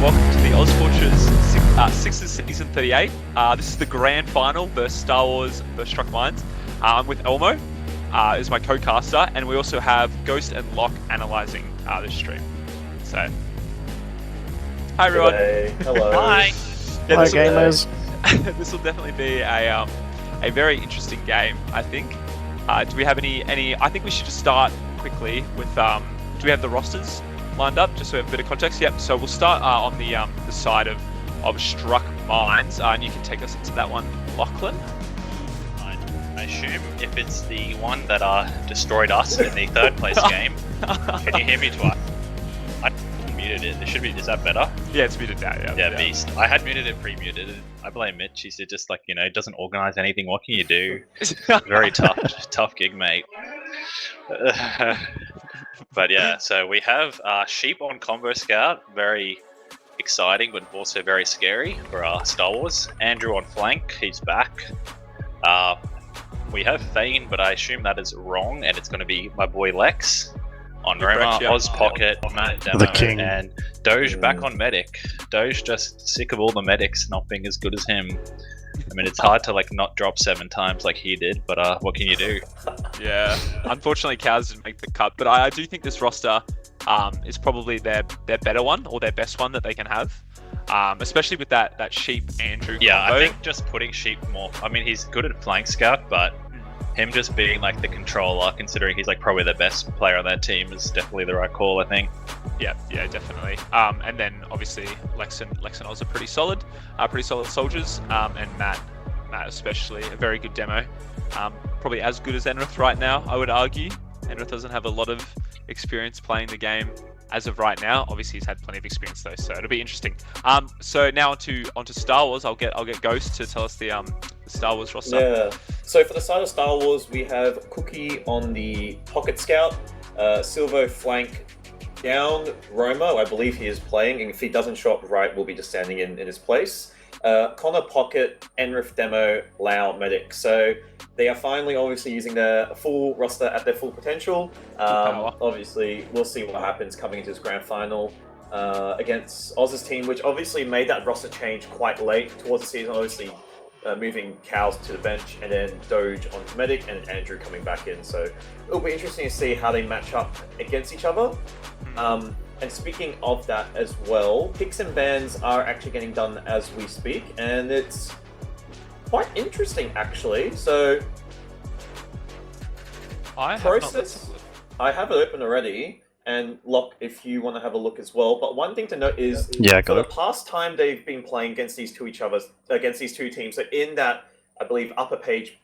welcome to the ozfortress 6th season 38. This is the grand final versus Star Wars versus Struck Minds. I'm with Elmo, is my co-caster, and we also have Ghost and Locke analysing this stream. So, hi everyone. Hey. Hello. Hi. Yeah, Hi gamers. This will definitely be a very interesting game, I think. Do we have any? I think we should just start quickly with. Do we have the rosters lined up just so we have a bit of context? Yep. So we'll start on the side of Struck Minds, and you can take us into that one, Lachlan. I assume if it's the one that destroyed us in the third place game, can you hear me twice? I muted it. It should be. Is that better? Yeah, it's muted now. Yeah, beast. I had muted it, pre-muted. I blame Mitch. He's just like, doesn't organize anything. What can you do? Very tough gig, mate. But yeah, so we have Sheep on Combo Scout. Very exciting, but also very scary for Star Wars. Andrew on Flank. He's back. We have Thane, but I assume that is wrong, and it's going to be my boy Lex on Roma, Oz Pocket, Matt Demo, The king. and Doge back on Medic. Doge just sick of all the medics not being as good as him. I mean, it's hard to not drop 7 times like he did, but what can you do? Yeah, unfortunately, Cows didn't make the cut, but I do think this roster is probably their better one or their best one that they can have, especially with that Sheep Andrew combo. Yeah, I think just putting Sheep more. I mean, he's good at flank scout, but him just being the controller, considering he's probably the best player on that team, is definitely the right call, I think. Yeah, definitely. And then obviously Lex and Oz are pretty solid soldiers. And Matt especially, a very good demo. Probably as good as Enrith right now, I would argue. Enrith doesn't have a lot of experience playing the game as of right now. Obviously, he's had plenty of experience though, so it'll be interesting. So now onto Star Wars. I'll get Ghost to tell us the Star Wars roster. Yeah. So for the side of Star Wars, we have Cookie on the Pocket Scout, Silvo flank down, Roma, I believe he is playing, and if he doesn't show up right, we'll be just standing in his place. Connor Pocket, Enrith Demo, Lau Medic. So they are finally obviously using their full roster at their full potential. Obviously, we'll see what happens coming into this grand final against Oz's team, which obviously made that roster change quite late towards the season, obviously moving Cows to the bench, and then Doge onto Medic, and Andrew coming back in. So it'll be interesting to see how they match up against each other. And speaking of that as well, picks and bans are actually getting done as we speak, and it's quite interesting actually. So I have it open already, and Locke, if you want to have a look as well. But one thing to note is, for the past time they've been playing against these two teams, so in that, I believe, upper page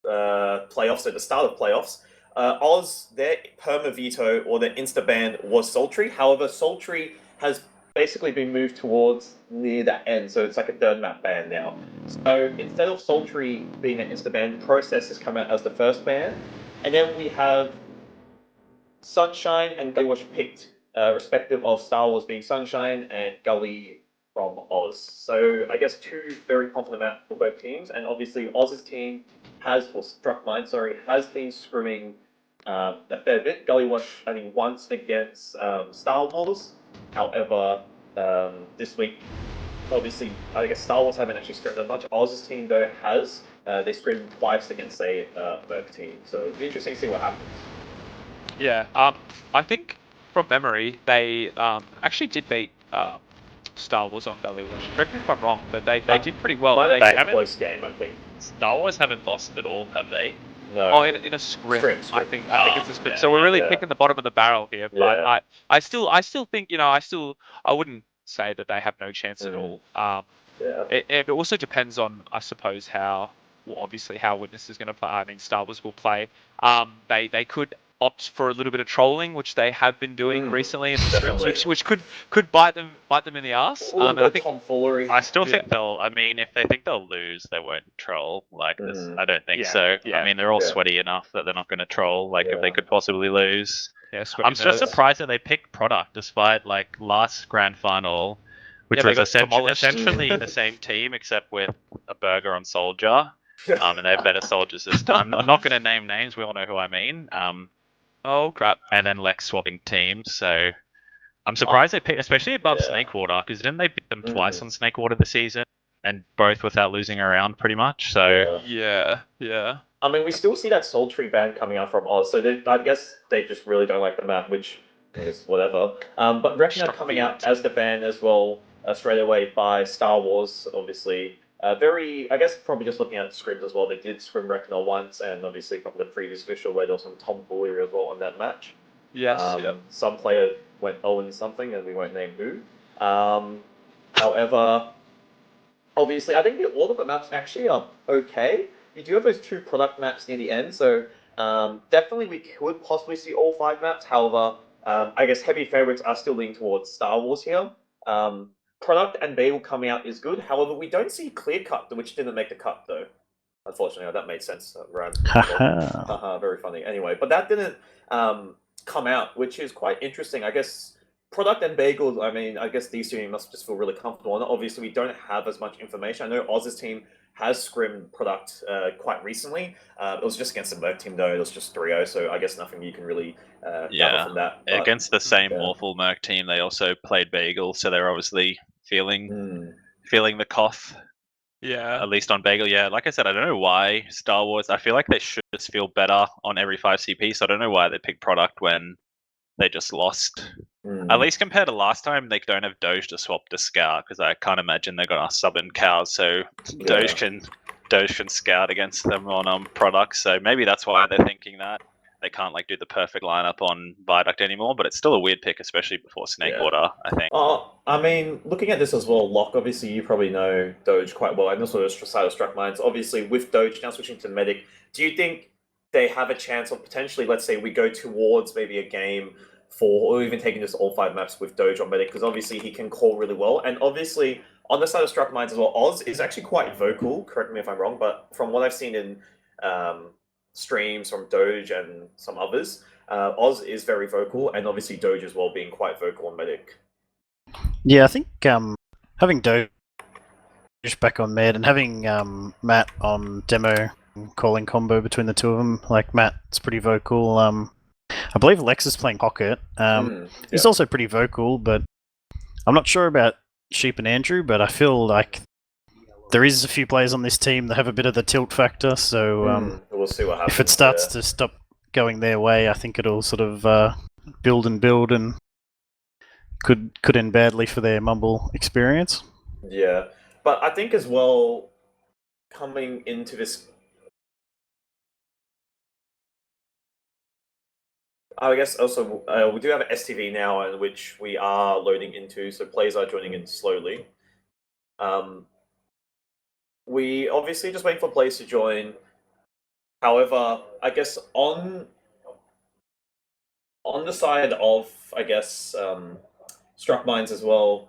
playoffs, at the start of playoffs, Oz, their perma veto or their insta ban was Sultry. However, Sultry has basically been moved towards near that end, so it's like a third map ban now. So instead of Sultry being an insta ban, Process has come out as the first ban, and then we have Sunshine and Gully was picked, respective of Star Wars being Sunshine and Gully from Oz. So I guess two very confident maps for both teams, and obviously Oz's team has been screwing a fair bit. Gully was, I think, once against Star Wars. However, this week, obviously, I guess Star Wars haven't actually scrimmed as much. Oz's team, though, has. They scrimmed twice against a Merc team. So it'll be interesting to see what happens. Yeah, I think from memory they actually did beat Star Wars on Gully. Correct me if I'm wrong, but they did pretty well. They haven't. a close game, I think. Star Wars haven't lost at all, have they? No. Oh, in a scrim. I think it's a scrim. So we're really picking the bottom of the barrel here. But I still think, I wouldn't say that they have no chance at all. It also depends on, I suppose, how Witness is going to play. I mean, Star Wars will play. They could opt for a little bit of trolling, which they have been doing recently in the scrims, which could bite them in the ass. And I think tomfoolery. I still think they'll. I mean, if they think they'll lose, they won't troll like this. I don't think so. Yeah. I mean, they're all sweaty enough that they're not going to troll. If they could possibly lose. Yeah, I'm just surprised that they picked Product despite last grand final, which was essentially the same team except with a burger on Soldier. And they have better soldiers this time. I'm not going to name names. We all know who I mean. Oh crap! And then Lex swapping teams. So I'm surprised they picked, especially above Snakewater, because didn't they beat them twice on Snakewater this season, and both without losing a round, pretty much. So yeah. I mean, we still see that sultry ban coming out from Oz, so I guess they just really don't like the map, which is whatever. But Reckoner coming out as the ban as well, straight away by Star Wars, obviously. Very, I guess, probably just looking at scrims as well. They did scrim Reckoner once, and obviously from the previous visual where there was some tomfoolery as well on that match. Yes. Some player went 0 something, and we won't name who. However, obviously, I think all of the maps actually are okay. You do have those 2 product maps near the end, so definitely we could possibly see all 5 maps. However, I guess heavy favorites are still leaning towards Star Wars here. Product and Bagel coming out is good. However, we don't see Clear Cut, which didn't make the cut though. Unfortunately, that made sense. Very funny. Anyway, but that didn't come out, which is quite interesting. I guess Product and Bagel, I mean, I guess these two must just feel really comfortable. And obviously, we don't have as much information. I know Oz's team has scrimmed Product quite recently. It was just against the Merc team, though. It was just 3-0, so I guess nothing you can really gather from that. But, against the same awful Merc team, they also played Bagel, so they're obviously feeling the cough. Yeah. At least on Bagel, yeah. Like I said, I don't know why Star Wars. I feel like they should just feel better on every 5 CP, so I don't know why they picked Product when they just lost. At least compared to last time, they don't have Doge to swap to Scout, because I can't imagine they're gonna sub in cows, so Doge can Scout against them on Product. So maybe that's why they're thinking that. They can't do the perfect lineup on Viaduct anymore, but it's still a weird pick, especially before Snakewater, I think. I mean, looking at this as well, Locke, obviously you probably know Doge quite well, and also the side of Struck Minds. Obviously, with Doge now switching to Medic, do you think they have a chance of potentially, let's say, we go towards maybe a game 4, or even taking just all 5 maps with Doge on Medic, because obviously he can call really well, and obviously on the side of Struck Minds as well, Oz is actually quite vocal, correct me if I'm wrong, but from what I've seen in streams from Doge and some others, Oz is very vocal, and obviously Doge as well being quite vocal on Medic. Yeah, I think having Doge back on Med and having Matt on demo, calling combo between the two of them, like Matt's pretty vocal. I believe Lex is playing Pocket. He's also pretty vocal, but I'm not sure about Sheep and Andrew, but I feel like there is a few players on this team that have a bit of the tilt factor, so we'll see what happens. If it starts to stop going their way, I think it'll sort of build and could end badly for their Mumble experience. Yeah, but I think as well, coming into this, I guess also we do have an STV now, in which we are loading into, so players are joining in slowly. We obviously just waiting for players to join. However, I guess on the side of, I guess, Struck Minds as well,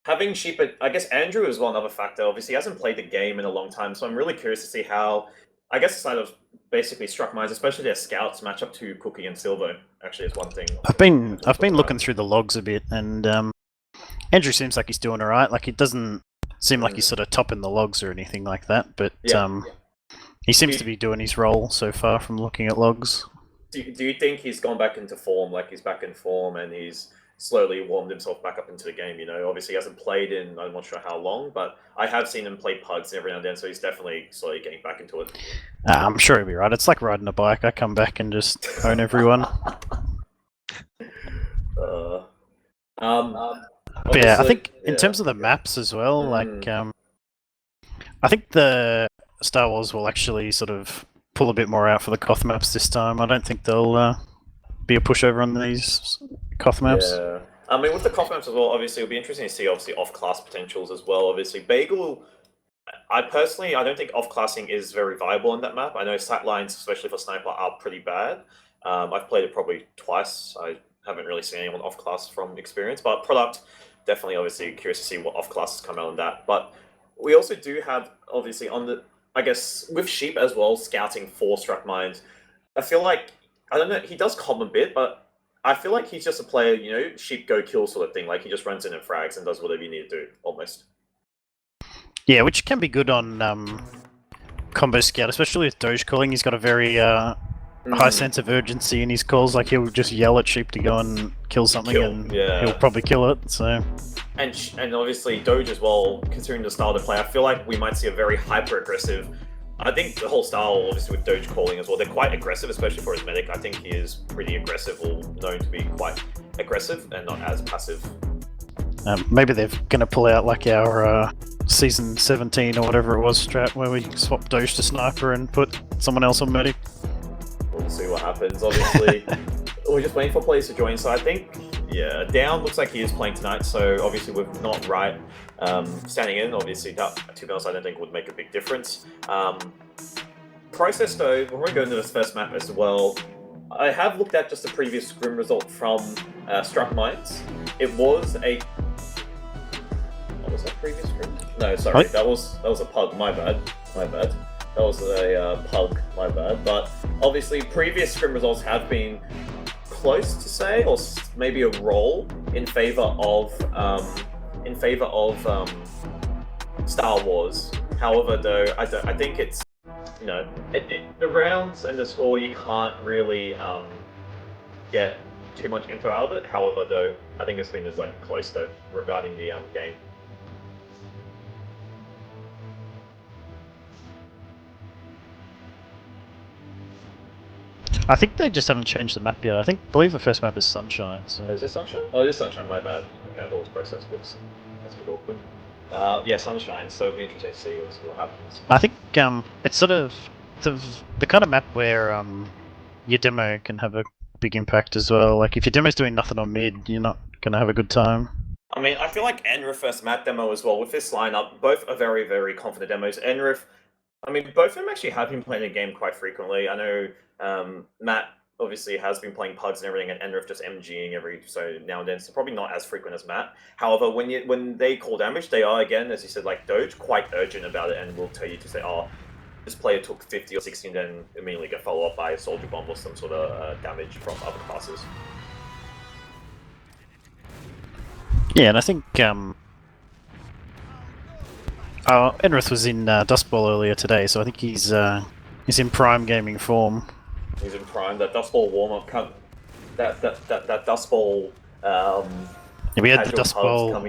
having Sheep, I guess Andrew is one other factor. Obviously, he hasn't played the game in a long time, so I'm really curious to see how, I guess, the side of basically Struck Minds, especially their scouts, match up to Cookie and Silvo. Actually, is one thing. I've been looking through the logs a bit, and Andrew seems like he's doing all right. Like, it doesn't seem like he's sort of topping the logs or anything like that, but he seems to be doing his role so far from looking at logs. Do you think he's gone back into form, like he's back in form and he's slowly warmed himself back up into the game, you know? Obviously he hasn't played in, I'm not sure how long, but I have seen him play pugs every now and then, so he's definitely slowly getting back into it. I'm sure he'll be right. It's like riding a bike. I come back and just own everyone. But yeah, I think in terms of the maps as well, like, I think the Star Wars will actually sort of pull a bit more out for the Koth maps this time. I don't think they'll be a pushover on these Koth maps. Yeah. I mean, with the Koth maps as well, obviously it'll be interesting to see obviously off-class potentials as well. Obviously, Bagel, I don't think off-classing is very viable on that map. I know sight lines, especially for Sniper, are pretty bad. I've played it probably twice. I haven't really seen anyone off-class from experience, but Product, definitely obviously curious to see what off-classes come out on that. But we also do have, obviously, on the, I guess, with Sheep as well, scouting for Struck Mind. I feel like, I don't know, he does comm a bit, but I feel like he's just a player, you know, Sheep go kill sort of thing. Like, he just runs in and frags and does whatever you need to do, almost. Yeah, which can be good on Combo Scout, especially with Doge calling. He's got a very high sense of urgency in his calls. Like he'll just yell at sheep to go and kill something, and he'll probably kill it. So. And obviously Doge as well, considering the style to play, I feel like we might see a very hyper aggressive. I think the whole style, obviously with Doge calling as well, they're quite aggressive, especially for his medic. I think he is pretty aggressive, or known to be quite aggressive and not as passive. Maybe they're going to pull out like our season 17 or whatever it was strat, where we swap Doge to sniper and put someone else on medic. We'll see what happens. Obviously, we're just waiting for players to join. So I think, yeah, Down looks like he is playing tonight. So obviously with not right standing in, obviously that, to be honest, I don't think would make a big difference. Process though, we're going to go into this first map as well. I have looked at just the previous scrim result from Struck Mines. It was a... What was that previous scrim? No, sorry, what? that was a pug. My bad. That was a pug. My bad. But obviously, previous scrim results have been close to say, or maybe a roll in favor of Star Wars. However, though, I think it's, you know, the rounds and the score, you can't really get too much info out of it. However, though, I think it's been like close though regarding the game. I think they just haven't changed the map yet. I believe the first map is Sunshine. So. Is this Sunshine? Oh, it is Sunshine, my bad. Okay, I thought it was Process Books. That's a bit awkward. Yeah, Sunshine, so it'll be interesting to see what happens. I think it's sort of the kind of map where your demo can have a big impact as well. Like if your demo's doing nothing on mid, you're not going to have a good time. I mean, I feel like Enrif first map demo as well, with this lineup, both are very, very confident demos. Enrif, I mean, both of them actually have been playing the game quite frequently. I know Matt obviously has been playing pugs and everything, and Enrif just MGing every so now and then, so probably not as frequent as Matt. However, when they call damage, they are, again, as you said, like Doge, quite urgent about it, and will tell you to say, oh, this player took 50 or 60 and then immediately get followed up by a soldier bomb or some sort of damage from other classes. Yeah, and I think Enrith was in Dust Bowl earlier today, so I think he's in prime gaming form. He's in prime. That Dust Bowl warm up, that Dust Bowl. Yeah, we had the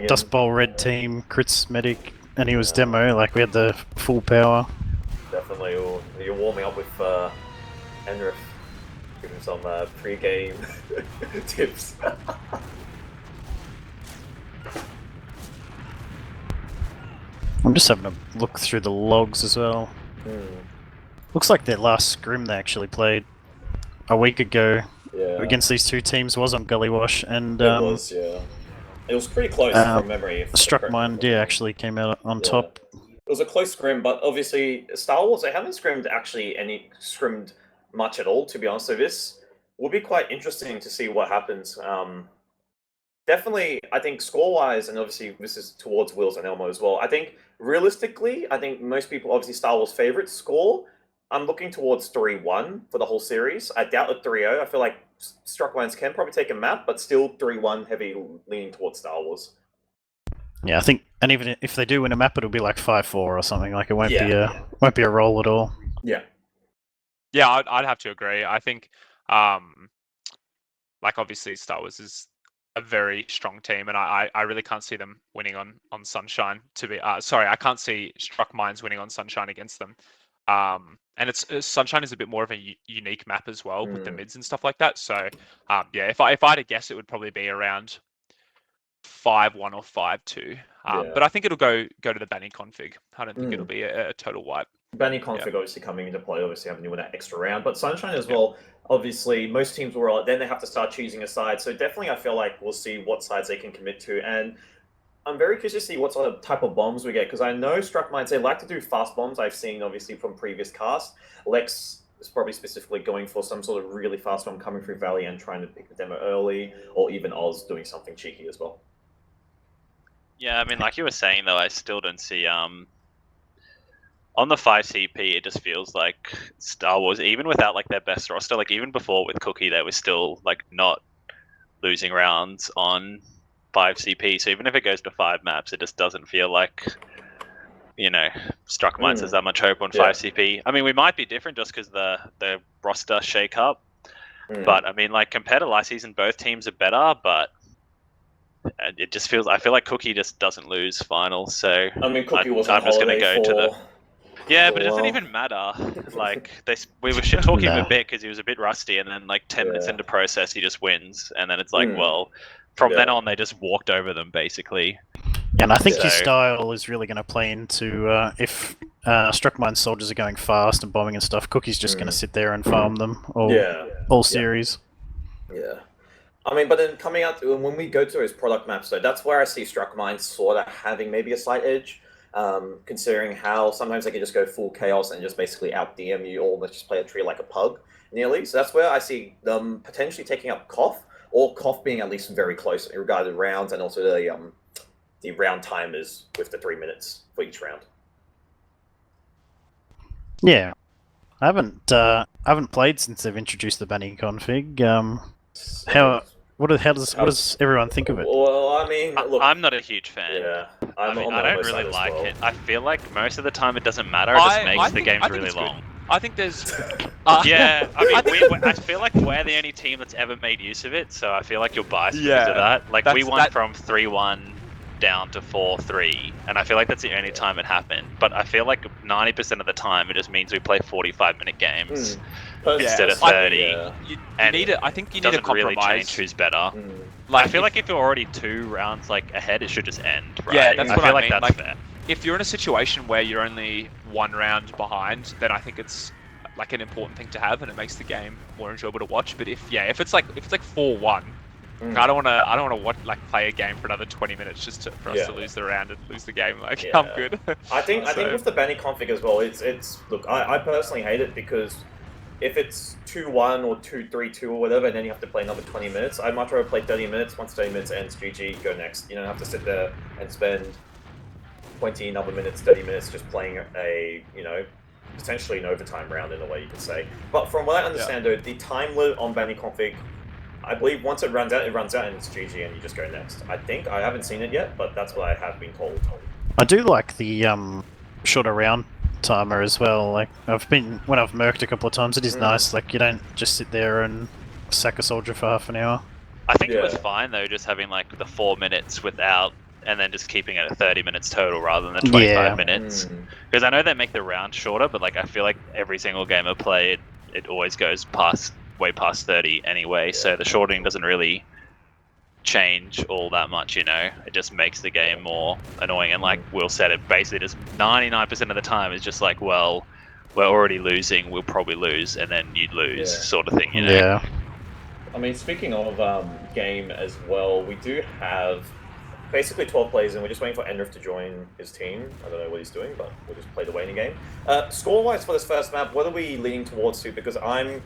Dust Bowl red team, crits medic, and he was demo. Like we had the full power. Definitely, you're warming up with Enrith. Give him some pre-game tips. I'm just having a look through the logs as well. Looks like their last scrim they actually played a week ago against these two teams was on Gully Wash, and it was, yeah. It was pretty close from memory. Struck Mine, actually came out on top. It was a close scrim, but obviously Star Wars, they haven't scrimmed much at all, to be honest. So this will be quite interesting to see what happens. Definitely, I think score-wise, and obviously this is towards Wils and Elmo as well, I think realistically, I think most people, obviously Star Wars favourite score, I'm looking towards 3-1 for the whole series. I doubt a 3-0. I feel like Struck Mines can probably take a map, but still 3-1 heavy leaning towards Star Wars. Yeah, I think, and even if they do win a map, it'll be like 5-4 or something. Like it won't be a roll at all. Yeah. Yeah, I'd have to agree. I think, like obviously Star Wars is a very strong team, and I really can't see them winning on Sunshine. I can't see Struck Mines winning on Sunshine against them. And Sunshine is a bit more of a unique map as well with the mids and stuff like that. So yeah, if I had to guess, it would probably be around 5-1 or 5-2. But I think it'll go to the banning config. I don't think it'll be a total wipe. Banning config obviously coming into play, obviously having to win that extra round. But Sunshine as well, obviously most teams will then they have to start choosing a side. So definitely I feel like we'll see what sides they can commit to. And I'm very curious to see what sort of type of bombs we get, because I know Struck Mines, they like to do fast bombs. I've seen obviously from previous casts. Lex is probably specifically going for some sort of really fast bomb coming through Valley and trying to pick the demo early, or even Oz doing something cheeky as well. Yeah, I mean, like you were saying though, I still don't see on the 5 CP, it just feels like Star Wars, even without like their best roster, like even before with Cookie, they were still like not losing rounds on 5 CP. So even if it goes to 5 maps, it just doesn't feel like you know, Struck Minds has that much hope on 5CP. I mean, we might be different just because the roster shake up. But I mean, like compared to last season, both teams are better, but it just feels. I feel like Cookie just doesn't lose finals, so I mean, Cookie was on I'm just gonna holiday go to the. for Yeah, but a it doesn't while. even matter. Like we were shit talking him No. a bit because he was a bit rusty, and then like 10 minutes into process, he just wins, and then it's like, Mm. well, from Yeah. then on, they just walked over them basically. And I think So- his style is really going to play into if Struck Mind soldiers are going fast and bombing and stuff. Cookie's just going to sit there and farm them all series. Yeah. I mean, but then coming out when we go to his product maps, though, that's where I see Struck Mind sort of having maybe a slight edge, considering how sometimes they can just go full chaos and just basically out DM you, or just play a tree like a pug nearly. So that's where I see them potentially taking up Koth, or Koth being at least very close in regard to rounds, and also the round timers with the 3 minutes for each round. Yeah, I haven't played since they've introduced the banning config. What does everyone think of it? Well, I mean, look, I'm not a huge fan. yeah, I I'm mean, on I the don't other really side as like well. it. I feel like most of the time it doesn't matter. It just makes the games really it's good. long. I think there's. Yeah, I mean, I I feel like we're the only team that's ever made use of it, so I feel like you're biased because of that. Like, we won from 3-1 down to 4-3, and I feel like that's the only time it happened. But I feel like 90% of the time it just means we play 45-minute games instead of 30. You and need it. I think you need a doesn't really compromise. change who's better. Like, I feel like if you're already 2 rounds like ahead, it should just end. Right? Yeah, that's I what feel I like mean. that's Like, fair. if you're in a situation where you're only 1 round behind, then I think it's like an important thing to have, and it makes the game more enjoyable to watch. But if it's like 4-1, I don't want to play a game for another 20 minutes just for us to lose the round and lose the game. Like, I'm good. I think with the banning config as well, it's look, I personally hate it because if it's 2-1 or 2-3-2 or whatever, and then you have to play another 20 minutes, I'd much rather play 30 minutes. Once 30 minutes ends, GG, go next. You don't have to sit there and spend 20 another minutes, 30 minutes just playing a, potentially an overtime round in a way you could say. But from what I understand, though, the time limit on banning config, I believe once it runs out, and it's GG, and you just go next. I think I haven't seen it yet, but that's what I have been told. I do like the shorter round timer as well. Like when I've merked a couple of times, it is nice. Like you don't just sit there and sack a soldier for half an hour. I think it was fine though, just having like the 4 minutes without, and then just keeping it at 30 minutes total rather than 25 minutes. Because I know they make the round shorter, but like I feel like every single game I play, it always goes way past 30 anyway. So the shortening doesn't really change all that much, It just makes the game more annoying. And like Will said, it basically just 99% of the time is just like, well, we're already losing, we'll probably lose, and then you'd lose, sort of thing, Yeah. I mean, speaking of game as well, we do have basically 12 players, and we're just waiting for Enrif to join his team. I don't know what he's doing, but we'll just play the waiting game. Score-wise for this first map, what are we leaning towards to? Because I'm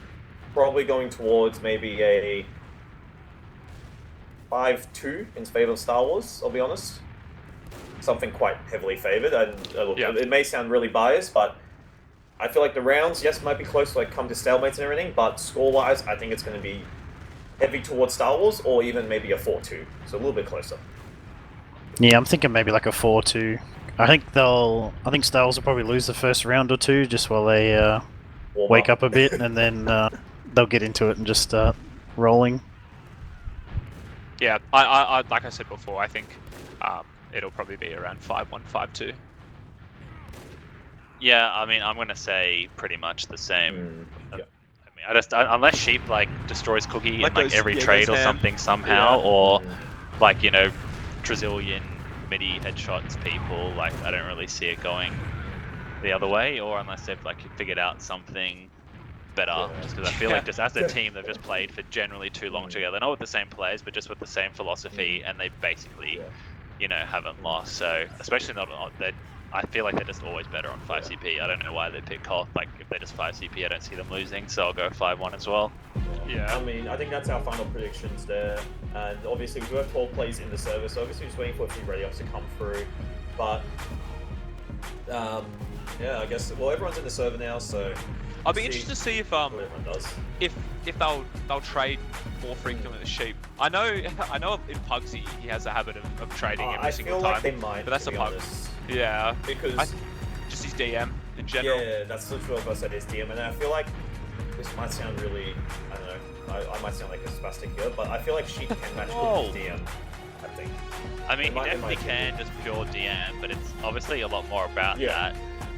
probably going towards maybe a 5-2 in favor of Star Wars, I'll be honest. Something quite heavily favored, and it may sound really biased, but I feel like the rounds, yes, might be close to come to stalemates and everything, but score-wise, I think it's going to be heavy towards Star Wars, or even maybe a 4-2, so a little bit closer. Yeah, I'm thinking maybe like a 4-2. I think Star Wars will probably lose the first round or two just while they wake up a bit, and then they'll get into it and just start rolling. Yeah, I like I said before, I think it'll probably be around 5-1, 5-2. Yeah, I mean, I'm gonna say pretty much the same. I mean, unless Sheep destroys Cookie in every trade or something somehow, or Trazillion midi headshots people, I don't really see it going the other way, or unless they've figured out something better. Just because I feel like just as a team they've just played for generally too long together, not with the same players, but just with the same philosophy, and they basically, haven't lost. So especially not that. I feel like they're just always better on 5CP. I don't know why they pick Koth. If they're just 5CP, I don't see them losing, so I'll go 5-1 as well. Yeah, I mean, I think that's our final predictions there. And obviously, we do have 12 plays in the server, so obviously just waiting for a few ready-ups to come through. But, yeah, I guess, everyone's in the server now, so... I'll be interested to see if what everyone does. if they'll trade more frequent with the sheep. I know in Pugsy he has a habit of trading every single time. I feel like they might, but that's to a be pug. honest. Yeah. Because just his DM in general. Yeah, that's literally what I said, his DM, and I feel like this might sound really, I don't know, I might sound like a spastic here, but I feel like sheep can match with his DM, I think. I mean, he definitely can just pure DM, but it's obviously a lot more about that.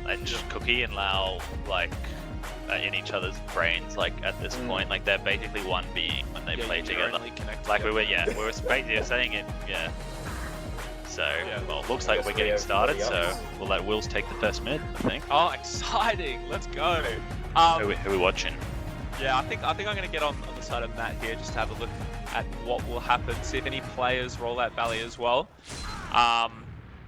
And just Cookie and Lau, like, in each other's brains, like, at this point, like, they're basically one being when they play together. Like, we were basically saying it, So, well, it looks like we're getting started, so we'll let Wils take the first mid, I think. Oh, exciting! Let's go! Who are we watching? Yeah, I think I'm going to get on the side of Matt here, just to have a look at what will happen, see if any players roll out Valley as well.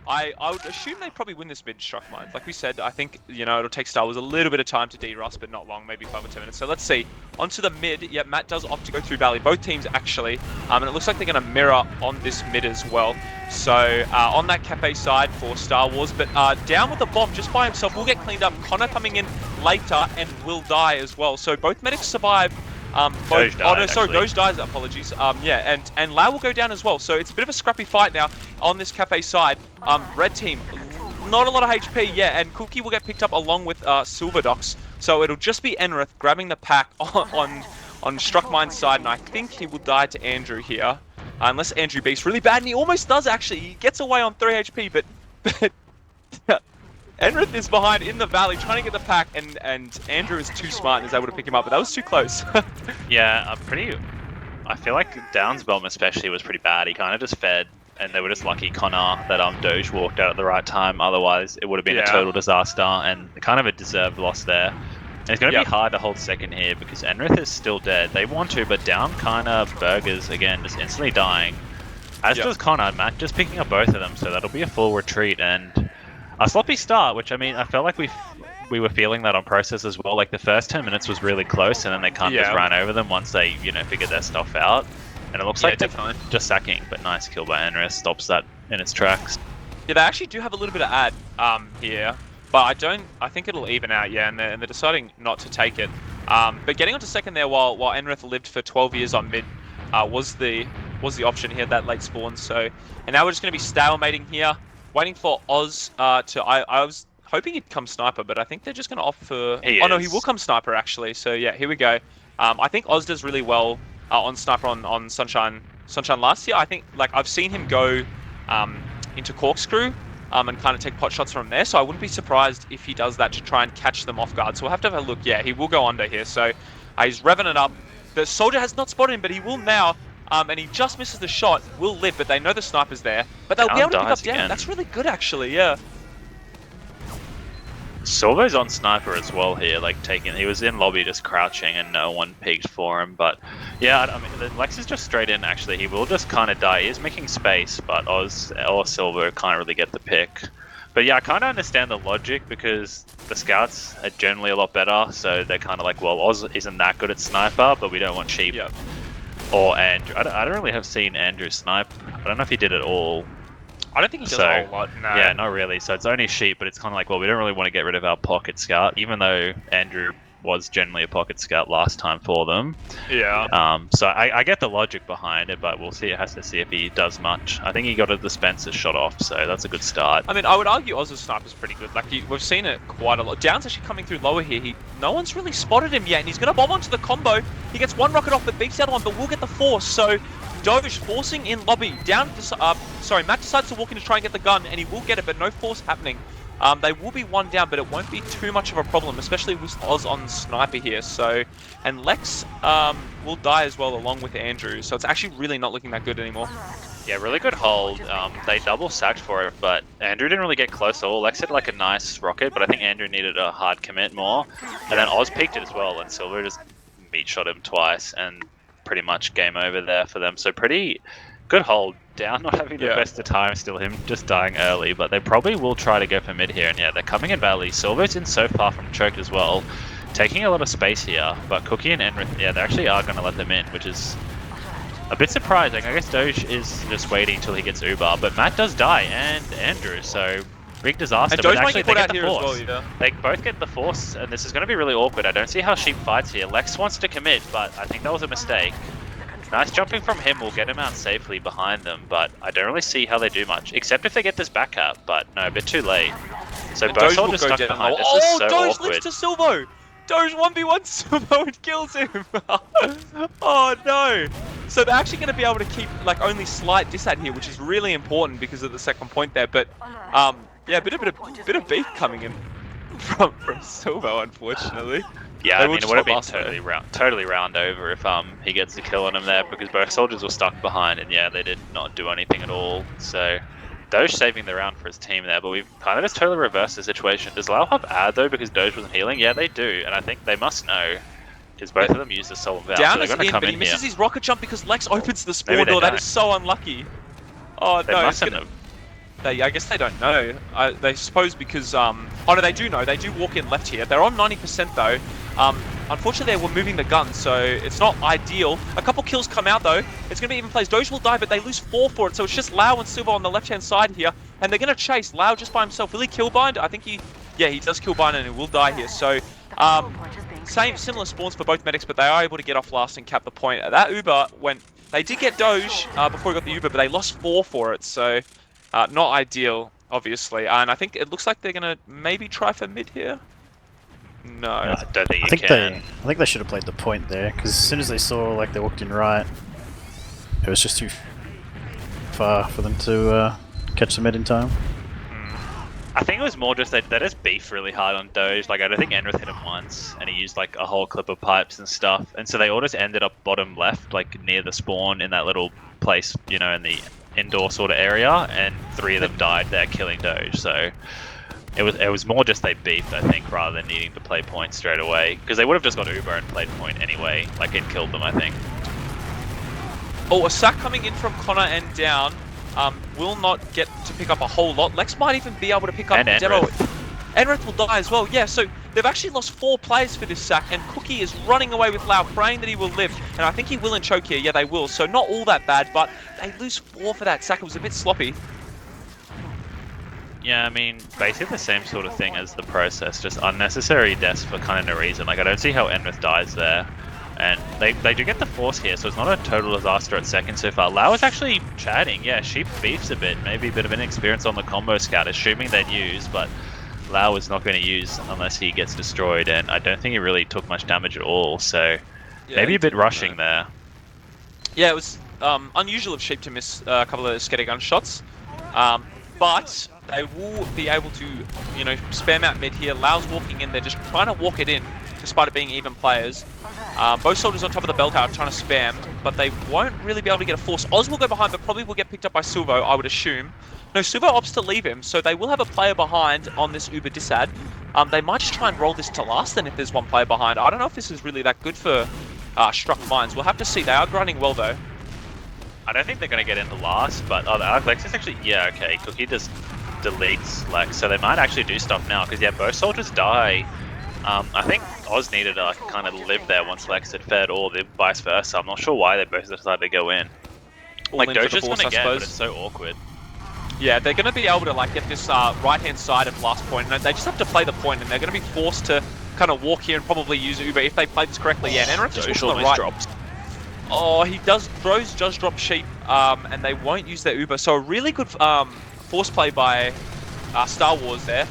I would assume they probably win this mid Struck Mine. Like we said, I think, you know, it'll take Star Wars a little bit of time to de-rust, but not long, maybe 5 or 10 minutes. So let's see. Onto the mid. Yeah, Matt does opt to go through Valley. Both teams, actually. And it looks like they're going to mirror on this mid as well. So on that Cafe side for Star Wars, but down with the bomb just by himself will get cleaned up. Connor coming in later and will die as well. So both medics survive. Doge dies, apologies. And Lau will go down as well. So it's a bit of a scrappy fight now on this Cafe side. Red team, not a lot of HP, and Cookie will get picked up along with Silverdox. So it'll just be Enrith grabbing the pack on Struck Mine's side, and I think he will die to Andrew here. Unless Andrew beats really bad, and he almost does actually. He gets away on 3 HP, but Enrith is behind in the valley trying to get the pack, and Andrew is too smart and is able to pick him up, but that was too close. Yeah, I feel like Downs' bomb especially was pretty bad. He kind of just fed, and they were just lucky Connor that Doge walked out at the right time. Otherwise, it would have been a total disaster and kind of a deserved loss there. And it's going to be hard to hold second here because Enrith is still dead. They want to, but Down kind of burgers again, just instantly dying. As does Connor. Matt just picking up both of them, so that'll be a full retreat and a sloppy start, which I mean, I felt like we were feeling that on process as well. Like the first 10 minutes was really close, and then they kind of just ran over them once they, figured their stuff out. And it looks like they're just sacking, but nice kill by Enrith stops that in its tracks. Yeah, they actually do have a little bit of ad here, but I think it'll even out, and they're deciding not to take it. But getting onto second there while Enrith lived for 12 years on mid was the option. He had that late spawn, so, and now we're just going to be stalemating here, waiting for Oz to, I was hoping he'd come sniper, but I think they're just going to opt for, no, he will come sniper actually, so yeah, here we go. I think Oz does really well on sniper on Sunshine last year. I think, like, I've seen him go into corkscrew and kind of take pot shots from there, so I wouldn't be surprised if he does that to try and catch them off guard. So we'll have to have a look. Yeah, he will go under here, so he's revving it up. The soldier has not spotted him, but he will now, and he just misses the shot. Will live, but they know the sniper's there, but they'll be able to pick up down. That's really good actually, yeah. Silvo's on sniper as well here, like he was in lobby just crouching and no one peeked for him, but yeah, I mean, Lex is just straight in actually. He will just kind of die. He is making space, but Oz or Silvo can't really get the pick. But yeah, I kind of understand the logic because the scouts are generally a lot better, so they're kind of like, well, Oz isn't that good at sniper, but we don't want Sheep or Andrew. I don't really have seen Andrew snipe. I don't know if he did it all. I don't think he does a whole lot, no. Yeah, not really. So it's only Sheep, but it's kind of like, well, we don't really want to get rid of our pocket scout, even though Andrew was generally a pocket scout last time for them. Yeah. So I get the logic behind it, but we'll see. It has to see if he does much. I think he got a dispenser shot off, so that's a good start. I mean, I would argue Oz's sniper's pretty good. Like, we've seen it quite a lot. Down's actually coming through lower here. No one's really spotted him yet, and he's going to bomb onto the combo. He gets one rocket off, but beats the other one, but will get the force. So Doge forcing in lobby. Matt decides to walk in to try and get the gun, and he will get it, but no force happening. They will be one down, but it won't be too much of a problem, especially with Oz on sniper here. So, and Lex will die as well along with Andrew. So it's actually really not looking that good anymore. Yeah, really good hold. They double sacked for it, but Andrew didn't really get close at all. Lex had like a nice rocket, but I think Andrew needed a hard commit more. And then Oz peeked it as well, and Silver just meat shot him twice, and pretty much game over there for them. So pretty good hold. Down not having the best of time, still him just dying early, but they probably will try to go for mid here, and yeah, they're coming in Valley. Silver's in so far from choked as well, taking a lot of space here, but Cookie and Enrith, yeah, they actually are going to let them in, which is a bit surprising. I guess Doge is just waiting until he gets Uber, but Matt does die, and Andrew, so big disaster. And Doge but actually might get they get the force. Well, They both get the force, and this is going to be really awkward. I don't see how Sheep fights here. Lex wants to commit, but I think that was a mistake. Nice jumping from him will get him out safely behind them, but I don't really see how they do much, except if they get this back cap, but no, a bit too late. So And both Doge will soldiers go stuck down. behind. This Oh, is so Doge awkward. lifts to Silvo! Doge 1v1 Silvo and kills him! Oh no! So they're actually going to be able to keep like only slight disad here, which is really important because of the second point there, but yeah, bit of beef coming in from Silvo, unfortunately. Yeah, They I will mean, it just would have not been last totally round over if he gets the kill on him there, because both soldiers were stuck behind, and yeah, they did not do anything at all. So Doge saving the round for his team there, but we've kind of just totally reversed the situation. Does Lau have ad though because Doge wasn't healing? Yeah, they do, and I think they must know because both of them use the soul valve, Down so they're is going to in, come but he in misses here. his rocket jump because Lex opens the spawn Maybe they door. That don't. is so unlucky. Oh They no! mustn't have. I guess they don't know. They suppose because oh no, they do know. They do walk in left here. They're on 90% though. Unfortunately, they were moving the gun, so it's not ideal. A couple kills come out though. It's going to be even plays. Doge will die, but they lose 4 for it. So it's just Lau and Silva on the left-hand side here, and they're going to chase Lau just by himself. Will he kill bind? I think he does kill bind, and he will die here. So similar spawns for both medics, but they are able to get off last and cap the point. That Uber went. They did get Doge before he got the Uber, but they lost 4 for it. So not ideal, obviously. And I think it looks like they're going to maybe try for mid here. No. I don't think I you think can. I think they should have played the point there, because as soon as they saw like they walked in right, it was just too far for them to catch the mid in time. I think it was more just they just beefed really hard on Doge. Like, I don't think Enrith hit him once, and he used like a whole clip of pipes and stuff, and so they all just ended up bottom left, like near the spawn in that little place, you know, in the indoor sort of area, and 3 of them died there killing Doge. So it was more just they beefed, I think, rather than needing to play point straight away, because they would have just got Uber and played point anyway. Like, it killed them, I think. Oh, a sack coming in from Connor and down. Will not get to pick up a whole lot. Lex might even be able to pick up And the demo. Enrith. Enrith will die as well. Yeah, so they've actually lost 4 players for this sack, and Cookie is running away with Lau, praying that he will live. And I think he will in choke here. Yeah, they will. So not all that bad, but they lose 4 for that sack. It was a bit sloppy. Yeah, I mean, basically the same sort of thing as the process, just unnecessary deaths for kind of no reason. Like, I don't see how Enrith dies there. And they do get the force here, so it's not a total disaster at second so far. Lau is actually chatting. Yeah, Sheep beefs a bit. Maybe a bit of inexperience on the combo scout, assuming they'd use, but Lau is not going to use unless he gets destroyed, and I don't think he really took much damage at all, so Yeah, maybe a bit rushing there. Yeah, it was unusual of Sheep to miss a couple of scattergun shots. But they will be able to, you know, spam out mid here. Lau's walking in. They're just trying to walk it in, despite it being even players. Both soldiers on top of the bell tower trying to spam, but they won't really be able to get a force. Oz will go behind, but probably will get picked up by Silvo, I would assume. No, Silvo opts to leave him, so they will have a player behind on this Uber disad. They might just try and roll this to last then if there's one player behind. I don't know if this is really that good for Struck Mines. We'll have to see. They are grinding well, though. I don't think they're going to get into last, but Lex is actually, yeah, okay, Cookie just deletes Lex, so they might actually do stuff now, because yeah, both soldiers die. I think Oz needed to kind of live there once Lex had fed, or the vice versa. I'm not sure why they both decided to go in. Like, Doja's going to get, but it's so awkward. Yeah, they're going to be able to like get this right-hand side of last point, and they just have to play the point, and they're going to be forced to kind of walk here and probably use Uber if they play this correctly. Yeah, and Enrith just walks on the right. Drops. Oh, he does. Throws does drop Sheep, and they won't use their Uber. So a really good force play by Star Wars there,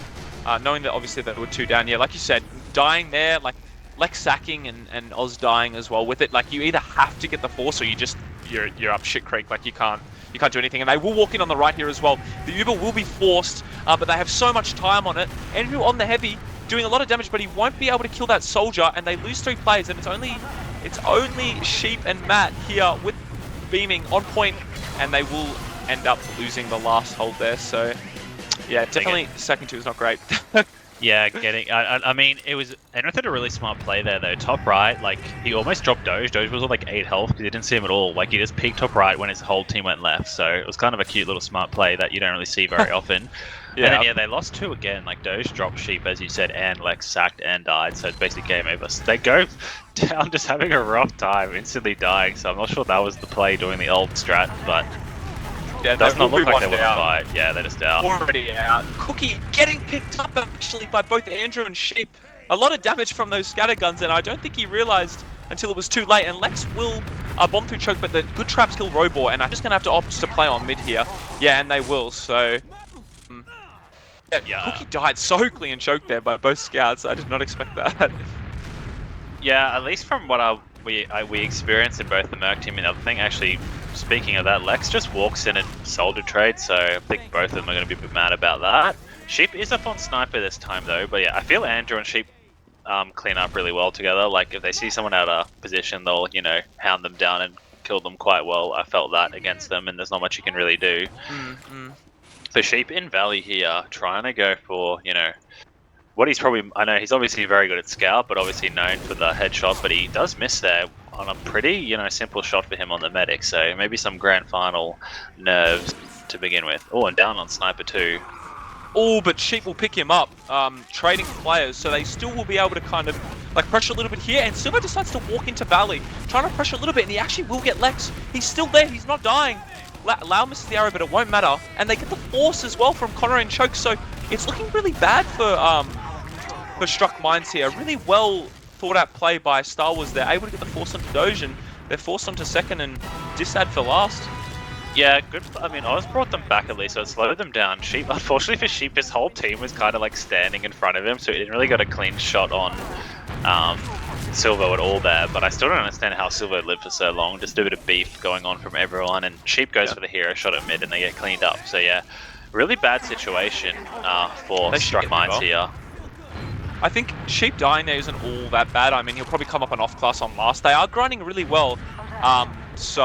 knowing that obviously they were 2 down. Yeah, like you said, dying there, like Lex sacking and Oz dying as well with it. Like, you either have to get the force or you're up shit creek. Like, you can't do anything. And they will walk in on the right here as well. The Uber will be forced, but they have so much time on it. Andrew on the heavy, doing a lot of damage, but he won't be able to kill that soldier, and they lose 3 players, and it's only Sheep and Matt here with beaming on point, and they will end up losing the last hold there. So yeah, definitely second 2 is not great. Yeah, I mean, it was Enrith had a really smart play there though. Top right, like, he almost dropped Doge. Doge was on like 8 health because he didn't see him at all. Like, he just peeked top right when his whole team went left. So it was kind of a cute little smart play that you don't really see very often. Yeah. And then, yeah, they lost 2 again. Like, Doge dropped Sheep, as you said, and Lex sacked and died. So it's basically game over. So they go down just having a rough time, instantly dying. So I'm not sure that was the play doing the old strat, but Yeah, it does not look like they want want to fight. Yeah, they're just out. Already out. Cookie getting picked up actually by both Andrew and Sheep. A lot of damage from those scatterguns, and I don't think he realized until it was too late. And Lex will a bomb through choke, but the good traps kill Robor, and I'm just going to have to opt to play on mid here. Yeah, and they will, so... Yeah, Cookie died so clean and choked there by both scouts. I did not expect that. Yeah, at least from what we experienced in both the Merc team and the other thing, actually, speaking of that, Lex just walks in and soldier trade, so I think both of them are going to be a bit mad about that. Sheep is up on Sniper this time though, but yeah, I feel Andrew and Sheep clean up really well together. Like, if they see someone out of position, they'll, you know, hound them down and kill them quite well. I felt that against them, and there's not much you can really do. For Sheep in Valley here, trying to go for, you know, what he's probably, I know he's obviously very good at Scout, but obviously known for the headshot, but he does miss there on a pretty, you know, simple shot for him on the medic, so maybe some grand final nerves to begin with. Oh, and down on Sniper too. Oh, but Sheep will pick him up, trading players, so they still will be able to kind of like pressure a little bit here, and Silver decides to walk into Valley, trying to pressure a little bit, and he actually will get Lex. He's still there, he's not dying. Lau misses the arrow, but it won't matter, and they get the force as well from Connor and Choke, so it's looking really bad for Struck Minds here. Really well thought out play by Star Wars. They're able to get the force onto Doge, and they're forced onto second and disad for last. Yeah, good. I mean, Oz brought them back at least, so it slowed them down. Sheep, unfortunately for Sheep, his whole team was kind of like standing in front of him, so he didn't really get a clean shot on Silvo at all there. But I still don't understand how Silvo lived for so long. Just a bit of beef going on from everyone, and Sheep goes for the hero shot at mid, and they get cleaned up. So yeah, really bad situation for Struck Minds here. I think Sheep dying there isn't all that bad. I mean, he'll probably come up an off class on last. They are grinding really well. So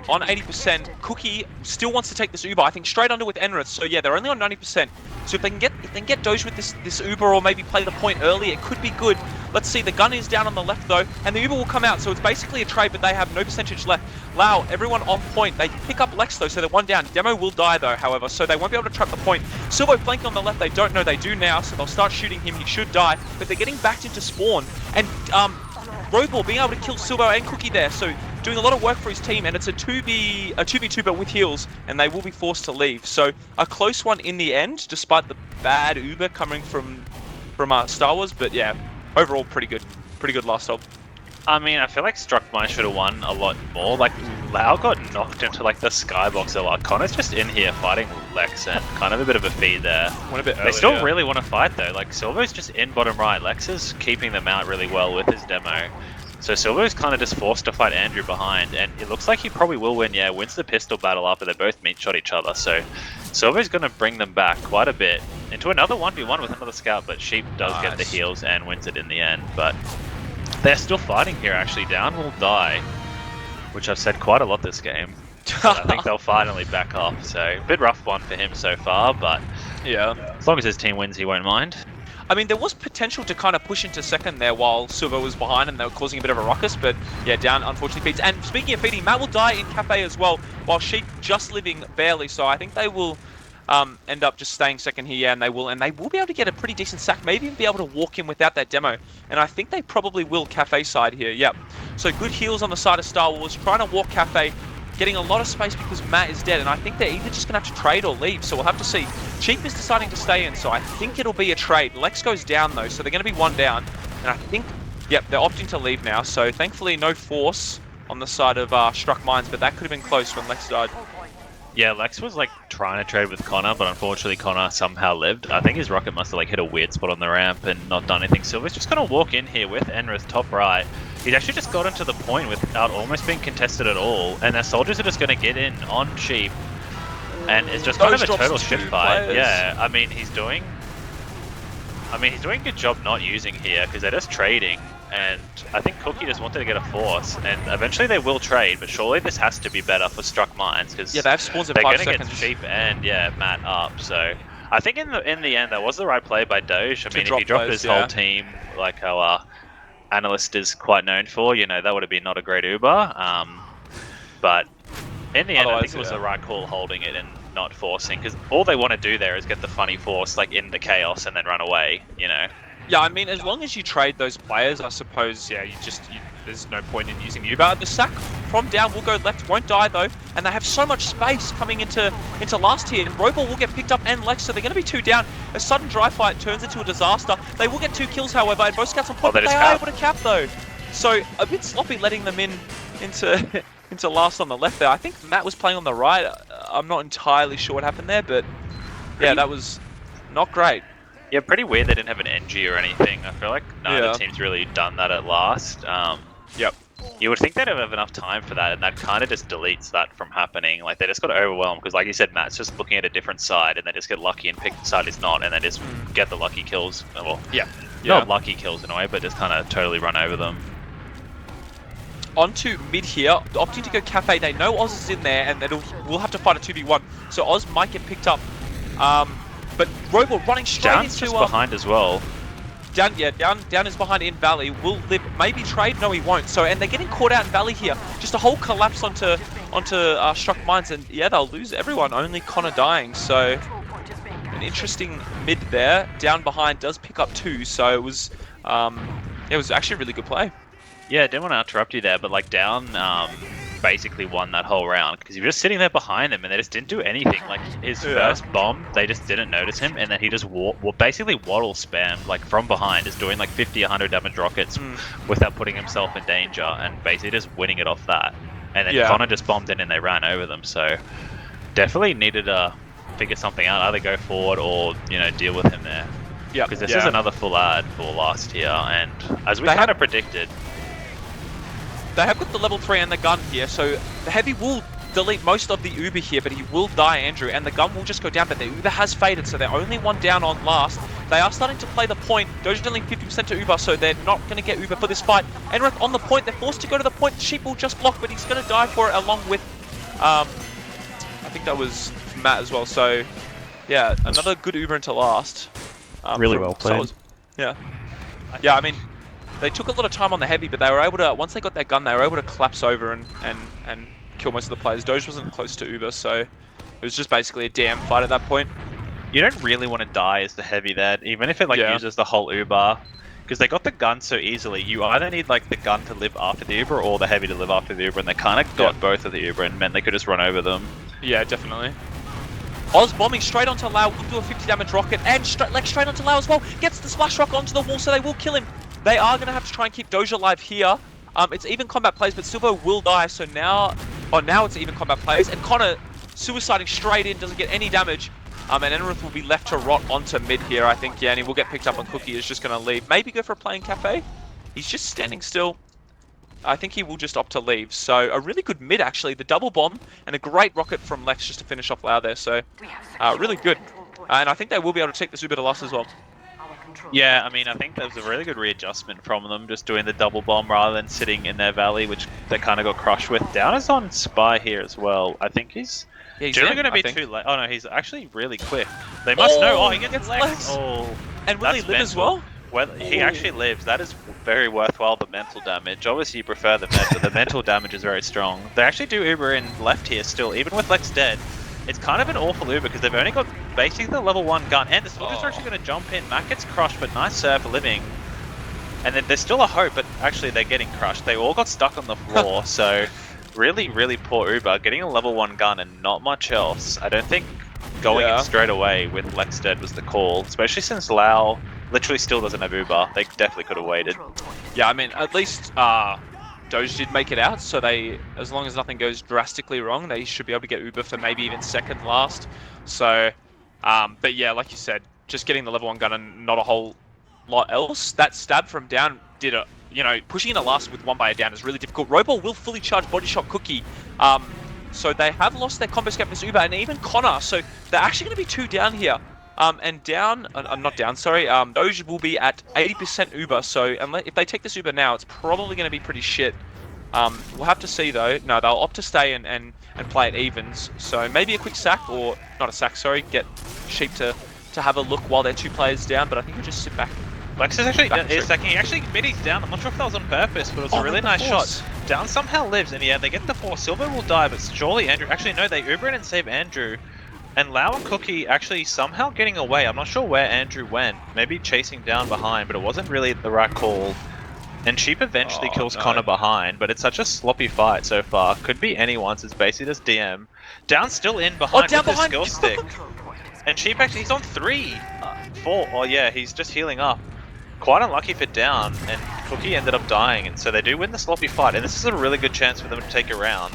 on 80%, Cookie still wants to take this Uber. I think straight under with Enrith. So yeah, they're only on 90%. So if they can get Doge with this Uber, or maybe play the point early, it could be good. Let's see, the gun is down on the left though, and the Uber will come out. So it's basically a trade, but they have no percentage left. Lau, everyone on point. They pick up Lex though, so they're one down. Demo will die though, however, so they won't be able to trap the point. Silvo flanking on the left. They don't know. They do now, so they'll start shooting him. He should die, but they're getting backed into spawn. And Robor being able to kill Silvo and Cookie there, so doing a lot of work for his team, and it's a 2v2 but with heals, and they will be forced to leave. So a close one in the end, despite the bad Uber coming from Star Wars, but yeah, overall pretty good last stop. I mean, I feel like Struck Minds should have won a lot more. Like, Lau got knocked into like the skybox a lot. Connor's just in here fighting Lex, and kind of a bit of a feed there. Went a bit early, they still really want to fight though. Like, Silvo's just in bottom right. Lex is keeping them out really well with his demo. So Silvo's kind of just forced to fight Andrew behind, and it looks like he probably will win. Yeah, wins the pistol battle after they both meat shot each other. So Silvo's going to bring them back quite a bit into another 1v1 with another scout, but Sheep does get the heals and wins it in the end. But they're still fighting here actually. Down will die, which I've said quite a lot this game. I think they'll finally back off. So a bit rough one for him so far, but yeah, as long as his team wins, he won't mind. I mean, there was potential to kind of push into second there while Silvo was behind, and they were causing a bit of a ruckus, but yeah, down unfortunately feeds. And speaking of feeding, Matt will die in Cafe as well, while Sheep just living barely, so I think they will end up just staying second here, and they will be able to get a pretty decent sack, maybe even be able to walk in without that demo, and I think they probably will Cafe side here, yep. So good heals on the side of Star Wars, trying to walk Cafe, getting a lot of space because Matt is dead, and I think they're either just going to have to trade or leave, so we'll have to see. Cheap is deciding to stay in, so I think it'll be a trade. Lex goes down though, so they're going to be one down, and I think, yep, they're opting to leave now, so thankfully no force on the side of Struck Minds, but that could have been close when Lex died. Yeah, Lex was like trying to trade with Connor, but unfortunately Connor somehow lived. I think his rocket must have like hit a weird spot on the ramp and not done anything. Silver's just going to walk in here with Enrith top right. He's actually just gotten to the point without almost being contested at all, and their soldiers are just going to get in on Sheep, and it's just kind of a total shit fight. Yeah, I mean he's doing a good job not using here because they're just trading, and I think Cookie just wanted to get a force, and eventually they will trade, but surely this has to be better for Struck Minds because yeah, they have spawns in they're 5 going to seconds. get Sheep and Matt up. So I think in the end that was the right play by Doge. I mean, if he dropped his whole team like how Analyst is quite known for, you know, that would have been not a great Uber. But in the end, I think it was the right call holding it and not forcing, because all they want to do there is get the funny force like in the chaos and then run away, you know. Yeah, I mean, as long as you trade those players, I suppose, yeah, there's no point in using you. But the sack from down will go left, won't die though, and they have so much space coming into last here. And Robor will get picked up and Lex, so they're going to be 2 down. A sudden dry fight turns into a disaster. They will get 2 kills, however, and both scouts on point, but they are able to cap though. So a bit sloppy letting them into into last on the left there. I think Matt was playing on the right. I'm not entirely sure what happened there, but yeah, that was not great. Yeah, pretty weird they didn't have an NG or anything. I feel like none of the teams really done that at last. Yep. You would think they'd have enough time for that, and that kind of just deletes that from happening. Like, they just got overwhelmed, because like you said, Matt's just looking at a different side, and they just get lucky and pick the side he's not, and then just get the lucky kills. Well, not lucky kills in a way, but just kind of totally run over them. Onto mid here, opting to go Cafe. They know Oz is in there, and we'll have to fight a 2v1. So Oz might get picked up. But Robo running straight Down's into... just behind as well. Down is behind in Valley. Will live, maybe trade? No, he won't. So, and they're getting caught out in Valley here. Just a whole collapse onto Struck Mines, and yeah, they'll lose everyone. Only Connor dying. So, an interesting mid there. Down behind does pick up 2. So it was actually a really good play. Yeah, I didn't want to interrupt you there, but like Down basically won that whole round because he was just sitting there behind them and they just didn't do anything. Like his first bomb, they just didn't notice him, and then he just basically waddle spammed like from behind, just doing like 50, 100 damage rockets without putting himself in danger, and basically just winning it off that. And then Connor just bombed in and they ran over them. So definitely needed to figure something out, either go forward or deal with him there. Yeah, because this is another full ad for last year, and as we kind of predicted. They have got the level 3 and the gun here, so the Heavy will delete most of the Uber here, but he will die, Andrew, and the gun will just go down, but the Uber has faded, so they're only one down on last. They are starting to play the point. Doja's dealing 50% to Uber, so they're not going to get Uber for this fight. Enrith on the point, they're forced to go to the point. Sheep will just block, but he's going to die for it along with, I think that was Matt as well, so yeah, another good Uber into last. Really well played. Yeah, I mean, they took a lot of time on the Heavy, but they were able to, once they got their gun, they were able to collapse over and kill most of the players. Doge wasn't close to Uber, so it was just basically a damn fight at that point. You don't really want to die as the Heavy there, even if it uses the whole Uber, because they got the gun so easily. You either need like the gun to live after the Uber or the Heavy to live after the Uber, and they kind of got both of the Uber and meant they could just run over them. Yeah, definitely. Oz bombing straight onto Lau, will do a 50 damage rocket, and straight onto Lau as well. Gets the splash rock onto the wall, so they will kill him. They are going to have to try and keep Doja alive here. It's even combat plays, but Silvo will die, so now it's even combat plays. And Connor suiciding straight in, doesn't get any damage. And Enrith will be left to rot onto mid here, I think, and he will get picked up on Cookie, is just going to leave. Maybe go for a playing Cafe? He's just standing still. I think he will just opt to leave. So a really good mid, actually. The double bomb and a great rocket from Lex just to finish off Lau there, so really good. And I think they will be able to take this Uber to loss as well. Yeah, I mean, I think that was a really good readjustment from them, just doing the double bomb rather than sitting in their Valley, which they kind of got crushed with. Down is on Spy here as well. I think he's generally going to be too late. Oh no, he's actually really quick. They must know. Oh, he gets Lex. Oh, and will he live as well? Well, he actually lives. That is very worthwhile, the mental damage. Obviously, you prefer the med, but the mental damage is very strong. They actually do Uber in left here still, even with Lex dead. It's kind of an awful Uber because they've only got basically the level 1 gun, and the soldiers are actually going to jump in. Matt gets crushed, but nice serve for living. And then there's still a hope, but actually they're getting crushed. They all got stuck on the floor, so really, really poor Uber. Getting a level 1 gun and not much else. I don't think going in straight away with Lex dead was the call, especially since Lau literally still doesn't have Uber. They definitely could have waited. Yeah, I mean, at least Doge did make it out, so as long as nothing goes drastically wrong, they should be able to get Uber for maybe even second last. So, but yeah, like you said, just getting the level 1 gun and not a whole lot else. That stab from down did a, pushing in a last with 1 by a down is really difficult. Robo will fully charge body shot Cookie. So they have lost their combo scout versus Uber and even Connor. So they're actually going to be 2 down here. And down, not down, sorry, Doge will be at 80% Uber, so if they take this Uber now, it's probably going to be pretty shit. We'll have to see though. No, they'll opt to stay and play at evens, so maybe a quick sack, or not a sack, sorry, get Sheep to have a look while they're 2 players down, but I think we'll just sit back. Lex is actually sacking. He actually middies down. I'm not sure if that was on purpose, but it was a really nice shot. Down somehow lives, and yeah, they get the 4. Silver will die, but surely Andrew, actually no, they Uber in and save Andrew. And Lau and Cookie actually somehow getting away. I'm not sure where Andrew went. Maybe chasing down behind, but it wasn't really the right call. And Sheep eventually kills Connor behind, but it's such a sloppy fight so far. Could be anyone's. It's basically just DM. Down still in behind with his skill stick. And Sheep actually, he's on 3. 4. Oh yeah, he's just healing up. Quite unlucky for Down. And Cookie ended up dying, and so they do win the sloppy fight, and this is a really good chance for them to take a round.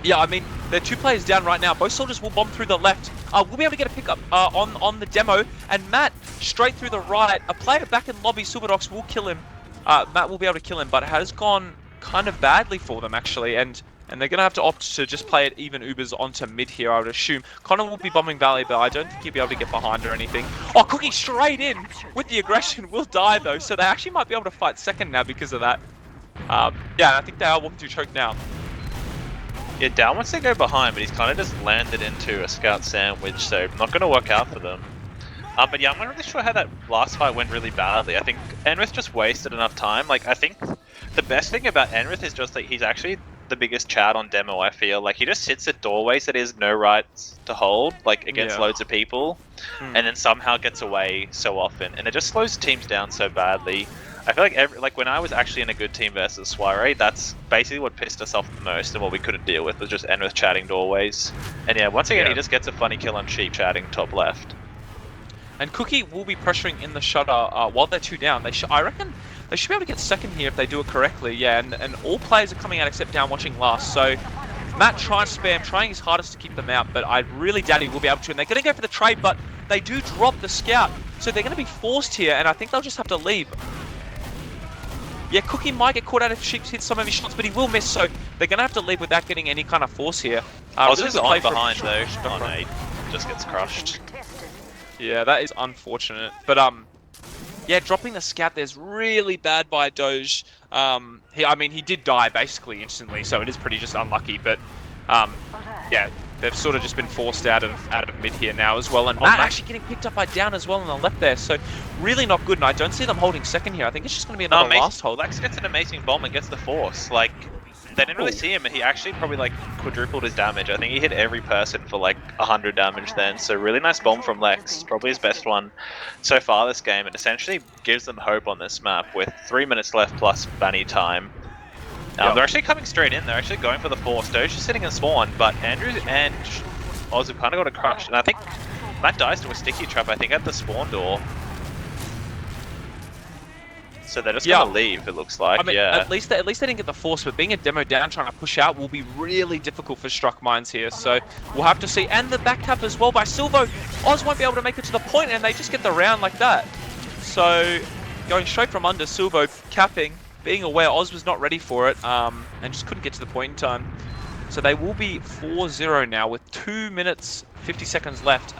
Yeah, I mean, they're 2 players down right now. Both soldiers will bomb through the left. We'll be able to get a pickup on the demo, and Matt straight through the right. A player back in lobby, Silverdox will kill him. Matt will be able to kill him, but it has gone kind of badly for them actually, and they're going to have to opt to just play it even Ubers onto mid here, I would assume. Connor will be bombing Valley, but I don't think he'll be able to get behind or anything. Oh, Cookie straight in with the aggression. Will die though, so they actually might be able to fight second now because of that. Yeah, I think they are walking through choke now. Yeah, Down wants to go behind, but he's kind of just landed into a scout sandwich, so not going to work out for them. But yeah, I'm not really sure how that last fight went really badly. I think Enrith just wasted enough time. Like, I think the best thing about Enrith is just that he's actually the biggest Chad on demo, I feel. Like, he just sits at doorways that he has no rights to hold, like, against loads of people, and then somehow gets away so often. And it just slows teams down so badly. I feel like when I was actually in a good team versus Soiree, that's basically what pissed us off the most and what we couldn't deal with was just Enrith chatting doorways. And yeah, once again, he just gets a funny kill on Sheep chatting top left. And Cookie will be pressuring in the shutter while they're 2 down. I reckon they should be able to get second here if they do it correctly. Yeah, and all players are coming out except Down watching last. So Matt trying to spam, trying his hardest to keep them out, but I really doubt he will be able to. And they're going to go for the trade, but they do drop the scout. So they're going to be forced here, and I think they'll just have to leave. Yeah, Cookie might get caught out if Sheep hits some of his shots, but he will miss, so they're going to have to leave without getting any kind of force here. Oz is on behind though. Oh no, he just gets crushed. Yeah, that is unfortunate. But yeah, dropping the scout there's really bad by Doge. I mean, he did die basically instantly, so it is pretty just unlucky. But yeah, they've sort of just been forced out of mid here now as well. And Matt actually getting picked up by Down as well on the left there, so really not good. And I don't see them holding second here. I think it's just going to be another last hold. Lex gets an amazing bomb and gets the force. Like, they didn't really see him, and he actually probably like quadrupled his damage. I think he hit every person for like 100 damage then. So really nice bomb from Lex, probably his best one so far this game. It essentially gives them hope on this map with 3 minutes left plus Banny time. They're actually coming straight in. They're actually going for the force. Doge is sitting in spawn, but Andrew and Oz have kind of got a crush. And I think Matt dies to a sticky trap, I think, at the spawn door. So they're just going to leave, it looks like. I mean, at least they didn't get the force, but being a demo down trying to push out will be really difficult for Struck Mines here. So we'll have to see. And the back tap as well by Silvo. Oz won't be able to make it to the point, and they just get the round like that. So going straight from under, Silvo capping, being aware Oz was not ready for it, and just couldn't get to the point in time. So they will be 4-0 now with 2 minutes 50 seconds left.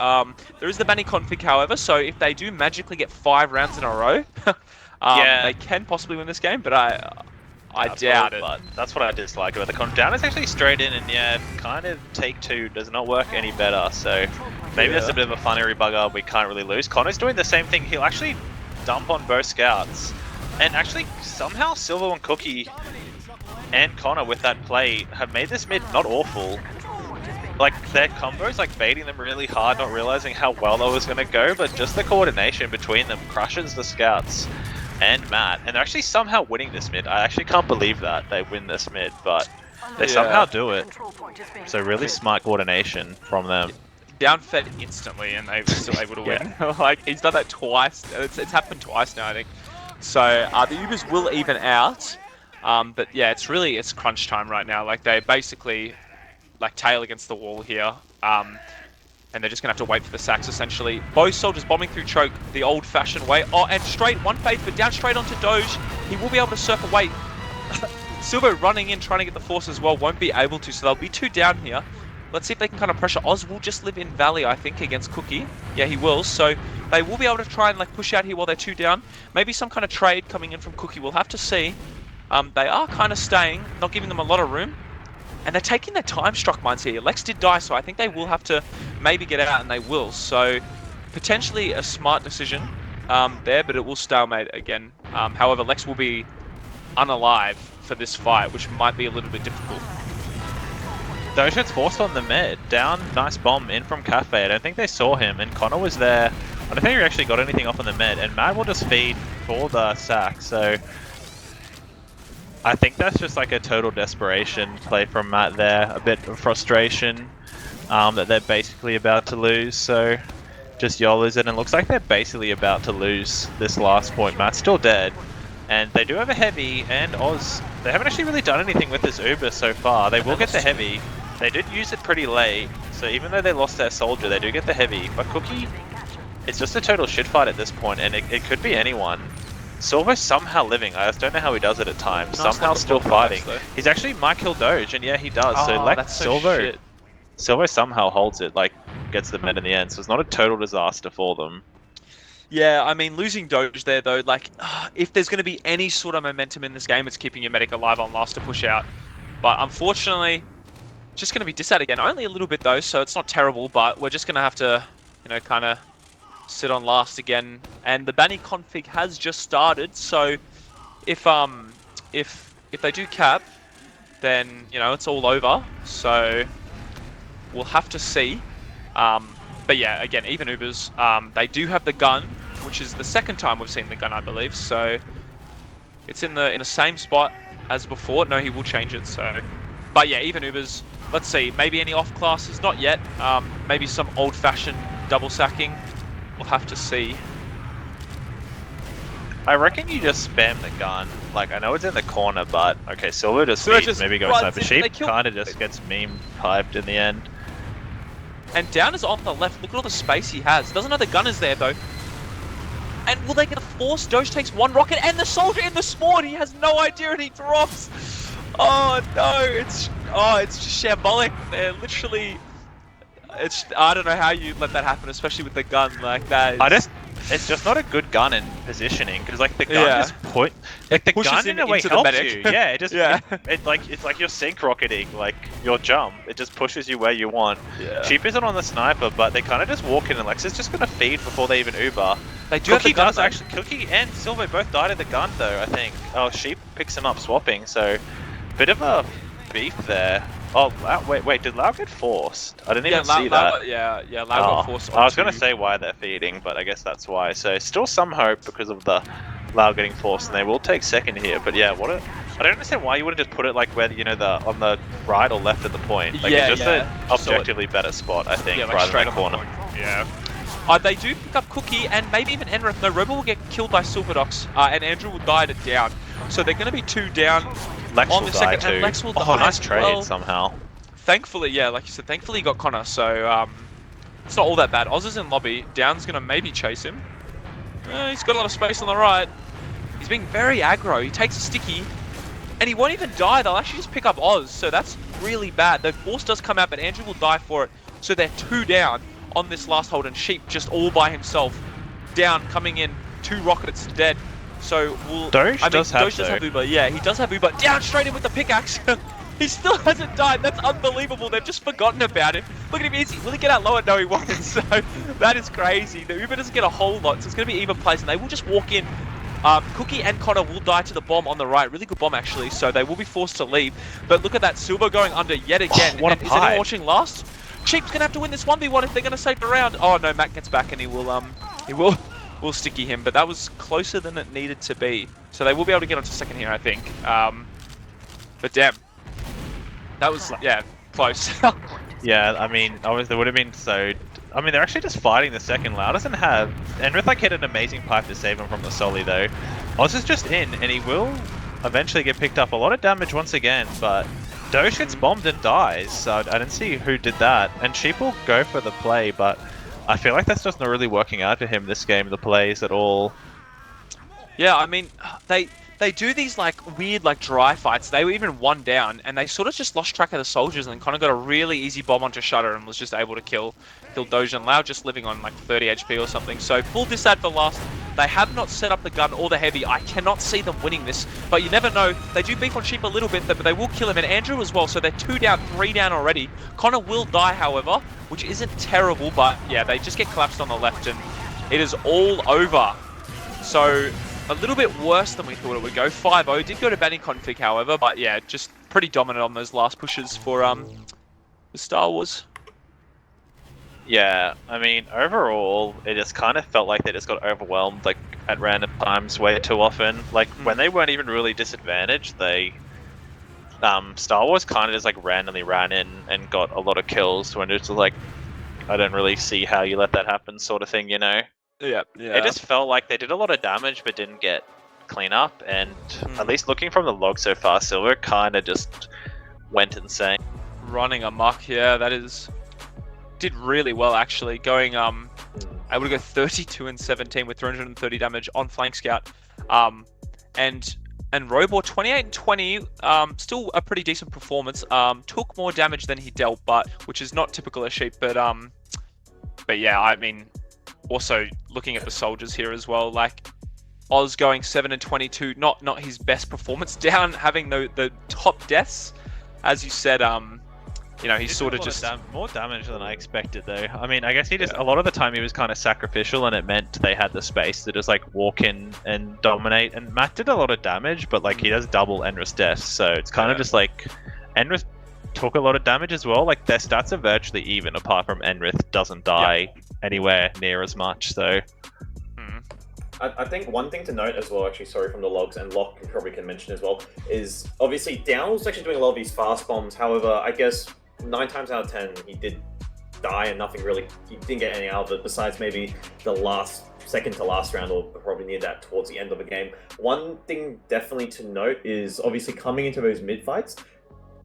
There is the Banny config, however, so if they do magically get 5 rounds in a row, they can possibly win this game, but I doubt it. But that's what I dislike about the con. Down is actually straight in, and yeah, kind of take 2 does not work any better. So maybe that's a bit of a funny rebugger. We can't really lose. Connor's doing the same thing. He'll actually dump on both scouts, and actually somehow Silver and Cookie and Connor with that play have made this mid not awful. Like, their combos, like, baiting them really hard, not realizing how well that was going to go, but just the coordination between them crushes the scouts and Matt, and they're actually somehow winning this mid. I actually can't believe that they win this mid, but they somehow do it. So really smart coordination from them. Down fed instantly, and they were still able to win. Like, he's done that twice. It's happened twice now, I think. So the Ubers will even out, but yeah, it's crunch time right now. Like, they basically like tail against the wall here, and they're just gonna have to wait for the sacks essentially. Both soldiers bombing through choke the old-fashioned way. Oh, and straight one fade, but down straight onto Doge. He will be able to surf away. Silvo running in, trying to get the force as well, won't be able to, so they'll be 2 down here. Let's see if they can kind of pressure. Oz will just live in Valley, I think, against Cookie. Yeah, he will. So they will be able to try and like push out here while they're 2 down. Maybe some kind of trade coming in from Cookie. We'll have to see. They are kind of staying, not giving them a lot of room. And they're taking their time, Struck Mines here. Lex did die, so I think they will have to maybe get out, and they will. So potentially a smart decision there, but it will stalemate again. However, Lex will be unalive for this fight, which might be a little bit difficult. Doge gets forced on the mid. Down, nice bomb in from Cafe. I don't think they saw him, and Connor was there. I don't think he actually got anything off on the mid, and Matt will just feed for the sack, so I think that's just like a total desperation play from Matt there. A bit of frustration that they're basically about to lose. So just YOLOs it, and it looks like they're basically about to lose this last point. Matt's still dead, and they do have a heavy, and Oz, they haven't actually really done anything with this Uber so far. They will get the heavy. They did use it pretty late, so even though they lost their soldier, they do get the heavy. But Cookie, it's just a total shit fight at this point, and it could be anyone. Silver's somehow living. I just don't know how he does it at times. Somehow still fighting. He's actually might kill Doge, and yeah, he does. So like Silver somehow holds it, like gets the mid in the end. So it's not a total disaster for them. Yeah, I mean, losing Doge there though, like if there's going to be any sort of momentum in this game, it's keeping your medic alive on last to push out. But unfortunately, just going to be disat again. Only a little bit though, so it's not terrible. But we're just going to have to, you know, kind of sit on last again, and the Banny config has just started, so if they do cap, then you know it's all over, so we'll have to see. But yeah, again, even Ubers, they do have the gun, which is the second time we've seen the gun, I believe, so it's in the same spot as before. No, he will change it, so but yeah, even Ubers, let's see, maybe any off classes, not yet, maybe some old-fashioned double sacking. We'll have to see. I reckon you just spam the gun. Like, I know it's in the corner, but okay, Silver just maybe go sniper. Sheep kind of just gets meme piped in the end. And Down is on the left. Look at all the space he has. Doesn't know the gun is there though. And will they get a force? Doge takes one rocket, and the soldier in the spawn. He has no idea, and he drops. Oh no! It's just shambolic. They're literally. I don't know how you let that happen, especially with the gun like that. It's just not a good gun in positioning, because like the gun just the gun in a way helps you. Yeah, it just it's like you're sync rocketing like your jump. It just pushes you where you want. Yeah. Sheep isn't on the sniper, but they kind of just walk in, and Lex is just gonna feed before they even Uber. They do Cookie have the gun, does actually. Cookie and Silver both died at the gun though, I think. Oh, Sheep picks him up swapping, so bit of a beef there. Oh, wait, did Lau get forced? I didn't even see that. Lau got forced. I was going to say why they're feeding, but I guess that's why. So still some hope because of the Lau getting forced, and they will take second here. But yeah, I don't understand why you wouldn't just put it like where, you know, on the right or left of the point. Like it's just an objectively better spot, I think, like rather straight than the corner. Yeah. They do pick up Cookie and maybe even Enrith. No, Robo will get killed by Silverdox, and Andrew will die to Down. So they're going to be 2 down. Lex on will the die second, too. and Lex will die nice as trade well. somehow. Thankfully, yeah, like you said, thankfully he got Connor, so it's not all that bad. Oz is in lobby. Down's going to maybe chase him. He's got a lot of space on the right. He's being very aggro. He takes a sticky, and he won't even die. They'll actually just pick up Oz, so that's really bad. The force does come out, but Andrew will die for it. So they're 2 down on this last hold, and Sheep just all by himself. Down, coming in, 2 rockets, dead. So Doge does have Uber. Yeah, he does have Uber. Down straight in with the pickaxe. He still hasn't died. That's unbelievable. They've just forgotten about him. Look at him. Will he get out lower? No, he won't. So that is crazy. The Uber doesn't get a whole lot, so it's going to be even place, and they will just walk in. Cookie and Connor will die to the bomb on the right. Really good bomb, actually. So they will be forced to leave. But look at that. Silver going under yet again. What a Is anyone watching last? Sheep's going to have to win this 1v1 if they're going to save the round. Oh, no. Matt gets back, and he will sticky him. But that was closer than it needed to be. So they will be able to get onto second here, I think. But damn. That was, yeah, close. Yeah, I mean, there would have been so... I mean, they're actually just fighting the second. Lau doesn't have... Enrith, like, hit an amazing pipe to save him from the Soli, though. Oz is just in, and he will eventually get picked up. A lot of damage once again, but Doge gets bombed and dies, so I didn't see who did that. And Sheep will go for the play, but I feel like that's just not really working out for him this game, the plays at all. Yeah, I mean, they do these like weird like dry fights. They were even 1 down, and they sort of just lost track of the soldiers and kind of got a really easy bomb onto Shutter and was just able to kill Doge and Lau, just living on like 30 HP or something. So full disad for last. They have not set up the gun or the heavy. I cannot see them winning this, but you never know. They do beef on Sheep a little bit, but they will kill him, and Andrew as well. So they're 2 down, 3 down already. Connor will die, however, which isn't terrible, but yeah, they just get collapsed on the left, and it is all over. So a little bit worse than we thought it would go. 5-0 did go to banning config, however, but yeah, just pretty dominant on those last pushes for the Star Wars. Yeah, I mean, overall, it just kind of felt like they just got overwhelmed, like, at random times way too often. Like, when they weren't even really disadvantaged, they... Star Wars kind of just, like, randomly ran in and got a lot of kills when it's like... I don't really see how you let that happen, sort of thing, you know? Yeah. It just felt like they did a lot of damage but didn't get clean up, and at least looking from the log so far, Silver kind of just went insane. Running amok, yeah, did really well actually. Going able to go 32 and 17 with 330 damage on flank scout. And Robor 28 and 20, still a pretty decent performance. Took more damage than he dealt, which is not typical of Sheep, but yeah, I mean, also looking at the soldiers here as well, like Oz going 7 and 22, not his best performance, down having the top deaths, as you said. You know, he's sort of just more damage than I expected, though. I mean, I guess he just a lot of the time he was kind of sacrificial, and it meant they had the space to just like walk in and dominate. And Matt did a lot of damage, but like he does double Enris deaths, so it's kind of just like Enris took a lot of damage as well. Like their stats are virtually even, apart from Enrith doesn't die anywhere near as much. So I think one thing to note as well, actually, sorry, from the logs, and Locke probably can mention as well, is obviously Down was actually doing a lot of these fast bombs. However, I guess 9 times out of 10 he did die, and he didn't get any out of it besides maybe the second to last round, or probably near that towards the end of the game. One thing definitely to note is obviously coming into those mid fights,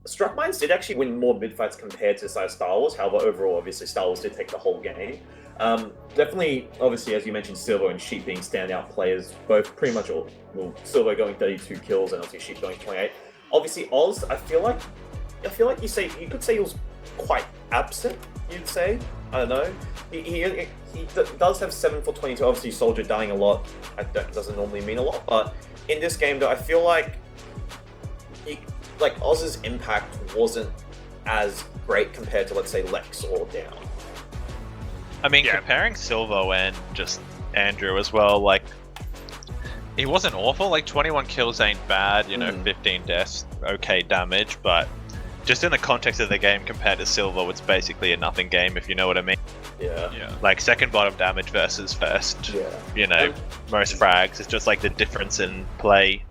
Struck Mines did actually win more mid fights compared to the side of Star Wars. However, overall, obviously Star Wars did take the whole game. Definitely, obviously, as you mentioned, Silvo and Sheep being standout players, both pretty much all, well, Silvo going 32 kills and obviously Sheep going 28. Obviously, Oz, I feel like you could say he was quite absent. You'd say, I don't know. He does have 7 for 22. Obviously, Soldier dying a lot. That doesn't normally mean a lot, but in this game, though, I feel like Oz's impact wasn't as great compared to, let's say, Lex or Down. I mean, comparing Silvo and just Andrew as well, like, he wasn't awful. Like, 21 kills ain't bad, you know, 15 deaths, okay damage, but just in the context of the game compared to Silvo, it's basically a nothing game, if you know what I mean. Yeah. Like, second bottom damage versus first, you know, most frags. It's just like the difference in play.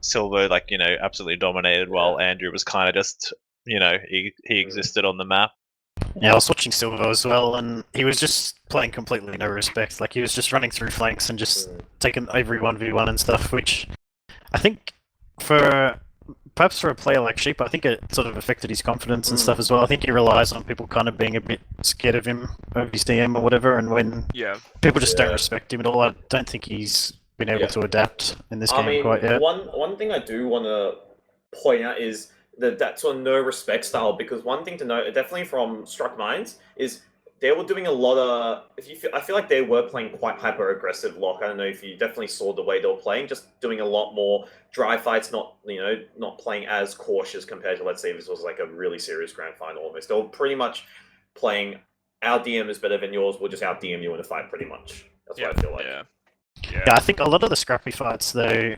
Silvo, like, you know, absolutely dominated, while Andrew was kind of just, you know, he existed on the map. Yeah, I was watching Silvo as well, and he was just playing completely no respect. Like, he was just running through flanks and just taking every 1v1 and stuff, which I think perhaps for a player like Sheep, I think it sort of affected his confidence and stuff as well. I think he relies on people kind of being a bit scared of him over his DM or whatever, and when people just don't respect him at all, I don't think he's been able to adapt in this game quite yet. One thing I do want to point out is that sort of no respect style, because one thing to note, definitely from Struck Mines, is they were doing a lot of. I feel like they were playing quite hyper aggressive Lock. I don't know if you definitely saw the way they were playing, just doing a lot more dry fights, not playing as cautious compared to, let's say, if this was like a really serious grand final almost. They were pretty much playing our DM is better than yours. We'll just out DM you in a fight, pretty much. That's what I feel like. Yeah, I think a lot of the scrappy fights, though,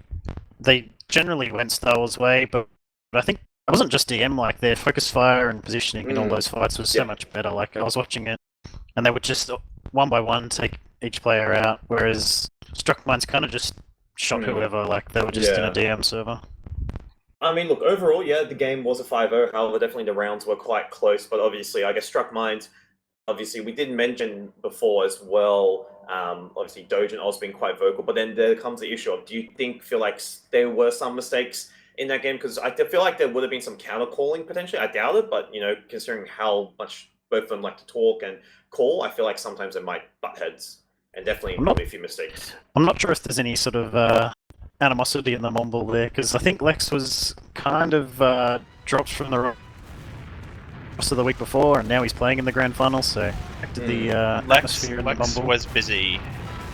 they generally went Star Wars' way, but I think it wasn't just DM, like their focus fire and positioning in all those fights was so much better. Like, I was watching it, and they would just one by one take each player out, whereas Struck Mines kind of just shot whoever, like they were just in a DM server. I mean, look, overall, the game was a 5-0, however, definitely the rounds were quite close, but obviously, I guess Struck Mines, obviously, we did mention before as well, obviously Doge and Oz being quite vocal, but then there comes the issue of, do you feel like there were some mistakes in that game? Because I feel like there would have been some counter calling potentially. I doubt it, but considering how much both of them like to talk and call, I feel like sometimes they might butt heads, and definitely probably a few mistakes. I'm not sure if there's any sort of animosity in the Mumble there, because I think Lex was kind of dropped from the rest of the week before, and now he's playing in the grand final, so back to the atmosphere in the Lex Mumble. was busy.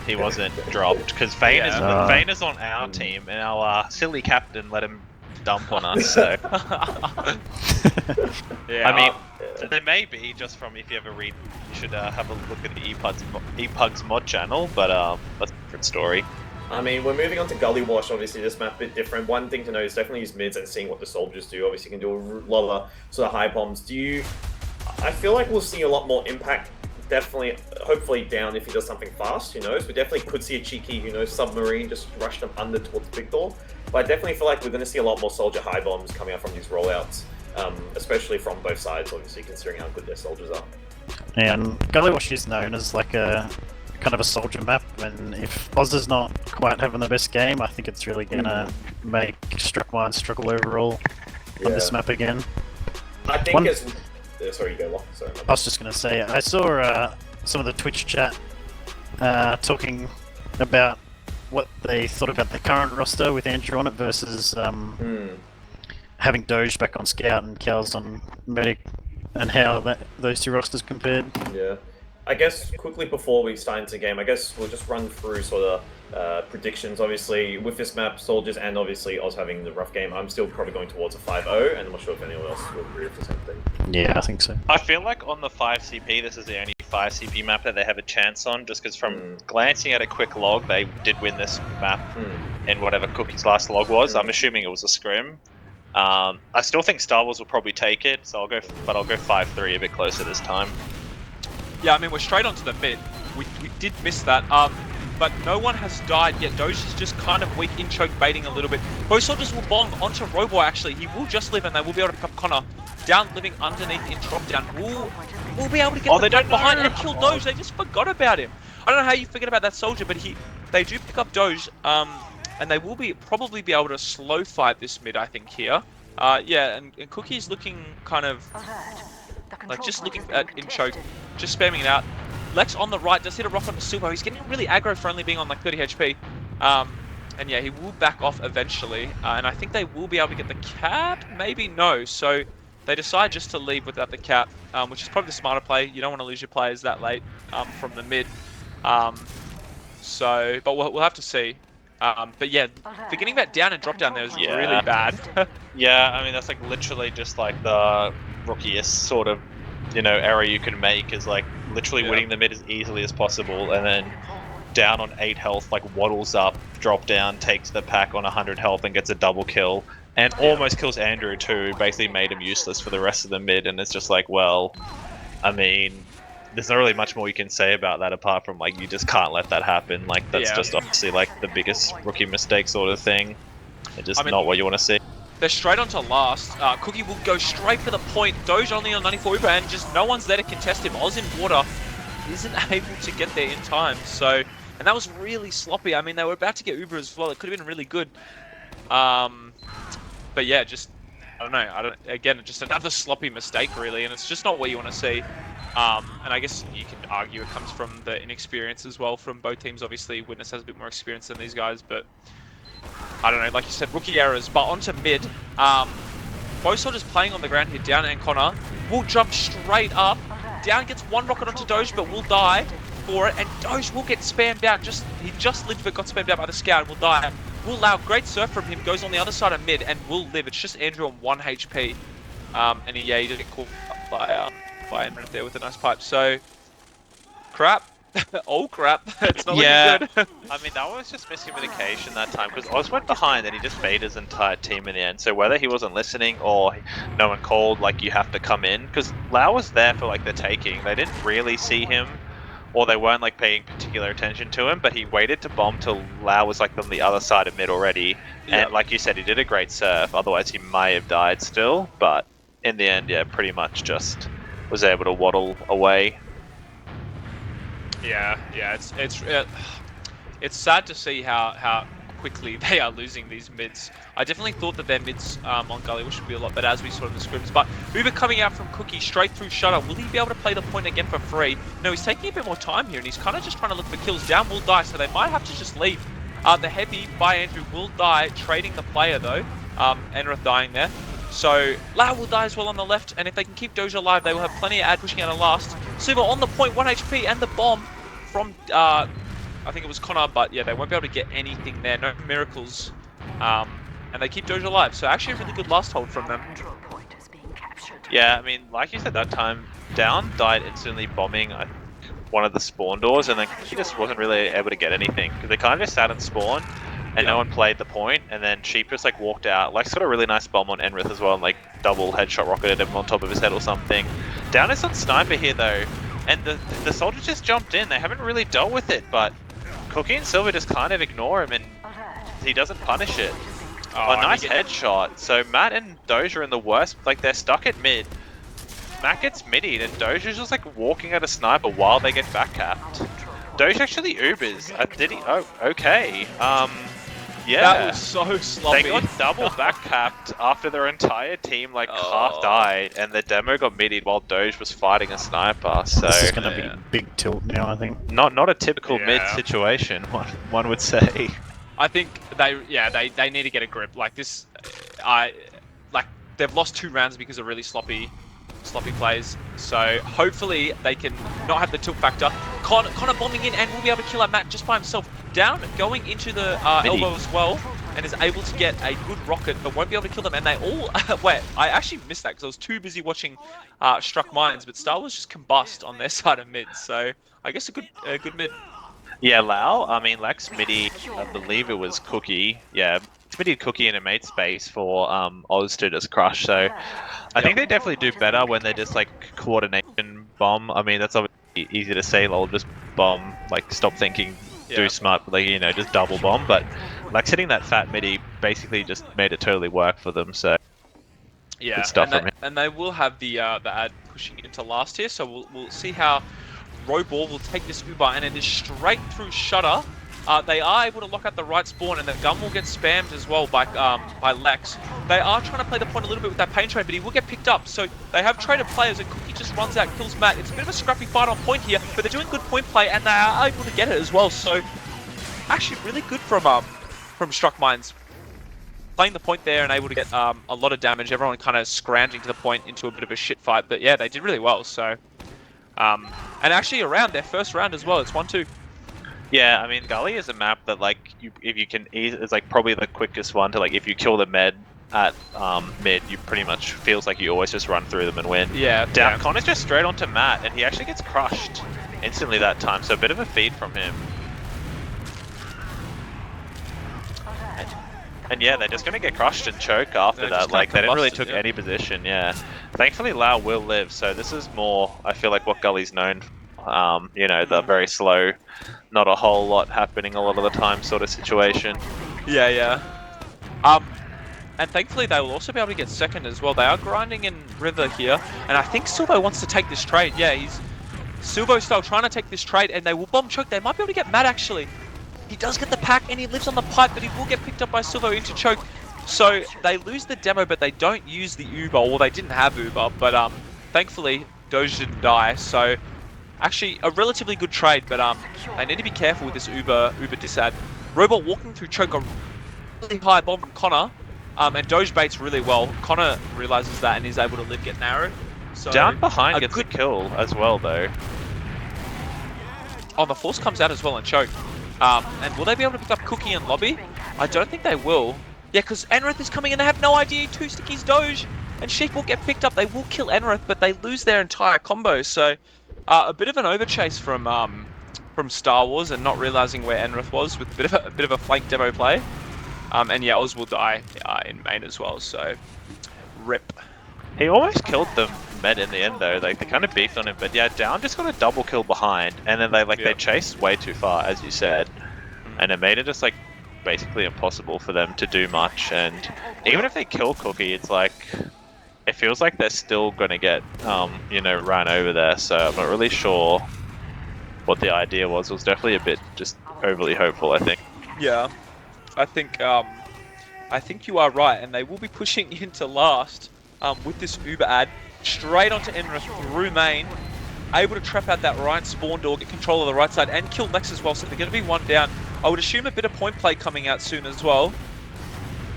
He wasn't dropped because Vayne is on our team, and our silly captain let him dump on us. So I mean, there may be, just from, if you ever read, you should have a look at the ePugs mod channel, but that's a different story. I mean, we're moving on to Gully Wash. Obviously, this map a bit different. One thing to know is definitely use mids and seeing what the soldiers do. Obviously, you can do a lot of sort of high bombs. I feel like we'll see a lot more impact. Definitely, hopefully Down if he does something fast, who knows. We definitely could see a cheeky, submarine just rush them under towards Victor. But I definitely feel like we're going to see a lot more soldier high bombs coming out from these rollouts, especially from both sides, obviously, considering how good their soldiers are. And Gullywash is known as like a kind of a soldier map, and if Oz is not quite having the best game, I think it's really gonna make Struckmine struggle overall on this map again. I think as... sorry, you go long. Sorry. I was just gonna say, I saw some of the Twitch chat talking about what they thought about the current roster with Andrew on it versus having Doge back on Scout and Cows on Medic, and how those two rosters compared. Yeah. I guess quickly before we start into the game, I guess we'll just run through sort of predictions. Obviously, with this map, Soldiers and obviously Oz having the rough game, I'm still probably going towards a 5-0, and I'm not sure if anyone else will agree with the same thing. Yeah, I think so. I feel like on the 5 CP, this is the only 5 CP map that they have a chance on, just because from glancing at a quick log, they did win this map in whatever Cookie's last log was. I'm assuming it was a scrim. I still think Star Wars will probably take it, so I'll go 5-3 a bit closer this time. Yeah, I mean, we're straight onto the mid. We did miss that, but no one has died yet. Doge is just kind of weak in choke baiting a little bit. Both soldiers will bomb onto Robo, actually. He will just live, and they will be able to pick up Connor. Down, living underneath in drop down. We'll be able to get the back behind and kill Doge. They just forgot about him. I don't know how you forget about that soldier, but they do pick up Doge, and they will probably be able to slow fight this mid, I think, here. Yeah, and Cookie's looking kind of... like, just looking at in choke, just spamming it out. Lex on the right does hit a rock on the Silvo. He's getting really aggro for only being on like 30 HP. And yeah, he will back off eventually. And I think they will be able to get the cap. Maybe no. So they decide just to leave without the cap, which is probably the smarter play. You don't want to lose your players that late from the mid. But we'll have to see. But yeah, beginning that down and drop down there is really bad. Yeah, I mean, that's like literally just like the rookiest sort of, error you can make is like literally winning the mid as easily as possible, and then down on 8 health, like waddles up, drop down, takes the pack on 100 health and gets a double kill, and almost kills Andrew too, basically made him useless for the rest of the mid, and it's just like, well, I mean, there's not really much more you can say about that apart from like, you just can't let that happen. Like, that's just obviously like the biggest rookie mistake sort of thing. It's just not what you want to see. They're straight onto last. Cookie will go straight for the point. Doge only on 94 Uber, and just no one's there to contest him. Oz in water isn't able to get there in time. So, and that was really sloppy. I mean, they were about to get Uber as well. It could have been really good. But yeah, just, I don't know. Again, just another sloppy mistake, really, and it's just not what you want to see. And I guess you can argue it comes from the inexperience as well from both teams. Obviously, Witness has a bit more experience than these guys, but I don't know, like you said, rookie errors. But onto mid, both soldiers playing on the ground here. Down and Connor will jump straight up. Down gets one rocket onto Doge, but will die for it, and Doge will get spammed out. He just lived, but got spammed out by the Scout and will die. Will allow great surf from him, goes on the other side of mid and will live. It's just Andrew on 1 HP, and he did get caught by Emmerich there with a nice pipe. So, crap. Oh crap, it's not looking good. I mean, that was just miscommunication that time, because Oz went behind and he just baited his entire team in the end. So whether he wasn't listening or no one called, like, you have to come in, because Lau was there for like the taking. They didn't really see him, or they weren't like paying particular attention to him, but he waited to bomb till Lau was like on the other side of mid already. And like you said, he did a great surf, otherwise he may have died still, but in the end, yeah, pretty much just was able to waddle away. Yeah, it's sad to see how quickly they are losing these mids. I definitely thought that their mids on Gullywash would be a lot better as we saw in the scrims. But Uber coming out from Cookie straight through Shutter. Will he be able to play the point again for free? No, he's taking a bit more time here, and he's kind of just trying to look for kills. Down will die, so they might have to just leave. The heavy by Andrew will die, trading the player though. Enrith dying there. So Lau will die as well on the left, and if they can keep Doja alive, they will have plenty of ad pushing out a last. Silver on the point, 1 HP, and the bomb from, I think it was Connor, but yeah, they won't be able to get anything there, no miracles. And they keep Doja alive, so actually a really good last hold from them. Yeah, I mean, like you said that time, Down died instantly bombing one of the spawn doors, and then he just wasn't really able to get anything, because they kind of just sat and spawned, and no one played the point, and then Sheep just like walked out, like sort of really nice bomb on Enrith as well, and like double headshot rocketed him on top of his head or something. Down is on sniper here though, and the soldier just jumped in. They haven't really dealt with it, but Cookie and Silver just kind of ignore him, and he doesn't punish it. Oh, nice headshot. So Matt and Doge are in the worst, like they're stuck at mid. Matt gets midied and Doge is just like walking at a sniper while they get back capped. Doge actually Ubers. Did he? Oh, okay. Yeah. That was so sloppy. They got double back capped after their entire team like half died, and the demo got midied while Doge was fighting a sniper. So This is going to be big tilt now, I think. not a typical mid situation, one would say. I think they need to get a grip. Like this, like they've lost 2 rounds because of really sloppy plays. So hopefully they can not have the tilt factor. Connor bombing in and will be able to kill out Matt just by himself. Down, going into the elbow as well, and is able to get a good rocket, but won't be able to kill them. And they all wait. I actually missed that because I was too busy watching Struck Mines, but Star Wars just combust on their side of mid. So I guess a good mid. Yeah, Lau. I mean, Lex midi. I believe it was Cookie. Yeah, midi Cookie in a mate space for Oz to just crush. So I think they definitely do better when they just like coordination bomb. I mean, that's obviously easy to say. They'll just bomb, like stop thinking. Do smart, like just double bomb, but Lex hitting that fat midi basically just made it totally work for them. So yeah, good stuff from him. And they will have the ad pushing into last here, so we'll see how Robor will take this Uber and it is straight through Shutter. They are able to lock out the right spawn, and the gun will get spammed as well by Lex. They are trying to play the point a little bit with that pain trade, but he will get picked up. So they have traded players, and Cookie just runs out, kills Matt. It's a bit of a scrappy fight on point here, but they're doing good point play, and they are able to get it as well. So actually really good from Struck Mines. Playing the point there and able to get a lot of damage. Everyone kind of scrounging to the point into a bit of a shit fight, but yeah, they did really well. So and actually around their first round as well, it's 1-2. Yeah, I mean, Gully is a map that, like, if you can, it's like probably the quickest one to, like, if you kill the med at mid, you pretty much feels like you always just run through them and win. Yeah. Down Connor's just straight onto Matt, and he actually gets crushed instantly that time, so a bit of a feed from him. And yeah, they're just going to get crushed and choke after that. Like, they didn't really took any position, yeah. Thankfully, Lau will live, so this is more, I feel like, what Gully's known for. You know, the very slow, not a whole lot happening a lot of the time sort of situation. Yeah. And thankfully they will also be able to get second as well. They are grinding in River here, and I think Silvo wants to take this trade. Yeah, he's Silvo style trying to take this trade, and they will bomb choke. They might be able to get Matt actually. He does get the pack, and he lives on the pipe, but he will get picked up by Silvo into choke. So they lose the demo, but they don't use the Uber. Well, they didn't have Uber, but thankfully Doge didn't die. So actually a relatively good trade, but they need to be careful with this Uber disad. Robot walking through choke, a really high bomb from Connor, and Doge baits really well. Connor realizes that and is able to live, get narrow. So down behind gets a kill as well though. Oh, the force comes out as well and choke. And will they be able to pick up Cookie and Lobby? I don't think they will. Yeah, because Enrith is coming and they have no idea. 2 stickies Doge, and Sheep will get picked up. They will kill Enrith, but they lose their entire combo. So a bit of an overchase from Star Wars and not realizing where Enrith was with a bit of a flank demo play. And yeah, Oz will die in main as well. So rip. He almost killed the med in the end though. Like they kind of beefed on him, but yeah, Down just got a double kill behind, and then they chased way too far, as you said, and it made it just like basically impossible for them to do much. And even if they kill Cookie, it's like it feels like they're still gonna get run over there. So I'm not really sure what the idea was. It was definitely a bit just overly hopeful, I think. Yeah, I think you are right, and they will be pushing into last. With this Uber ad, straight onto Enrith through main, able to trap out that right spawn door, get control of the right side, and kill Lex as well, so they're going to be 1 down. I would assume a bit of point play coming out soon as well.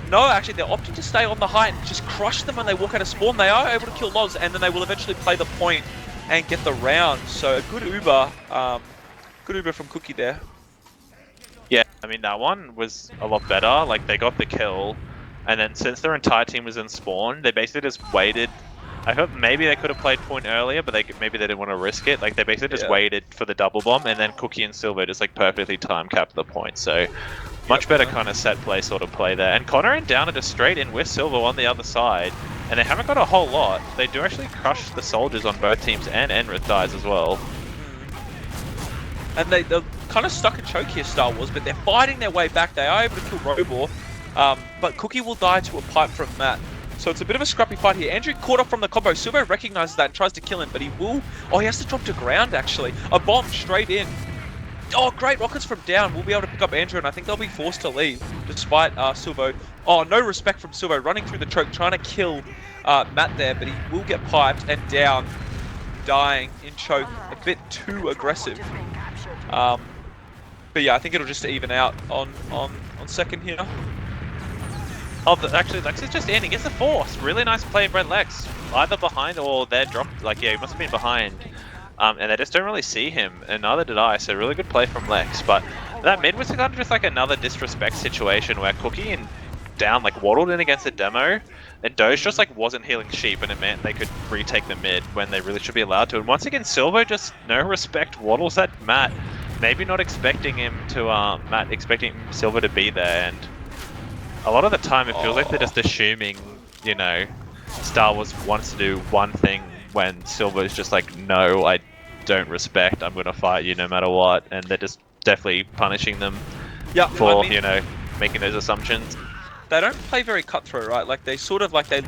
No, actually, they're opting to stay on the height and just crush them when they walk out of spawn. They are able to kill Loz, and then they will eventually play the point and get the round. So a good Uber from Cookie there. Yeah, I mean, that one was a lot better. Like, they got the kill. And then since their entire team was in spawn, they basically just waited. I hope maybe they could have played point earlier, but maybe they didn't want to risk it. Like they basically just waited for the double bomb, and then Cookie and Silver just like perfectly time capped the point. So much better kind of set play sort of play there. And Connor and Down are just straight in with Silver on the other side, and they haven't got a whole lot. They do actually crush the soldiers on both teams, and Enrith dies as well. And they're kind of stuck in choke here, Star Wars, but they're fighting their way back. They are able to kill Robor. But Cookie will die to a pipe from Matt. So it's a bit of a scrappy fight here. Andrew caught up from the combo. Silvo recognizes that and tries to kill him, but he will... Oh, he has to drop to ground, actually. A bomb straight in. Oh, great. Rockets from down. We'll be able to pick up Andrew, and I think they'll be forced to leave, despite Silvo. Oh, no respect from Silvo. Running through the choke, trying to kill Matt there, but he will get piped and down, dying in choke. A bit too aggressive. But yeah, I think it'll just even out on second here. Oh, actually, Lex is just in. He gets the force. Really nice play by Lex. Either behind or they're dropped. Like, yeah, he must have been behind. And they just don't really see him, and neither did I. So really good play from Lex. But that mid was kind of just like another disrespect situation where Cookie and Down like waddled in against the demo, and Doge just like wasn't healing Sheep, and it meant they could retake the mid when they really should be allowed to. And once again, Silvo just no respect waddles at Matt. Maybe not expecting him to Matt expecting Silvo to be there, and a lot of the time it feels like they're just assuming, you know, Star Wars wants to do one thing when Silver's just like, no, I don't respect, I'm gonna fight you no matter what, and they're just definitely punishing them for, you know, making those assumptions. They don't play very cutthroat, right? Like they sort of like they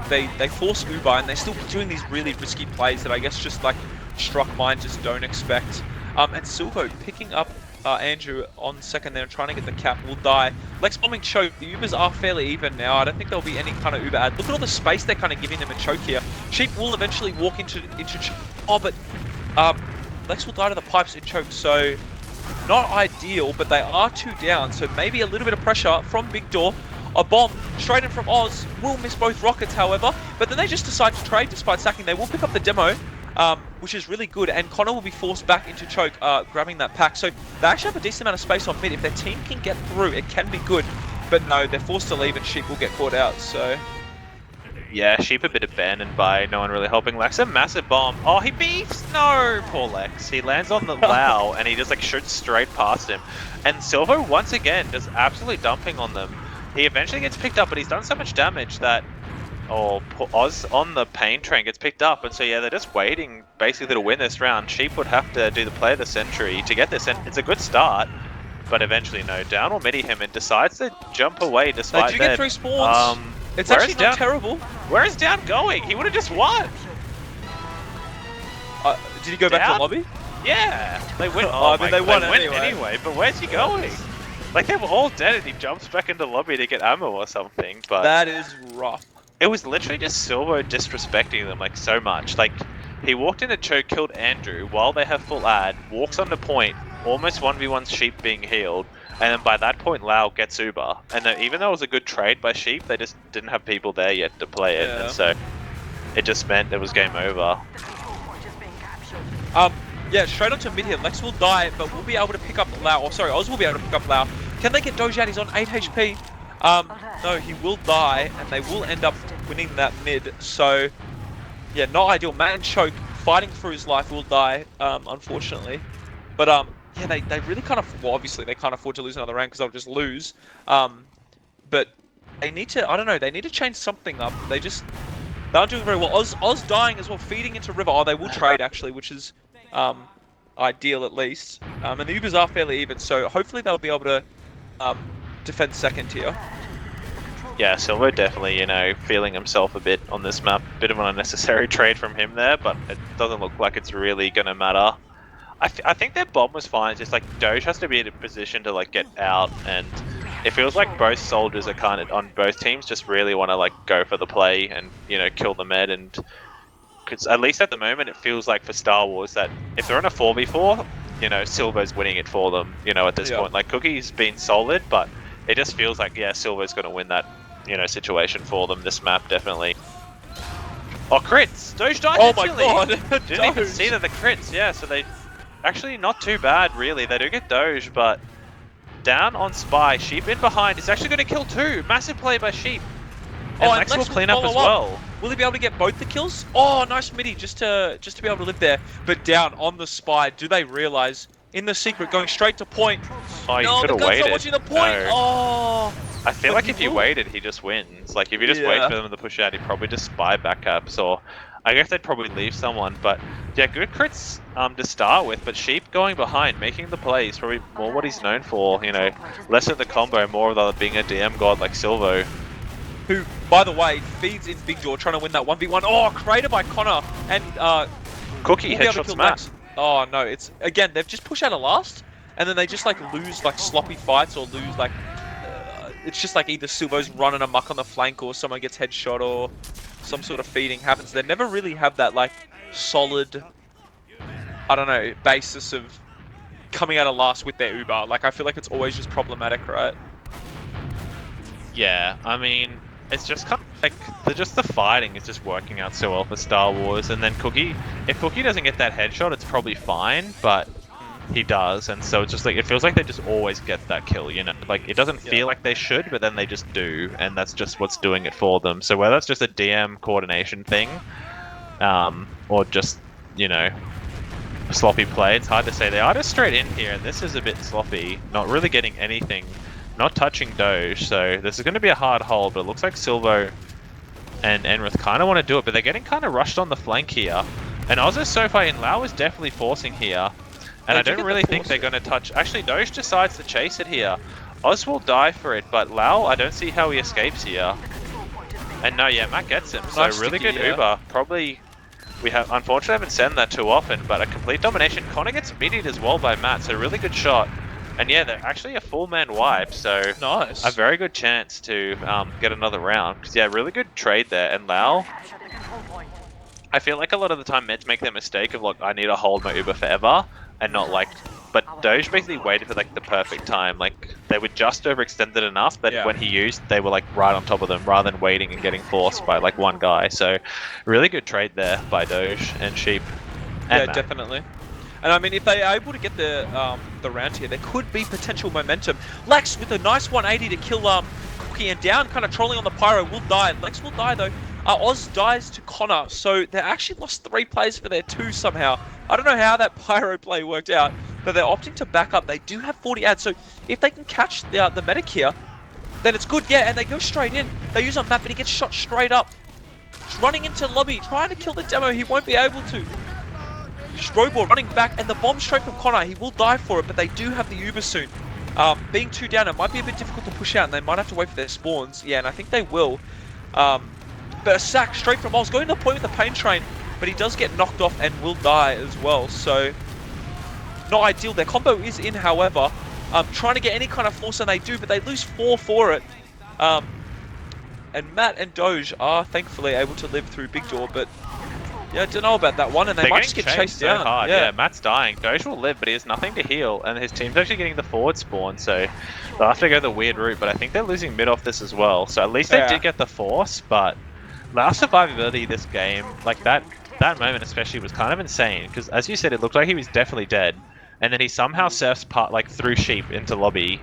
force Uber, and they're still doing these really risky plays that I guess just like Struck Mind just don't expect. And Silvo picking up Andrew on second there and trying to get the cap, will die. Lex bombing choke. The Ubers are fairly even now. I don't think there'll be any kind of Uber ad. Look at all the space they're kind of giving them a choke here. Sheep will eventually walk into oh, but Lex will die to the pipes in choke, so not ideal, but they are 2 down, so maybe a little bit of pressure from Big Door. A bomb straight in from Oz will miss both rockets, however, but then they just decide to trade despite sacking. They will pick up the demo, which is really good, and Connor will be forced back into choke, grabbing that pack. So they actually have a decent amount of space on mid. If their team can get through, it can be good, but no, they're forced to leave and Sheep will get caught out, so... Yeah, Sheep a bit abandoned by no one really helping Lex. A massive bomb. Oh, he beefs! No! Poor Lex. He lands on the Lao and he just like shoots straight past him. And Silvo, once again, just absolutely dumping on them. He eventually gets picked up, but he's done so much damage that... Oh, Oz on the pain train gets picked up, and so yeah, they're just waiting basically to win this round. Sheep would have to do the play of the century to get this, and it's a good start, but eventually no. Down will midi him and decides to jump away despite that. They do get 3 spawns. It's actually not terrible. Where is Down going? He would have just won. Did he go back to the lobby? Yeah, they win. I mean, they won anyway. But where's he going? Like they were all dead, and he jumps back into the lobby to get ammo or something. But that is rough. It was literally just Silvo disrespecting them like so much. Like he walked in a choke, killed Andrew while they have full ad, walks on the point, almost 1v1 Sheep being healed, and then by that point Lau gets Uber. And even though it was a good trade by Sheep, they just didn't have people there yet to play it, and so it just meant it was game over. Yeah, straight onto mid here. Lex will die, but we'll be able to pick up Lau. Or sorry, Oz will be able to pick up Lau. Can they get Doge out? He's on 8 HP. No, he will die, and they will end up winning that mid. So, yeah, not ideal. Matt and Choke fighting for his life will die, unfortunately. But yeah, they really can't afford. Well, obviously they can't afford to lose another round because they'll just lose. But they need to. I don't know. They need to change something up. They aren't doing very well. Oz dying as well, feeding into River. Oh, they will trade actually, which is ideal at least. And the Ubers are fairly even, so hopefully they'll be able to defend second here. Yeah, Silvo definitely, you know, feeling himself a bit on this map. Bit of an unnecessary trade from him there, but it doesn't look like it's really going to matter. I think their bomb was fine. It's just like Doge has to be in a position to like get out, and it feels like both soldiers are kind of on both teams just really want to like go for the play and, you know, kill the med. And cause at least at the moment it feels like for Star Wars that if they're in a 4v4, you know, Silvo's winning it for them, you know, at this point. Like Cookie's been solid, but it just feels like, yeah, Silvo's going to win that, you know, situation for them this map, definitely. Oh, crits! Doge died instantly! Oh my god! Didn't even see that the crits, yeah, so they... Actually, not too bad, really. They do get Doge, but... Down on Spy, Sheep in behind. It's actually going to kill 2! Massive play by Sheep. And Lex will clean up as well. Will he be able to get both the kills? Oh, nice midi, just to be able to live there. But Down on the Spy, do they realize... In the secret, going straight to point. Oh, you could have waited. Not watching the point. No. Oh. I feel like if you waited, he just wins. Like if you just wait for them to push out, he'd probably just spy backups, or I guess they'd probably leave someone. But yeah, good crits to start with. But Sheep going behind, making the plays, probably more what he's known for. You know, less of the combo, more of the being a DM god like Silvo. who, by the way, feeds in Big Jaw trying to win that 1v1. Oh, created by Connor, and Cookie will be able to headshots kill Matt. Lex. Oh no, it's again they've just pushed out a last, and then they just like lose like sloppy fights or lose like it's just like either Silvo's running amok on the flank or someone gets headshot or some sort of feeding happens. They never really have that like solid, I don't know, basis of coming out of last with their Uber. Like I feel like it's always just problematic, right? Yeah, I mean, it's just kind of like the fighting is just working out so well for Star Wars, and then Cookie, if Cookie doesn't get that headshot, it's probably fine, but he does, and so it's just like it feels like they just always get that kill, you know, like it doesn't feel like they should, but then they just do, and that's just what's doing it for them. So whether that's just a DM coordination thing, or just, you know, sloppy play, it's hard to say. They are just straight in here, and this is a bit sloppy, not really getting anything. Not touching Doge, so this is going to be a hard hold, but it looks like Silvo and Enrith kind of want to do it, but they're getting kind of rushed on the flank here. And Oz is so far in. Lau is definitely forcing here, and I don't really think they're going to touch. Actually, Doge decides to chase it here. Oz will die for it, but Lau, I don't see how he escapes here. And no, yeah, Matt gets him, so Nice really sticky, good yeah. Uber. Probably, we have unfortunately haven't sent that too often, but a complete domination. Connor gets middied as well by Matt, so really good shot. And yeah, they're actually a full man wipe, so Nice. a very good chance to get another round. Because yeah, really good trade there. And Lau, I feel like a lot of the time Meds make the mistake of like, I need to hold my Uber forever, and not like, but Doge basically waited for like the perfect time. Like they were just overextended enough that when he used, they were like right on top of them rather than waiting and getting forced by like one guy. So really good trade there by Doge and Sheep. And Yeah, Matt. definitely. And I mean, if they are able to get the round here, there could be potential momentum. Lex with a nice 180 to kill Cookie, and down, kind of trolling on the Pyro, will die. Lex will die though. Oz dies to Connor, so they actually lost 3 players for their 2 somehow. I don't know how that Pyro play worked out, but they're opting to back up. They do have 40 ads, so if they can catch the medic here, then it's good. Yeah, and they go straight in. They use on map, but he gets shot straight up. He's running into lobby, trying to kill the demo. He won't be able to. Strobor running back, and the bomb straight from Connor. He will die for it, but they do have the Uber soon. Being 2 down, it might be a bit difficult to push out, and they might have to wait for their spawns. Yeah, and I think they will. But a sack straight from Oz, going to the point with the pain train, but he does get knocked off and will die as well. So, not ideal. Their combo is in, however. Trying to get any kind of force, and they do, but they lose 4 for it. And Matt and Doge are thankfully able to live through Big Door, but yeah, I don't know about that one, and they might just get chased down. Hard. Yeah, Matt's dying. Doge will live, but he has nothing to heal, and his team's actually getting the forward spawn, so they'll have to go the weird route, but I think they're losing mid off this as well, so at least they did get the force, but last survivability this game, like that moment especially was kind of insane, because as you said, it looked like he was definitely dead, and then he somehow surfs through Sheep into lobby,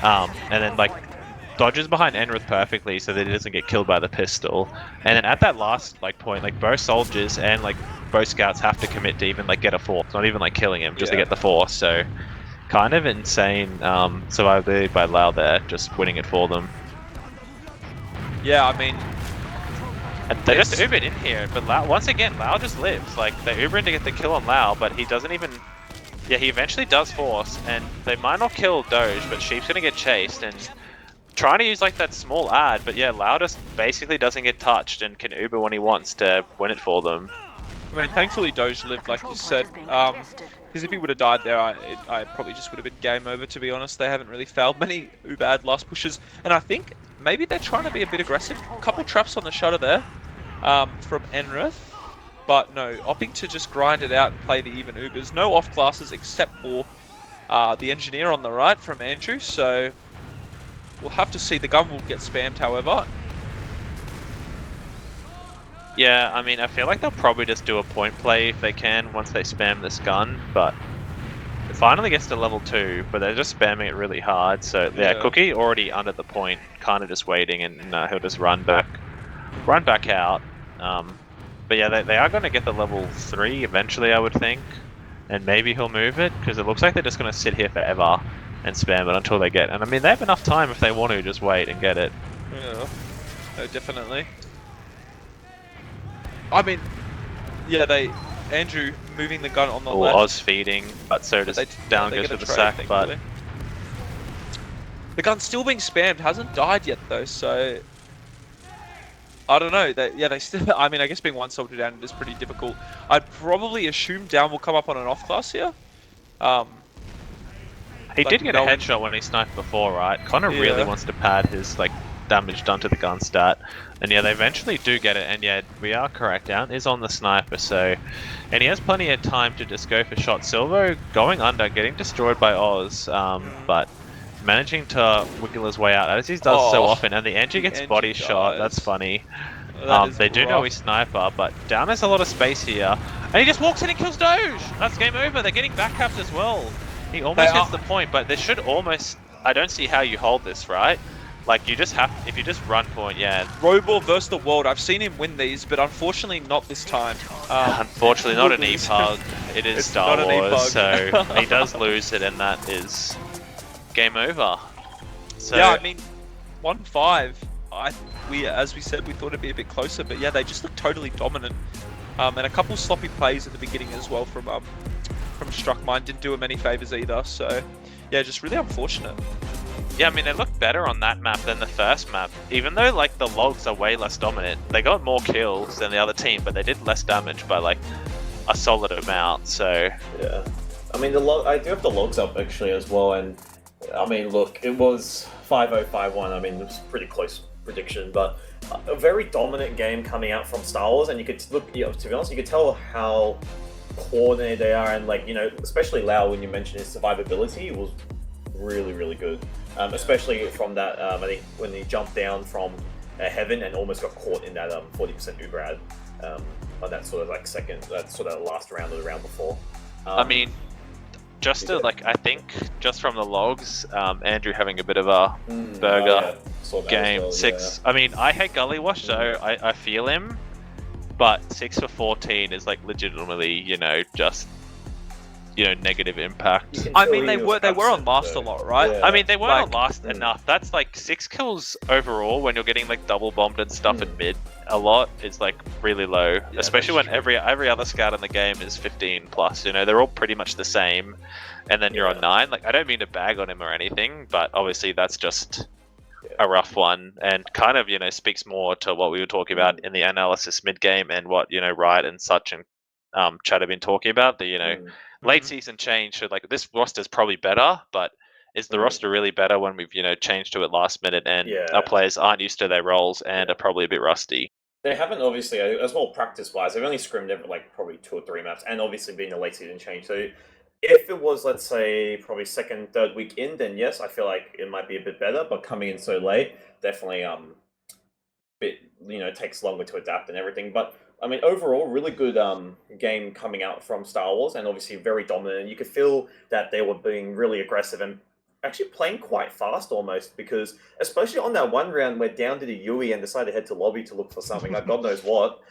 and then like dodges behind Enrith perfectly so that he doesn't get killed by the pistol. And then at that last like point, like both soldiers and like both scouts have to commit to even like get a force, not even like killing him, just to get the force. So kind of insane survivability by Lau there, just winning it for them. Yeah, I mean, And they just Ubered in here, but Lau, once again, Lau just lives. Like they Uber in to get the kill on Lau, but he doesn't even. Yeah, he eventually does force, and they might not kill Doge, but Sheep's gonna get chased and trying to use like that small ad, but yeah, Lau just basically doesn't get touched and can Uber when he wants to win it for them. I mean, thankfully Doge lived, like you said, because if he would have died there, I probably just would have been game over, to be honest. They haven't really failed many Uber ad last pushes, and I think maybe they're trying to be a bit aggressive. A couple traps on the shutter there from Enrith, but no, opting to just grind it out and play the even Ubers. No off classes except for the engineer on the right from Andrew, so we'll have to see. The gun will get spammed, however. Yeah, I mean, I feel like they'll probably just do a point play if they can once they spam this gun, but it finally gets to level 2, but they're just spamming it really hard. So yeah, Cookie already under the point, kind of just waiting, and he'll just run back out. But yeah, they are going to get the level 3 eventually, I would think, and maybe he'll move it, because it looks like they're just going to sit here forever and spam it until they get. And I mean, they have enough time if they want to just wait and get it. Yeah, no, definitely. I mean, yeah, Andrew moving the gun on the left. Oz feeding, but so does down goes with the sack, but the gun's still being spammed, hasn't died yet though, so I don't know. They still. I mean, I guess being one soldier down is pretty difficult. I'd probably assume down will come up on an off class here. He Like, did get a no one- headshot when he sniped before, right? Connor Yeah. really wants to pad his like damage done to the gun stat, and yeah, they eventually do get it. And yeah, we are correct. Down is on the sniper, so and he has plenty of time to just go for shot. Silvo going under, getting destroyed by Oz, but managing to wiggle his way out as he does so often. And the NG gets body shot. That's funny. They do know he's sniper, but down has a lot of space here, and he just walks in and kills Doge. That's game over. They're getting back capped as well. He almost hits the point, but they should almost. I don't see how you hold this, right? Like you just have, if you just run point, yeah. Robor versus the world. I've seen him win these, but unfortunately not this time. Unfortunately, not an E-Pug. It is Star Wars, so he does lose it, and that is game over. So yeah, I mean, 1-5. As we said, we thought it'd be a bit closer, but yeah, they just look totally dominant. And a couple sloppy plays at the beginning as well from Struckmine didn't do him any favors either. So yeah, just really unfortunate. yeah, I mean they look better on that map than the first map. Even though like the logs are way less dominant, they got more kills than the other team, but they did less damage by like a solid amount. So yeah, I mean I do have the logs up actually as well, and I mean look, it was 5-0-5-1. I mean it was a pretty close prediction, but a very dominant game coming out from Star Wars, and you could look, you know, to be honest, you could tell how coordinated they are, and like, you know, especially Lau, when you mentioned his survivability, was really good, especially from that I think when he jumped down from heaven and almost got caught in that 40% Uber on that sort of like that sort of last round or the round before. I mean, just to like, I think just from the logs, Andrew having a bit of a burger game. Well, 6. I mean, I hate Gully Wash, so I feel him, but 6 for 14 is like legitimately, you know, just, you know, negative impact. I mean, they were on last a lot, right? Yeah. I mean, they weren't on last enough. That's like 6 kills overall when you're getting like double bombed and stuff in mid. A lot is like really low, especially when every other scout in the game is 15 plus. You know, they're all pretty much the same, and then you're on 9. Like, I don't mean to bag on him or anything, but obviously that's just a rough one, and kind of, you know, speaks more to what we were talking about in the analysis mid game, and what, you know, Riot and such and Chad have been talking about. The, you know, late season change. So like this roster is probably better, but is the roster really better when we've, you know, changed to it last minute, and our players aren't used to their roles and are probably a bit rusty? They haven't, obviously, as well practice-wise, they've only scrimmed every, like, probably 2 or 3 maps, and obviously being a late season change. So if it was, let's say, probably 2nd, 3rd week in, then yes, I feel like it might be a bit better, but coming in so late, definitely bit, you know, takes longer to adapt and everything. But I mean, overall, really good game coming out from Star Wars, and obviously very dominant. You could feel that they were being really aggressive and actually playing quite fast almost, because especially on that one round where down did a Yui and decided to head to lobby to look for something, like God knows what,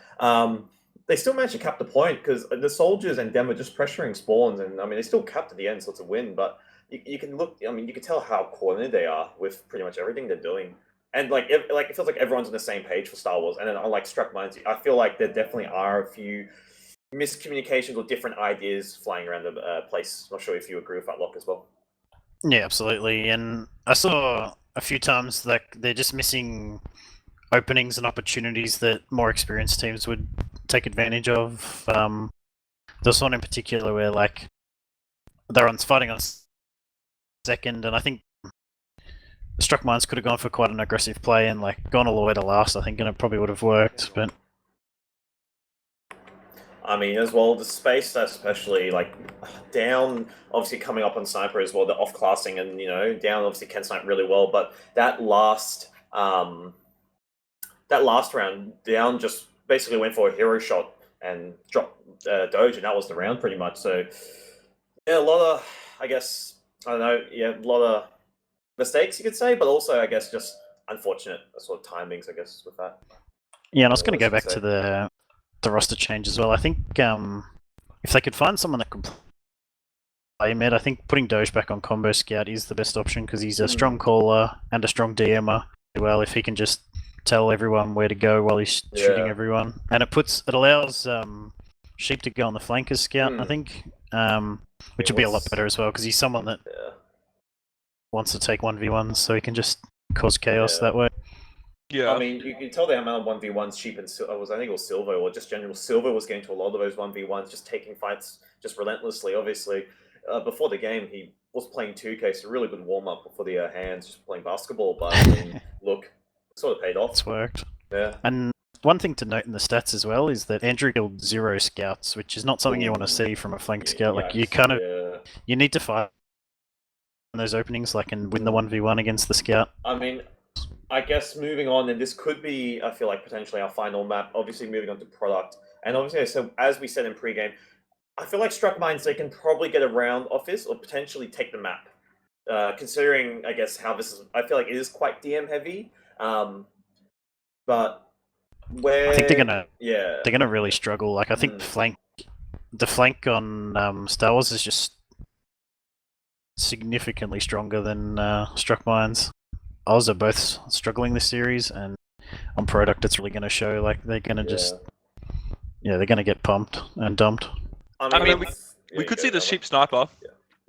they still managed to cap the point, because the soldiers and them were just pressuring spawns, and I mean, they still capped at the end, so it's a win, but you can look, I mean, you can tell how coordinated they are with pretty much everything they're doing. And like it feels like everyone's on the same page for Star Wars. And then unlike Struck Minds, I feel like there definitely are a few miscommunications or different ideas flying around the place. Not sure if you agree with that, Locke, as well. Yeah, absolutely. And I saw a few times like they're just missing openings and opportunities that more experienced teams would take advantage of. There's one in particular where like they're fighting on 2nd, and I think Struck Minds could have gone for quite an aggressive play and like gone all the way to last, I think, and it probably would have worked. But I mean, as well, the space, especially like down, obviously coming up on sniper as well, the off classing, and you know, down obviously can snipe really well, but that last round, down just basically went for a hero shot and dropped Doge, and that was the round pretty much. So yeah, a lot of, I guess, I don't know, yeah, a lot of mistakes you could say, but also I guess just unfortunate sort of timings, I guess, with that. Yeah, and I was going to go back to the roster change as well. I think if they could find someone that could play mid, I think putting Doge back on Combo Scout is the best option, because he's a strong caller and a strong DMer. Well, if he can just tell everyone where to go while he's shooting everyone, and it allows Sheep to go on the flank as Scout, I think, which would be a lot better as well, because he's someone that wants to take 1v1s, so he can just cause chaos that way. Yeah. I mean, you can tell the amount of 1v1s Sheep and I think it was Silver, or just general Silver was getting to a lot of those 1v1s, just taking fights just relentlessly. Obviously, before the game, he was playing 2K, so a really good warm up for the hands, just playing basketball. But I mean, look, it sort of paid off. It's worked. Yeah. And one thing to note in the stats as well is that Andrew killed 0 scouts, which is not something you want to see from a flank scout. Like you kind of you need to fight in those openings, like and win the 1v1 against the scout. I mean, I guess moving on, and this could be, I feel like, potentially our final map. Obviously, moving on to product, and obviously, so as we said in pregame, I feel like Struck Mines, they can probably get around Office or potentially take the map. Considering, I guess, how this is, I feel like it is quite DM heavy. But where I think they're gonna really struggle. Like I think the flank on Star Wars is just significantly stronger than Struck Mines. Oz are both struggling this series, and on product, it's really going to show. Like they're going to they're going to get pumped and dumped. I mean, we could see the Sheep Sniper,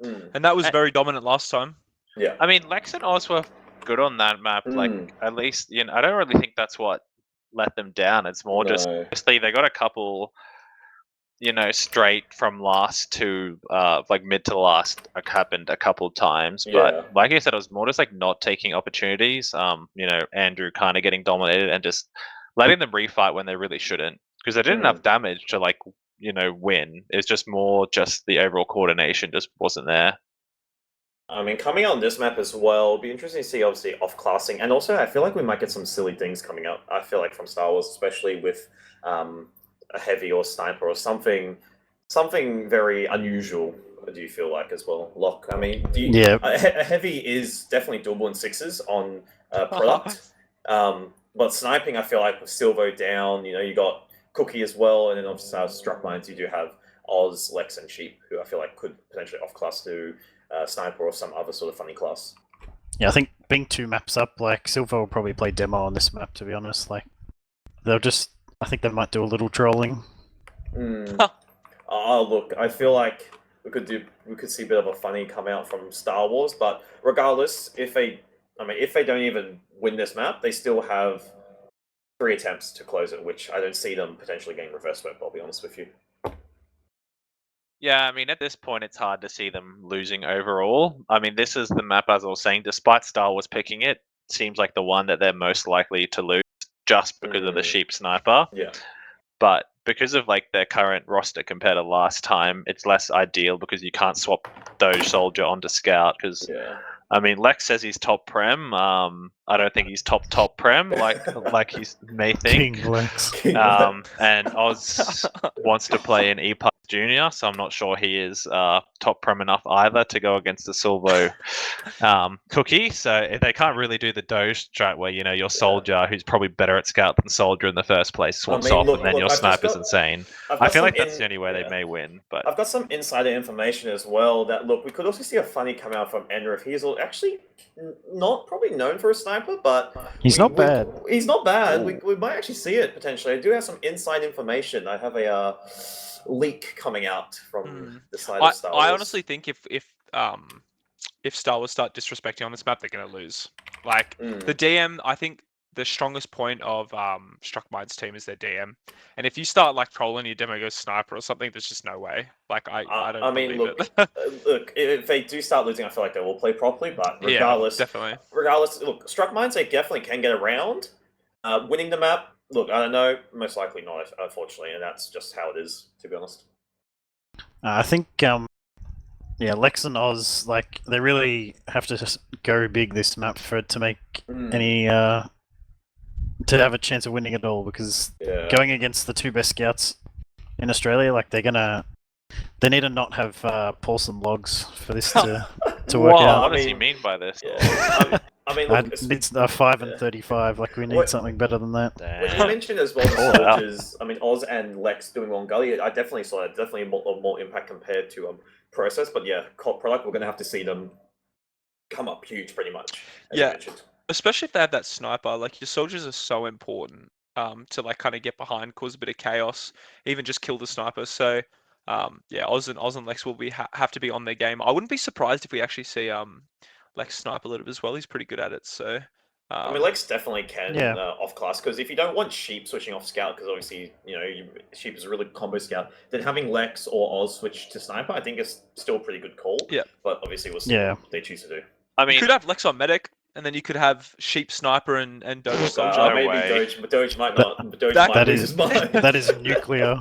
and that was very dominant last time. Yeah. I mean, Lex and Oz were good on that map. Like at least, I don't really think that's what let them down. It's more just obviously they got a couple. Straight from last to like mid to last happened a couple of times, but like I said, it was more just like not taking opportunities. Andrew kind of getting dominated and just letting them refight when they really shouldn't, because they didn't have damage to win. It's just more just the overall coordination just wasn't there. I mean, coming out on this map as well, it'll be interesting to see, obviously, off-classing. And also, I feel like we might get some silly things coming out, I feel like, from Star Wars, especially with a heavy or sniper or something very unusual. Do you feel like as well, Locke? I mean, a heavy is definitely doable in 6s on product, but sniping, I feel like with Silvo down, you got Cookie as well, and then obviously Struck Mines, you do have Oz, Lex, and Sheep, who I feel like could potentially off-class to sniper or some other sort of funny class. Yeah, I think being 2 maps up, like Silver will probably play demo on this map. To be honest, like I think they might do a little trolling. Look, I feel like we could see a bit of a funny come out from Star Wars, but regardless, if they don't even win this map, they still have 3 attempts to close it, which I don't see them potentially getting reverse swept, I'll be honest with you. Yeah, I mean, at this point, it's hard to see them losing overall. I mean, this is the map, as I was saying, despite Star Wars picking it, seems like the one that they're most likely to lose just because of the Sheep Sniper. Yeah. But because of their current roster compared to last time, it's less ideal because you can't swap Doge Soldier onto Scout because I mean, Lex says he's top prem. I don't think he's top prem like he may think. King Lex. And Oz wants to play an E-Plus Junior, so I'm not sure he is top prem enough either to go against the Silvo Cookie. So they can't really do the Doge strat where your soldier, who's probably better at Scout than Soldier in the first place, swaps off, and then your sniper's insane. I feel like that's the only way they may win. But I've got some insider information as well that we could also see a funny come out from Ender if he's actually not probably known for a sniper, but he's not bad. He's not bad. We might actually see it potentially. I do have some inside information. I have a leak coming out from the side of Star Wars. I honestly think if Star Wars start disrespecting on this map, they're gonna lose. Like the DM, I think the strongest point of Struck Mines team is their DM, and if you start trolling your demo goes sniper or something, there's just no way. I don't. I mean, believe look, it. look. If they do start losing, I feel like they will play properly. But regardless, definitely. Regardless, look, Struck Mines they definitely can get around. Winning the map, look, I don't know. Most likely not, unfortunately, and that's just how it is. To be honest. I think Lex and Oz, they really have to just go big this map for it to make any to have a chance of winning it all, because going against the 2 best scouts in Australia, they need to not have Paulson logs for this to work out. What does he mean by this? I mean, look, it's 5 and 35. We need something better than that. When you mentioned as well the soldiers, I mean, Oz and Lex doing well in Gully, I definitely saw that. Definitely more impact compared to Process. But yeah, product, we're going to have to see them come up huge pretty much. Yeah, especially if they have that sniper. Your soldiers are so important to kind of get behind, cause a bit of chaos, even just kill the sniper. So Oz and Lex will have to be on their game. I wouldn't be surprised if we actually see Lex snipe a little bit as well. He's pretty good at it. So I mean, Lex definitely can Yeah. off class, because if you don't want Sheep switching off Scout, because obviously, Sheep is a really combo Scout, then having Lex or Oz switch to Sniper, I think is still a pretty good call. Yeah. But obviously, we'll see what they choose to do. I You mean, could have Lex on Medic, and then you could have Sheep Sniper and Doge Soldier. No maybe way. Doge might not. Doge might lose his mind. That is nuclear.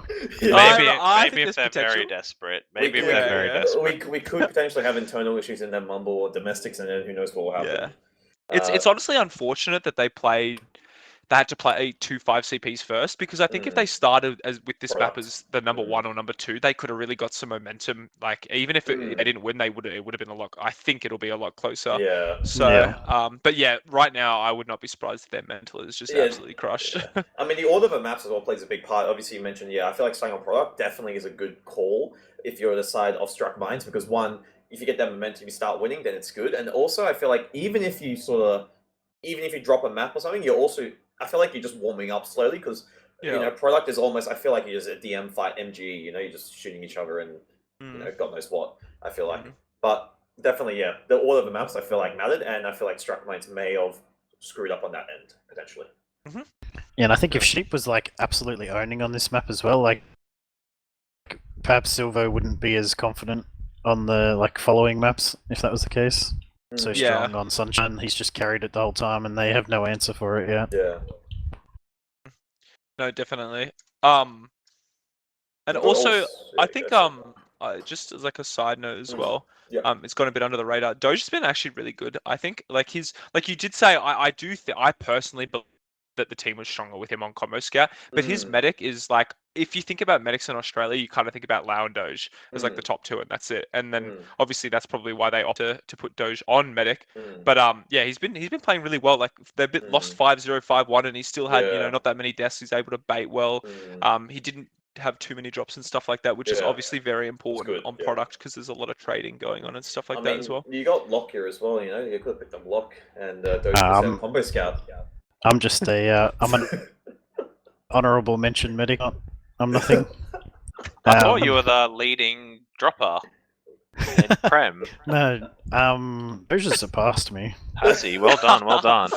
I think maybe there's if they're very potential. desperate. We Maybe if could- they're very desperate. We could potentially have internal issues in their Mumble or domestics, and then who knows what will happen. Yeah. It's honestly unfortunate that they had to play 2 5 CPs first, because I think if they started with this map as the number 1 or number 2, they could have really got some momentum. Like, even if they didn't win, it would have been a lot. I think it'll be a lot closer. Yeah. So, but yeah, right now I would not be surprised if their mental is just absolutely crushed. I mean, the order of the maps as well plays a big part. Obviously, you mentioned, I feel like staying on product definitely is a good call if you're the side of Struck Mines, because one, if you get that momentum, you start winning, then it's good. And also, I feel like even if you drop a map or something, I feel like you're just warming up slowly, because product is almost, I feel like you're just a DM fight MG. You're just shooting each other and God knows what. I feel like, but definitely, the order of the maps I feel like mattered, and I feel like Struck Mines may have screwed up on that end potentially. Yeah, and I think if Sheep was like absolutely owning on this map as well, like perhaps Silvo wouldn't be as confident on the following maps if that was the case. So strong on Sunshine, he's just carried it the whole time, and they have no answer for it yet. Yeah. No, definitely. And also, I think just as like a side note as well, it's gone a bit under the radar. Doge's been actually really good. I think like you did say, I personally believe that the team was stronger with him on Combo Scout, but his medic is like, if you think about medics in Australia, you kind of think about Lau and Doge as like the top two, and that's it. And then obviously that's probably why they opted to put Doge on medic. But he's been playing really well. Like they've lost 5-0, 5-1, and he still had not that many deaths. He's able to bait well. He didn't have too many drops and stuff like that, which is obviously very important on product, because there's a lot of trading going on and stuff like that as well. You got Lock here as well. You could have picked up Lock and Doge was Combo Scout. I'm just I'm an honourable mention medic. I'm nothing. I thought you were the leading dropper in Prem. No, Doge has surpassed me. Has he? Well done, well done.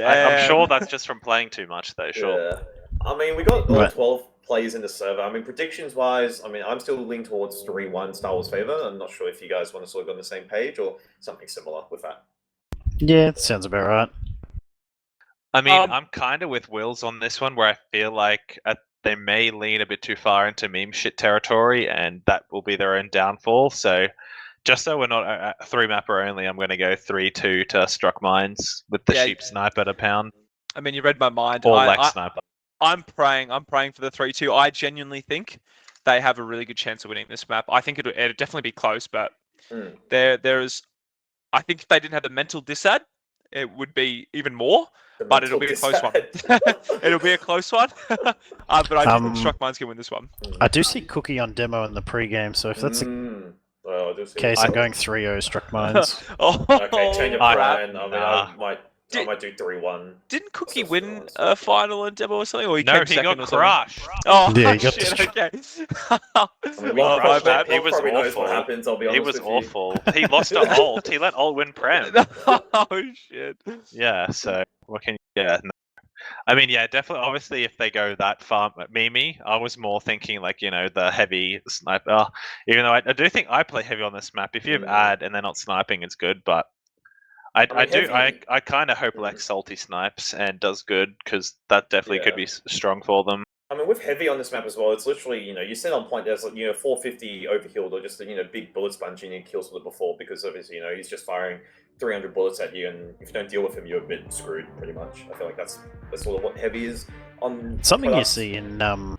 I'm sure that's just from playing too much, though. Sure. Yeah. I mean, we got all 12 players in the server. I mean, predictions-wise, I'm still leaning towards 3-1 Star Wars favor. I'm not sure if you guys want to sort of go on the same page or something similar with that. Yeah, it sounds about right. I mean, I'm kind of with Wills on this one, where I feel like they may lean a bit too far into meme shit territory, and that will be their own downfall. So, just so we're not a 3-mapper only, I'm going to go 3-2 to Struck Mines with the Sheep Sniper to pound. I mean, you read my mind. Or Lex Sniper. I'm praying for the 3-2. I genuinely think they have a really good chance of winning this map. I think it'll definitely be close, but there is. I think if they didn't have the mental disad, it would be even more. But it'll be a close one. It'll be a close one. But I do think Struck Mines can win this one. I do see Cookie on demo in the pre-game, so if that's the case, I'm going 3-0 Struck Mines. Okay, change of plan. I might do 3-1. Didn't Cookie win a final in demo or something? Or he No, came he second got or crushed. Oh, yeah, he got shit, okay. My bad. He was probably knows awful. what happens, I'll be honest He was with you. awful. He lost to Alt. He let Alt win Prem. Oh, shit. Yeah, so what can you... Yeah, no. I mean, yeah, definitely. Obviously, if they go that far, Mimi, I was more thinking like, the heavy sniper. Even though I do think I play heavy on this map. If you have ad and they're not sniping, it's good. But I kind of hope Lex salty snipes and does good, because that definitely could be strong for them. I mean, with heavy on this map as well, it's literally, you sit on point, there's 450 overhealed or just big bullet sponge and you kills with it before, because obviously, he's just firing 300 bullets at you, and if you don't deal with him, you're a bit screwed, pretty much. I feel like that's sort of what heavy is on something products. You see in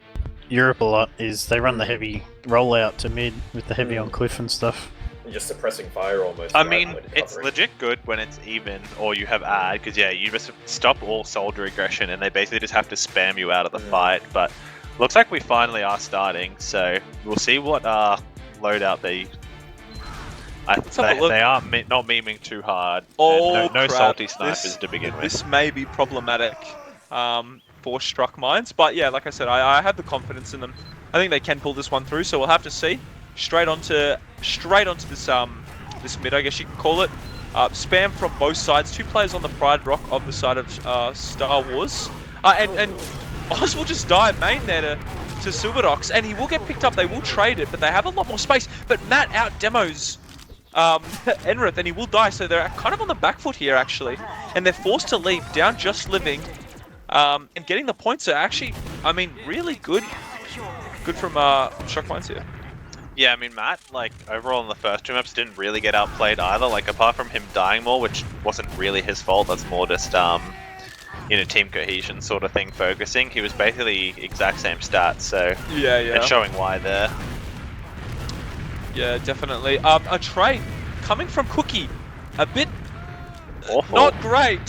Europe a lot is they run the heavy rollout to mid with the heavy on cliff and stuff. You're just suppressing fire almost. I mean, it's legit good when it's even, or you have ad, because you just stop all soldier aggression, and they basically just have to spam you out of the fight. But looks like we finally are starting, so we'll see what loadout they are not memeing too hard. No salty snipers to begin with. This may be problematic for Struck Mines, but yeah, like I said, I have the confidence in them. I think they can pull this one through, so we'll have to see. Straight onto this this mid, I guess you can call it. spam from both sides. 2 players on the Pride Rock of the side of Star Wars. And Oz will just die main there to Silverdox, and he will get picked up. They will trade it, but they have a lot more space. But Matt out demos Enrith, and he will die, so they're kind of on the back foot here, actually. And they're forced to leave, down just living. And getting the points are actually, I mean, really good. Good from Shockminds here. Yeah, I mean, Matt, like, overall in the first 2 maps didn't really get outplayed either. Like, apart from him dying more, which wasn't really his fault, that's more just, team cohesion sort of thing focusing. He was basically exact same stats, so... Yeah. And showing why there. Yeah, definitely. A trade coming from Cookie. A bit... Awful. Not great.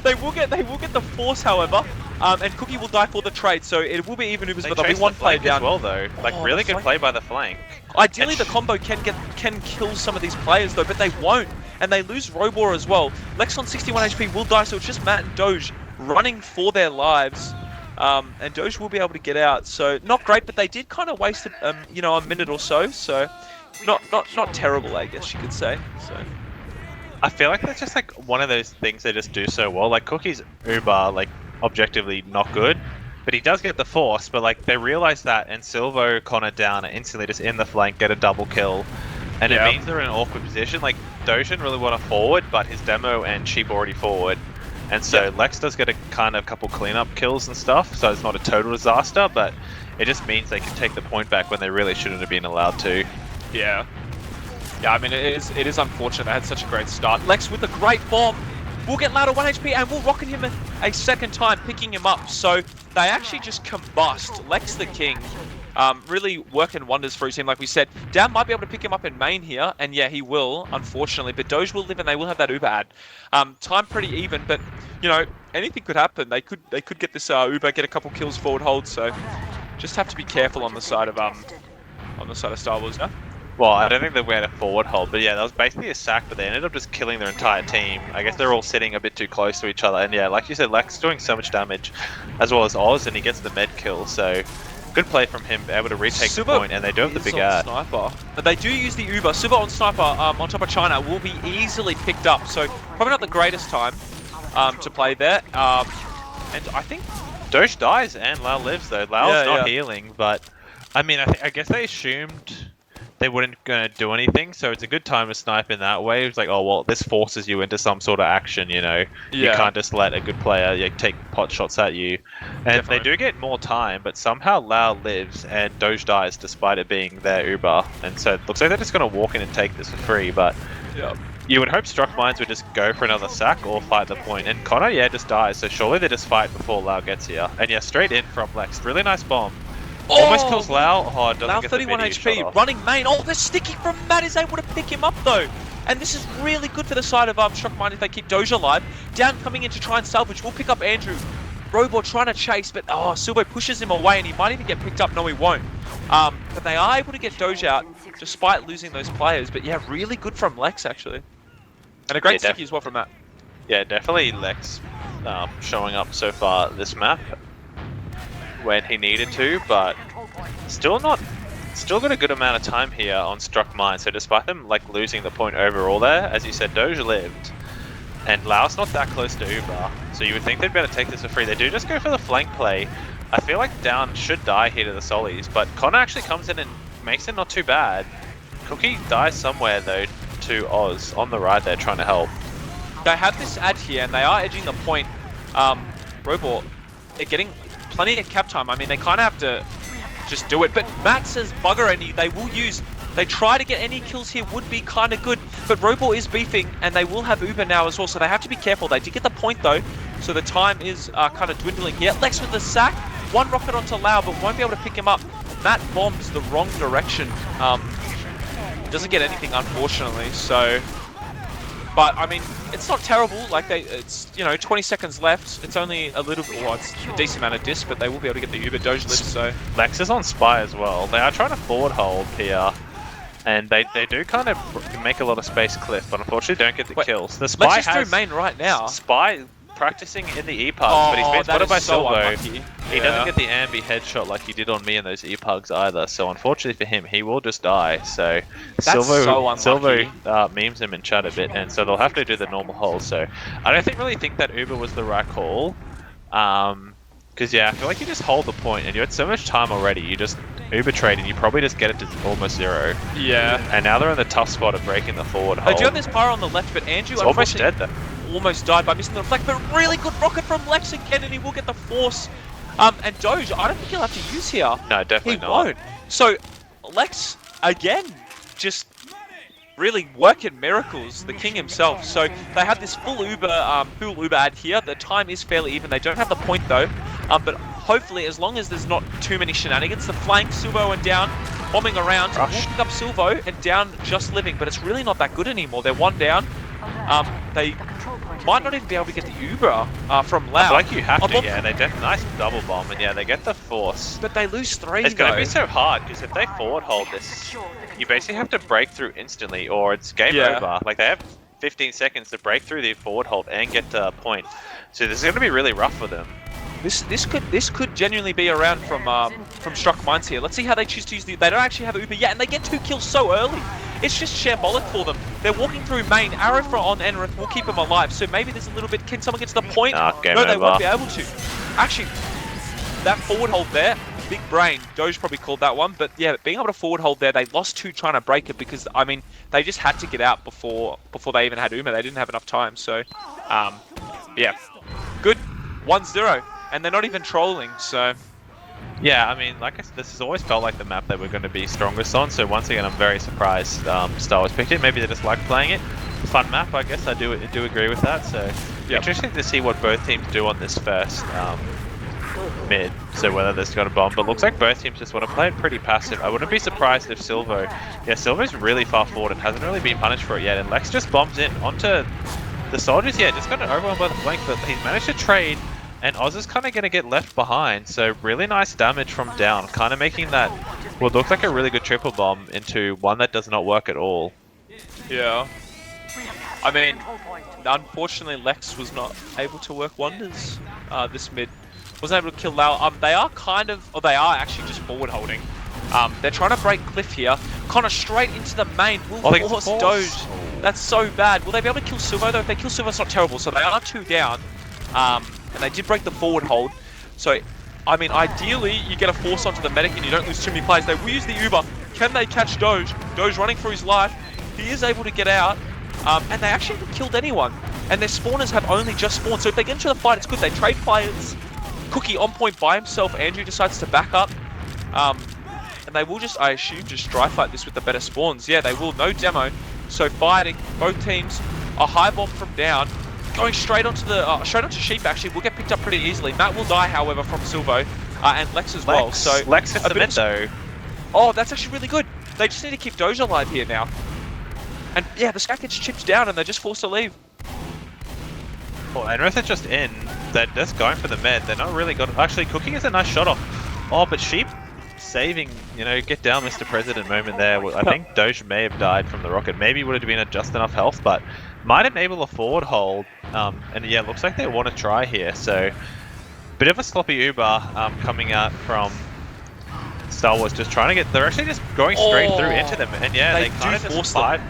They will get the force, however. And Cookie will die for the trade, so it will be even Ubers, but there'll be 1 player down. As well, though. Like, really good play by the flank. Ideally, the combo can kill some of these players, though, but they won't. And they lose Robor as well. Lex on 61 HP will die, so it's just Matt and Doge running for their lives. And Doge will be able to get out, so not great, but they did kind of waste a minute or so. So not terrible, I guess you could say. So. I feel like that's just like one of those things they just do so well. Like Cookie's Uber, like objectively not good, but he does get the force. But like they realize that, and Silvo, Connor down, and instantly just in the flank get a double kill, and it means they're in an awkward position. Like Doge didn't really want to forward, but his demo and Sheep already forward, and so Lex does get a kind of couple cleanup kills and stuff. So it's not a total disaster, but it just means they can take the point back when they really shouldn't have been allowed to. Yeah. Yeah, I mean, it is unfortunate they had such a great start. Lex with a great bomb. We'll get louder 1 HP and we'll rocket him a second time, picking him up. So they actually just combust. Lex the King, really working wonders for his team, like we said. Down might be able to pick him up in main here, and yeah, he will, unfortunately. But Doge will live and they will have that Uber ad. Time pretty even, but, anything could happen. They could get this Uber, get a couple kills forward hold, so just have to be careful on the side of Star Wars, no? Well, I don't think they went a forward hold, but yeah, that was basically a sack, but they ended up just killing their entire team. I guess they're all sitting a bit too close to each other, and yeah, like you said, Lex doing so much damage, as well as Oz, and he gets the med kill, so good play from him, able to retake the point, and they do have the big ad. Sniper. But they do use the Uber. Super on Sniper on top of China will be easily picked up, so probably not the greatest time to play there. And I think... Doge dies and Lau lives, though. Lau's not healing, but I mean, I guess they assumed they weren't going to do anything, so it's a good time to snipe in that way. It's like, oh, well, this forces you into some sort of action, You can't just let a good player take pot shots at you. And they do get more time, but somehow Lau lives and Doge dies despite it being their Uber. And so it looks like they're just going to walk in and take this for free, but you would hope Struck Minds would just go for another sack or fight the point. And Connor, just dies, so surely they just fight before Lau gets here. And straight in from Lex. Really nice bomb. Almost kills Lau. Oh, doesn't Lau get 31 the HP, running main. Oh, the sticky from Matt is able to pick him up though. And this is really good for the side of Shockmind if they keep Doge alive. Down coming in to try and salvage. We'll pick up Andrew. Robot trying to chase, but Silvo pushes him away and he might even get picked up. No, he won't. But they are able to get Doge out despite losing those players. But yeah, really good from Lex actually. And a great sticky as well from Matt. Yeah, definitely Lex showing up so far this map when he needed to, but still got a good amount of time here on Struck Mine. So despite them losing the point overall there, as you said, Doge lived, and Lau's not that close to Uber, so you would think they'd be able to take this for free. They do just go for the flank play. I feel like Down should die here to the Solis, but Connor actually comes in and makes it not too bad. Cookie dies somewhere though to Oz on the right there trying to help. They have this ad here and they are edging the point. Robot, they're getting plenty of cap time. I mean, they kind of have to just do it. But Matt says bugger any. They try to get any kills here would be kind of good. But Robot is beefing and they will have Uber now as well. So they have to be careful. They did get the point though. So the time is kind of dwindling here. Lex with the sack. One rocket onto Lau, but won't be able to pick him up. Matt bombs the wrong direction. Doesn't get anything, unfortunately. So, but I mean, it's not terrible. It's 20 seconds left. It's only a little bit. Well, it's a decent amount of disc, but they will be able to get the Uber. Doge lives. So Lex is on Spy as well. They are trying to forward hold here, and they do kind of make a lot of space cliff, but unfortunately don't get the kills. The Spy let's just do main right now. Spy practicing in the E-pugs, but he's been spotted by Silvo. He doesn't get the ambi headshot like he did on me in those E-pugs either, so unfortunately for him, he will just die. So Silvo memes him in chat a bit, and so they'll have to do the normal hold. So I don't really think that Uber was the right call. Because yeah, I feel like you just hold the point, and you had so much time already. You just Uber trade, and you probably just get it to almost 0. Yeah. And now they're in the tough spot of breaking the forward hold. They do have this power on the left, but Andrew almost dead though. Almost died by missing the reflect, but really good rocket from Lex again, and he will get the force. And Doge, I don't think he'll have to use here. No, definitely not. He won't. So Lex again, just really working miracles, the king himself. So they have this full Uber ad here. The time is fairly even. They don't have the point though, but hopefully, as long as there's not too many shenanigans, the flank Silvo and down, bombing around, will pick up Silvo and down just living. But it's really not that good anymore. They're 1 down. They might not even be able to get the Uber from Lau. I feel like you have to, yeah. They get nice double bomb, and yeah, they get the force. But they lose 3. It's going to be so hard because if they forward hold this, you basically have to break through instantly, or it's game over. Like they have 15 seconds to break through the forward hold and get to a point. So this is going to be really rough for them. This could genuinely be around from Struck Minds here. Let's see how they choose to use the. They don't actually have Uber yet, and they get 2 kills so early. It's just shambolic for them. They're walking through main. Arrow on Enrith will keep them alive. So maybe there's a little bit. Can someone get to the point? No, they won't be able to. Actually, that forward hold there, big brain. Doge probably called that one, but yeah, being able to forward hold there, they lost 2 trying to break it because I mean they just had to get out before they even had Uma. They didn't have enough time. So, yeah, good 1-0. And they're not even trolling, so... Yeah, I mean, like I said, this has always felt like the map that we're going to be strongest on, so once again, I'm very surprised Star Wars picked it. Maybe they just like playing it. Fun map, I guess, I do agree with that, so... Interesting to see what both teams do on this first mid, so whether there's got a bomb, but looks like both teams just want to play it pretty passive. I wouldn't be surprised if Silvo... Yeah, Silvo's really far forward and hasn't really been punished for it yet, and Lex just bombs in onto the soldiers. Yeah, just got overwhelmed by the flank, but he's managed to trade. And Oz is kind of going to get left behind, so really nice damage from down, kind of making that what looks like a really good triple bomb into one that does not work at all. Yeah. I mean, unfortunately Lex was not able to work wonders this mid. Wasn't able to kill Lau. They are actually just forward holding. They're trying to break Cliff here. Connor straight into the main. Will force Doge. That's so bad. Will they be able to kill Silvo though? If they kill Silvo, it's not terrible. So they are 2 down. And they did break the forward hold. So, I mean, ideally, you get a force onto the medic and you don't lose too many players. They will use the Uber. Can they catch Doge? Doge running for his life. He is able to get out. And they actually haven't killed anyone. And their spawners have only just spawned. So if they get into the fight, it's good. They trade players. Cookie on point by himself. Andrew decides to back up. And they will just, I assume, just dry fight this with the better spawns. Yeah, they will. No demo. So fighting. Both teams. A high bomb from down. Going straight onto the Sheep actually will get picked up pretty easily. Matt will die, however, from Silvo and Lex as well. So Lex hits the mid though. Oh, that's actually really good. They just need to keep Doge alive here now. And yeah, the stack gets chipped down and they're just forced to leave. Well, Enrith are just in. They're just going for the med. They're not really good. Actually, Cooking is a nice shot off. Oh, but Sheep saving, get down, Mr. President moment there. I think Doge may have died from the rocket. Maybe would have been at just enough health, but might enable a forward hold. And yeah, looks like they want to try here. So, bit of a sloppy Uber coming out from Star Wars, just trying to get. They're actually just going straight through into them, and yeah, they kind of just fight.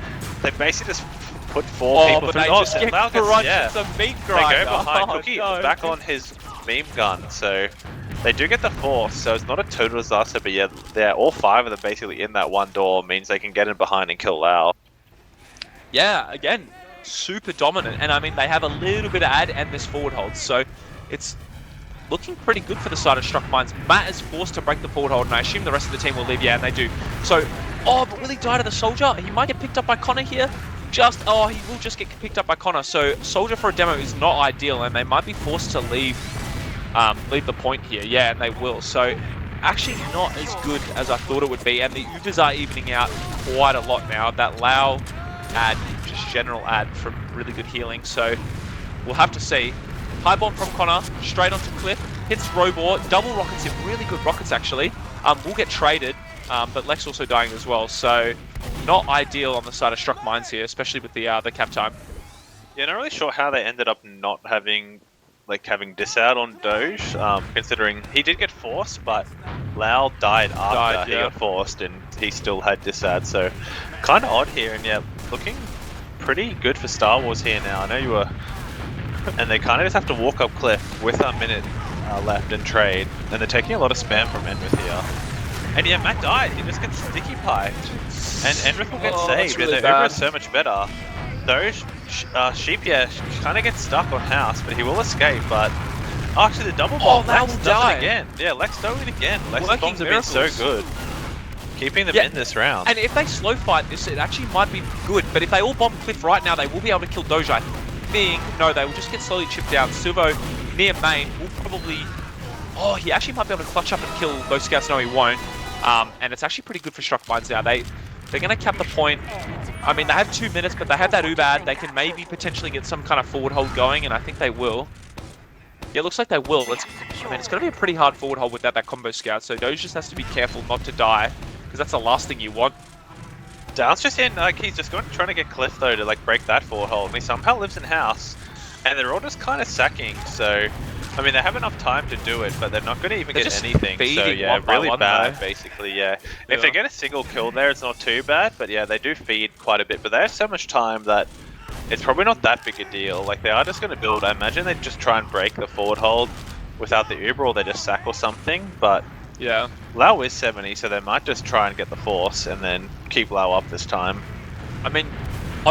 They basically just put 4 people but through. They just get crushed. It's a meat grinder. They go behind Cookie back on his meme gun, so they do get the force. So it's not a total disaster, but yeah, they're all 5 of them basically in that one door. Means they can get in behind and kill Lau. Yeah, again, super dominant, and I mean they have a little bit of ad and this forward hold, so it's looking pretty good for the side of Struck Minds. Matt is forced to break the forward hold, and I assume the rest of the team will leave. Yeah, and they do. So, but will he die to the soldier? He might get picked up by Connor here. He will just get picked up by Connor. So soldier for a demo is not ideal, and they might be forced to leave the point here. Yeah, and they will. So actually not as good as I thought it would be, and the Ubers are evening out quite a lot now. That Lau ad, just general ad from really good healing, so we'll have to see. High bomb from Connor, straight onto Cliff, hits Robor, double rockets him, really good rockets actually. Will get traded, but Lex also dying as well, so not ideal on the side of Struck Minds here, especially with the cap time. Yeah, not really sure how they ended up not having like having disad on Doge, considering he did get forced, but Lau died after he got forced, and he still had disad. So kind of odd here, and yeah, looking pretty good for Star Wars here now. I know you were, and they kind of just have to walk up cliff with a minute left and trade, and they're taking a lot of spam from Enrith here. And yeah, Matt died. He just gets sticky piped, and Enrith will get saved, really and the Uber is so much better. Those Sheep, yeah, kind of gets stuck on house, but he will escape. But actually, the double bomb, Lex does it again. Yeah, Lex does it again. Lex's bombs have been so good, keeping them in this round. And if they slow fight this, it actually might be good. But if they all bomb Cliff right now, they will be able to kill Doge. I think no, they will just get slowly chipped down. Silvo near main will probably. Oh, he actually might be able to clutch up and kill those scouts. No, he won't. And it's actually pretty good for Struck Mines now. They're going to cap the point. I mean, they have 2 minutes, but they have that Ubad. They can maybe potentially get some kind of forward hold going, and I think they will. Yeah, it looks like they will. It's going to be a pretty hard forward hold without that combo scout, so Doge just has to be careful not to die, because that's the last thing you want. Down's just in, like, he's just trying to get Cliff, though, to, like, break that forward hold. And he somehow lives in house, and they're all just kind of sacking, so... I mean, they have enough time to do it, but they're not going to even get anything. So yeah, really bad, basically, yeah. If they get a single kill there, it's not too bad, but yeah, they do feed quite a bit. But they have so much time that it's probably not that big a deal. Like, they are just going to build. I imagine they just try and break the forward hold without the Uber, or they just sack or something, but... Yeah. Lau is 70, so they might just try and get the force and then keep Lau up this time. I mean,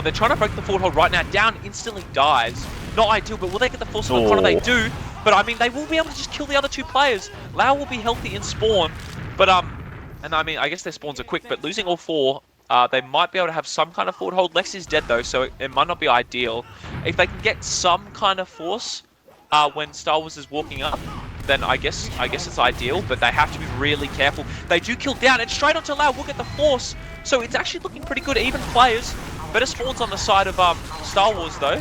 they're trying to break the forward hold right now. Down instantly dies. Not ideal, but will they get the force on the corner? They do. But I mean, they will be able to just kill the other two players. Lau will be healthy in spawn, but and I mean, I guess their spawns are quick. But losing all four, they might be able to have some kind of forward hold. Lex is dead though, so it might not be ideal. If they can get some kind of force when Star Wars is walking up, then I guess it's ideal. But they have to be really careful. They do kill down, and straight onto Lau will get the force. So it's actually looking pretty good. Even players, better spawns on the side of Star Wars though.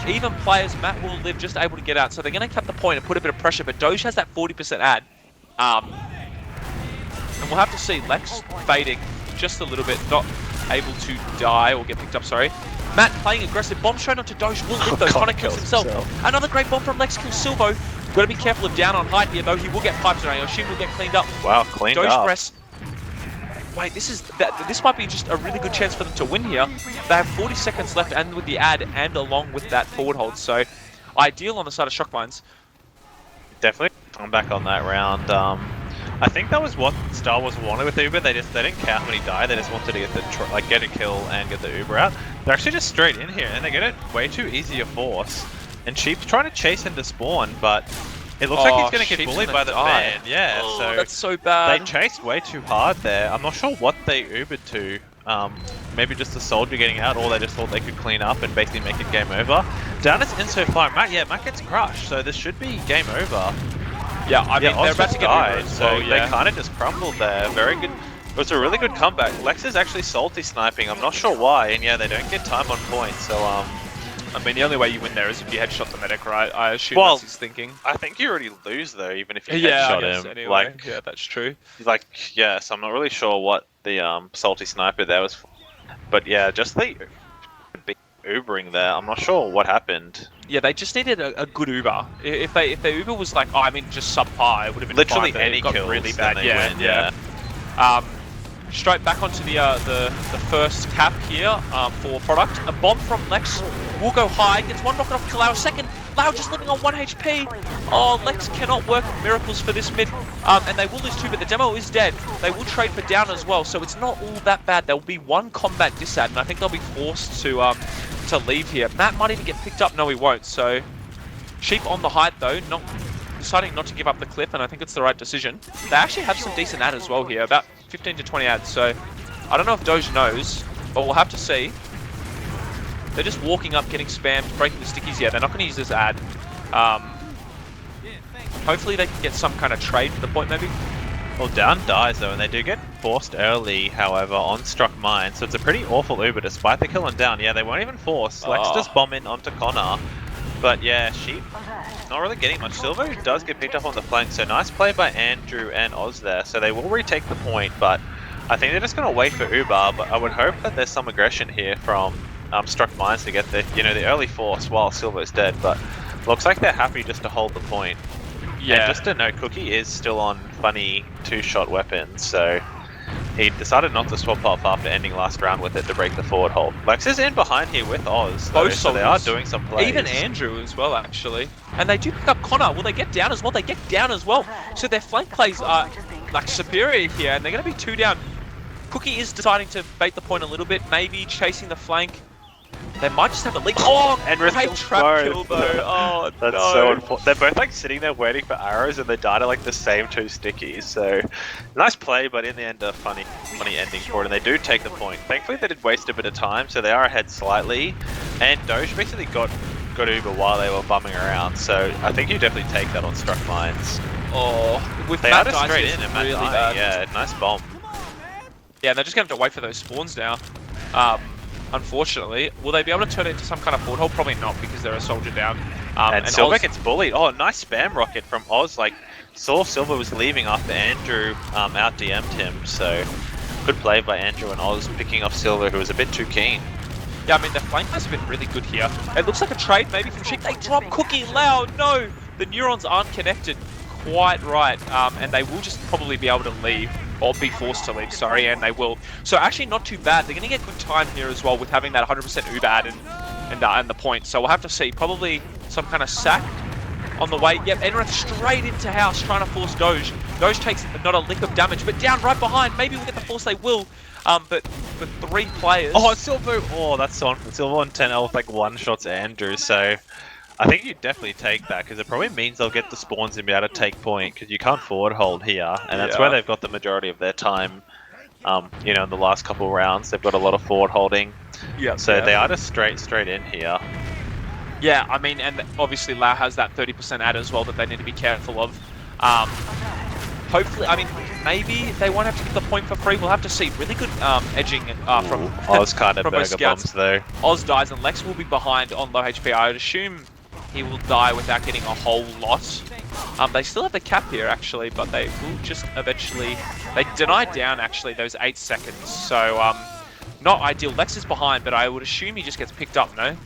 Even players, Matt will live just able to get out. So they're going to cap the point and put a bit of pressure. But Doge has that 40% ad. And we'll have to see. Lex fading just a little bit. Not able to die or get picked up, sorry. Matt playing aggressive. Bomb shown onto Doge. Will live though. Trying to kill himself. Another great bomb from Lex kills Silvo. Got to be careful of down on height here though. He will get pipes around. Yoshi will get cleaned up. Wow, cleaned Doge up. Press. Wait, this might be just a really good chance for them to win here. They have 40 seconds left, and with the ad, and along with that forward hold. So, ideal on the side of Shock Mines. Definitely come back on that round. I think that was what Star Wars wanted with Uber. They didn't care how many died. They just wanted to get a kill and get the Uber out. They're actually just straight in here, and they get it way too easy a force. And Sheep's trying to chase into spawn, but it looks like he's going to get bullied by the van. Yeah, so that's so bad. They chased way too hard there. I'm not sure what they Ubered to. Maybe just the soldier getting out, or they just thought they could clean up and basically make it game over. Down is in so far. Matt gets crushed, so this should be game over. Yeah, I mean, they're about to get died, so they kind of just crumbled there. Very good. It was a really good comeback. Lex is actually salty sniping. I'm not sure why, and yeah, they don't get time on point, so I mean, the only way you win there is if you headshot the medic, right? I assume that's his thinking. I think you already lose though, even if you headshot him. Anyway. Like, yeah, that's true. Like, yeah, so I'm not really sure what the salty sniper there was for. But yeah, just the Ubering there. I'm not sure what happened. Yeah, they just needed a good Uber. If the Uber was like, oh, I mean, just subpar, it would have been literally fine, any kills. Really bad. Win, yeah. Straight back onto the first cap here for product. A bomb from Lex will go high. Gets one rocket off to Lau. Second, Lau just living on 1 HP. Oh, Lex cannot work miracles for this mid. And they will lose two, but the demo is dead. They will trade for down as well, so it's not all that bad. There will be one combat disad, and I think they'll be forced to leave here. Matt might even get picked up. No, he won't. So Sheep on the height though, deciding not to give up the cliff, and I think it's the right decision. They actually have some decent ad as well here, about 15 to 20 ads, so I don't know if Doge knows, but we'll have to see. They're just walking up, getting spammed, breaking the stickies. Yeah, they're not going to use this ad. Hopefully they can get some kind of trade for the point, maybe. Well, down dies though, and they do get forced early, however, on Struck Mine, so it's a pretty awful Uber despite the kill on down. Yeah, they won't even force. Lex just bomb in onto Connor. But yeah, Sheep not really getting much. Silver does get picked up on the flank, so nice play by Andrew and Oz there. So they will retake the point, but I think they're just going to wait for Uber. But I would hope that there's some aggression here from Struck Mines to get the the early force while Silver's dead. But Looks like they're happy just to hold the point. Yeah. And just to note, Cookie is still on funny 2-shot weapons, so he decided not to swap off after ending last round with it to break the forward hold. Lex is in behind here with Oz, though, so they are doing some plays. Even Andrew as well, actually. And they do pick up Connor. Will they get down as well? They get down as well. So their flank plays are like superior here, and they're going to be 2 down. Cookie is deciding to bait the point a little bit, maybe chasing the flank. They might just have a leak. Oh, and great trap kill though. Oh, that's no. so unfortunate. They're both like sitting there waiting for arrows, and they died at like the same 2 stickies. So nice play, but in the end, a funny ending for it. And they do take the point. Thankfully, they did waste a bit of time, so they are ahead slightly. And Doge basically got Uber while they were bumming around. So I think you definitely take that on Struck Mines. Oh, with they Matt are just dies, straight in and Matt really dying. bad. Yeah, nice bomb. Yeah, they're just going to have to wait for those spawns now. Unfortunately, will they be able to turn it into some kind of forward hold? Probably not, because they're a soldier down. And Silver gets bullied. Oh, nice spam rocket from Oz. Like, saw Silver was leaving after Andrew out DM'd him. So, good play by Andrew and Oz picking off Silver, who was a bit too keen. Yeah, I mean, the flank has been really good here. It looks like a trade maybe from Shig. They drop Cookie loud. No, the neurons aren't connected quite right, and they will just probably be able to leave. Or be forced to leave, sorry, and they will. So actually not too bad. They're going to get good time here as well with having that 100% Uber add and the point. So we'll have to see. Probably some kind of sack on the way. Yep, Enrath straight into house trying to force Doge. Doge takes not a lick of damage, but down right behind. Maybe we'll get the force, they will. But for 3 players... Oh, Silver! Oh, that's on Silver on 10L with like 1-shots Andrew, so... I think you definitely take that, because it probably means they'll get the spawns and be able to take point, because you can't forward hold here, and that's where they've got the majority of their time, you know, in the last couple of rounds. They've got a lot of forward holding, so they are just straight in here. Yeah, I mean, and obviously Lau has that 30% add as well that they need to be careful of. Hopefully, I mean, maybe they won't have to get the point for free. We'll have to see. Really good edging from Oz kind of from burger bombs, though. Oz dies and Lex will be behind on low HP. I would assume he will die without getting a whole lot. They still have the cap here, actually, but they will just eventually... They denied down, actually, those 8 seconds. So, not ideal. Lex is behind, but I would assume he just gets picked up, no?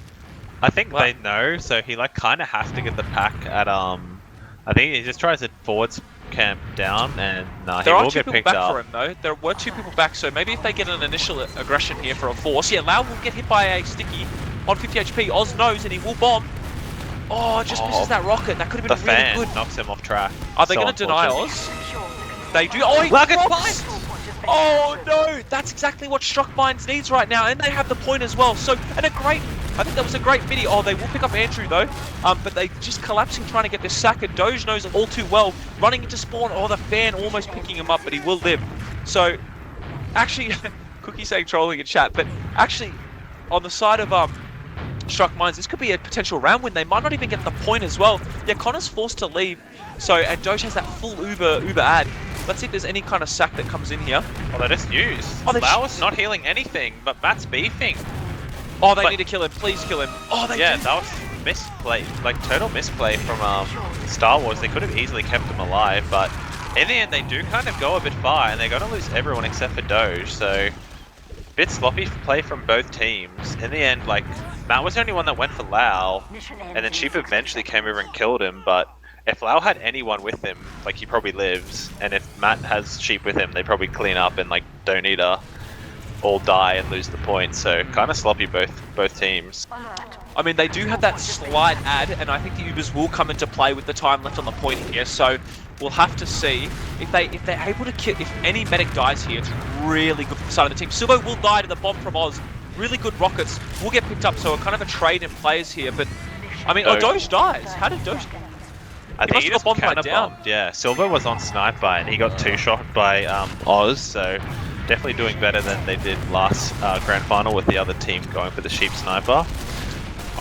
I think they know, so he, like, kind of has to get the pack at, I think he just tries to forwards camp down, and he will get picked up. There are 2 people back for him, though. There were 2 people back, so maybe if they get an initial aggression here for a force... Yeah, Lau will get hit by a sticky on 50 HP. Oz knows, and he will bomb. Oh, just misses that rocket. That could have been the really fan good. Knocks him off track. Are they going to deny Oz? They do. Oh, he drops! Oh no! That's exactly what Struck Mines needs right now, and they have the point as well. So, and a great. I think that was a great video. Oh, they will pick up Andrew though. But they just collapsing trying to get this sack, and Doge knows it all too well. Running into spawn. Oh, the fan almost picking him up, but he will live. So, actually, Cookie saying trolling in chat, but actually, on the side of Struck Mines, this could be a potential round win. They might not even get the point as well. Yeah, Connor's forced to leave. So, and Doge has that full Uber add. Let's see if there's any kind of sack that comes in here. Oh, they just used. Oh, Lauer's not healing anything, but Matt's beefing. Oh, they need to kill him. Please kill him. Oh, they yeah, do. That was misplay, like total misplay from Star Wars. They could have easily kept him alive, but in the end, they do kind of go a bit far, and they're going to lose everyone except for Doge. So, bit sloppy play from both teams. In the end, like, Matt was the only one that went for Lau, and then Sheep eventually came over and killed him, but if Lau had anyone with him, like, he probably lives, and if Matt has Sheep with him, they probably clean up and, like, don't need to all die and lose the point, so kind of sloppy both teams. I mean, they do have that slight add, and I think the Ubers will come into play with the time left on the point here, so we'll have to see if they're able to kill. If any medic dies here, it's really good for the side of the team. Silvo will die to the bomb from Oz. Really good rockets will get picked up, so a kind of a trade in players here, but I mean, Doge dies. How did Doge... I think he just counter bombed. Yeah, Silver was on sniper and he got 2-shot by Oz, so definitely doing better than they did last grand final with the other team going for the sheep sniper.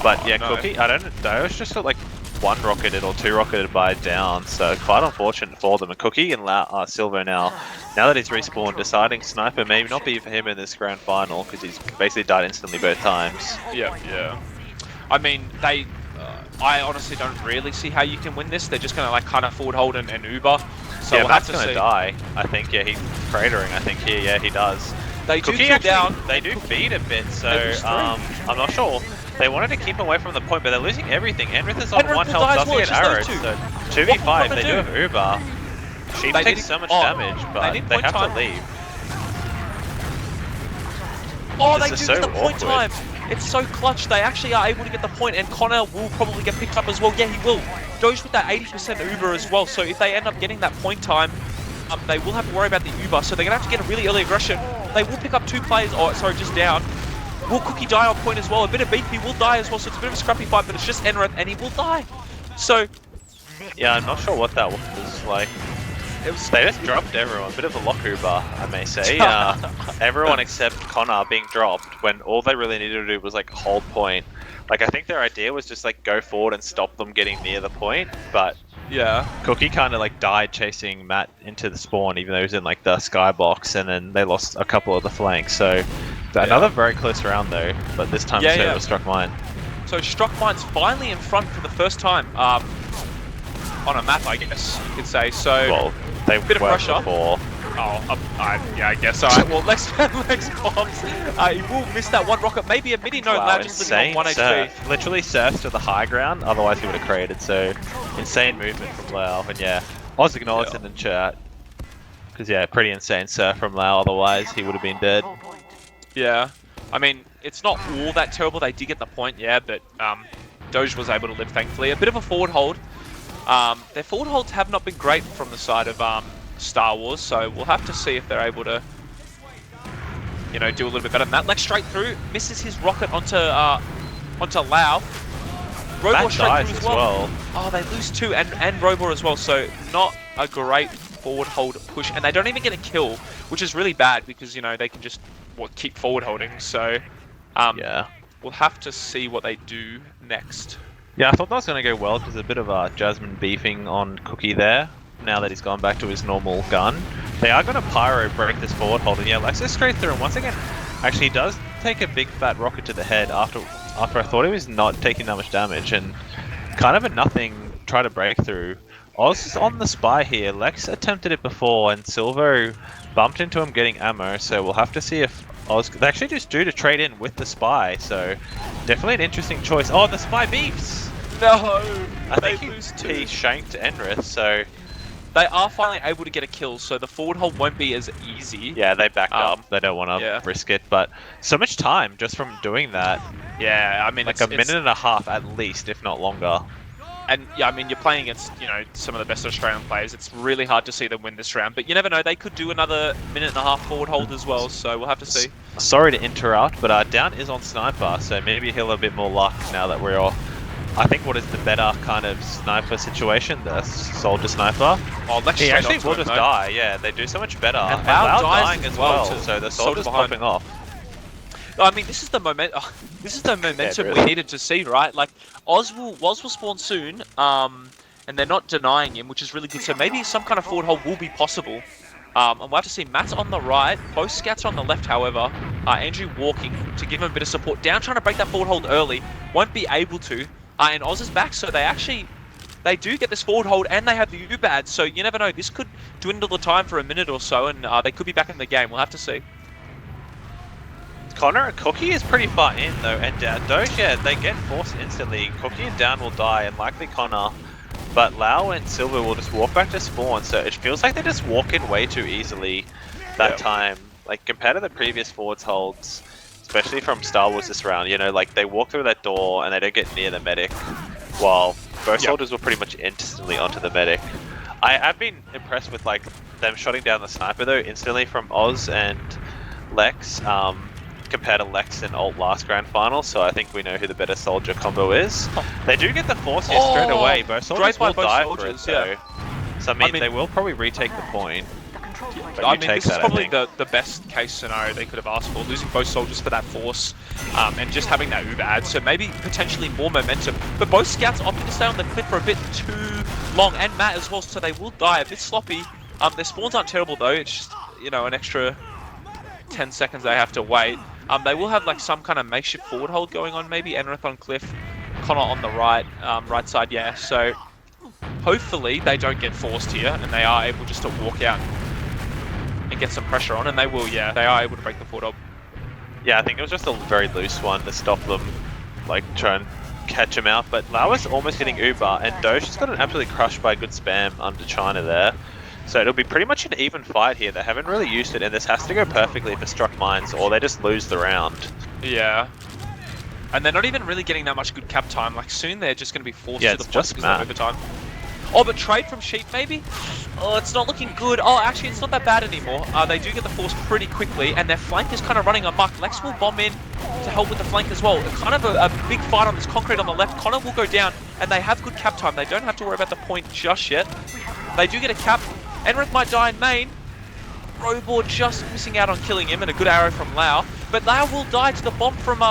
But yeah, no. Cookie, I don't know, Doge just got like 1-rocketed or 2-rocketed by down, so quite unfortunate for them. And Cookie and Silver now that he's respawned, deciding sniper may not be for him in this grand final because he's basically died instantly both times. Yeah. I mean, I honestly don't really see how you can win this. They're just going to like kind of forward hold and Uber. So yeah, we'll Matt's have to going to die. I think, yeah, he's cratering, I think here. Yeah, he does. They do Cookie kill actually, down. they do feed a bit, so They lose 3. I'm not sure. They wanted to keep away from the point, but they're losing everything. Enrith is on Enrith 1 will health, die as doesn't well, get it's just arrowed, those so two. 2v5, What they do will have Uber. Sheep They takes need- so much oh, damage, they but need they point have time. to leave. Oh, This they is do so get the point awkward. time. It's so clutch. They actually are able to get the point, and Connor will probably get picked up as well. Yeah, he will. Doge with that 80% Uber as well. So if they end up getting that point time, they will have to worry about the Uber. So they're going to have to get a really early aggression. They will pick up 2 players. Oh, sorry, just down. Will Cookie die on point as well? A bit of beef, he will die as well. So it's a bit of a scrappy fight, but it's just Enrith, and he will die. So Yeah, I'm not sure what that was like. They just dropped everyone. Bit of a lock Uber, I may say. Everyone except Connor being dropped when all they really needed to do was like hold point. Like I think their idea was just like go forward and stop them getting near the point, but yeah, Cookie kind of like died chasing Matt into the spawn, even though he was in like the skybox, and then they lost a couple of the flanks. So another very close round though, but this time Server struck mine. So Struck Mine's finally in front for the first time on a map, I guess you could say. So Well, they bit of were pressure. before. Oh, yeah, I guess. Alright, well, Lex bombs. He will miss that 1 rocket. Maybe a midi. No, Wow, Loud just living insane on 1 surf. HP. Literally surfs to the high ground, otherwise he would have created. So insane movement from Lau, and yeah, Oz acknowledged in the chat. Because yeah, pretty insane surf from Lau, otherwise he would have been dead. Yeah, I mean, it's not all that terrible. They did get the point, yeah, but Doge was able to live, thankfully. A bit of a forward hold. Their forward holds have not been great from the side of Star Wars, so we'll have to see if they're able to, you know, do a little bit better than that. Lex straight through, misses his rocket onto Lau. Robor That straight dies through as well. Oh, they lose 2 and Robor as well, so not a great forward hold push, and they don't even get a kill, which is really bad because, you know, they can just keep forward holding. So Yeah. we'll have to see what they do next. Yeah, I thought that was going to go well because there's a bit of Jasmine beefing on Cookie there. Now that he's gone back to his normal gun, they are going to pyro break this forward hold, and yeah, Lex is straight through. And once again, actually, he does take a big fat rocket to the head after I thought he was not taking that much damage, and kind of a nothing try to break through. Oz is on the spy here. Lex attempted it before, and Silvo bumped into him getting ammo. So we'll have to see if Oz. They actually just do to trade in with the spy. So definitely an interesting choice. Oh, the spy beefs. No, I think he shanked Enrith, so they are finally able to get a kill, so the forward hold won't be as easy. yeah, they backed up. They don't want to risk it, but so much time just from doing that. Yeah, I mean, Like a minute and a half at least, if not longer. And yeah, I mean, you're playing against, you know, some of the best Australian players. It's really hard to see them win this round, but you never know. They could do another minute and a half forward hold as well, so we'll have to see. Sorry to interrupt, but Down is on sniper, so maybe he'll have a bit more luck now that we're all. I think what is the better kind of sniper situation, the soldier sniper. Oh, Lex he actually onto will him, just though. die. Yeah, they do so much better. And Lau Lau dies dying as as well, well, to so the soldier soldier's behind. popping off. I mean, this is the this is the momentum really. we needed to see, right? Like, Woz will spawn soon, and they're not denying him, which is really good. So maybe some kind of forward hold will be possible. And we'll have to see. Matt's on the right, both scouts are on the left, however. Andrew walking to give him a bit of support. Down trying to break that forward hold early, won't be able to. And Oz is back, so they do get this forward hold, and they have the U-Bad, so you never know. This could dwindle the time for a minute or so, and they could be back in the game. We'll have to see. Connor and Cookie is pretty far in though, and Doge, yeah, they get forced instantly. Cookie and Down will die, and likely Connor. But Lau and Silver will just walk back to spawn, so it feels like they just walk in way too easily that time. Like, compared to the previous forwards holds, especially from Star Wars this round, you know, like, they walk through that door and they don't get near the medic, while both soldiers were pretty much instantly onto the medic. I have been impressed with, like, them shutting down the sniper, though, instantly from Oz and Lex, compared to Lex and Alt last grand final, so I think we know who the better soldier combo is. They do get the force here straight away, both soldiers will die for it, though. So, I mean, they will probably retake the point. But I mean, this is that, probably the best case scenario they could have asked for, losing both soldiers for that force, and just having that Uber-ad, so maybe potentially more momentum. But both scouts opting to stay on the cliff for a bit too long, and Matt as well, so they will die a bit sloppy. Their spawns aren't terrible though, it's just, you know, an extra 10 seconds they have to wait. They will have like some kind of makeshift forward hold going on, maybe Enrith on cliff, Connor on the right, right side, yeah. So hopefully they don't get forced here, and they are able just to walk out and get some pressure on, and they will. Yeah, they are able to break the 4-dob. Yeah, I think it was just a very loose one to stop them, like try and catch him out. But Lau is almost hitting Uber, and Doge has got an absolutely crushed by a good spam under China there. So it'll be pretty much an even fight here. They haven't really used it, and this has to go perfectly for struck mines, or they just lose the round. Yeah. And they're not even really getting that much good cap time. Like, soon they're just going to be forced to the points because of overtime. Oh, but trade from Sheep, maybe? Oh, it's not looking good. Oh, actually, it's not that bad anymore. They do get the force pretty quickly, and their flank is kind of running amok. Lex will bomb in to help with the flank as well. Kind of a big fight on this concrete on the left. Connor will go down, and they have good cap time. They don't have to worry about the point just yet. They do get a cap. Enric might die in main. Robor just missing out on killing him, and a good arrow from Lau. But Lau will die to the bomb from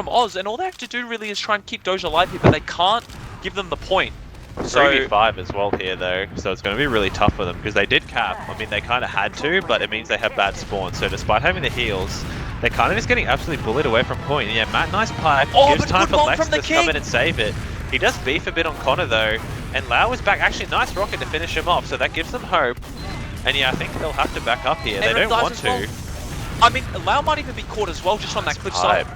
Oz, and all they have to do really is try and keep Doge alive here, but they can't give them the point. So 3v5 as well here though, so it's going to be really tough for them because they did cap. I mean, they kind of had to, but it means they have bad spawns. So despite having the heals, they're kind of just getting absolutely bullied away from point. And yeah, Matt, nice pipe. Gives time for Lex to come in and save it. He does beef a bit on Connor though, and Lau is back. Actually, nice rocket to finish him off, so that gives them hope. And yeah, I think they'll have to back up here. They don't want to. Well. I mean, Lau might even be caught as well, just on that cliff side.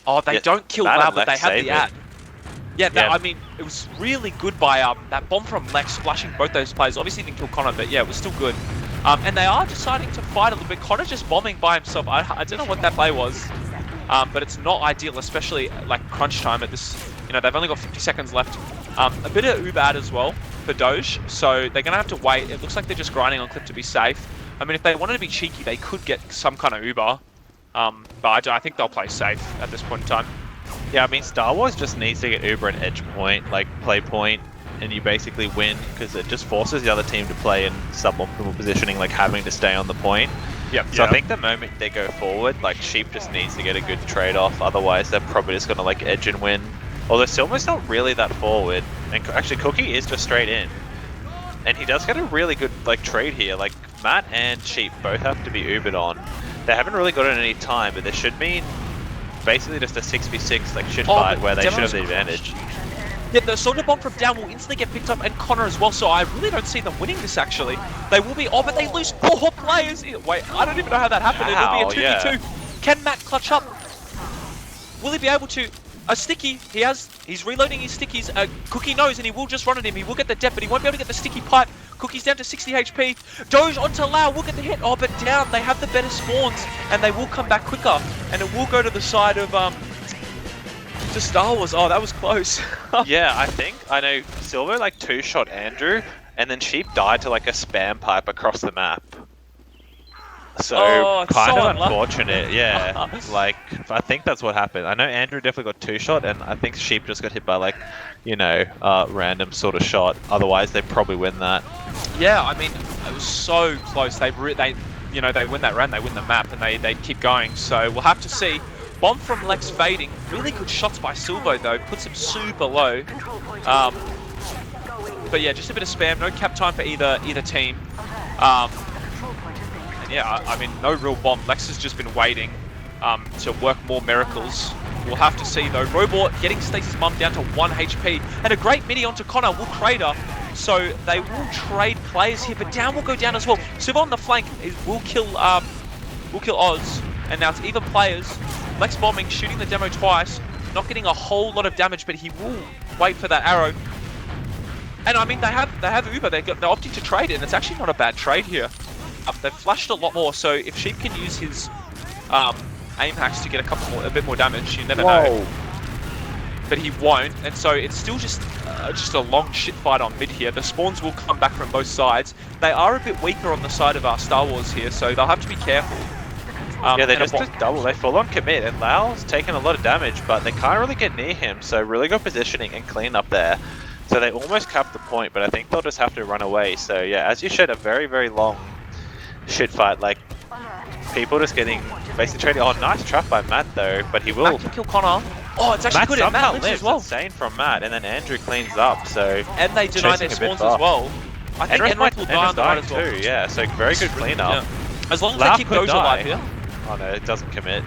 Oh, they don't kill Lau, but they have the ad. Yeah, I mean, it was really good by that bomb from Lex splashing both those players. Obviously didn't kill Connor, but yeah, it was still good. And they are deciding to fight a little bit. Connor just bombing by himself. I don't know what that play was, but it's not ideal, especially like crunch time at this. You know, they've only got 50 seconds left. A bit of Ubad as well for Doge, so they're gonna have to wait. It looks like they're just grinding on clip to be safe. I mean, if they wanted to be cheeky, they could get some kind of Uber, but I think they'll play safe at this point in time. Yeah, I mean, Star Wars just needs to get Uber an edge point, like play point, and you basically win because it just forces the other team to play in suboptimal positioning, like having to stay on the point. Yep. So I think the moment they go forward, like Sheep just needs to get a good trade-off, otherwise they're probably just going to like edge and win. Although Silver's not really that forward, and actually Cookie is just straight in. And he does get a really good like trade here, like Matt and Sheep both have to be Ubered on. They haven't really got it any time, but there should be basically just a 6v6 like shit fight where they should have the advantage. Yeah, the soldier bomb from down will instantly get picked up, and Connor as well, so I really don't see them winning this actually. They will be, but they lose 4 players. Wait, I don't even know how that happened. It'll be a 2v2. Yeah. Can Matt clutch up? Will he be able to? A sticky, he's reloading his stickies. Cookie knows, and he will just run at him. He will get the depth, but he won't be able to get the sticky pipe. Cookie's down to 60 HP. Doge onto Lau will get the hit. Oh, but down. They have the better spawns, and they will come back quicker. And it will go to the side of to Star Wars. Oh, that was close. Yeah, I know Silver like 2-shot Andrew, and then Sheep died to like a spam pipe across the map. So kind of unfortunate, yeah. Like I think that's what happened. I know Andrew definitely got 2-shot, and I think Sheep just got hit by like, you know, random sort of shot. Otherwise, they probably win that. Yeah, I mean, it was so close. They win that round, they win the map, and they keep going. So we'll have to see. Bomb from Lex fading. Really good shots by Silvo though. Puts him super low. But yeah, just a bit of spam. No cap time for either team. Yeah, I mean, no real bomb. Lex has just been waiting to work more miracles. We'll have to see though. Robot getting Stacy's mum down to 1 HP. And a great midi onto Connor will trade her. So they will trade players here, but down will go down as well. Silva on the flank will kill Oz. And now it's even players. Lex bombing, shooting the demo twice. Not getting a whole lot of damage, but he will wait for that arrow. And I mean, they have Uber. They're opting to trade it, and it's actually not a bad trade here. They've flashed a lot more, so if Sheep can use his aim hacks to get a bit more damage, you never know. But he won't, and so it's still just a long shit fight on mid here. The spawns will come back from both sides. They are a bit weaker on the side of Star Wars here, so they'll have to be careful. Yeah, they just double. They full on commit, and Lau's taken a lot of damage, but they can't really get near him. So really good positioning and clean up there. So they almost capped the point, but I think they'll just have to run away. So yeah, as you said, a very, very long shit fight. Like people just getting basically traded. Oh, nice trap by Matt though, but he will. Matt can kill Connor. Oh, it's actually good. Matt lives as well. Insane from Matt, and then Andrew cleans up. So and they deny their spawns as well. I think Enric will die on the right as well too. Yeah, so very good cleanup. Yeah. As long as they keep Doge alive here. Oh no, it doesn't commit.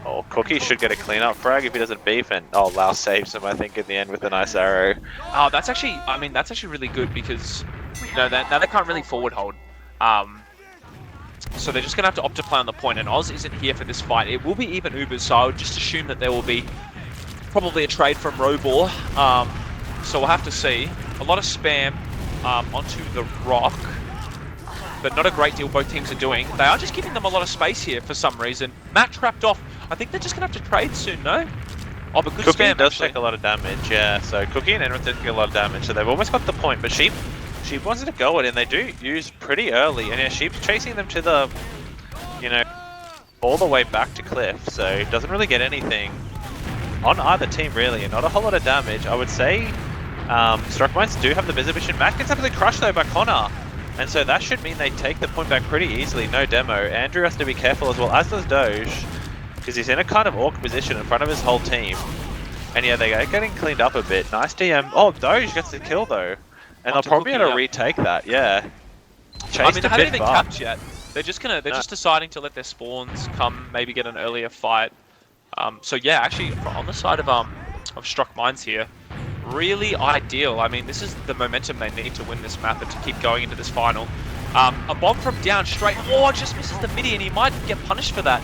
Oh, Cookie should get a cleanup frag if he doesn't beef, and oh, Lau saves him, I think, in the end with a nice arrow. Oh, that's actually really good because, you know, now they can't really forward hold. So they're just going to have to opt to play on the point, and Oz isn't here for this fight. It will be even Ubers, so I would just assume that there will be probably a trade from Robor. So we'll have to see. A lot of spam onto the rock, but not a great deal both teams are doing. They are just giving them a lot of space here for some reason. Matt trapped off. I think they're just going to have to trade soon, no? Oh, but good Cookie spam, does actually. take a lot of damage, yeah. So Cookie and Enrith take a lot of damage, so they've almost got the point. But Sheep wants to go it, and they do use pretty early. And yeah, Sheep's chasing them to the, you know, all the way back to Cliff. So doesn't really get anything on either team really, and not a whole lot of damage. I would say Struck Mines do have the Visibition. Matt gets absolutely crushed though by Connor. And so that should mean they take the point back pretty easily, no demo. Andrew has to be careful as well, as does Doge, because he's in a kind of awkward position in front of his whole team. And yeah, they are getting cleaned up a bit. Nice DM. Oh, Doge gets the kill though. And they'll probably be able to retake that, yeah. I mean, they haven't even capped yet. They're just just deciding to let their spawns come, maybe get an earlier fight. So yeah, actually, on the side of Struck Mines here, really ideal. I mean, this is the momentum they need to win this map and to keep going into this final. A bomb from down straight. Oh, just misses the midi, and he might get punished for that.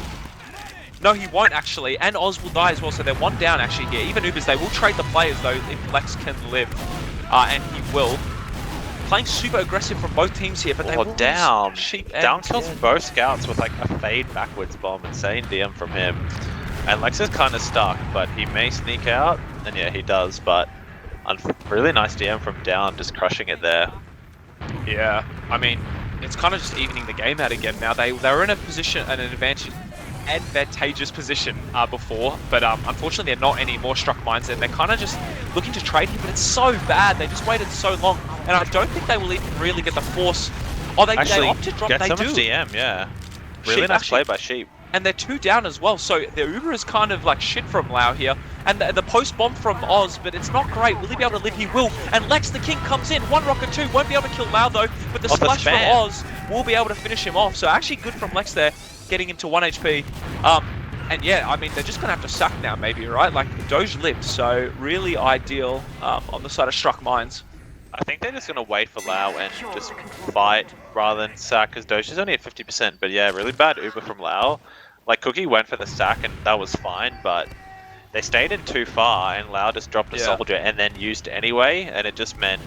No, he won't actually, and Oz will die as well, so they're one down actually here. Even Ubers, they will trade the players though if Lex can live, and he will. Playing super aggressive from both teams here, but they will down. Sheep Down kills both scouts with like a fade backwards bomb. Insane DM from him. And Lex is kind of stuck, but he may sneak out, and yeah, he does, but really nice DM from Down, just crushing it there. Yeah, I mean, it's kind of just evening the game out again now. They were in a position, an advantageous position before, but unfortunately they're not anymore. Struck Mines, and they're kind of just looking to trade him, but it's so bad. They just waited so long, and I don't think they will even really get the force. Oh, they opt to drop. Get they so do. much DM, yeah. Really Sheep, nice play by Sheep. And they're 2 down as well, so their Uber is kind of like shit from Lau here. And the post bomb from Oz, but it's not great. Will he be able to live? He will. And Lex the King comes in. 1 rocket 2, won't be able to kill Lau though, but the splash from Oz will be able to finish him off. So actually good from Lex there, getting him to 1 HP. And yeah, I mean, they're just going to have to sack now maybe, right? Like, Doge lived, so really ideal on the side of Struck Mines. I think they're just going to wait for Lau and just fight rather than sack, because Doge is only at 50%. But yeah, really bad Uber from Lau. Like, Cookie went for the sack and that was fine, but they stayed in too far and Lau just dropped a soldier and then used anyway, and it just meant...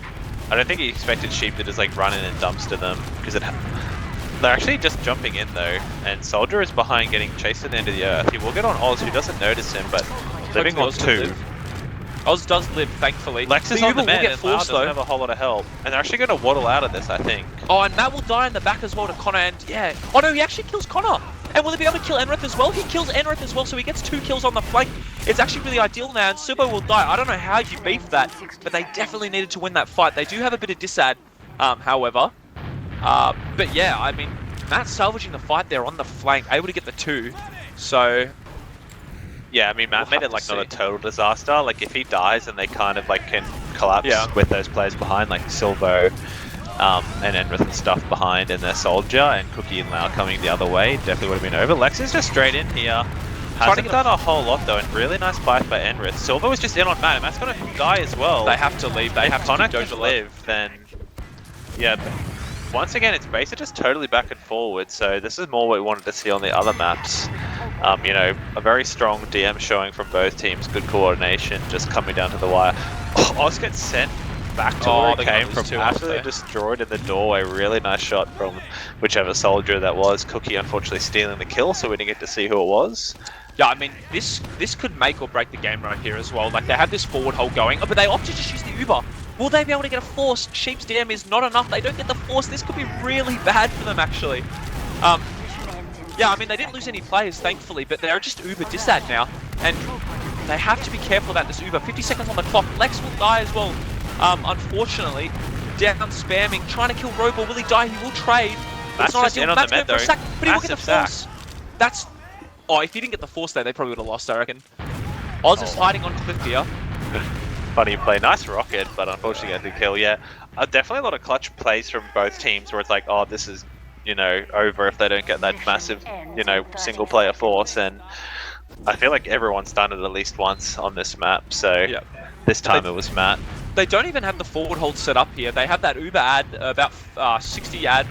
I don't think he expected Sheep to just like run in and dumpster them, because they're actually just jumping in though, and Soldier is behind getting chased to the end of the earth. He will get on Oz, who doesn't notice him, but living on 2. Oz does live, thankfully. Lex is on the man, and Lau doesn't though. have a whole lot of help. And they're actually going to waddle out of this, I think. Oh, and Matt will die in the back as well to Connor, and yeah. Oh no, he actually kills Connor! And will he be able to kill Enrith as well? He kills Enrith as well, so he gets 2 kills on the flank. It's actually really ideal now, and Subo will die. I don't know how you beef that, but they definitely needed to win that fight. They do have a bit of disad, however. But yeah, I mean, Matt salvaging the fight there on the flank, able to get the 2. So... Yeah, I mean, Matt made it like not a total disaster. Like, if he dies and they kind of like can collapse with those players behind, like Silvo and Enrith and stuff behind, and their Soldier and Cookie and Lau coming the other way, definitely would have been over. Lex is just straight in here. Hasn't done a whole lot though, and really nice fight by Enrith. Silvo was just in on Matt, and Matt's gonna die as well. They have to leave. They have to keep Doge live. Then, yeah. Once again, it's basically just totally back and forward. So this is more what we wanted to see on the other maps. You know, a very strong DM showing from both teams, good coordination, just coming down to the wire. Oz gets sent back to where he came from, absolutely destroyed in the doorway. Really nice shot from whichever soldier that was. Cookie unfortunately stealing the kill, so we didn't get to see who it was. Yeah, I mean, this could make or break the game right here as well. Like, they have this forward hold going, but they opt to just use the Uber. Will they be able to get a force? Sheep's DM is not enough. They don't get the force. This could be really bad for them, actually. Yeah, I mean, they didn't lose any players, thankfully, but they're just Uber disad now. And they have to be careful about this Uber. 50 seconds on the clock. Lex will die as well, unfortunately. Down spamming, trying to kill Robo. Will he die? He will trade. That's not ideal. Matt's going for a sack, but he will get the force. That's... Oh, if he didn't get the force there, they probably would have lost, I reckon. Oz is hiding on Cliff here. Funny play. Nice rocket, but unfortunately getting the kill, yeah. Definitely a lot of clutch plays from both teams where it's like, oh, this is, you know, over if they don't get that massive, you know, single player force. And I feel like everyone's done it at least once on this map, so this time it was Matt. They don't even have the forward hold set up here. They have that Uber ad, about 60 ad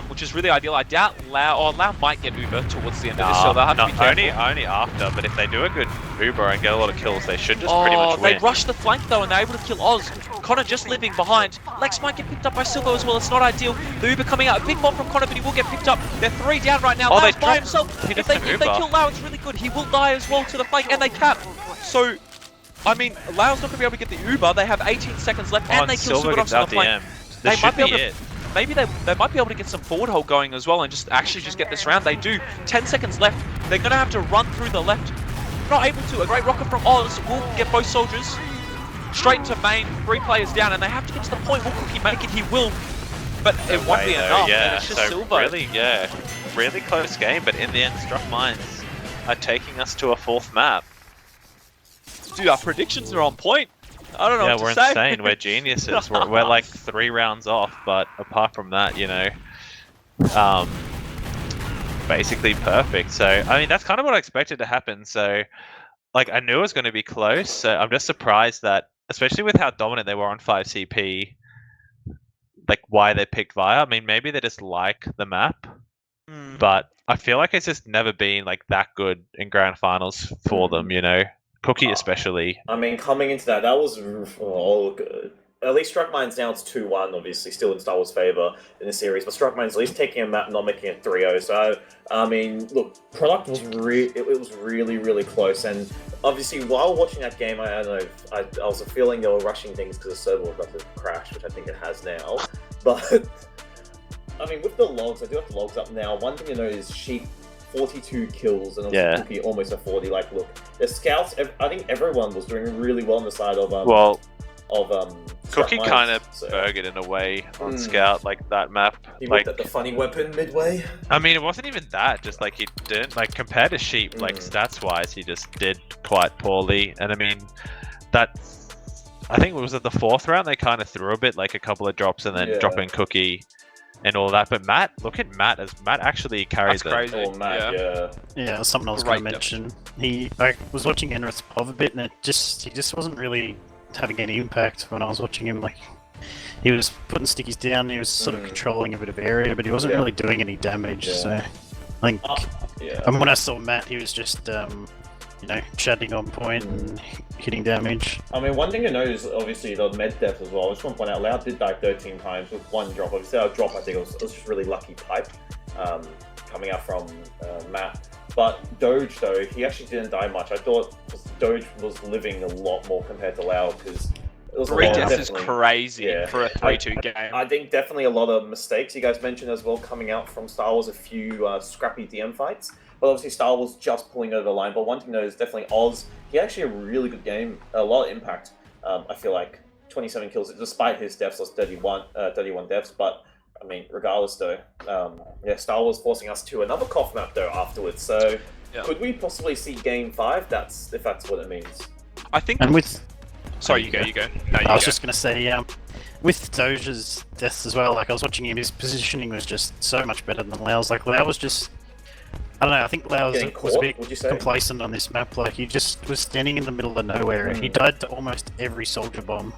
which is really ideal. I doubt Lau might get Uber towards the end of this, so they'll have to be careful. Only after, but if they do a good Uber and get a lot of kills, they should just pretty much win. They rushed the flank though, and they're able to kill Oz. Connor just living behind. Lex might get picked up by Silvo as well. It's not ideal. The Uber coming out. A big bomb from Connor, but he will get picked up. They're 3 down right now. Lau's by himself. If they kill Lau, it's really good. He will die as well to the flank, and they cap. So, I mean, Lau's not going to be able to get the Uber. They have 18 seconds left, and they kill Superdogs on the flank. They might be able to. Maybe they might be able to get some forward hold going as well and just get this round. They do. 10 seconds left. They're going to have to run through the left. Not able to. A great rocket from Oz will get both soldiers straight into main. 3 players down, and they have to get to the point. Will Cookie make it? He will. But it won't be enough. Yeah, it's just so Silvo. really close game, but in the end, Struck Minds are taking us to a 4th map. Dude, our predictions are on point. I don't know what to say. Yeah, we're insane. We're geniuses. we're like 3 rounds off, but apart from that, you know, basically perfect. So, I mean, that's kind of what I expected to happen. So, like, I knew it was going to be close. So I'm just surprised that, especially with how dominant they were on 5CP, like, why they picked Via. I mean, maybe they just like the map, but I feel like it's just never been, like, that good in grand finals for them, you know? Cookie especially. I mean, coming into that was all good. At least Struck Minds now it's 2-1, obviously, still in Star Wars' favour in the series, but Struck Minds at least taking a map, not making it 3-0. So, I mean, look, product was it was really, really close. And obviously, while watching that game, I don't know, I was feeling they were rushing things because the server was about to crash, which I think it has now. But, I mean, with the logs, I do have the logs up now. One thing to note is Sheep 42 kills and also Cookie almost a 40. Like, look, the scouts, I think everyone was doing really well on the side of Cookie kind of burgered in a way on Scout, like that map. He whipped at the funny weapon midway. I mean, it wasn't even that. Just like he didn't, like, compared to Sheep, like stats wise, he just did quite poorly. And I mean, I think it was at the 4th round they kind of threw a bit, like a couple of drops and then dropping Cookie and all that. But Matt, look at Matt, as Matt actually carried That's crazy. Oh, Matt, yeah, something I was going to mention. I was watching Enris Pov a bit, and he just wasn't really having any impact when I was watching him. Like, he was putting stickies down, he was sort of controlling a bit of area, but he wasn't really doing any damage. So I think, I mean, when I saw Matt, he was just you know, chatting on point and hitting damage. I mean, one thing to note is obviously the med death as well. I just want to point out, Lau did die 13 times with 1 drop. Obviously, our drop, I think it was just really lucky pipe coming out from Matt. But Doge, though, he actually didn't die much. I thought Doge was living a lot more compared to Lau because it was 3 deaths is crazy for a 3-2 game. I think definitely a lot of mistakes. You guys mentioned as well coming out from Star Wars, a few scrappy DM fights. But obviously Star Wars just pulling over the line. But one thing to note is definitely Oz. He had actually a really good game, a lot of impact. I feel like 27 kills, despite his deaths, was 31 deaths. But I mean, regardless though, Star Wars forcing us to another cough map though afterwards. So could we possibly see Game 5? If that's what it means. I think. And with sorry, you go. No, I was just going to say, with Doge's deaths as well. Like, I was watching him, his positioning was just so much better than Lau's. Like, Lau was just, I don't know, I think Lau was a bit complacent on this map. Like, he just was standing in the middle of nowhere, and he died to almost every soldier bomb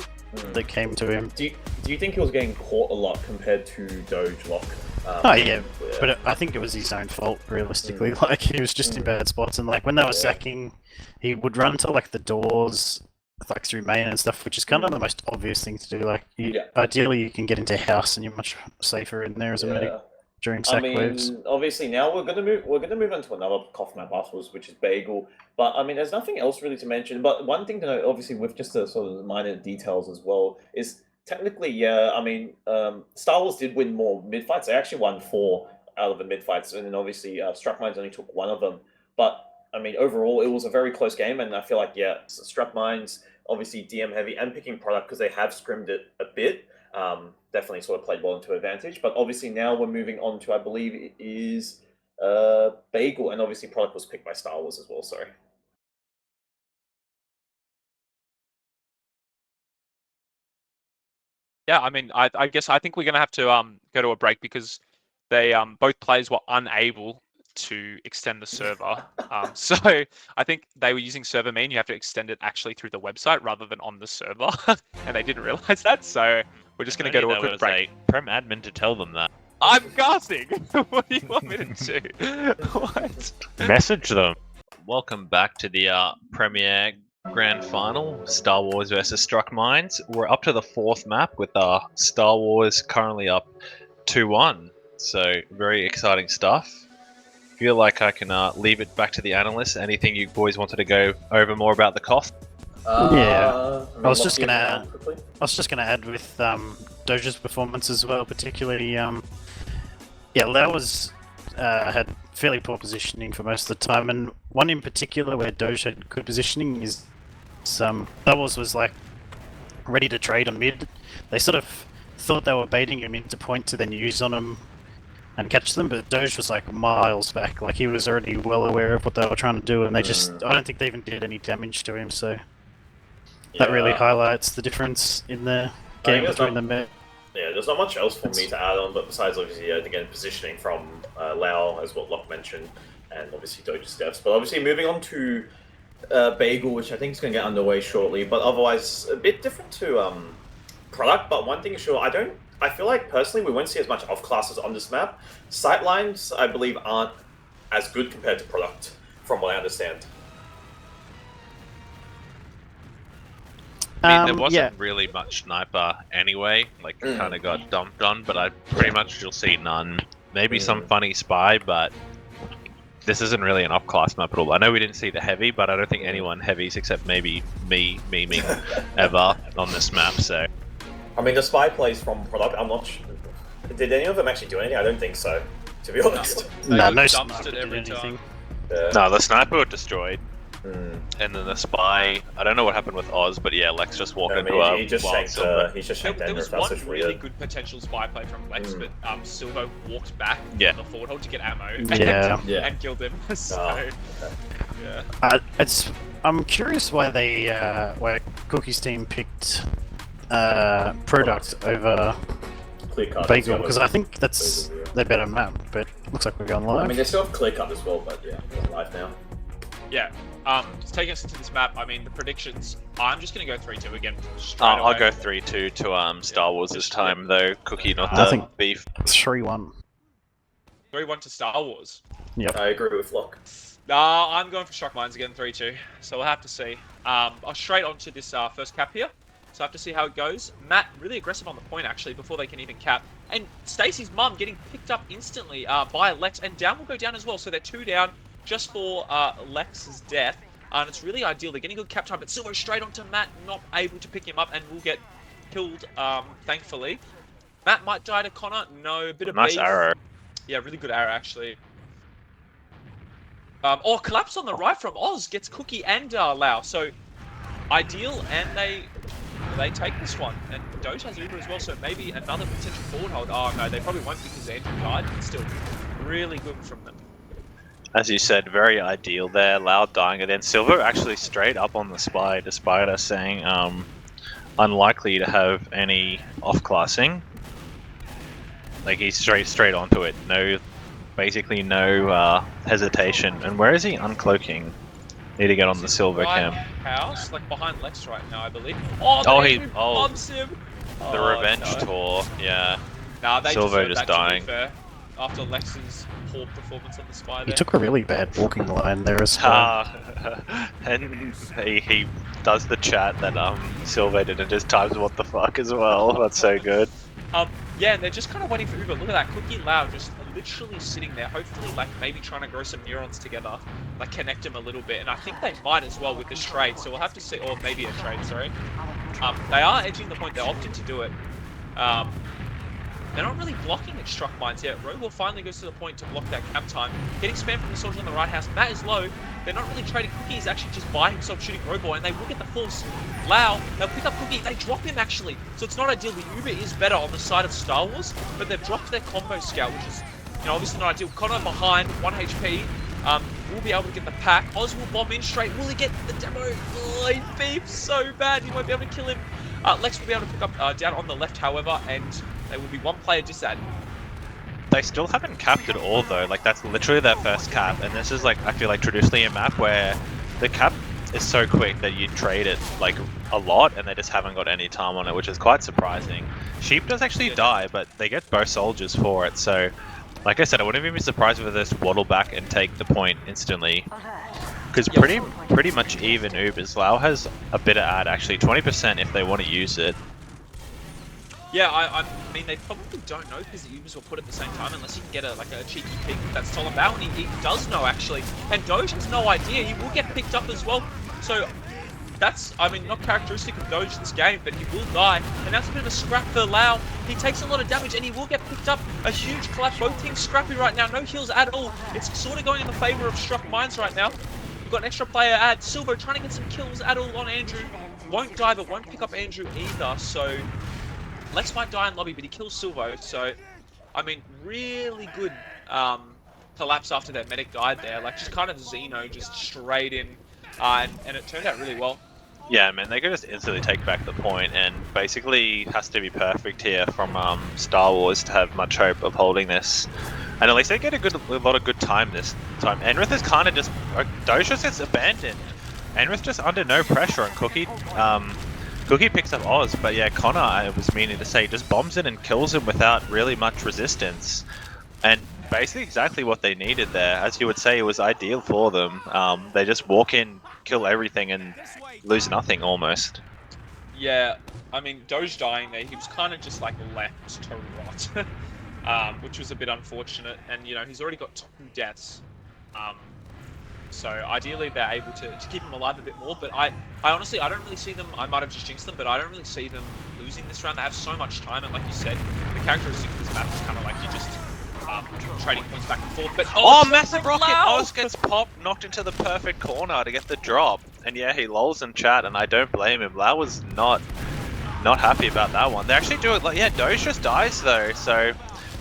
that came to him. Do you think he was getting caught a lot compared to Doge Lock? But I think it was his own fault, realistically. Like, he was just in bad spots, and like when they were sacking, he would run to like the doors, like through main and stuff, which is kind of the most obvious thing to do. Like, ideally, you can get into house, and you're much safer in there as a medic during sack waves. Obviously, now we're gonna move on to another cough map afterwards, which is Bagel. But I mean, there's nothing else really to mention. But one thing to note, obviously, with just the sort of minor details as well, is technically, I mean, Star Wars did win more mid fights. They actually won 4 out of the mid fights, and then obviously Struck Minds only took 1 of them. But I mean, overall, it was a very close game, and I feel like Struck Minds obviously DM heavy and picking product because they have scrimmed it a bit. Definitely sort of played well into advantage. But obviously now we're moving on to, I believe it is Bagel, and obviously product was picked by Star Wars as well. Sorry. Yeah, I mean, I think we're gonna have to go to a break because they both players were unable to extend the server. So I think they were using server mean. You have to extend it actually through the website rather than on the server, and they didn't realize that. So we're just gonna go to a quick break. Prem admin to tell them that. I'm casting. What do you want me to do? What? Message them. Welcome back to the premiere grand final, Star Wars versus Struck Mines. We're up to the 4th map with Star Wars currently up 2-1. So very exciting stuff. Feel like I can leave it back to the analysts. Anything you boys wanted to go over more about the cost? I was just gonna add with Doja's performance as well, particularly Lau had fairly poor positioning for most of the time, and one in particular where Doge had good positioning is Star Wars was like ready to trade on mid. They sort of thought they were baiting him into point to then use on him and catch them, but Doge was like miles back. Like he was already well aware of what they were trying to do, and they I don't think they even did any damage to him, so that really highlights the difference in the game between them. Yeah, there's not much else for me to add on, but besides obviously, again, positioning from Lau, as what Locke mentioned, and obviously Doja's deaths. But obviously moving on to Bagel, which I think is going to get underway shortly, but otherwise a bit different to Product. But one thing is sure, I feel like personally we won't see as much off classes on this map. Sightlines, I believe, aren't as good compared to Product, from what I understand. I mean, there wasn't really much sniper anyway, like kind of got dumped on, but I pretty much you'll see none. Maybe some funny spy, but this isn't really an up-class map at all. I know we didn't see the heavy, but I don't think anyone heavies except maybe me ever on this map, so... I mean, the spy plays from Product, I'm not sure. Did any of them actually do anything? I don't think so, to be honest. No sniper did anything. No, the sniper was destroyed. And then the spy, I don't know what happened with Oz, but yeah, Lex just walked into a he just shanked There was one really good potential spy play from Lex, but Silvo walked back on the forward hold to get ammo and killed him. So, I'm curious why why Cookie's team picked Product over Bagel, because I think that's their better map, but looks like we're going live. I mean, they still have clear cut as well, but yeah, we're live now. Yeah. Just taking us into this map, I mean, the predictions, I'm just going to go 3-2 again. I'll go 3-2 to Star Wars this time, though. Cookie, not the beef. 3-1. 3-1 to Star Wars. Yep. I agree with Locke. I'm going for Shock Mines again, 3-2. So we'll have to see. I'll straight on to this first cap here. So I have to see how it goes. Matt, really aggressive on the point, actually, before they can even cap. And Stacy's mum getting picked up instantly by Lex, and down will go down as well. So they're 2 down. Just for Lex's death, and it's really ideal. They're getting good cap time, but Silver straight onto Matt, not able to pick him up, and will get killed, thankfully. Matt might die to Connor. No, a bit of nice beef. Arrow. Yeah, really good arrow, actually. Collapse on the right from Oz gets Cookie and Lau, so ideal, and they take this one. And Doge has Uber as well, so maybe another potential forward hold. Oh no, they probably won't because Andrew died, but still, really good from them. As you said, very ideal there. Loud dying, and then Silver actually straight up on the spy, despite us saying unlikely to have any off-classing. Like he's straight onto it. Basically no hesitation. And where is he uncloaking? Need to get on the Silver cam. House, like behind Lex right now, I believe. He bombs him. The revenge tour, yeah. Nah, they Silver just dying. After Lex's poor performance on the spy there. He took a really bad walking line there as well. And he does the chat that Silver did and just types what the fuck as well. That's so good. Yeah, and they're just kind of waiting for Uber. Look at that, Cookie and Lau just literally sitting there, hopefully like maybe trying to grow some neurons together, like connect them a little bit, and I think they might as well with this trade, so we'll have to see, or maybe a trade, sorry. They are edging the point, they opted to do it. They're not really blocking at Struck Mines yet. Robo finally goes to the point to block that cap time. Getting spammed from the soldier on the right house. Matt is low. They're not really trading Cookie. He's actually just by himself shooting Robo, and they will get the force. Lau, they'll pick up Cookie. They drop him actually. So it's not ideal. The Uber is better on the side of Star Wars, but they've dropped their combo scout, which is, obviously not ideal. Connor behind, 1 HP. Will be able to get the pack. Oz will bomb in straight. Will he get the demo? Oh, he beefs so bad. He won't be able to kill him. Lex will be able to pick up down on the left, however, and they will be one player disad. They still haven't capped at all though. Like that's literally their first cap, and this is like I feel like traditionally a map where the cap is so quick that you trade it like a lot, and they just haven't got any time on it, which is quite surprising. Sheep does actually die, but they get both soldiers for it. So, like I said, I wouldn't even be surprised if they just waddle back and take the point instantly. Because pretty much even Ubers. Lau has a bit of ad actually, 20% if they want to use it. Yeah, I mean, they probably don't know because the Ubers were put at the same time unless you can get a cheeky peek that's Stolen Bow, and he does know actually. And Doge has no idea, he will get picked up as well. So that's, I mean, not characteristic of Doge this game, but he will die. And that's a bit of a scrap for Lau. He takes a lot of damage and he will get picked up. A huge collapse, both teams scrappy right now, no heals at all. It's sort of going in the favor of Struck Mines right now. We've got an extra player ad, Silver trying to get some kills at all on Andrew. Won't die, but won't pick up Andrew either, so Lex might die in lobby, but he kills Silvo, so, I mean, really good collapse after that medic died there. Like, just kind of Xeno, just straight in, and it turned out really well. Yeah, man, they could just instantly take back the point, and basically has to be perfect here from Star Wars to have much hope of holding this. And at least they get a lot of good time this time. Enrith is kind of just, Doge just gets abandoned. Enrith just under no pressure, and Cookie picks up Oz, but yeah, Connor, I was meaning to say, just bombs in and kills him without really much resistance. And basically exactly what they needed there. As you would say, it was ideal for them. They just walk in, kill everything, and lose nothing almost. Yeah, I mean, Doge dying there, he was kind of just like left to rot, which was a bit unfortunate. And, you know, he's already got 2 deaths. So ideally they're able to keep him alive a bit more, but I honestly, I don't really see them, I might have just jinxed them, but I don't really see them losing this round. They have so much time, and like you said, the characteristic of this map is kind of like you just trading points back and forth. But oh massive rocket! Oz gets popped, knocked into the perfect corner to get the drop. And yeah, he lolls in chat, and I don't blame him. Lau was not happy about that one. They actually do it, like, yeah, Doge just dies though, so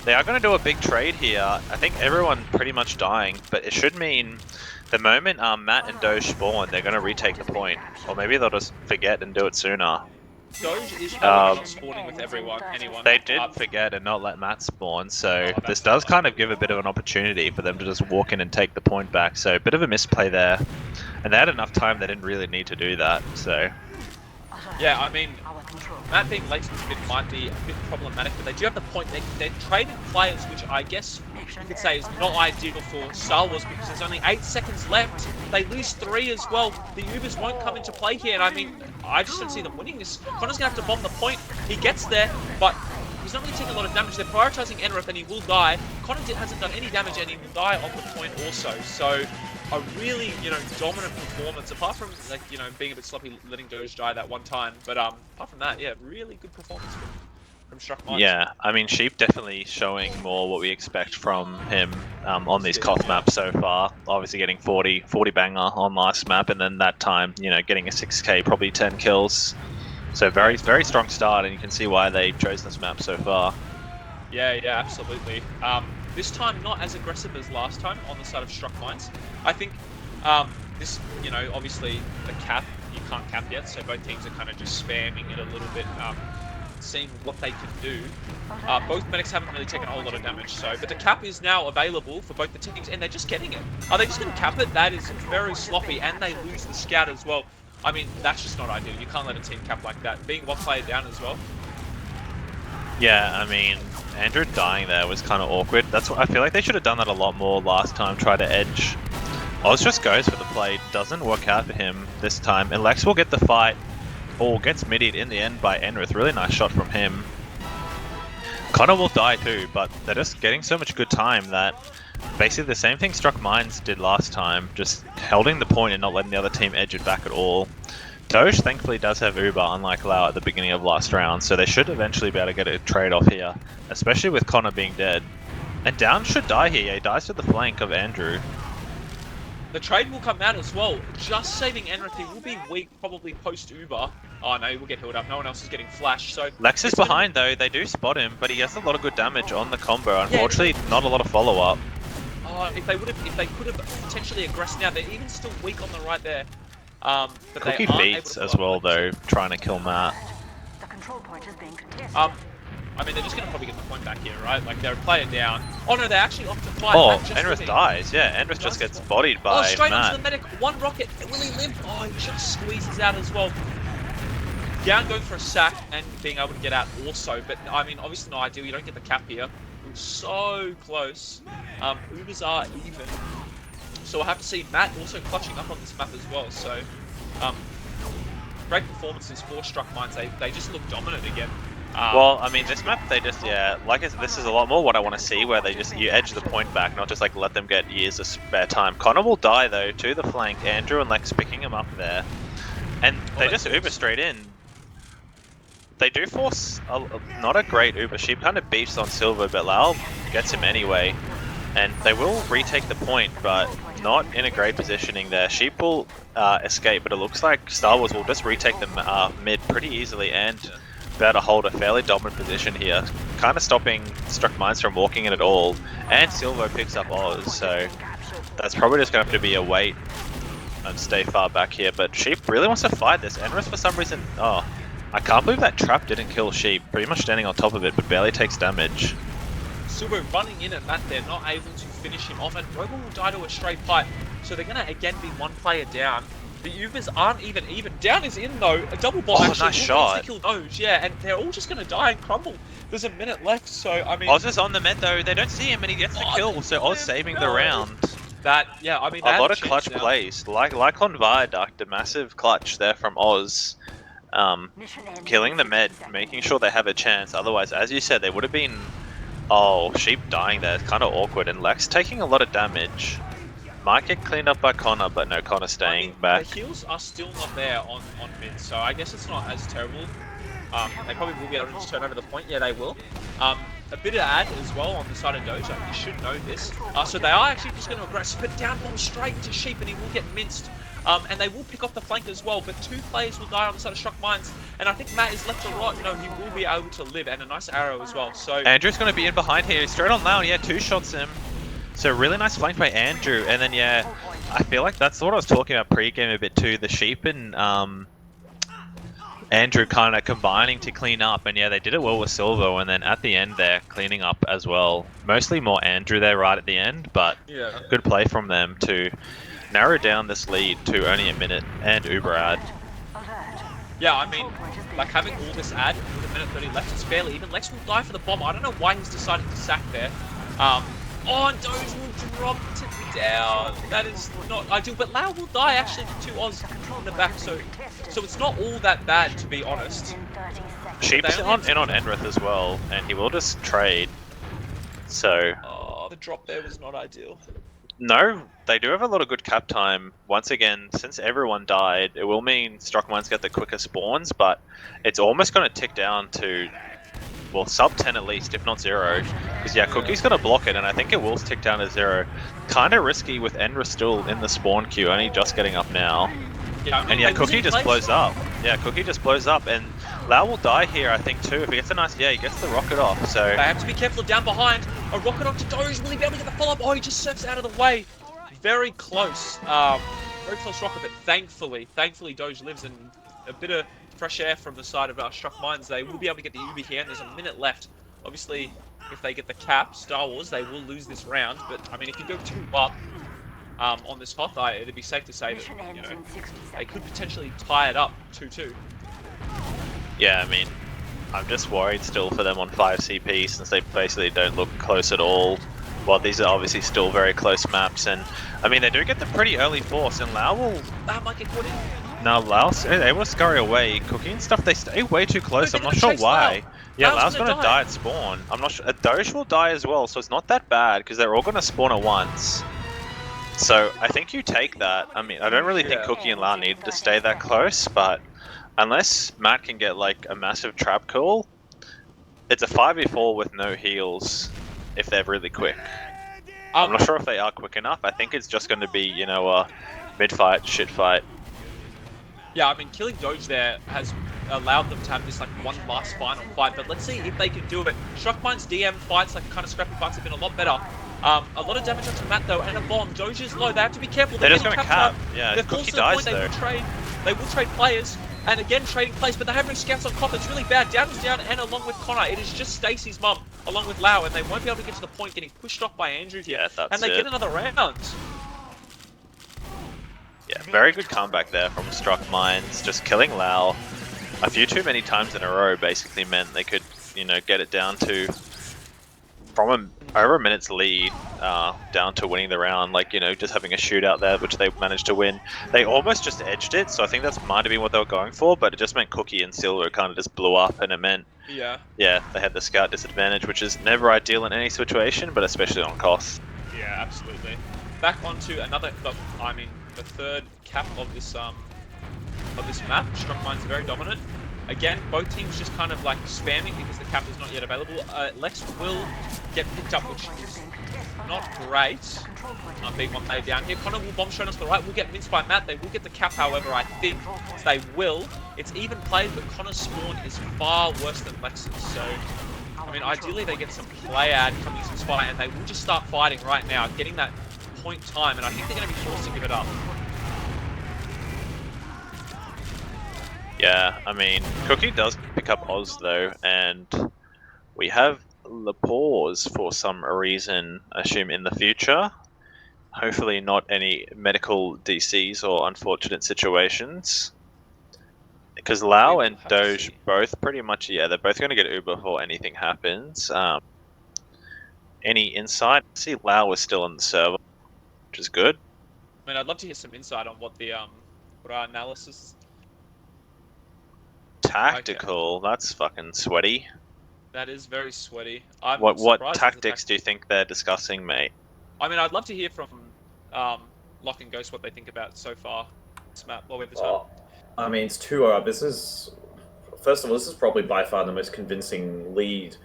they are going to do a big trade here. I think everyone pretty much dying, but it should mean the moment Matt and Doge spawn, they're going to retake the point. Or maybe they'll just forget and do it sooner. Doge is spawning with anyone. They did forget and not let Matt spawn, so this does kind of give a bit of an opportunity for them to just walk in and take the point back. So a bit of a misplay there. And they had enough time, they didn't really need to do that, so. Yeah, I mean, Matt being late to the bit might be a bit problematic, but they do have the point. They're trading players, which I guess you could say is not ideal for Star Wars because there's only 8 seconds left. They lose 3 as well. The Ubers won't come into play here, and I mean, I just don't see them winning this. Connor's going to have to bomb the point. He gets there, but he's not really taking a lot of damage. They're prioritizing Enrith, and he will die. Connor hasn't done any damage, and he will die on the point also. So a really, you know, dominant performance, apart from, like, you know, being a bit sloppy, letting Doge die that one time. But apart from that, yeah, really good performance from Struck Mines. Yeah, I mean, Sheep definitely showing more what we expect from him on these Koth maps so far. Obviously getting 40 banger on last map, and then that time, you know, getting a 6k, probably 10 kills. So very, very strong start, and you can see why they chose this map so far. Yeah, absolutely. This time not as aggressive as last time on the side of Struck Mines. I think this, you know, obviously the cap, you can't cap yet, so both teams are kind of just spamming it a little bit, seeing what they can do. Both medics haven't really taken a whole lot of damage, so, but the cap is now available for both the teams, and they're just getting it. Are they just going to cap it? That is very sloppy, and they lose the scout as well. I mean, that's just not ideal. You can't let a team cap like that. Being one player down as well. Yeah, I mean, Andrew dying there was kind of awkward. That's what I feel like they should have done that a lot more last time. Try to edge. Oz just goes for the play. Doesn't work out for him this time. And Lex will get the fight, or gets middied in the end by Enrith. Really nice shot from him. Connor will die too, but they're just getting so much good time that basically the same thing Struck Mines did last time, just holding the point and not letting the other team edge it back at all. Doge thankfully does have Uber, unlike Lau at the beginning of last round, so they should eventually be able to get a trade off here, especially with Connor being dead. And Down should die here, yeah, he dies to the flank of Andrew. The trade will come out as well, just saving Enrith. He will be weak probably post-Uber. Oh no, he will get healed up, no one else is getting flashed, so... Lex is behind though, they do spot him, but he has a lot of good damage on the combo. Unfortunately, not a lot of follow-up. Oh, if they could have potentially aggressed now, they're even still weak on the right there. But Cookie they beats as well though, trying to kill Matt. I mean, they're just going to probably get the point back here, right? Like, they're a player down. Oh, no, they actually opt to fight. Oh, Matt just Enrith living. dies. Yeah, Enrith just gets bodied by straight Matt. onto the medic. One rocket. Will he live? Oh, he just squeezes out as well. Down going for a sack and being able to get out also. But, I mean, obviously not ideal. You don't get the cap here. We're so close. Ubers are even. So we'll have to see Matt also clutching up on this map as well. So, great performances for Struck Mines. They just look dominant again. Well, I mean, this map, they just, this is a lot more what I want to see, where they just, you edge the point back, not just like let them get years of spare time. Connor will die though, to the flank, Andrew and Lex picking him up there. And they just Uber straight in. They do force not a great Uber. Sheep kind of beefs on Silver, but Lau gets him anyway. And they will retake the point, but not in a great positioning there. Sheep will escape, but it looks like Star Wars will just retake the mid pretty easily and better hold a fairly dominant position here, kind of stopping Struck Mines from walking in at all. And Silvo picks up Oz, so that's probably just going to have to be a wait and stay far back here. But Sheep really wants to fight this. Enrith for some reason, oh, I can't believe that trap didn't kill Sheep. Pretty much standing on top of it, but barely takes damage. Silver running in at Matt, they're not able to finish him off, and Robo will die to a straight pipe. So they're going to again be one player down. The Ubers aren't even. Down is in though. A double bomb actually. Nice shot. To kill Doge, yeah, and they're all just going to die and crumble. There's a minute left, so I mean. Oz is on the med though. They don't see him and he gets the kill, so Oz saving the round. That, yeah, I mean. A lot of clutch plays, like on Viaduct, a massive clutch there from Oz. Killing the med, making sure they have a chance. Otherwise, as you said, they would have been. Oh, Sheep dying there. It's kind of awkward, and Lex taking a lot of damage. Might get cleaned up by Connor, but no, Connor staying back. The heals are still not there on mid, so I guess it's not as terrible. They probably will be able to just turn over the point. Yeah, they will. A bit of ad as well on the side of Doja. You should know this. So they are actually just going to aggress, but down bomb straight to Sheep, and he will get minced. And they will pick off the flank as well, but 2 players will die on the side of Struck Mines, and I think Matt is left to rot. You know, he will be able to live, and a nice arrow as well. So Andrew's going to be in behind here, straight on Lau. Yeah, 2 shots him. So really nice flank by Andrew, and then yeah, I feel like that's what I was talking about pre-game a bit too. The Sheep and Andrew kind of combining to clean up, and yeah, they did it well with Silvo, and then at the end they're cleaning up as well. Mostly more Andrew there right at the end, but yeah, good play from them to narrow down this lead to only a minute and Uber ad. Yeah, I mean, like having all this ad with a minute 30 left, it's fairly even. Lex will die for the bomb. I don't know why he's decided to sack there. Oh, and Doge will drop it down. That is not ideal, but Lau will die actually to 2 Oz in the back, so it's not all that bad, to be honest. Sheep's in on Enrith as well, and he will just trade. So. Oh, the drop there was not ideal. No, they do have a lot of good cap time. Once again, since everyone died, it will mean Struck Mines get the quicker spawns, but it's almost going to tick down to, well, sub 10 at least, if not 0. Because yeah, Cookie's going to block it, and I think it will tick down to 0. Kind of risky with Endra still in the spawn queue, only just getting up now. Yeah, and yeah, Cookie just blows up. Yeah, Cookie just blows up, and Lau will die here, I think, too. If he gets a nice, yeah, he gets the rocket off, so. They have to be careful down behind. A rocket onto Doge. Will he be able to get the follow-up? Oh, he just surfs out of the way. Very close. Very close rocket, but thankfully Doge lives, and a bit of fresh air from the side of Struck Mines. They will be able to get the Uber here, and there's a minute left. Obviously, if they get the cap, Star Wars, they will lose this round. But, I mean, if you go 2 up on this Hoth, it'd be safe to say that, you know, they could potentially tie it up 2-2. Yeah, I mean, I'm just worried still for them on 5 CP, since they basically don't look close at all. Well, these are obviously still very close maps, and I mean, they do get the pretty early force, and Lau will. That might get caught in. No, Lau's able to scurry away. Cookie and stuff, they stay way too close. I'm not sure why. Yeah, Lau's gonna die at spawn. I'm not sure. Doge will die as well, so it's not that bad because they're all gonna spawn at once. So I think you take that. I mean, I don't really think Cookie and Lau need to stay that close, but unless Matt can get like a massive trap call, it's a 5v4 with no heals if they're really quick. I'm not sure if they are quick enough. I think it's just going to be, you know, a mid-fight, shit-fight. Yeah, I mean, killing Doge there has allowed them to have this like one last final fight, but let's see if they can do it. Struck Mines DM fights, like kind of scrappy fights, have been a lot better A lot of damage onto Matt though, and a bomb. Doja's low. They have to be careful. They're just getting going to capped cap. out. Yeah, They're Cookie forced to the dies point though. they will trade players, and again trading plays, but they have no scouts on Cop. It's really bad. Down is down, and along with Connor, it is just Stacy's mum, along with Lau, and they won't be able to get to the point, getting pushed off by Andrew here. Yeah, that's and they it. get another round. Yeah, very good comeback there from Struck Minds. Just killing Lau a few too many times in a row basically meant they could, you know, get it down to from over a minute's lead down to winning the round, like, you know, just having a shootout there, which they managed to win. They almost just edged it, so I think that's might have been what they were going for, but it just meant Cookie and Silver kind of just blew up, and it meant, Yeah, they had the scout disadvantage, which is never ideal in any situation, but especially on cost. yeah, absolutely. Back onto another, the third cap of this map. Struck Mind's very dominant. Again, both teams just kind of like spamming because the cap is not yet available. Lex will get picked up, which is not great. Being one player down here. Connor will bomb shot us to the right. Will get minced by Matt. They will get the cap, however, I think they will. It's even played, but Connor's spawn is far worse than Lex's. So, I mean, ideally they get some play ad coming to spot, and they will just start fighting right now, getting that point time, and I think they're going to be forced to give it up. Yeah, I mean, Cookie does pick up Oz though, and we have the pause for some reason, I assume in the future. Hopefully not any medical DCs or unfortunate situations. Because Lau and Doge both pretty much, they're both going to get Uber before anything happens. Any insight? I see Lau was still on the server, which is good. I mean, I'd love to hear some insight on what the what our analysis. Tactical, that's fucking sweaty. That is very sweaty. I'm what tactics do you think they're discussing, mate? I mean, I'd love to hear from Lock and Ghost what they think about so far this map. While we have the time. I mean, it's 2-0 up. First of all, this is probably by far the most convincing lead,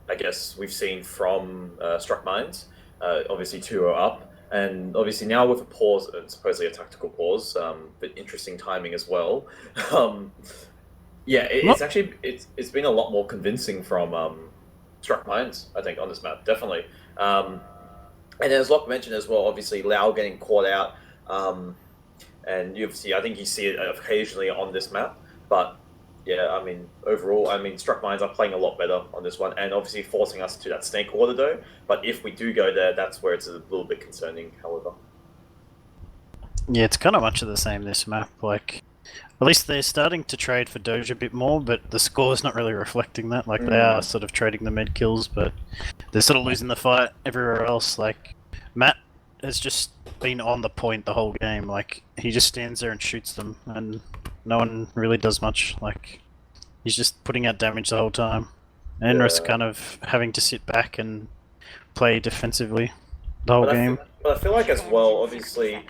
I guess, we've seen from Struck Minds. Obviously 2-0 up. And obviously now with a pause, supposedly a tactical pause, but interesting timing as well. Yeah, it's been a lot more convincing from Struck Minds, I think, on this map, definitely. And as Locke mentioned as well, obviously Lau getting caught out, and I think you see it occasionally on this map. But yeah, I mean, overall, Struck Minds are playing a lot better on this one, and obviously forcing us to that snake order though. But if we do go there, that's where it's a little bit concerning, however. Yeah, it's kind of much of the same this map, like. At least they're starting to trade for Doge a bit more, but the score's not really reflecting that. Like, they are sort of trading the med kills, but they're sort of losing the fight everywhere else. Like, Matt has just been on the point the whole game. Like, he just stands there and shoots them, and no one really does much. Like, he's just putting out damage the whole time. Enra's kind of having to sit back and play defensively the whole game. But I feel like as well, obviously,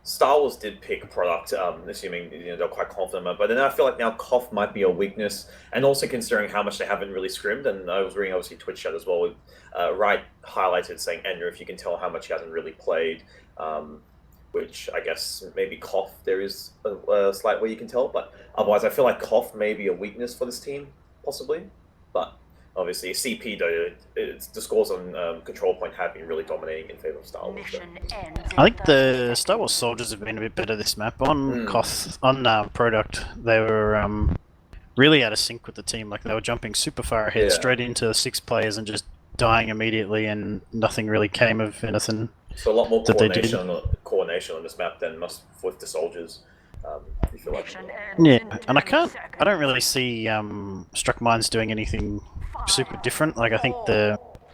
Star Wars did pick product, assuming they're quite confident. But then I feel like now Koff might be a weakness, and also considering how much they haven't really scrimmed. And I was reading obviously Twitch chat as well with Wright highlighted saying Ender, if you can tell how much he hasn't really played, which I guess maybe Koff there is a slight way you can tell. But otherwise, I feel like Koff may be a weakness for this team, possibly. But obviously, CP though, the scores on Control Point have been really dominating in favor of Star Wars. I think the Star Wars soldiers have been a bit better this map. On Product, they were really out of sync with the team. Like, they were jumping super far ahead, straight into 6 players and just dying immediately, and nothing really came of anything. So a lot more coordination on this map than with the soldiers. You feel like. Yeah, and I don't really see Struck Minds doing anything super different. Like, I think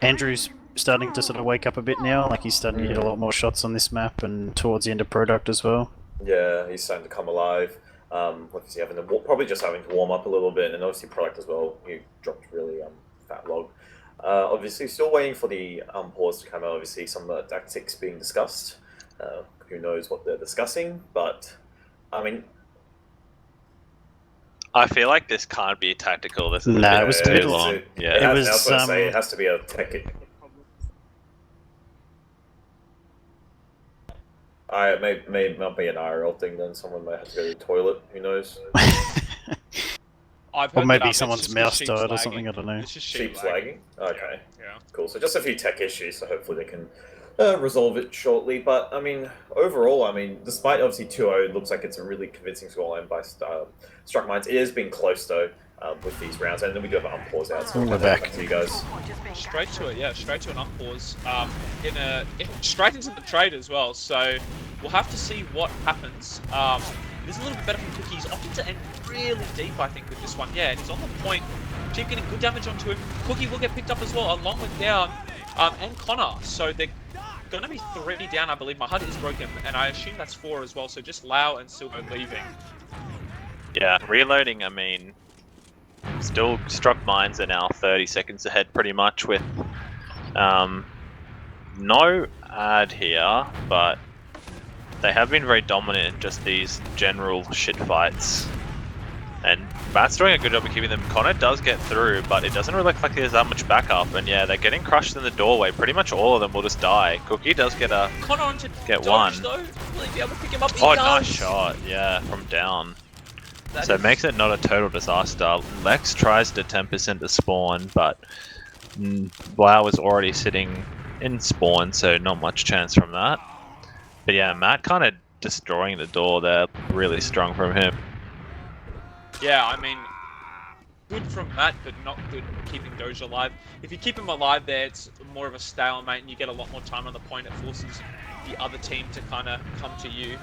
Andrew's starting to sort of wake up a bit now. Like, he's starting to hit a lot more shots on this map, and towards the end of Product as well. Yeah, he's starting to come alive. What is he having? Probably just having to warm up a little bit, and obviously Product as well. He dropped really fat log. Obviously, still waiting for the pause to come out. Obviously, some tactics being discussed. Who knows what they're discussing? But I mean, I feel like this can't be tactical. This is it was too long. Yeah, it has to be a tech. It may not be an IRL thing. Then someone might have to go to the toilet. Who knows? I've heard Or maybe that, it's someone's just mouse sheep's died or lagging. something, I don't know. It's just Sheep's lagging? Okay. Yeah. Cool. So just a few tech issues, so hopefully they can resolve it shortly. But, I mean, overall, I mean, despite obviously 2-0, it looks like it's a really convincing scoreline by Struck Minds. It has been close, though, with these rounds. And then we do have an unpause out, so We're back. to you guys. Straight to it, yeah, straight to an unpause. Straight into the trade as well, so we'll have to see what happens. It is a little bit better from Cookie. He's opted to end really deep, I think, with this one. Yeah, and he's on the point. Keep getting good damage onto him. Cookie will get picked up as well, along with Down and Connor. So they're going to be 3 down, I believe. My HUD is broken, and I assume that's 4 as well. So just Lau and Silver leaving. Yeah, reloading, I mean, still Struck Mines are now 30 seconds ahead pretty much with no ad here, but they have been very dominant in just these general shit fights. And Matt's doing a good job of keeping them. Connor does get through, but it doesn't really look like there's that much backup. And yeah, they're getting crushed in the doorway. Pretty much all of them will just die. Cookie does get Connor onto get Dodge, one. Though. Will he be able to pick him up? Oh, nice shot. Yeah, from down. So it makes it not a total disaster. Lex tries to 10% to spawn, but Wow was already sitting in spawn, so not much chance from that. But yeah, Matt kind of destroying the door there. Really strong from him. Yeah, I mean, good from Matt, but not good keeping Doge alive. If you keep him alive there, it's more of a stalemate and you get a lot more time on the point. It forces the other team to kind of come to you.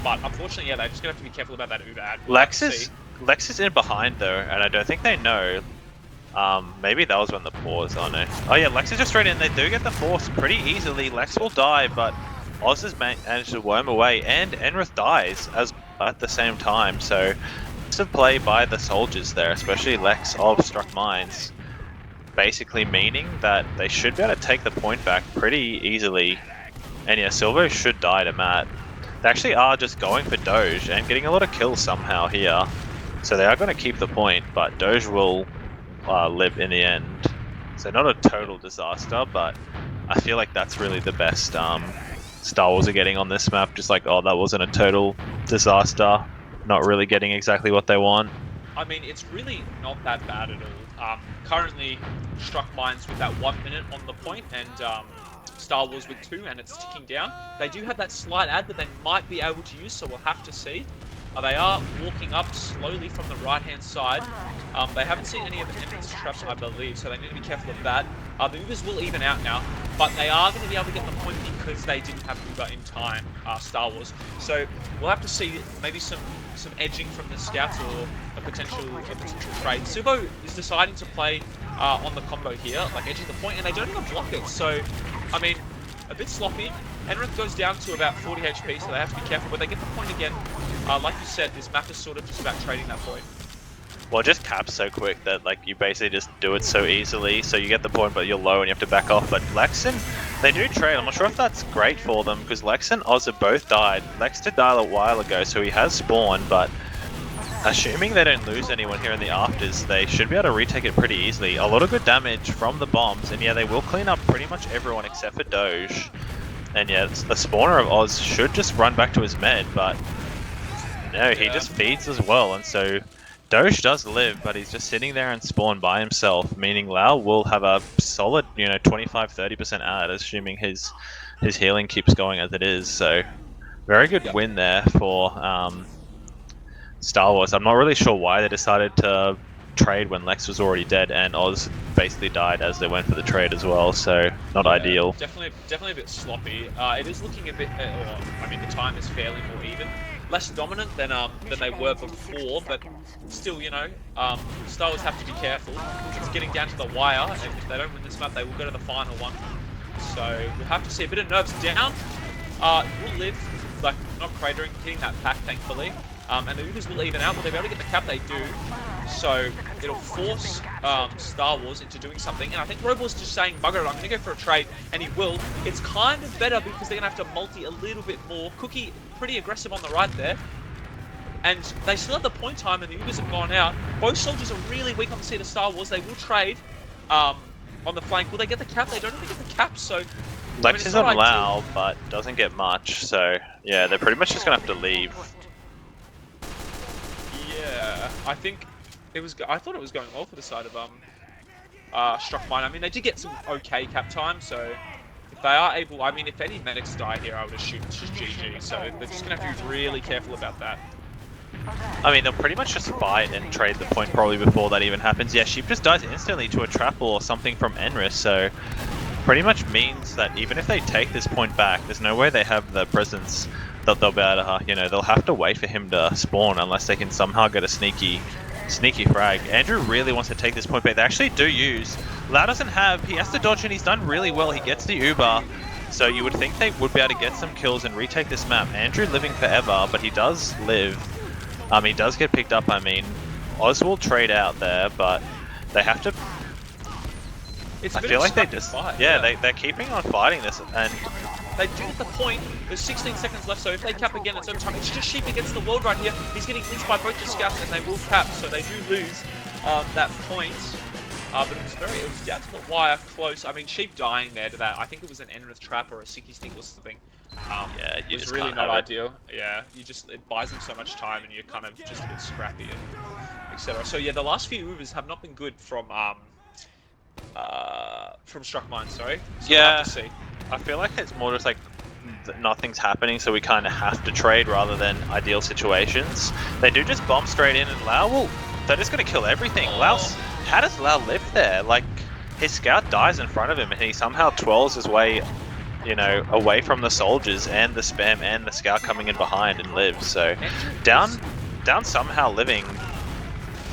But unfortunately, yeah, they're just going to have to be careful about that Uber ad. Lex is in behind though, and I don't think they know. Maybe that was when the pause, oh no. Oh yeah, Lex is just straight in. They do get the force pretty easily. Lex will die, but Oz has managed to worm away, and Enrith dies at the same time, so to play by the soldiers there, especially Lex of Struck Mines, basically meaning that they should be able to take the point back pretty easily. And yeah, Silvo should die to Matt. They actually are just going for Doge and getting a lot of kills somehow here. So they are going to keep the point, but Doge will live in the end. So not a total disaster, but I feel like that's really the best Star Wars are getting on this map. Just like, oh, that wasn't a total disaster. Not really getting exactly what they want. I mean, it's really not that bad at all. Currently, Struck Mines with that 1 minute on the point, and Star Wars with 2, and it's ticking down. They do have that slight ad that they might be able to use, so we'll have to see. They are walking up slowly from the right-hand side. They haven't seen any of the entrance traps, I believe, so they need to be careful of that. The Ubers will even out now, but they are going to be able to get the point because they didn't have Uber in time, Star Wars. So we'll have to see maybe some edging from the scouts or a potential trade. Subo is deciding to play on the combo here, like edging the point, and they don't even block it. So, I mean, a bit sloppy. Enrith goes down to about 40 HP, so they have to be careful, but they get the point again. Like you said, this map is sort of just about trading that point. Well, it just caps so quick that like you basically just do it so easily, so you get the point but you're low and you have to back off. But Lex and they do trade. I'm not sure if that's great for them because Lex and Oz have both died. Lex did die a while ago, so he has spawned, but assuming they don't lose anyone here in the afters, they should be able to retake it pretty easily. A lot of good damage from the bombs, and yeah, they will clean up pretty much everyone except for Doge. And yeah, the spawner of Oz should just run back to his med, but no, he just feeds as well, and so Doge does live, but he's just sitting there and spawn by himself, meaning Lau will have a solid, 25-30% ad, assuming his healing keeps going as it is. So very good win there for Star Wars. I'm not really sure why they decided to trade when Lex was already dead and Oz basically died as they went for the trade as well, so not ideal. Definitely a bit sloppy. It is looking a bit, I mean, the time is fairly more even. Less dominant than they were before, but still, Star Wars have to be careful. It's getting down to the wire, and if they don't win this map, they will go to the final one. So we'll have to see. A bit of nerves down. Will live, like not cratering, hitting that pack, thankfully. And the Ubers will even out. Will they be able to get the cap? They do. So it'll force Star Wars into doing something. And I think Robo's just saying, bugger it, I'm going to go for a trade. And he will. It's kind of better because they're going to have to multi a little bit more. Cookie, pretty aggressive on the right there. And they still have the point time and the Ubers have gone out. Both soldiers are really weak on the seat of Star Wars. They will trade on the flank. Will they get the cap? They don't really get the cap, so... Lex is on Lau, but doesn't get much. So, yeah, they're pretty much just going to have to leave. Yeah, I think I thought it was going well for the side of Struck Mine. I mean, they did get some okay cap time, so if they are able, I mean, if any medics die here, I would assume it's just GG. So they're just gonna have to be really careful about that. I mean, they'll pretty much just fight and trade the point probably before that even happens. Yeah, Sheep just dies instantly to a trap or something from Enris, so pretty much means that even if they take this point back, there's no way they have the presence that they'll be able to, you know, they'll have to wait for him to spawn unless they can somehow get a sneaky frag. Andrew really wants to take this point back. They actually do use. Lau doesn't have, he has to dodge and he's done really well. He gets the Uber, so you would think they would be able to get some kills and retake this map. Andrew living forever, but he does live. He does get picked up, I mean. Oz will trade out there, but they have to... I feel like they just... Fight, yeah, they're keeping on fighting this, and... They do get the point. There's 16 seconds left, so if they cap again, it's overtime. It's just Sheep against the world right here. He's getting lynched by both the scouts, and they will cap, so they do lose that point. But it was down to the wire close. I mean, Sheep dying there to that. I think it was an Enrith trap or a Sicky stick or something. Yeah, you was just really can't not have ideal. Yeah, it buys them so much time, and you're kind of just a bit scrappy and etc. So yeah, the last few Ubers have not been good from Struck Mine. Sorry. So we'll have to see. I feel like it's more just like nothing's happening, so we kind of have to trade rather than ideal situations. They do just bomb straight in, and Lau will... They're just going to kill everything. How does Lau live there? Like, his scout dies in front of him, and he somehow twirls his way, you know, away from the soldiers and the spam and the scout coming in behind and lives. So, down somehow living.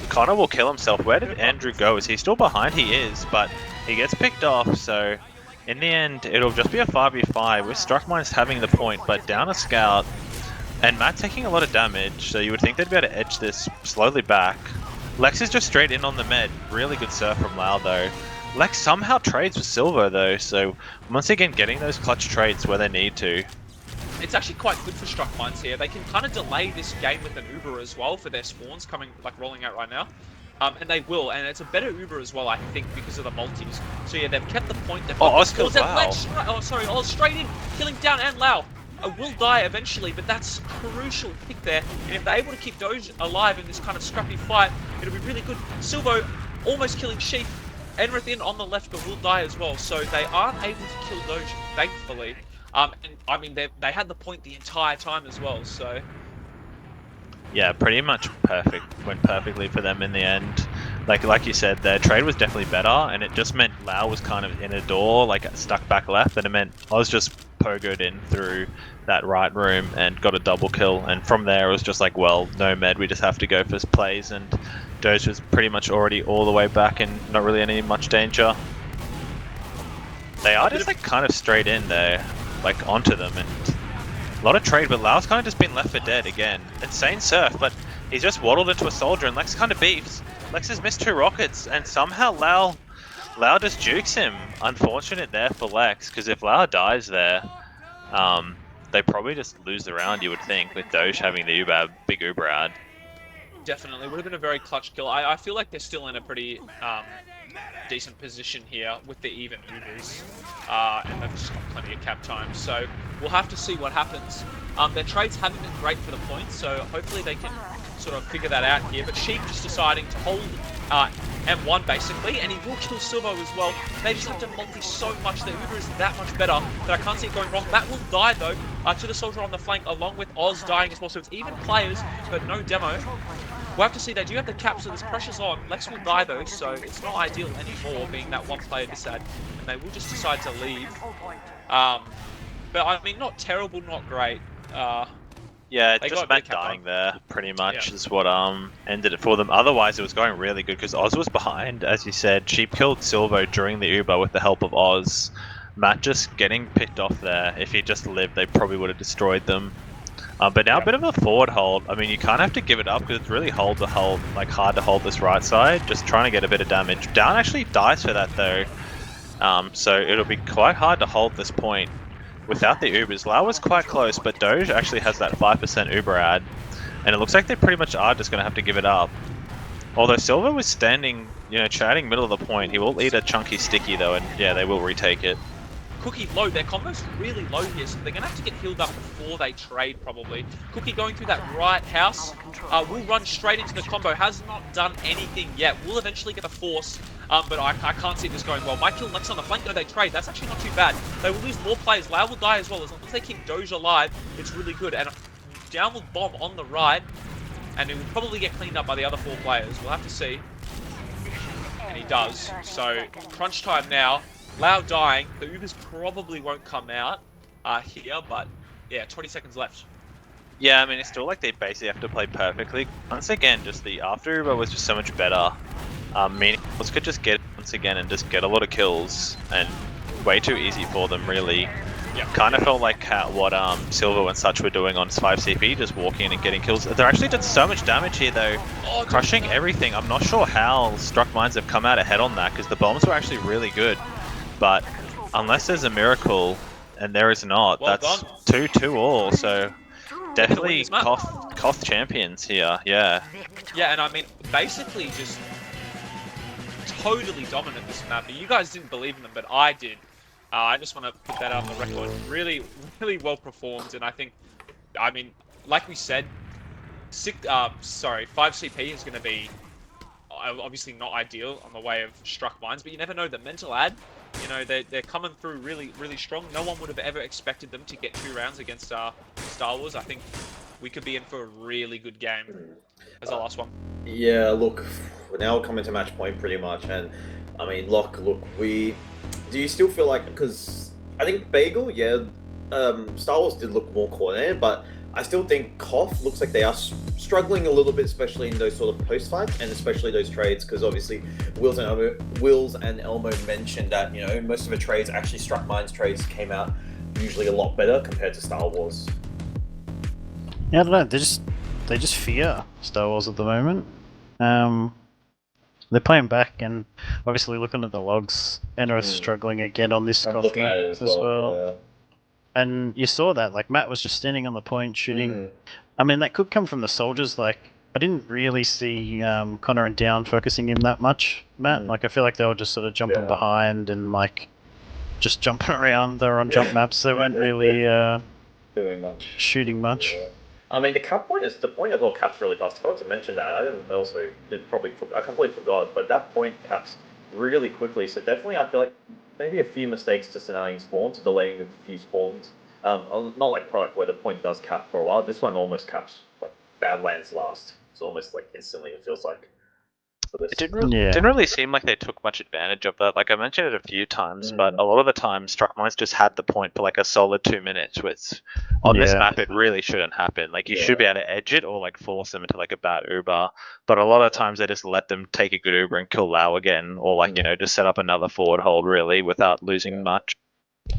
Connor will kill himself. Where did Andrew go? Is he still behind? He is, but he gets picked off, so... In the end, it'll just be a 5v5 with Struck Mines having the point, but down a scout, and Matt taking a lot of damage, so you would think they'd be able to edge this slowly back. Lex is just straight in on the med. Really good surf from Lau though. Lex somehow trades with Silver though, so once again getting those clutch trades where they need to. It's actually quite good for Struck Mines here. They can kind of delay this game with an Uber as well for their spawns coming, like rolling out right now. And they will, and it's a better Uber as well, I think, because of the multis. So yeah, they've kept the point. They've got Oz kills Lau. Oh, sorry, Oz straight in, killing down and Lau. Will die eventually, but that's a crucial pick there. And if they're able to keep Doge alive in this kind of scrappy fight, it'll be really good. Silvo almost killing Sheep. Enrith in on the left, but will die as well. So they aren't able to kill Doge, thankfully. And I mean, they had the point the entire time as well, so... Yeah, pretty much perfect. Went perfectly for them in the end. Like you said, their trade was definitely better, and it just meant Lau was kind of in a door, like stuck back left, and it meant I was just pogoed in through that right room and got a double kill. And from there, it was just like, well, no med, we just have to go for plays. And Doge was pretty much already all the way back and not really any much danger. They are just like kind of straight in there, like onto them, and a lot of trade, but Lau's kind of just been left for dead again. Insane surf, but he's just waddled into a soldier, and Lex kind of beefs. Lex has missed 2 rockets, and somehow Lau just jukes him. Unfortunate there for Lex, because if Lau dies there, they probably just lose the round, you would think, with Doge having the big Uber ad. Definitely, would have been a very clutch kill. I feel like they're still in a pretty decent position here with the even Ubers, and they've just got plenty of cap time, so we'll have to see what happens. Their trades haven't been great for the points, so hopefully they can sort of figure that out here, but Sheep just deciding to hold M1 basically, and he will kill Silvo as well. They just have to multi so much. The Uber is that much better that I can't see it going wrong. Matt will die though to the soldier on the flank, along with Oz dying as well, so it's even players but no demo. We'll have to see. They do have the cap, so this pressure's on. Lex will die though, so it's not ideal anymore being that one player disad, and they will just decide to leave. But I mean, not terrible, not great. Yeah, just Matt dying there, pretty much, is what ended it for them. Otherwise, it was going really good, because Oz was behind, as you said. Sheep killed Silvo during the Uber with the help of Oz. Matt just getting picked off there. If he just lived, they probably would have destroyed them. But now a bit of a forward hold. I mean, you kind of have to give it up, because it's really hard to hold this right side. Just trying to get a bit of damage. Down actually dies for that, though. So it'll be quite hard to hold this point without the Ubers. Lau was quite close, but Doge actually has that 5% Uber ad, and it looks like they pretty much are just going to have to give it up. Although Silver was standing, chatting middle of the point. He will eat a chunky sticky though, and yeah, they will retake it. Cookie low, their combo's really low here, so they're going to have to get healed up before they trade probably. Cookie going through that right house, will run straight into the combo. Has not done anything yet. Will eventually get a force, but I can't see this going well. Might kill next on the flank. No, they trade. That's actually not too bad. They will lose more players. Lau will die as well. As long as they keep Doge alive, it's really good. And a downward bomb on the right, and it will probably get cleaned up by the other 4 players. We'll have to see. And he does. So, crunch time now. Lau dying. The Ubers probably won't come out here, but yeah, 20 seconds left. Yeah, I mean, it's still like they basically have to play perfectly. Once again, just the after Uber was just so much better. Meaning, us could just get once again and just get a lot of kills, and way too easy for them, really. Yeah. Kind of felt like what Silver and such were doing on 5CP, just walking in and getting kills. They're actually done so much damage here, though. Oh, Crushing everything. I'm not sure how Struck Mines have come out ahead on that, because the bombs were actually really good. But unless there's a miracle, and there is not, Well that's done. 2-2 all, so definitely Koth champions here, yeah. Yeah, and I mean, basically just totally dominant this map. You guys didn't believe in them, but I did. I just want to put that on the record. Really, really well performed, and I think, I mean, like we said, 5CP is going to be obviously not ideal on the way of Struck Mines, but you never know. The mental ad, you know, they're coming through really, really strong. No one would have ever expected them to get 2 rounds against Star Wars. I think we could be in for a really good game as the last one. Yeah, look, now we're coming to match point pretty much, and I mean, look, do you still feel like, because I think Bagel, yeah, Star Wars did look more coordinated, but I still think Koth looks like they are struggling a little bit, especially in those sort of post-fights, and especially those trades, because obviously Wils and Elmo mentioned that, you know, most of the trades, actually Struck Mines trades, came out usually a lot better compared to Star Wars. Yeah, I don't know. They just fear Star Wars at the moment. They're playing back, and obviously looking at the logs, Enna is struggling again on this I'm looking at it as well. Yeah. And you saw that, like, Matt was just standing on the point shooting. I mean, that could come from the soldiers. Like, I didn't really see Connor and Down focusing him that much, Matt. Like, I feel like they were just sort of jumping behind and, like, just jumping around. They were on jump maps. They weren't really doing much, shooting much. Yeah. I mean, the point as well. Cap's really fast. I forgot to mention that. I completely forgot. But that point caps really quickly. So definitely, I feel like maybe a few mistakes just denying spawns, delaying a few spawns. Not like product where the point does cap for a while. This one almost caps like Badlands last. It's almost like instantly. It feels like. It didn't really seem like they took much advantage of that. Like I mentioned it a few times, but a lot of the time Struck Mines just had the point for like a solid 2 minutes, which on this map it really shouldn't happen. Like you should be able to edge it or like force them into like a bad Uber. But a lot of times they just let them take a good Uber and kill Lau again, or like, you know, just set up another forward hold really without losing much.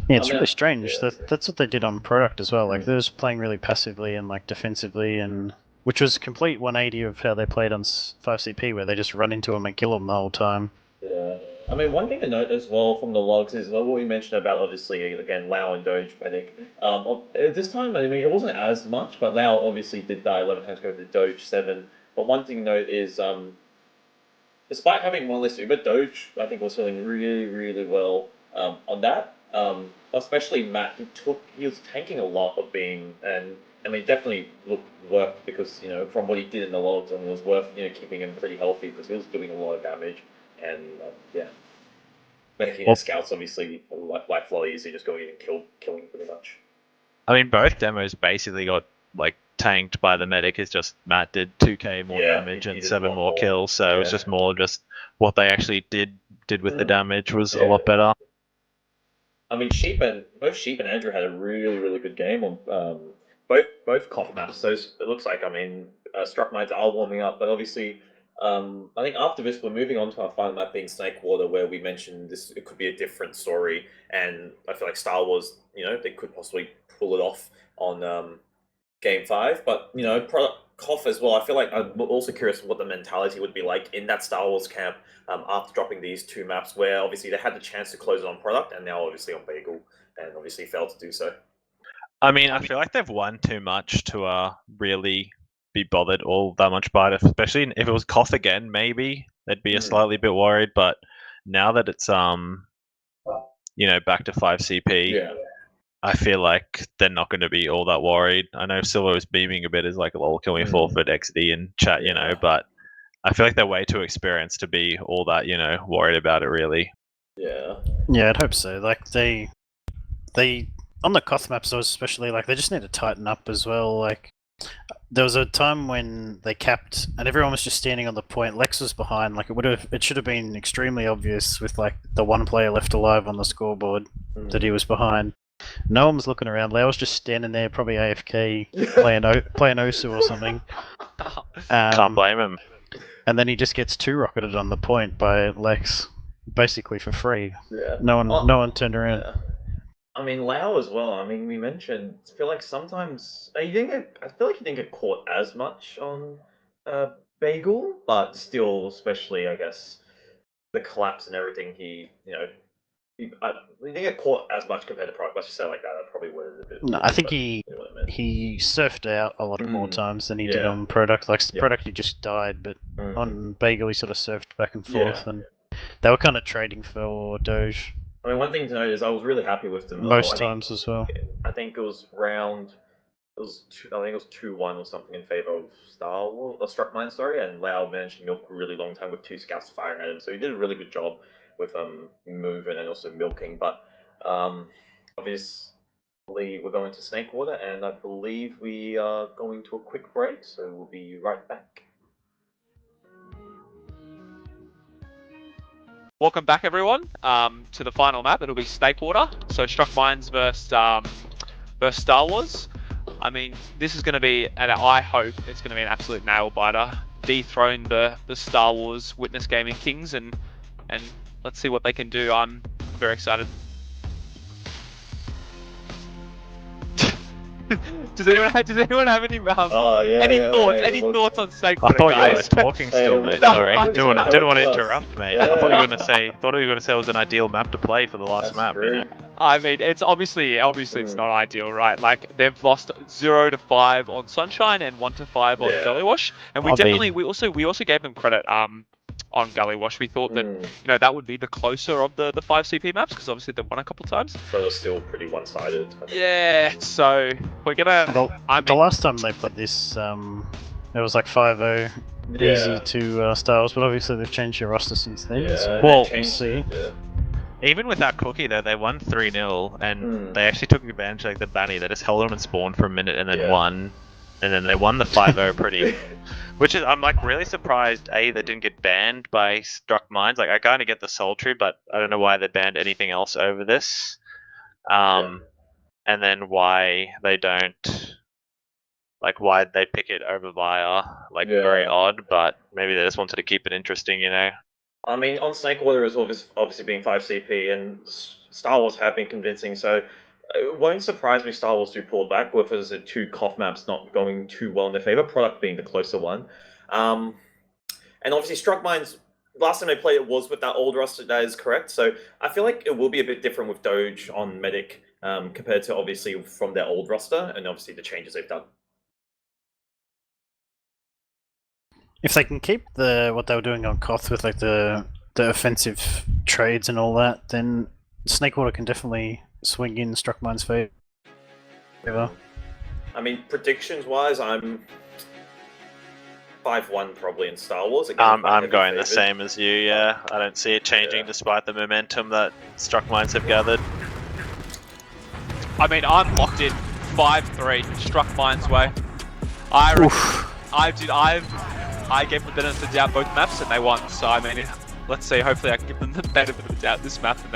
Yeah, it's really strange. That's what they did on product as well. Like they're just playing really passively and like defensively, and which was complete 180 of how they played on 5CP, where they just run into them and kill them the whole time. Yeah. I mean, one thing to note as well from the logs is what we mentioned about, obviously, again, Lau and Doge, I think. This time, I mean, it wasn't as much, but Lau obviously did die 11 times over to Doge 7. But one thing to note is, despite having one less Uber, Doge, I think, was feeling really, really well on that. Especially Matt, he was tanking a lot of being, and I mean, definitely worked because, you know, from what he did in the logs, and it was worth, you know, keeping him pretty healthy because he was doing a lot of damage, and making his scouts obviously like Flolly easy, just going in and killing pretty much. I mean, both demos basically got like tanked by the medic. It's just Matt did 2k more damage and 7 more kills, so it was just more just what they actually did with the damage was a lot better. I mean, both Sheep and Andrew had a really, really good game on both Koth maps. So it looks like, I mean, Struck Mines are warming up, but obviously, I think after this, we're moving on to our final map being Snakewater, where we mentioned this. It could be a different story, and I feel like Star Wars, you know, they could possibly pull it off on Game 5. But you know, Koth as well. I feel like I'm also curious what the mentality would be like in that Star Wars camp after dropping these 2 maps, where obviously they had the chance to close it on product, and now obviously on Bagel, and obviously failed to do so. I mean, I feel like they've won too much to really be bothered all that much by it. Especially if it was Koth again, maybe they'd be a slightly bit worried. But now that it's you know, back to 5CP, I feel like they're not going to be all that worried. I know Silver was beaming a bit as like, lol, can we forfeit XD in chat, you know, but I feel like they're way too experienced to be all that, you know, worried about it really. Yeah. Yeah, I'd hope so. Like they on the Koth maps especially, like they just need to tighten up as well. Like there was a time when they capped and everyone was just standing on the point. Lex was behind. Like it should have been extremely obvious with like the one player left alive on the scoreboard that he was behind. No one was looking around. Lau was just standing there, probably AFK, playing Osu or something. Can't blame him. And then he just gets two rocketed on the point by Lex, basically for free. Yeah. No one turned around. Yeah. I mean, Lau as well. I mean, we mentioned. I feel like sometimes I feel like he didn't get caught as much on Bagel, but still, especially I guess the collapse and everything. He didn't get caught as much compared to Product. Let's just say it like that. I probably worded it a bit. No, weirdly, I think but you know what I meant. he surfed out a lot more times than he did Yeah. on Product. Like Yeah. Product, he just died, but on Bagel, he sort of surfed back and forth, Yeah. and they were kind of trading for Doge I mean, one thing to note is I was really happy with them. most times as well. I think it was round. I think it was 2-1 or something in favor of Star Wars, or Struck Mine, sorry, and Lau managed to milk a really long time with 2 scouts firing at him, so he did a really good job with moving and also milking. But obviously we're going to Snake Water, and I believe we are going to a quick break, so we'll be right back. Welcome back, everyone, to the final map. It'll be Snakewater. So Struck Mines versus Star Wars. I mean, this is going to be, and I hope it's going to be an absolute nail biter. Dethrone the Star Wars Witness Gaming Kings, and let's see what they can do. I'm very excited. Does anyone have any thoughts on Snakewater? I thought you guys? were talking still, mate. Sorry, didn't want to interrupt, mate. I thought you were going to say it was an ideal map to play for the last map. You know? I mean, it's obviously it's not ideal, right? Like they've lost 0-5 on Sunshine and 1-5 on Gullywash, and we also gave them credit on Gullywash. We thought that that would be the closer of the 5 CP maps because obviously they've won a couple times. But it's still pretty one-sided. Yeah, so we're gonna. The last time they played this, it was like 5-0 easy to Star Wars, but obviously they've changed their roster since then. Yeah, so well, we'll see. Yeah. Even with that cookie though, they won 3-0, and they actually took advantage of like the banny. They just held them and spawned for a minute and then won, and then they won the 5-0 pretty. Which is, I'm like really surprised. They didn't get banned by Struck Mines. Like I kind of get the Sultry, but I don't know why they banned anything else over this. And then why they don't, like why they pick it over Via, like very odd. But maybe they just wanted to keep it interesting, you know. I mean, on Snakewater is obviously being 5 CP, and Star Wars have been convincing, so it won't surprise me Star Wars do pull back with as the 2 Koth maps not going too well in their favor, Product being the closer one. And obviously Struck Mines, last time they played it was with that old roster, that is correct, so I feel like it will be a bit different with Doge on Medic compared to obviously from their old roster, and obviously the changes they've done. If they can keep what they were doing on Koth with like the offensive trades and all that, then Snakewater can definitely swing in Struck Mines' favor. I mean, predictions-wise, I'm 5-1 probably in Star Wars. Again, I'm going the same as you, yeah. I don't see it changing despite the momentum that Struck Mines have gathered. I mean, I'm locked in 5-3 Struck Mines' way. I gave them the benefit of the doubt both maps and they won. So I mean, let's see. Hopefully, I can give them the benefit of the doubt this map and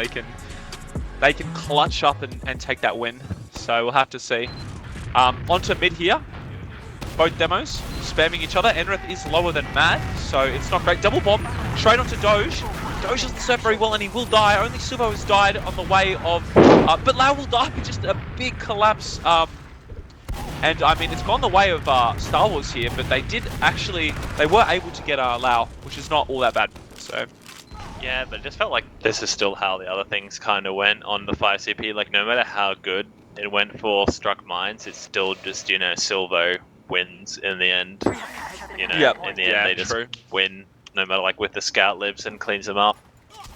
they can clutch up and take that win. So we'll have to see. Onto mid here. Both demos spamming each other. Enrith is lower than Mad, so it's not great. Double bomb straight onto Doge. Doge doesn't serve very well and he will die. Only Suvo has died on the way of, but Lau will die. Just a big collapse. And I mean, it's gone the way of Star Wars here, but they were able to get Lau, which is not all that bad. So yeah, but it just felt like this is still how the other things kind of went on the 5CP. Like no matter how good it went for Struck Mines, it's still just, you know, Silvo wins in the end. You know, in the end they just win, no matter like with the scout libs and cleans them up.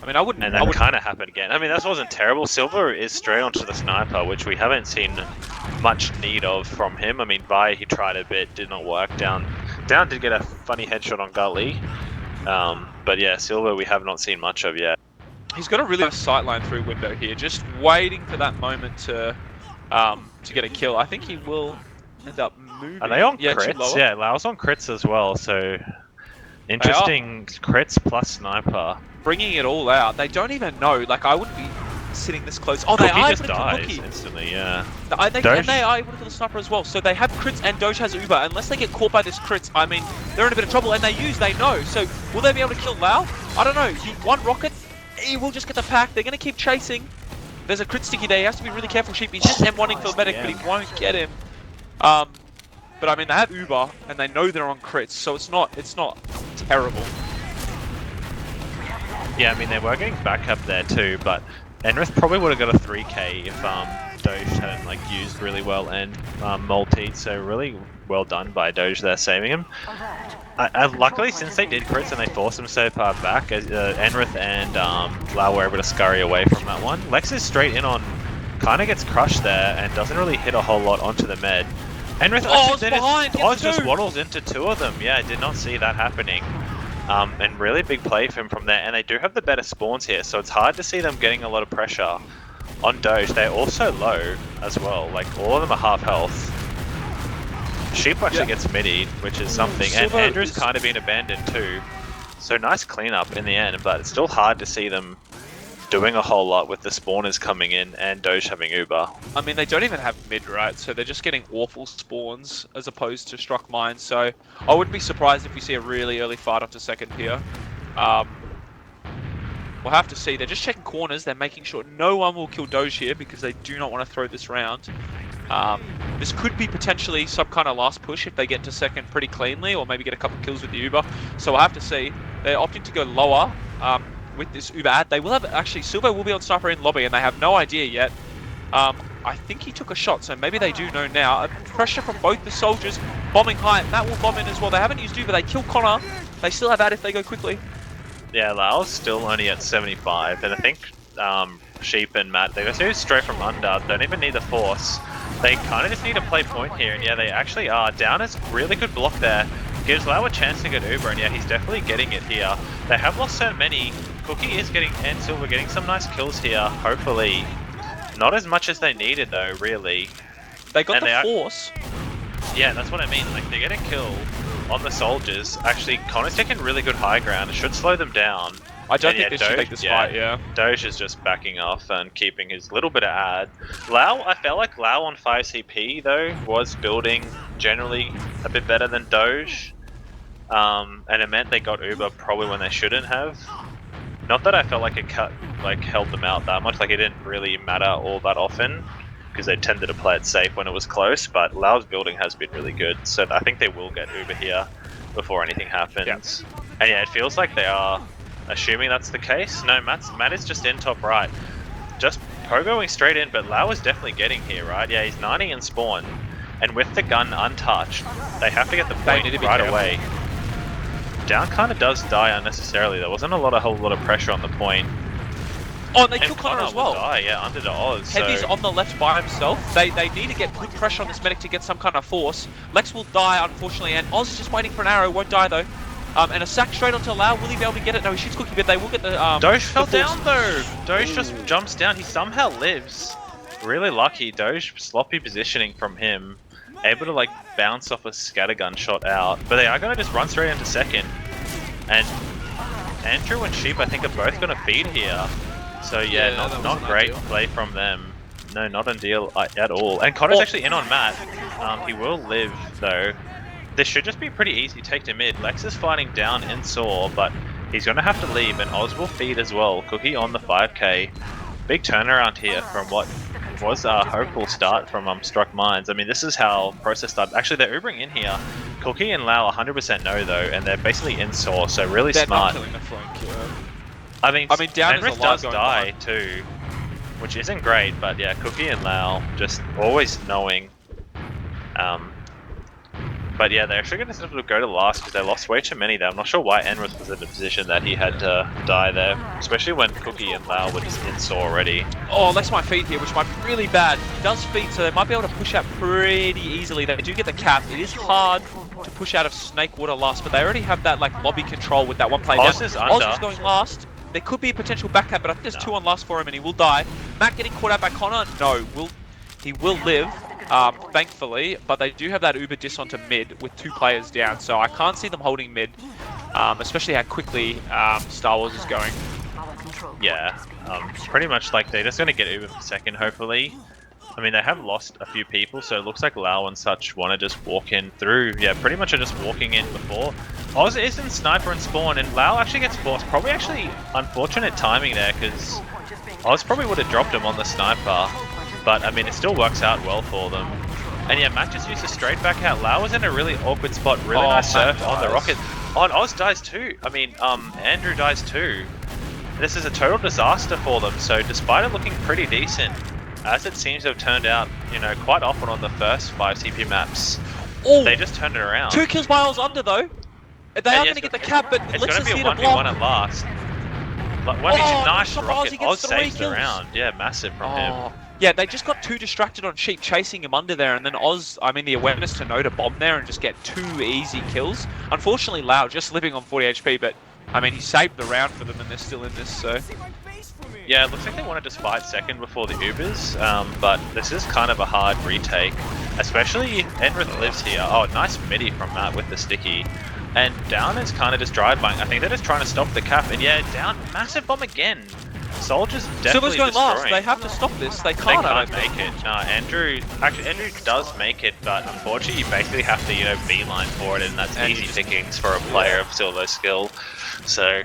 I mean, I wouldn't. And that kind of happened again. I mean, that wasn't terrible. Silver is straight onto the sniper, which we haven't seen much need of from him. I mean, Vi, he tried a bit, did not work. Down did get a funny headshot on Gully. But yeah, Silver we have not seen much of yet. He's got a really nice sightline through window here, just waiting for that moment to get a kill. I think he will end up moving. Are they on crits? Yeah, Lau's on crits as well, so interesting crits plus sniper. Bringing it all out. They don't even know. Like, I wouldn't be sitting this close. Oh, Cookie they are just able to dies kill Cookie. instantly, yeah. And they are able to kill the sniper as well. So they have crits and Doge has Uber. Unless they get caught by this crits, I mean, they're in a bit of trouble. And they know. So will they be able to kill Lau? I don't know. One rocket, he will just get the pack. They're going to keep chasing. There's a crit sticky there. He has to be really careful, Sheep. He's just M1ing for the medic, but he won't get him. But I mean, they have Uber, and they know they're on crits, so it's not terrible. Yeah, I mean, they were getting back up there too, but Enrith probably would have got a 3k if Doge hadn't like used really well and multied, so really well done by Doge there, saving him. Luckily, since they did crits and they forced him so far back, Enrith and Lau were able to scurry away from that one. Lex is straight in on, kind of gets crushed there and doesn't really hit a whole lot onto the med. Enrith Oz just waddles into two of them. Yeah, I did not see that happening. And really big play for him from there. And they do have the better spawns here, so it's hard to see them getting a lot of pressure on Doge. They're also low as well. Like, all of them are half health. Sheep actually gets midied, which is something. And Andrew's kind of been abandoned too. So nice cleanup in the end, but it's still hard to see them doing a whole lot with the spawners coming in and Doge having Uber. I mean, they don't even have mid, right? So they're just getting awful spawns as opposed to struck mines. So I wouldn't be surprised if we see a really early fight onto second here. We'll have to see. They're just checking corners. They're making sure no one will kill Doge here because they do not want to throw this round. This could be potentially some kind of last push if they get to second pretty cleanly, or maybe get a couple kills with the Uber. So we'll have to see. They're opting to go lower. With this Uber ad, they will have actually Silver will be on sniper in lobby, and they have no idea yet. I think he took a shot, so maybe they do know now. Pressure from both the soldiers, bombing high. Matt will bomb in as well. They haven't used Uber. They kill Connor. They still have ad if they go quickly. Yeah, Lau's still only at 75, and I think Sheep and Matt, they go straight from under. Don't even need the force. They kind of just need to play point here, and yeah, they actually are. Down is really good block there. Gives Lau a chance to get Uber, and yeah, he's definitely getting it here. They have lost so many. Cookie is getting, and Silver getting some nice kills here, hopefully. Not as much as they needed though, really. They got the force. Yeah, that's what I mean. Like, they get a kill on the soldiers. Actually, Connor's taking really good high ground. It should slow them down. I don't think they should take this fight, Doge is just backing off and keeping his little bit of ad. Lau, I felt like Lau on 5 CP though was building generally a bit better than Doge. And it meant they got Uber probably when they shouldn't have. Not that I felt like it held them out that much, like it didn't really matter all that often, because they tended to play it safe when it was close, but Lau's building has been really good, so I think they will get Uber here before anything happens. Yep. And yeah, it feels like they are assuming that's the case. No, Matt is just in top right. Just pogoing straight in, but Lau is definitely getting here, right? Yeah, he's 90 in spawn, and with the gun untouched, they have to get the point right away. Down kind of does die unnecessarily. There wasn't a whole lot of pressure on the point. Oh, and they kill Connor as well. Die, yeah, under the Oz. Heavy's on the left by himself. They need to get good pressure on this medic to get some kind of force. Lex will die, unfortunately, and Oz is just waiting for an arrow. Won't die though. And a sack straight onto Lau. Will he be able to get it? No, he shoots Cookie, but they will get the. Doge fell down though. Doge just jumps down. He somehow lives. Really lucky. Doge sloppy positioning from him. Able to like bounce off a scattergun shot out, but they are going to just run straight into second. And Andrew and Sheep, I think, are both going to feed here. So yeah, not great play from them. No, not ideal at all. And Connor's actually in on Matt. He will live though. This should just be pretty easy. Take to mid. Lex is fighting down in Saw, but he's going to have to leave, and Oz will feed as well. Cookie on the 5k. Big turnaround here from what was a hopeful start from Struck Mines. I mean, this is how process started. Actually, they're Ubering in here. Cookie and Lau 100% no though, and they're basically in Saw, so really they're smart. Not killing the flank, yeah. I mean down Enrith does die too, which isn't great, but yeah, Cookie and Lau just always knowing But yeah, they're actually going to sort of go to last because they lost way too many there. I'm not sure why Enrith was in the position that he had to die there, especially when Cookie and Lau were just in saw already. Oh, that's my feed here, which might be really bad. He does feed, so they might be able to push out pretty easily. They do get the cap. It is hard to push out of Snake Water last, but they already have that like lobby control with that one play Oz down. is under. Oz is going last. There could be a potential back cap, but I think there's 2 on last for him and he will die. Matt getting caught out by Connor? No, he will live. Thankfully, but they do have that Uber dis onto mid with 2 players down, so I can't see them holding mid, especially how quickly Star Wars is going. Yeah, pretty much like they're just going to get Uber for second, hopefully. I mean, they have lost a few people, so it looks like Lau and such want to just walk in through. Yeah, pretty much are just walking in before. Oz is in Sniper and Spawn, and Lau actually gets forced. Probably actually unfortunate timing there, because Oz probably would have dropped him on the Sniper. But, I mean, it still works out well for them. And yeah, Matt just used a straight back out. Lau was in a really awkward spot. Really nice surf on the rocket. Oh, and Oz dies too. I mean, Andrew dies too. This is a total disaster for them. So despite it looking pretty decent, as it seems to have turned out, you know, quite often on the first 5 CP maps, they just turned it around. 2 kills by Oz under though. They are going to get the cap, but it's let's going to just be a hit a block. 1v1 at last. Nice rocket. Oz saves the round. Yeah, massive from him. Yeah, they just got too distracted on Sheep chasing him under there, and then Oz, I mean, the awareness to know to bomb there and just get 2 easy kills. Unfortunately, Lau just living on 40 HP, but I mean, he saved the round for them and they're still in this, so. Yeah, it looks like they wanted to fight second before the Ubers, but this is kind of a hard retake, especially Enrith lives here. Oh, nice midi from Matt with the sticky. And Down is kind of just drive-buying. I think they're just trying to stop the cap, and yeah, Down, massive bomb again. Soldiers definitely Silver's going destroying. last. They have to stop this. They They can't. can't make it. No, Andrew does make it, but unfortunately you basically have to, you know, beeline for it, and that's easy pickings for a player of Silver skill. So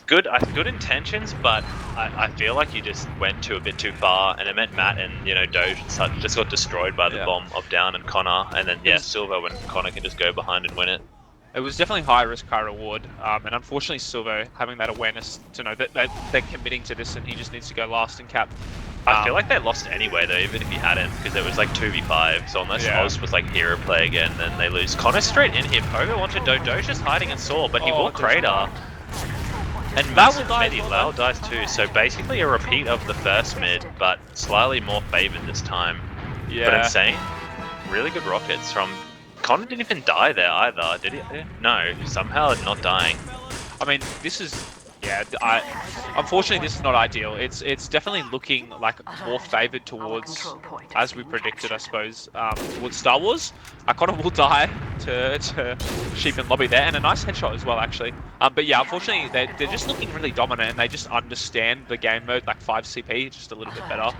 good intentions, but I feel like you just went a bit too far, and it meant Matt and, you know, Doge and such just got destroyed by the bomb of Down and Connor, and then yeah, Silver when Connor can just go behind and win it. It was definitely high risk, high reward, and unfortunately Silvo having that awareness to know that they're committing to this and he just needs to go last and cap. I feel like they lost anyway though, even if he hadn't, because it was like 2v5, so unless Oz was like hero play again, then they lose. Connor straight in here, over onto Doge just hiding in Saw, but he will crater. And massive midi, Lau dies too, so basically a repeat of the first mid, but slightly more favoured this time. Yeah. But insane, really good rockets from... Connor didn't even die there either, did he? No, somehow not dying. I mean, this is... Yeah, unfortunately this is not ideal. It's definitely looking like more favoured towards, as we predicted, I suppose, towards Star Wars. Connor will die to Sheep and Lobby there, and a nice headshot as well, actually. But yeah, unfortunately, they're just looking really dominant, and they just understand the game mode, like 5 CP, just a little bit better.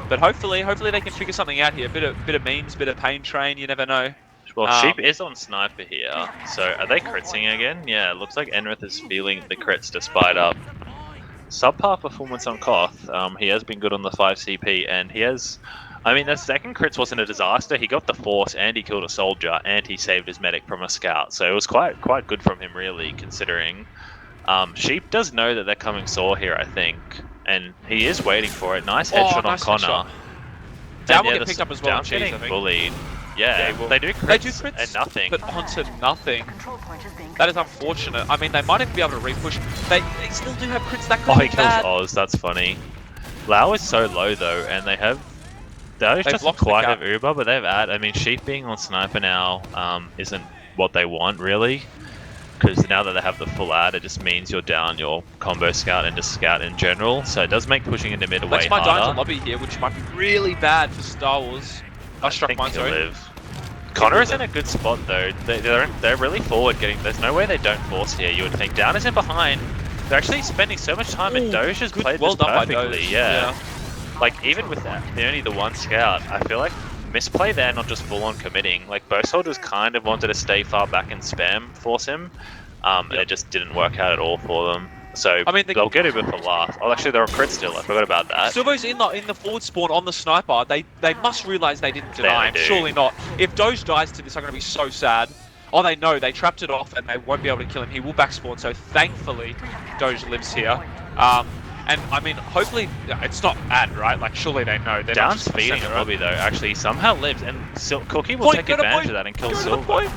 But hopefully they can figure something out here. Bit of memes, bit of pain train. You never know. Well, Sheep is on Sniper here, so are they critsing again? Yeah, it looks like Enrith is feeling the crits despite subpar performance on Koth. He has been good on the 5 CP, and he has... I mean, the second crits wasn't a disaster. He got the force, and he killed a soldier, and he saved his medic from a scout. So it was quite good from him, really, considering. Sheep does know that they're coming Saw here, I think, and he is waiting for it. Nice headshot on Connor. Down will get picked up as well. Down getting bullied. Yeah, they do crits and nothing. But onto nothing. That is unfortunate. I mean, they might even be able to repush. They still do have crits. That could be bad. Kills Oz, that's funny. Lau is so low though, and they doesn't quite have Uber, but they've I mean, Sheep being on Sniper now isn't what they want really. Because now that they have the full ad, it just means you're down your combo scout and just scout in general. So it does make pushing into mid way harder. Let's lobby here, which might be really bad for Star Wars. I struck mine, sorry. Connor is in a good spot though. They're really forward getting. There's no way they don't force here. You would think Down is in behind. They're actually spending so much time, and Doge has played this perfectly. Yeah. Like even with that, only the one scout, I feel like misplay there, not just full on committing. Like both soldiers kind of wanted to stay far back and spam force him, and it just didn't work out at all for them. So I mean, they'll get Uber for last. Oh, actually, they're on crit still. I forgot about that. Silvo's in the forward spawn on the Sniper. They must realise they didn't deny him. Surely not. If Doge dies to this, I'm going to be so sad. Oh, they know. They trapped it off and they won't be able to kill him. He will back spawn. So thankfully, Doge lives here. And I mean, hopefully it's not ad, right? Like, surely they know. They're Down's not just feeding a sending lobby though. Actually, somehow lives, and Cookie will Point, take go to advantage point, of that and kill go to the Silver. point.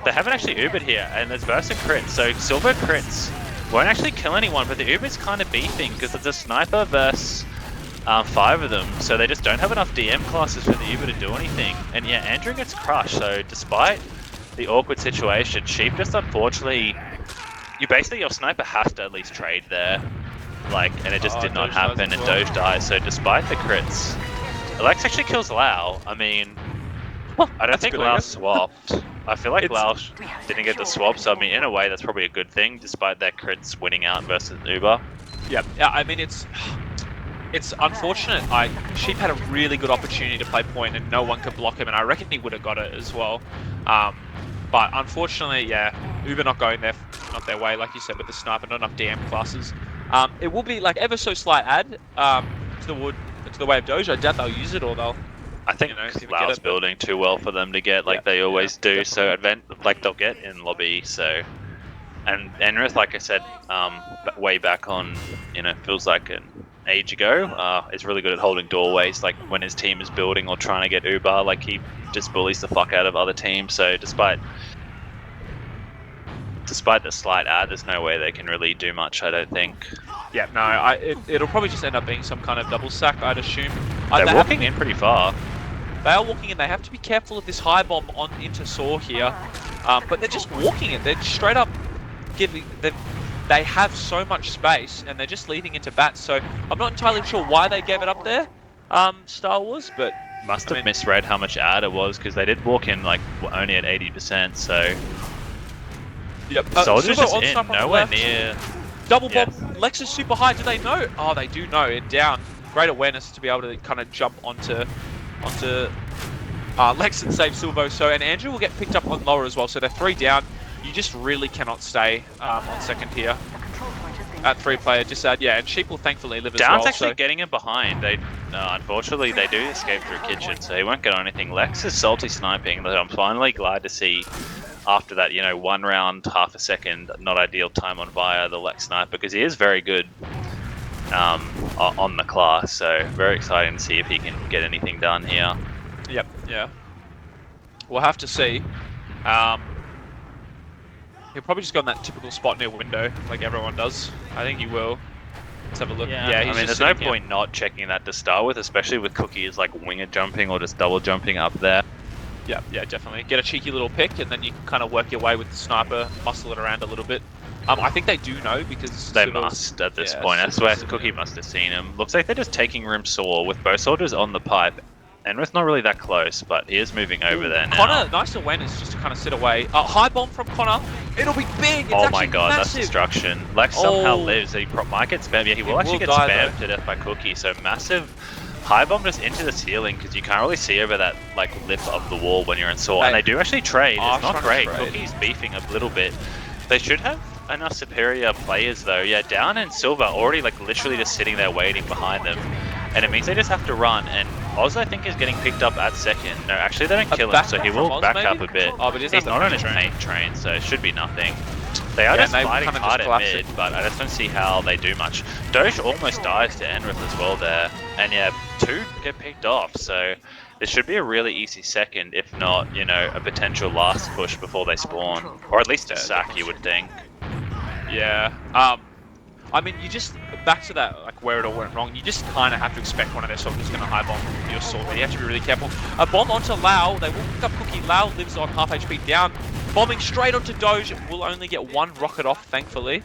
They haven't actually Ubered here, and there's Versa crits, so Silver crits won't actually kill anyone, but the Uber's kind of beefing because there's a sniper versus 5 of them, so they just don't have enough DM classes for the Uber to do anything. And yeah, Andrew gets crushed, so despite the awkward situation, Sheep just unfortunately, your sniper has to at least trade there. Like, and it just did not Doge happen, dies as and well. Doge dies, so despite the crits, Alex actually kills Lau. I mean, I don't think good, I Lau guess. swapped. I feel like It's- Lau didn't get the swap, so I mean, in a way, that's probably a good thing, despite their crits winning out versus Uber. Yeah, I mean, it's unfortunate. Sheep had a really good opportunity to play point and no one could block him, and I reckon he would have got it as well. But unfortunately, yeah, Uber not going there, not their way, like you said, with the sniper, not enough DM classes. It will be like ever so slight add to the way of Doge. I doubt they'll use it, or they'll. I think see if we get Lau's it, but- building too well for them to get, like they always do. So they'll get in lobby. So, and Enrith, like I said, way back on, feels like an age ago, is really good at holding doorways. Like when his team is building or trying to get Uber, like he just bullies the fuck out of other teams. So despite the slight ad, there's no way they can really do much. I don't think. Yeah, no, it'll probably just end up being some kind of double sack, I'd assume. They're walking in pretty far. They are walking in. They have to be careful of this high bomb on into Saw here, but they're just walking it. They're straight up giving. They have so much space, and they're just leading into bats. So I'm not entirely sure why they gave it up there, Star Wars, but Must have misread how much ad it was because they did walk in like only at 80%. So yep. Soldiers Silver just on in, sniper on the nowhere left. near. Double bomb. Yes. Lex is super high. Do they know? Oh, they do know. It down. Great awareness to be able to kind of jump onto Lex and save Silvo. So, and Andrew will get picked up on lower as well. So they're 3 down. You just really cannot stay on second here. At 3-player, just yeah, and Sheep will thankfully live as well. Down's actually getting him behind. Unfortunately, they do escape through kitchen, so he won't get on anything. Lex is salty sniping, but I'm finally glad to see after that, 1 round, half a second, not ideal time on Via, the Lex sniper, because he is very good on the class, so very exciting to see if he can get anything done here. Yep, yeah. We'll have to see. He'll probably just go in that typical spot near window, like everyone does. I think he will. Let's have a look. Yeah, I he's mean, just there's no sitting here. point not checking that to start with, especially with Cookies like winger jumping or just double jumping up there. Yeah, definitely. Get a cheeky little pick, and then you can kind of work your way with the sniper, muscle it around a little bit. I think they do know because They Silver's- must at this yeah, point. I swear Silver's- Cookie must have seen him. Looks like they're just taking room Saw with both soldiers on the pipe. Enrith's not really that close, but he is moving over there now. Connor, nice awareness just to kind of sit away. High bomb from Connor. It'll be big. It's Oh actually my god, that's massive. destruction. Lex somehow Oh. lives. He might get spammed. Yeah, he will actually will get die, spammed though. to death by Cookie. So massive high bomb just into the ceiling because you can't really see over that like lip of the wall when you're in Saw. And they do actually trade. Oh, It's not trying great. to trade. Cookie's beefing a little bit. They should have enough superior players though. Yeah, Down and Silver already like literally just sitting there waiting behind them. And it means they just have to run, and Oz I think is getting picked up at second. No, actually they don't A kill him, back so he from will Oz, back maybe? up a bit. Oh, but he's He's on not the on his train. main train, so it should be nothing. They are Yeah, just and they fighting kinda hard just at collapse mid, it. but I just don't see how they do much. Doge almost dies to Enrith as well there, and yeah, 2 get picked off, so this should be a really easy second, if not, a potential last push before they spawn. Or at least a sack, you would think. Yeah. I mean, you just back to that, like where it all went wrong. You just kind of have to expect one of their soldiers going to high bomb your sword. But you have to be really careful. A bomb onto Lau. They will pick up Cookie. Lau lives on half HP down. Bombing straight onto Doge. Will only get 1 rocket off, thankfully.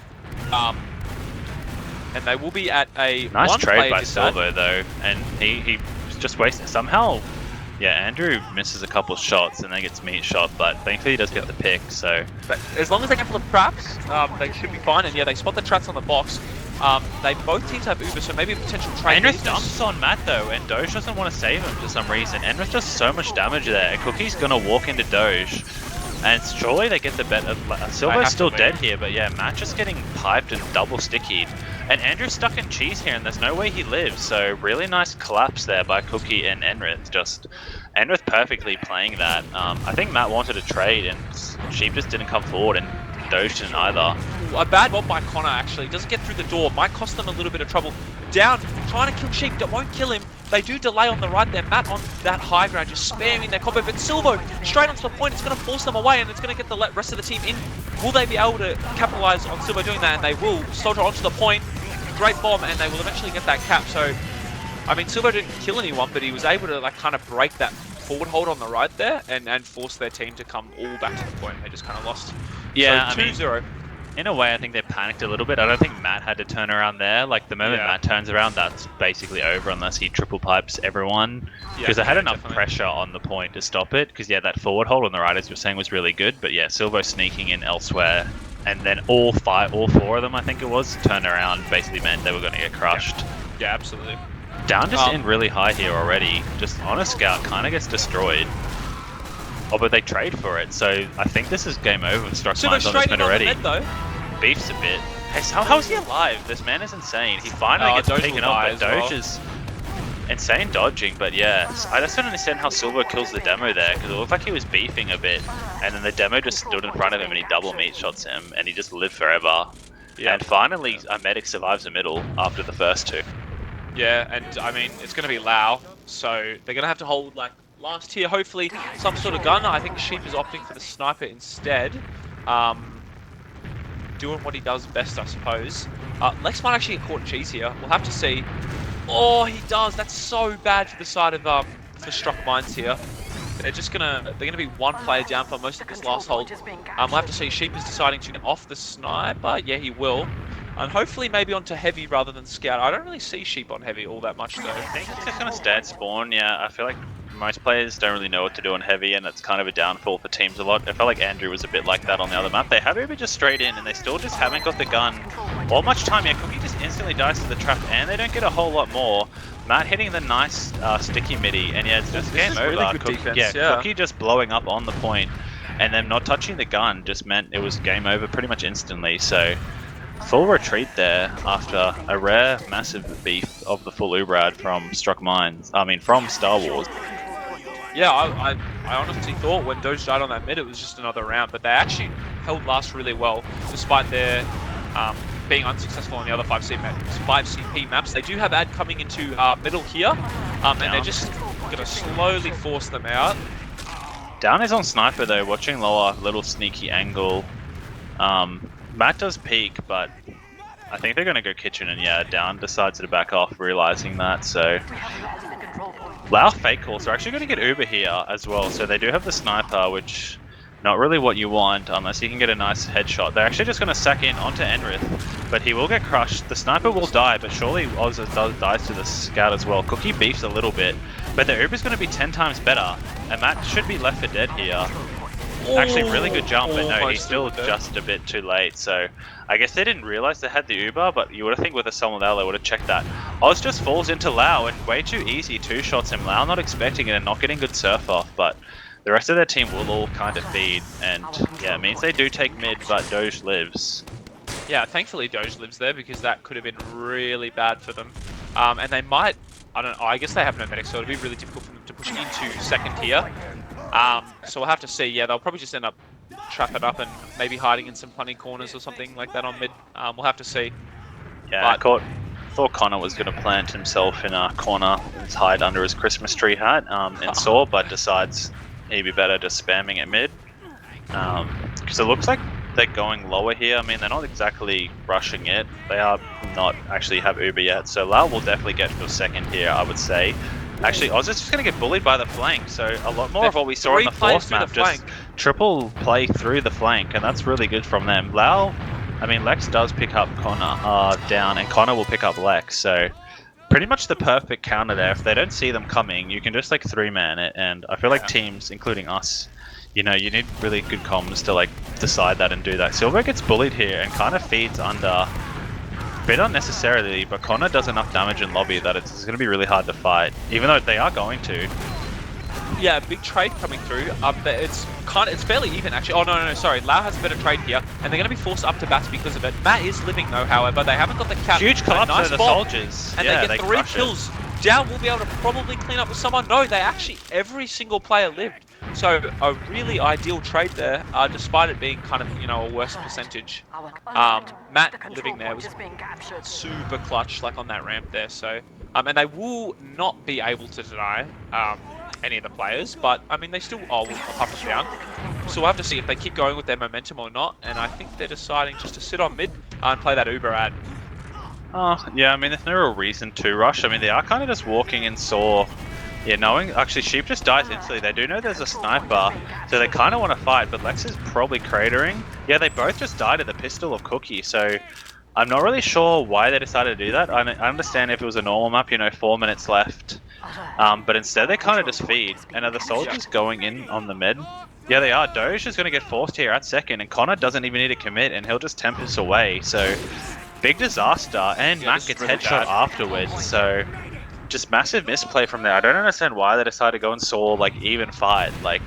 And they will be at a Nice 1 trade player by disadvantage. Silvo though, and he just wasted somehow. Yeah, Andrew misses a couple shots and then gets meat shot, but thankfully he does get the pick. So But as long as they get full of traps, they should be fine. And yeah, they spot the traps on the box. They both teams have Uber, so maybe a potential trade. Enrith dumps on Matt though, and Doge doesn't want to save him for some reason. Enrith does so much damage there, and Cookie's gonna walk into Doge. And surely they get the better. Silver's still dead here, but yeah, Matt just getting piped and double stickied. And Andrew's stuck in cheese here, and there's no way he lives. So really nice collapse there by Cookie and Enrith. Just Enrith perfectly playing that. I think Matt wanted to trade, and Sheep just didn't come forward, and Doge didn't either. a bad bomb by Connor, actually. Doesn't get through the door. Might cost them a little bit of trouble. Down, trying to kill Sheep. That won't kill him. They do delay on the right there. Matt on that high ground, just spamming their combo. But Silvo, straight onto the point, it's going to force them away, and it's going to get the rest of the team in. Will they be able to capitalize on Silvo doing that? And they will. Soldier onto the point. Great bomb, and they will eventually get that cap. So, I mean, Silvo didn't kill anyone, but he was able to, like, kind of break that forward hold on the right there and force their team to come all back to the point. They just kind of lost. Yeah, so 2-0. In a way, I think they panicked a little bit. I don't think Matt had to turn around there. Like, the moment Matt turns around, that's basically over unless he triple pipes everyone. Because they had enough pressure on the point to stop it. Because, yeah, that forward hold on the right, as you were saying, was really good. But, yeah, Silvo sneaking in elsewhere. And then all four of them, I think it was, turn around basically meant they were going to get crushed. Yeah, absolutely. Down just in really high here already. Just on a scout, kind of gets destroyed. Oh, but they trade for it, so I think this is game over with Struck Mines on this mid already. Beefs a bit. Hey, how is he alive? This man is insane. He finally gets taken up, but Doge is insane dodging, but yeah. I just don't understand how Silver kills the demo there, because it looked like he was beefing a bit, and then the demo just stood in front of him and he double meat shots him, and he just lived forever. Yeah. And finally, a medic survives the middle after the first two. Yeah, and I mean, it's going to be Lau, so they're going to have to hold, like, last tier, hopefully some sort of gun. I think Sheep is opting for the sniper instead. Doing what he does best, I suppose. Lex might actually get caught cheese here. We'll have to see. Oh, he does. That's so bad for the side of for Struck Mines here. They're gonna be one player down for most of this last hold. We'll have to see. Sheep is deciding to off the sniper. Yeah, he will. And hopefully maybe onto heavy rather than scout. I don't really see Sheep on heavy all that much though. I think it's just gonna stand spawn. Yeah, I feel like most players don't really know what to do on heavy, and it's kind of a downfall for teams a lot. I felt like Andrew was a bit like that on the other map. They have Uber just straight in, and they still just haven't got the gun or much time. Yeah, Cookie just instantly dies to the trap, and they don't get a whole lot more. Matt hitting the nice sticky midi, and yeah, it's just game over. Really good defense, yeah. Cookie just blowing up on the point, and them not touching the gun just meant it was game over pretty much instantly. So full retreat there after a rare massive beef of the full Ubrad from Struck Mines. I mean, from Star Wars. Yeah, I honestly thought when Doge died on that mid, it was just another round, but they actually held last really well, despite their being unsuccessful on the other 5CP maps. They do have Ad coming into middle here, and they're just going to slowly force them out. Down is on Sniper though, watching lower, little sneaky angle. Matt does peek, but I think they're going to go kitchen, and yeah, Down decides to back off, realizing that, so... Lau fake calls. They're actually going to get Uber here as well, so they do have the sniper, which not really what you want unless you can get a nice headshot. They're actually just going to sack in onto Enrith, but he will get crushed. The sniper will die, but surely Oz dies to the scout as well. Cookie beefs a little bit, but the Uber's going to be 10 times better, and Matt should be left for dead here. Actually, really good jump, but no, he's still just a bit too late. So I guess they didn't realize they had the Uber, but you would have think with a Summon Lau, they would have checked that. Oz just falls into Lau, and way too easy two-shots him. Lau not expecting it and not getting good surf off, but the rest of their team will all kind of feed. And yeah, it means they do take mid, but Doge lives. Yeah, thankfully Doge lives there, because that could have been really bad for them. And they might, I don't know, I guess they have no medic, so it'll be really difficult for them to push into second tier. So we'll have to see. Yeah, they'll probably just end up trapping up and maybe hiding in some punting corners or something like that on mid. We'll have to see. Yeah, I thought Connor was going to plant himself in a corner and hide under his Christmas tree hat and saw, but decides he'd be better just spamming at mid. Because it looks like they're going lower here. I mean, they're not exactly rushing it. They are not actually have Uber yet, so Lau will definitely get to a second here, I would say. Actually, Oz is just going to get bullied by the flank, so a lot more of what we saw in the fourth map, just triple play through the flank, and that's really good from them. Lex does pick up Connor down, and Connor will pick up Lex, so pretty much the perfect counter there. If they don't see them coming, you can just like three-man it, and I feel like teams, including us, you know, you need really good comms to like decide that and do that. Silver gets bullied here and kind of feeds under. Bit unnecessarily, but Connor does enough damage in lobby that it's going to be really hard to fight, even though they are going to. Yeah, big trade coming through. It's fairly even actually. Oh no, sorry. Lau has a better trade here, and they're going to be forced up to bats because of it. Matt is living though, however. They haven't got the cap. Huge collapse nice to the bomb, soldiers. and yeah, they get 3 kills. Down will be able to probably clean up with someone. No, every single player lived. So a really ideal trade there, despite it being kind of, you know, a worse percentage. Matt living there was super clutch, like on that ramp there. So, and they will not be able to deny any of the players, but I mean, they still will pop them down. So we'll have to see if they keep going with their momentum or not. And I think they're deciding just to sit on mid and play that Uber ad. Yeah, I mean, there's no real reason to rush. I mean, they are kind of just walking in saw. Yeah, knowing actually Sheep just dies instantly. They do know there's a sniper, so they kind of want to fight, but Lex is probably cratering. Yeah, they both just died at the pistol of Cookie, so I'm not really sure why they decided to do that. I understand if it was a normal map, you know, 4 minutes left, but instead they kind of just feed. And are the soldiers going in on the mid? Yeah, they are. Doge is going to get forced here at second, and Connor doesn't even need to commit, and he'll just Tempest away. So big disaster, and Matt gets headshot afterwards. So just massive misplay from there. I don't understand why they decided to go and saw like even fight. Like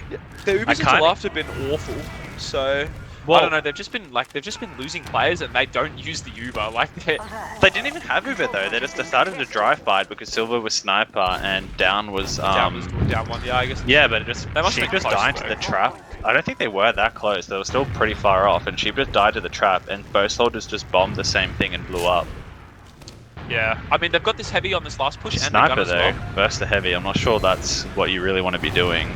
the Ubers until after have been awful. So I don't know. They've just been losing players, and they don't use the Uber. Like they didn't even have Uber though. They just decided to drive fight because Silver was sniper and Down was down one. Yeah, I guess. Yeah, but it just Sheep just died to the trap. I don't think they were that close. They were still pretty far off, and Sheep just died to the trap, and both soldiers just bombed the same thing and blew up. Yeah, I mean, they've got this heavy on this last push. Sniper and the gun though, versus the heavy. I'm not sure that's what you really want to be doing.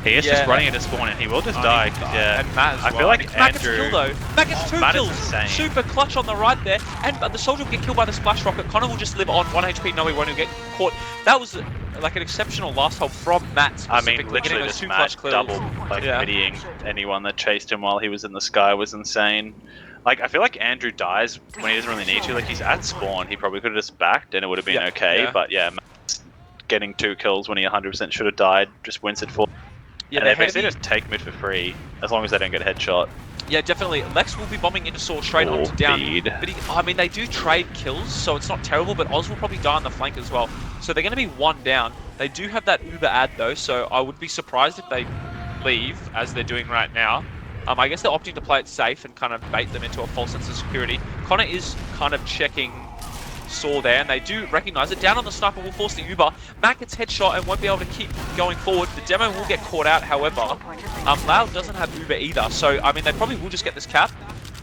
He is just running into spawn, and he will just die. Yeah, and Matt as well. I feel like Matt gets a kill though. Matt gets 2 kills. Super clutch on the right there, and the soldier will get killed by the splash rocket. Connor will just live on 1 HP. No, he won't get caught. That was like an exceptional last hold from Matt. I mean, literally just Matt double pitying anyone that chased him while he was in the sky was insane. Like, I feel like Andrew dies when he doesn't really need to. Like, he's at spawn. He probably could have just backed and it would have been okay. But yeah, Matt's getting 2 kills when he 100% should have died. Just wins it for. Yeah, and they basically just take mid for free as long as they don't get a headshot. Yeah, definitely. Lex will be bombing into Saw straight onto down. But I mean, they do trade kills, so it's not terrible. But Oz will probably die on the flank as well. So they're going to be 1 down. They do have that Uber ad though, so I would be surprised if they leave as they're doing right now. I guess they're opting to play it safe and kind of bait them into a false sense of security. Connor is kind of checking Saw there, and they do recognize it. Down on the sniper will force the Uber. Matt gets headshot and won't be able to keep going forward. The demo will get caught out, however. Lau doesn't have Uber either, so I mean, they probably will just get this cap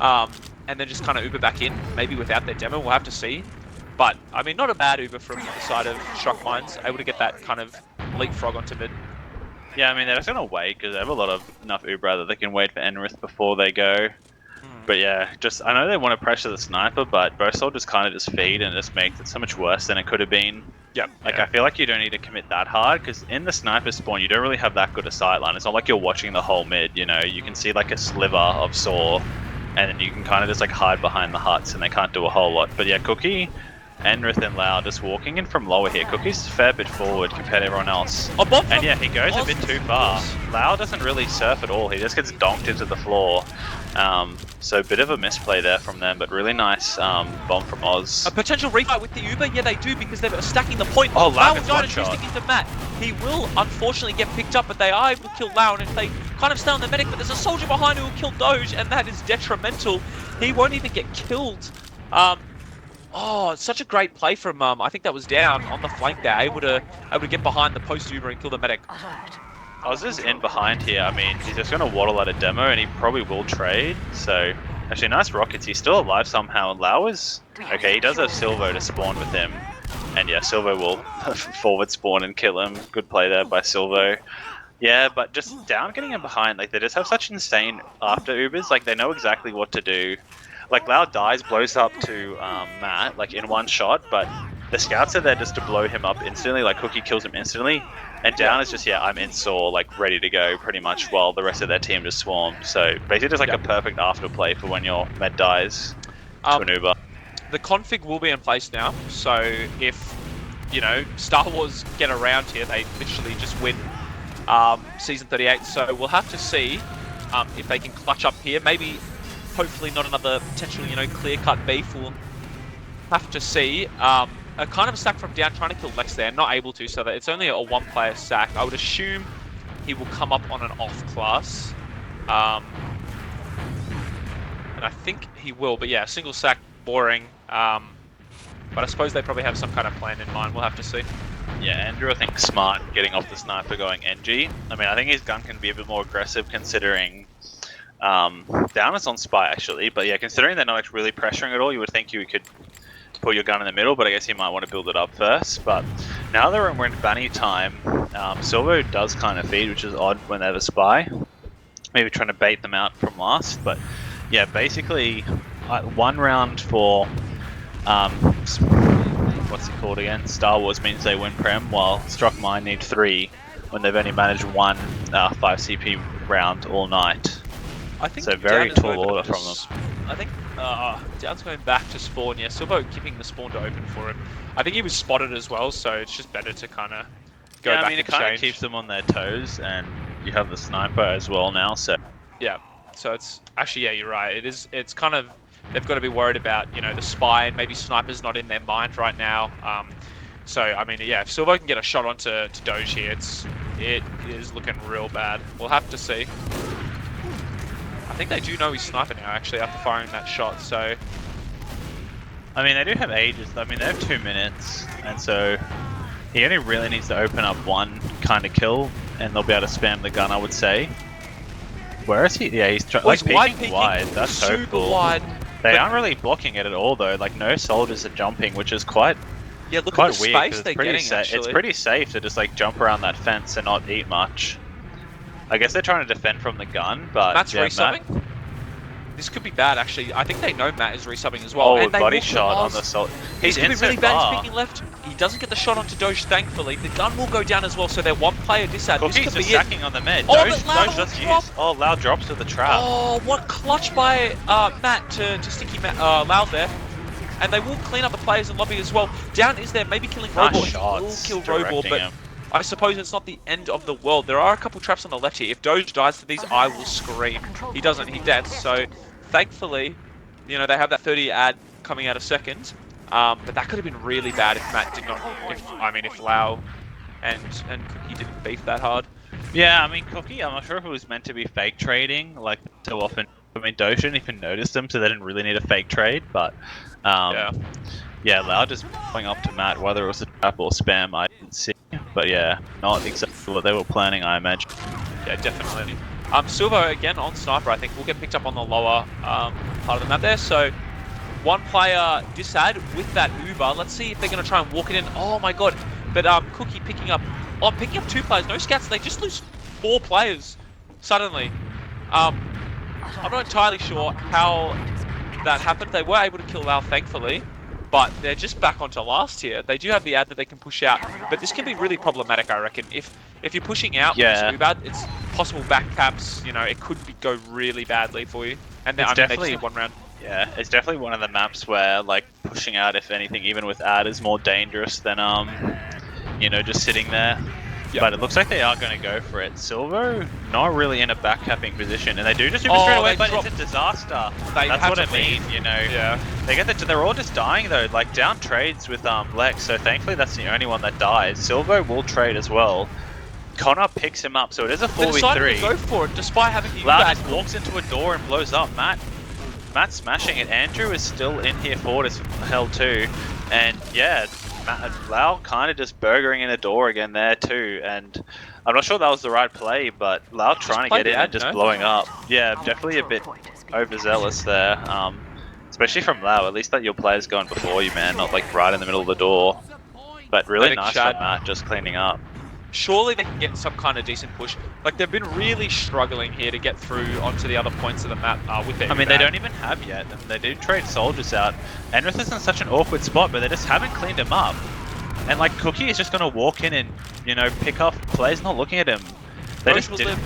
and then just kind of Uber back in, maybe without their demo. We'll have to see. But I mean, not a bad Uber from the side of Shock Mines, able to get that kind of leapfrog onto mid. Yeah, I mean, they're just going to wait because they have a lot of enough Uber that they can wait for Enrith before they go. But yeah, just I know they want to pressure the sniper, but both soldiers kind of just feed and it just makes it so much worse than it could have been. Yep. Like, I feel like you don't need to commit that hard because in the sniper spawn, you don't really have that good a sight line. It's not like you're watching the whole mid, you know? You can see like a sliver of Saw and then you can kind of just like hide behind the huts and they can't do a whole lot. But yeah, Cookie, Enrith and Lau just walking in from lower here. Cookie's a fair bit forward compared to everyone else. And yeah, he goes a bit too far. Lau doesn't really surf at all. He just gets donked into the floor. So a bit of a misplay there from them, but really nice bomb from Oz. A potential refight with the Uber? Yeah, they do, because they're stacking the point. Oh, Lau will die into Matt. He will unfortunately get picked up, but they are able to kill Lau, and if they kind of stay on the medic, but there's a soldier behind who will kill Doge, and that is detrimental. He won't even get killed. Oh, it's such a great play from, I think that was Down on the flank there, able to get behind the post Uber and kill the medic. Oz is in behind here. I mean, he's just going to waddle at a demo and he probably will trade. So, actually, nice rockets. He's still alive somehow. Lau is... Okay, he does have Silvo to spawn with him. And yeah, Silvo will forward spawn and kill him. Good play there by Silvo. Yeah, but just Down getting him behind. Like, they just have such insane after Ubers. Like, they know exactly what to do. Like, Lau dies, blows up to Matt, like, in one shot. But the scouts are there just to blow him up instantly. Like, Cookie kills him instantly. And Down is just, yeah, I'm in Saw, like, ready to go pretty much while the rest of their team just swarm. So basically just like a perfect afterplay for when your med dies to an Uber. The config will be in place now, so if, you know, Star Wars get around here, they literally just win Season 38. So we'll have to see if they can clutch up here. Maybe, hopefully not another potential, you know, clear-cut beef. We'll have to see. A kind of sack from Down, trying to kill Lex there, not able to, so that it's only a 1-player sack. I would assume he will come up on an off class. And I think he will, but yeah, single sack, boring. But I suppose they probably have some kind of plan in mind. We'll have to see. Yeah, Andrew, I think smart getting off the sniper going NG. I mean, I think his gun can be a bit more aggressive considering down is on spy actually, but yeah, considering they're not like really pressuring at all, you would think you could put your gun in the middle, but I guess you might want to build it up first. But now that we're in Banny time, Silvo does kind of feed, which is odd when they have a spy. Maybe trying to bait them out from last, but yeah, basically 1 round for what's it called again? Star Wars means they win Prem, while Struck Mine need 3 when they've only managed 1 5 CP round all night. I think so very Down is tall going order to from them. I think Down's going back to spawn. Yeah, Silvo keeping the spawn to open for him. I think he was spotted as well, so it's just better to kind of go back. I mean, it and kind of change. keeps them on their toes, and you have the sniper as well now. So yeah, so it's actually, yeah, you're right. It is. It's kind of, they've got to be worried about, you know, the spy, and maybe sniper's not in their mind right now. So I mean, yeah, if Silvo can get a shot onto Doge here, it is looking real bad. We'll have to see. I think they do know he's sniping now, actually, after firing that shot. So I mean, they do have ages. I mean, they have 2 minutes, and so he only really needs to open up 1 kind of kill, and they'll be able to spam the gun, I would say. Where is he? Yeah, he's like peeking wide. That's so super cool. wide. They aren't really blocking it at all, though. Like, no soldiers are jumping, which is quite Yeah, look quite at the weird. space 'Cause they're getting, actually. It's pretty safe to just like jump around that fence and not eat much. I guess they're trying to defend from the gun, but Matt's yeah, resubbing? This could be bad, actually. I think they know Matt is resubbing as well. Oh, and they body walk shot on past. the salt. He's He's going in to be really so bad. far. He's peeking left. He doesn't get the shot onto Doge, thankfully. The gun will go down as well, so they're 1 player disad. This Cookie's could be just it. sacking on the med. Oh, Doge but Lau will just drop. used. Oh, Lau drops to the trap. Oh, what clutch by Matt to sticky Lau there. And they will clean up the players in lobby as well. Down is there, maybe killing Nice Robot. He shots, will kill Robot, directing but him. I suppose it's not the end of the world. There are a couple traps on the left here. If Doge dies to these, I will scream. He doesn't, he dead. So, thankfully, you know, they have that 30 ad coming out a second. But that could have been really bad if Matt did not, if Lau and Cookie didn't beef that hard. Yeah, I mean, Cookie, I'm not sure if it was meant to be fake trading, like so often. I mean, Doge didn't even notice them, so they didn't really need a fake trade, but yeah, Lau just going up to Matt, whether it was a trap or spam, I didn't see. But yeah, not exactly what they were planning, I imagine. Yeah, definitely. Silvo, again, on Sniper, I think, will get picked up on the lower part of the map there. So, 1 player disad with that Uber. Let's see if they're going to try and walk it in. Oh my god. But Cookie picking up 2 players, no scouts. They just lose 4 players suddenly. I'm not entirely sure how that happened. They were able to kill Lau, thankfully. But they're just back onto last here. They do have the ad that they can push out, but this can be really problematic, I reckon. If you're pushing out with this Ubad, it's possible back caps. You know, it could go really badly for you. And then, they just need 1 round. Yeah, it's definitely one of the maps where like pushing out, if anything, even with ad, is more dangerous than you know, just sitting there. Yep. But it looks like they are going to go for it. Silvo, not really in a back capping position, and they do just super straight away, but it's a disaster. That's what I mean, you know. Yeah. They get they're all just dying though. Like Down trades with Lex, so thankfully that's the only one that dies. Silvo will trade as well. Connor picks him up, so it is a 4v3. Go for it, despite having the Lau just walks into a door and blows up. Matt's smashing it. Andrew is still in here forward as hell too, and yeah. Lau kind of just burgering in a door again there too, and I'm not sure that was the right play, but Lau trying to get in and just blowing up. Yeah, definitely a bit overzealous there, especially from Lau. At least that your player's going before you, man, not like right in the middle of the door. But really nice from Matt, just cleaning up. Surely they can get some kind of decent push. Like, they've been really struggling here to get through onto the other points of the map with their they don't even have yet. They do trade soldiers out. Enrith is in such an awkward spot, but they just haven't cleaned him up. And, like, Cookie is just going to walk in and, you know, pick off players not looking at him. They just didn't...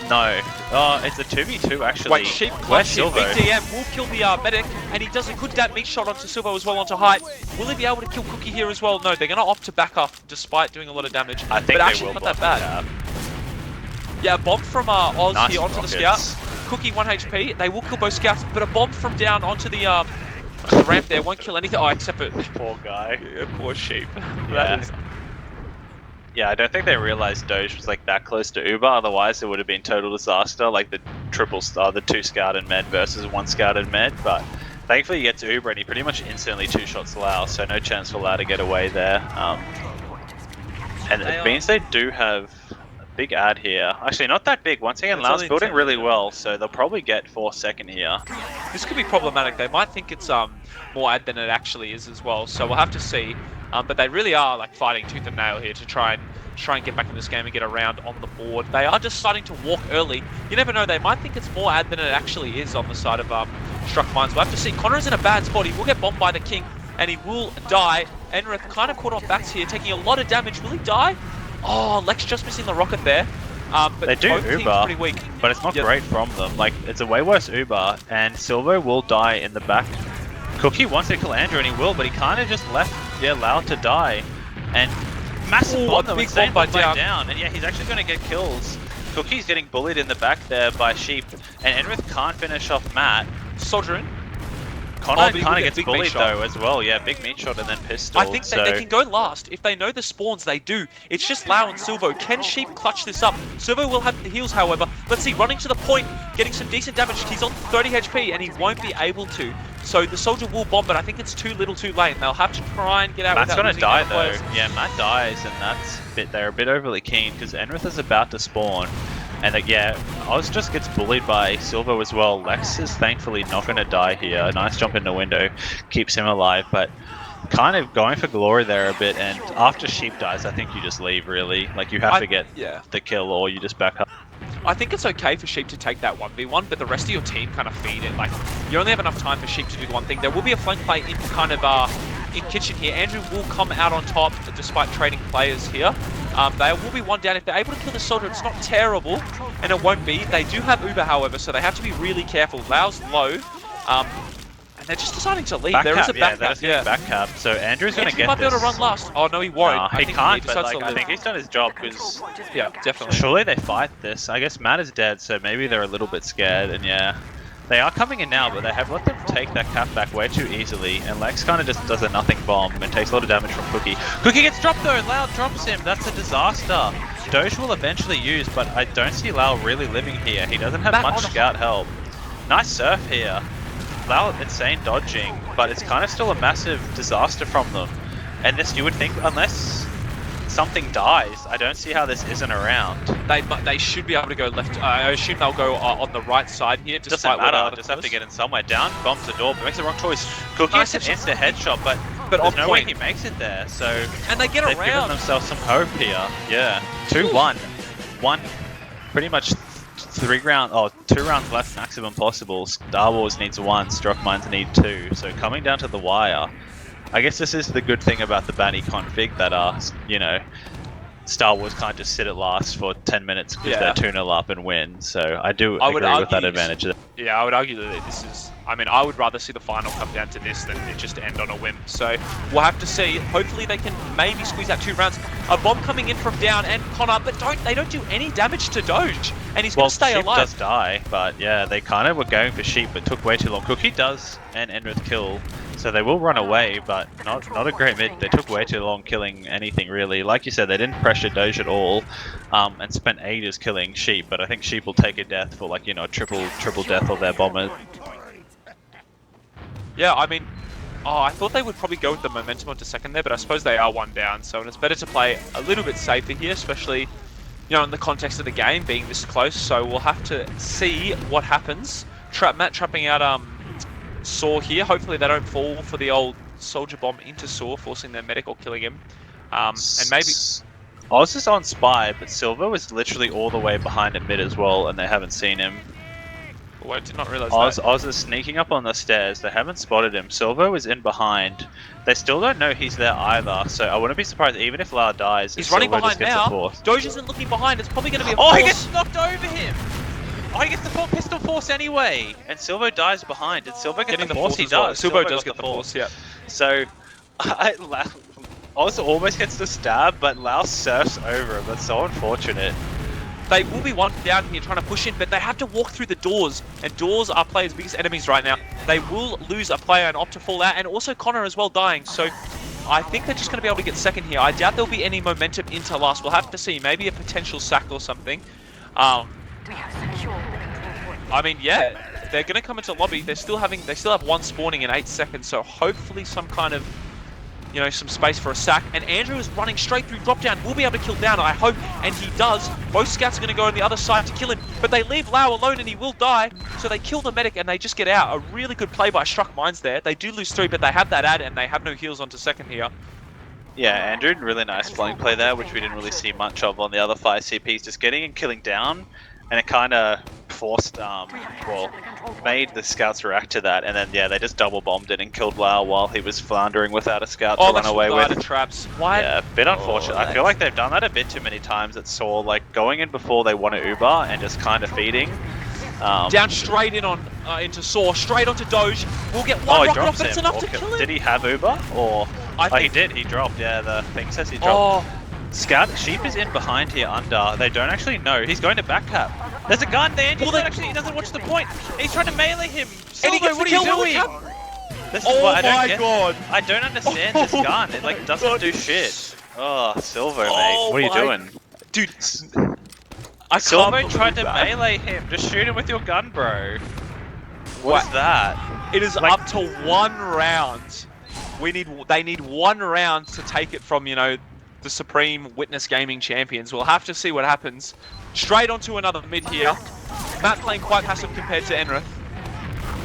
No. Oh, it's a 2v2 actually. Wait, Sheep clutch here. Big DM will kill the medic, and he does a good mitch shot onto Silvo as well onto height. Will he be able to kill Cookie here as well? No, they're going to opt to back off despite doing a lot of damage. I think but actually, not that bad. Yeah, bomb from Oz nice here onto rockets. The scout. Cookie 1 HP. They will kill both scouts, but a bomb from down onto the ramp there won't kill anything. Oh, except for poor guy. Yeah, poor Sheep. Yeah. Yeah, I don't think they realized Doge was like that close to Uber. Otherwise, it would have been total disaster. Like the 2 scouted med versus 1 scouted med. But Thankfully he gets Uber and he pretty much instantly two-shots Lau, so no chance for Lau to get away there. And it means they do have a big ad here. Actually, not that big. Once again, Lau's building really well, so they'll probably get 4th second here. This could be problematic. They might think it's more ad than it actually is as well. So we'll have to see. But they really are like fighting tooth and nail here to try and get back in this game and get around on the board. They are just starting to walk early. You never know. They might think it's more ad than it actually is on the side of Struck Mines. We'll have to see. Connor is in a bad spot. He will get bombed by the King, and he will die. Enrith kind of caught on backs here, taking a lot of damage. Will he die? Oh, Lex just missing the rocket there. But they do both Uber, teams pretty weak. but it's not great from them. Like, it's a way worse Uber, and Silvo will die in the back. Cookie wants to kill Andrew, and he will, but he kind of just left Lau to die. And massive bomb, though, insane bomb by down. And yeah, he's actually going to get kills. Cookie's getting bullied in the back there by Sheep, and Enrith can't finish off Matt. Soldier in. Connor kind of gets bullied though as well. Yeah, big meat shot and then pistol. I think that they can go last. If they know the spawns, they do. It's just Lau and Silvo. Can Sheep clutch this up? Silvo will have the heals, however. Let's see, running to the point, getting some decent damage. He's on 30 HP and he won't be able to. So the soldier will bomb, but I think it's too little too late. And they'll have to try and get out. Matt's gonna die though. Yeah, Matt dies, and they're a bit overly keen because Enrith is about to spawn. And yeah, Oz just gets bullied by Silvo as well. Lex is thankfully not going to die here. A nice jump in the window keeps him alive, but kind of going for glory there a bit. And after Sheep dies, I think you just leave, really. Like, you have to get the kill or you just back up. I think it's okay for Sheep to take that 1v1, but the rest of your team kind of feed it. Like, you only have enough time for Sheep to do one thing. There will be a flank play in kind of in kitchen here. Andrew will come out on top despite trading players here. They will be one down. If they're able to kill the soldier, it's not terrible, and it won't be. They do have Uber, however, so they have to be really careful. Lau's low, and they're just deciding to leave. There is a back cap. Yeah, back cap. So Andrew's going to get this. He might be able to run last. Oh, no, he won't. No, he can't, but like, I think he's done his job because... Yeah, definitely. Surely they fight this. I guess Matt is dead, so maybe they're a little bit scared, and yeah. They are coming in now, but they have let them take that cap back way too easily, and Lex kind of just does a nothing bomb and takes a lot of damage from Cookie. Cookie gets dropped though, Lau drops him, that's a disaster. Doge will eventually use, but I don't see Lau really living here. He doesn't have much scout help. Nice surf here. Lau insane dodging, but it's kind of still a massive disaster from them. And this, you would think, unless something dies, I don't see how this isn't around. They should be able to go left. I assume they'll go on the right side here. Doesn't matter, just have to get in somewhere. Down, bombs the door, but makes the wrong choice. Cookie is an instant headshot, but there's no way he makes it there, so... And they get around. They've given themselves some hope here. Yeah. 2-1. Pretty much 2 rounds left maximum possible. Star Wars needs 1, Struck Mines need 2. So coming down to the wire. I guess this is the good thing about the Banny config that you know, Star Wars can't just sit at last for 10 minutes because they're 2-0 up and win. So I do agree with that advantage. Yeah, I would argue that this is... I mean, I would rather see the final come down to this than it just end on a whim. So we'll have to see. Hopefully they can maybe squeeze out 2 rounds. A bomb coming in from down and Connor, but they don't do any damage to Doge, and he's going to stay alive. Sheep does die, but yeah, they kind of were going for Sheep, but took way too long. Cookie does and Enrith kill, so they will run away, but not a great mid. They took way too long killing anything really. Like you said, they didn't pressure Doge at all, and spent ages killing Sheep. But I think Sheep will take a death for, like, you know, triple death of their bomber. Yeah, I mean, I thought they would probably go with the momentum onto second there, but I suppose they are 1 down, so it's better to play a little bit safer here, especially, you know, in the context of the game being this close. So we'll have to see what happens. Matt trapping out Saw here. Hopefully they don't fall for the old soldier bomb into Saw, forcing their medic or killing him. And maybe... Oz is on Spy, but Silver was literally all the way behind at mid as well, and they haven't seen him. Oh, I did not realize that. Oz is sneaking up on the stairs. They haven't spotted him. Silvo is in behind. They still don't know he's there either, so I wouldn't be surprised even if Lau dies. He's running behind now. Doge isn't looking behind. It's probably going to be a force. He gets knocked over him! Oh, he gets the full pistol force anyway! And Silvo dies behind. And Silvo gets the force, he does. Silvo does get the force, yeah. So, Oz almost gets the stab, but Lau surfs over him. That's so unfortunate. They will be 1 down here trying to push in, but they have to walk through the doors, and doors are players' biggest enemies right now. They will lose a player and opt to fall out, and also Connor as well dying, so I think they're just going to be able to get second here. I doubt there'll be any momentum into last. We'll have to see, maybe a potential sack or something. I mean, yeah, they're going to come into lobby. They still have one spawning in 8 seconds, so hopefully some kind of, you know, some space for a sack. And Andrew is running straight through drop down. Will be able to kill down, I hope, and he does. Both scouts are going to go on the other side to kill him, but they leave Lau alone and he will die. So they kill the medic and they just get out. A really good play by Struck Minds there. They do lose 3, but they have that ad and they have no heals onto second here. Yeah, Andrew, really nice flank play there, which we didn't really see much of on the other 5 CPs, just getting and killing down, and it kind of forced, well, made the scouts react to that, and then, yeah, they just double bombed it and killed Lau while he was floundering without a scout to run away with. Traps. Why? Yeah, a bit unfortunate. I feel like they've done that a bit too many times at Saw, like going in before they want to Uber and just kind of feeding. Down straight in on into Saw, straight onto Doge. We'll get one rocket off, but it's enough to kill him. Did he have Uber? Or he did. He dropped. Yeah, the thing says he dropped. Scout Sheep is in behind here under. They don't actually know. He's going to back cap. There's a gun there. He doesn't watch the point. He's trying to melee him. Silver, what are you doing? This is what I don't get. I don't understand this gun. It like doesn't do shit. Oh, Silver, mate. What are you doing? Dude. Silver tried to melee him. Just shoot him with your gun, bro. What's that? It is up to 1 round. They need 1 round to take it from, you know, the Supreme Witness Gaming Champions. We'll have to see what happens. Straight onto another mid here. Matt playing quite passive compared to Enrith.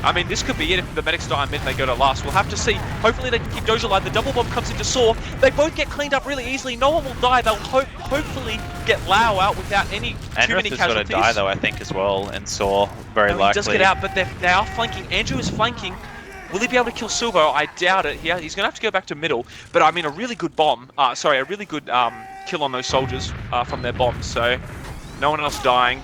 I mean, this could be it if the medics die on mid and they go to last. We'll have to see. Hopefully they can keep Doge alive. The double bomb comes into Saw. They both get cleaned up really easily. No one will die. They'll hopefully get Lau out without too many casualties. Enrith is going to die though, I think, as well, and Saw very likely. He does get out, but they are flanking. Andrew is flanking. Will he be able to kill Silver? I doubt it. Yeah, he's going to have to go back to middle. But I mean, a really good bomb. A really good kill on those soldiers from their bombs. So no one else dying.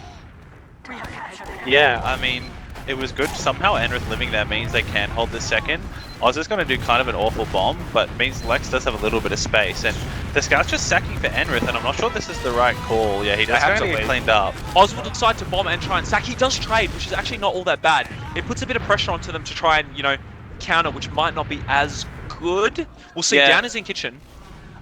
Yeah, I mean, it was good. Somehow Enrith living there means they can hold this second. Oz is going to do kind of an awful bomb, but means Lex does have a little bit of space. And the scout's just sacking for Enrith, and I'm not sure this is the right call. Yeah, he does have to get cleaned up. Oz will decide to bomb and try and sack. He does trade, which is actually not all that bad. It puts a bit of pressure onto them to try and, you know, counter, which might not be as good. We'll see. Down is in kitchen.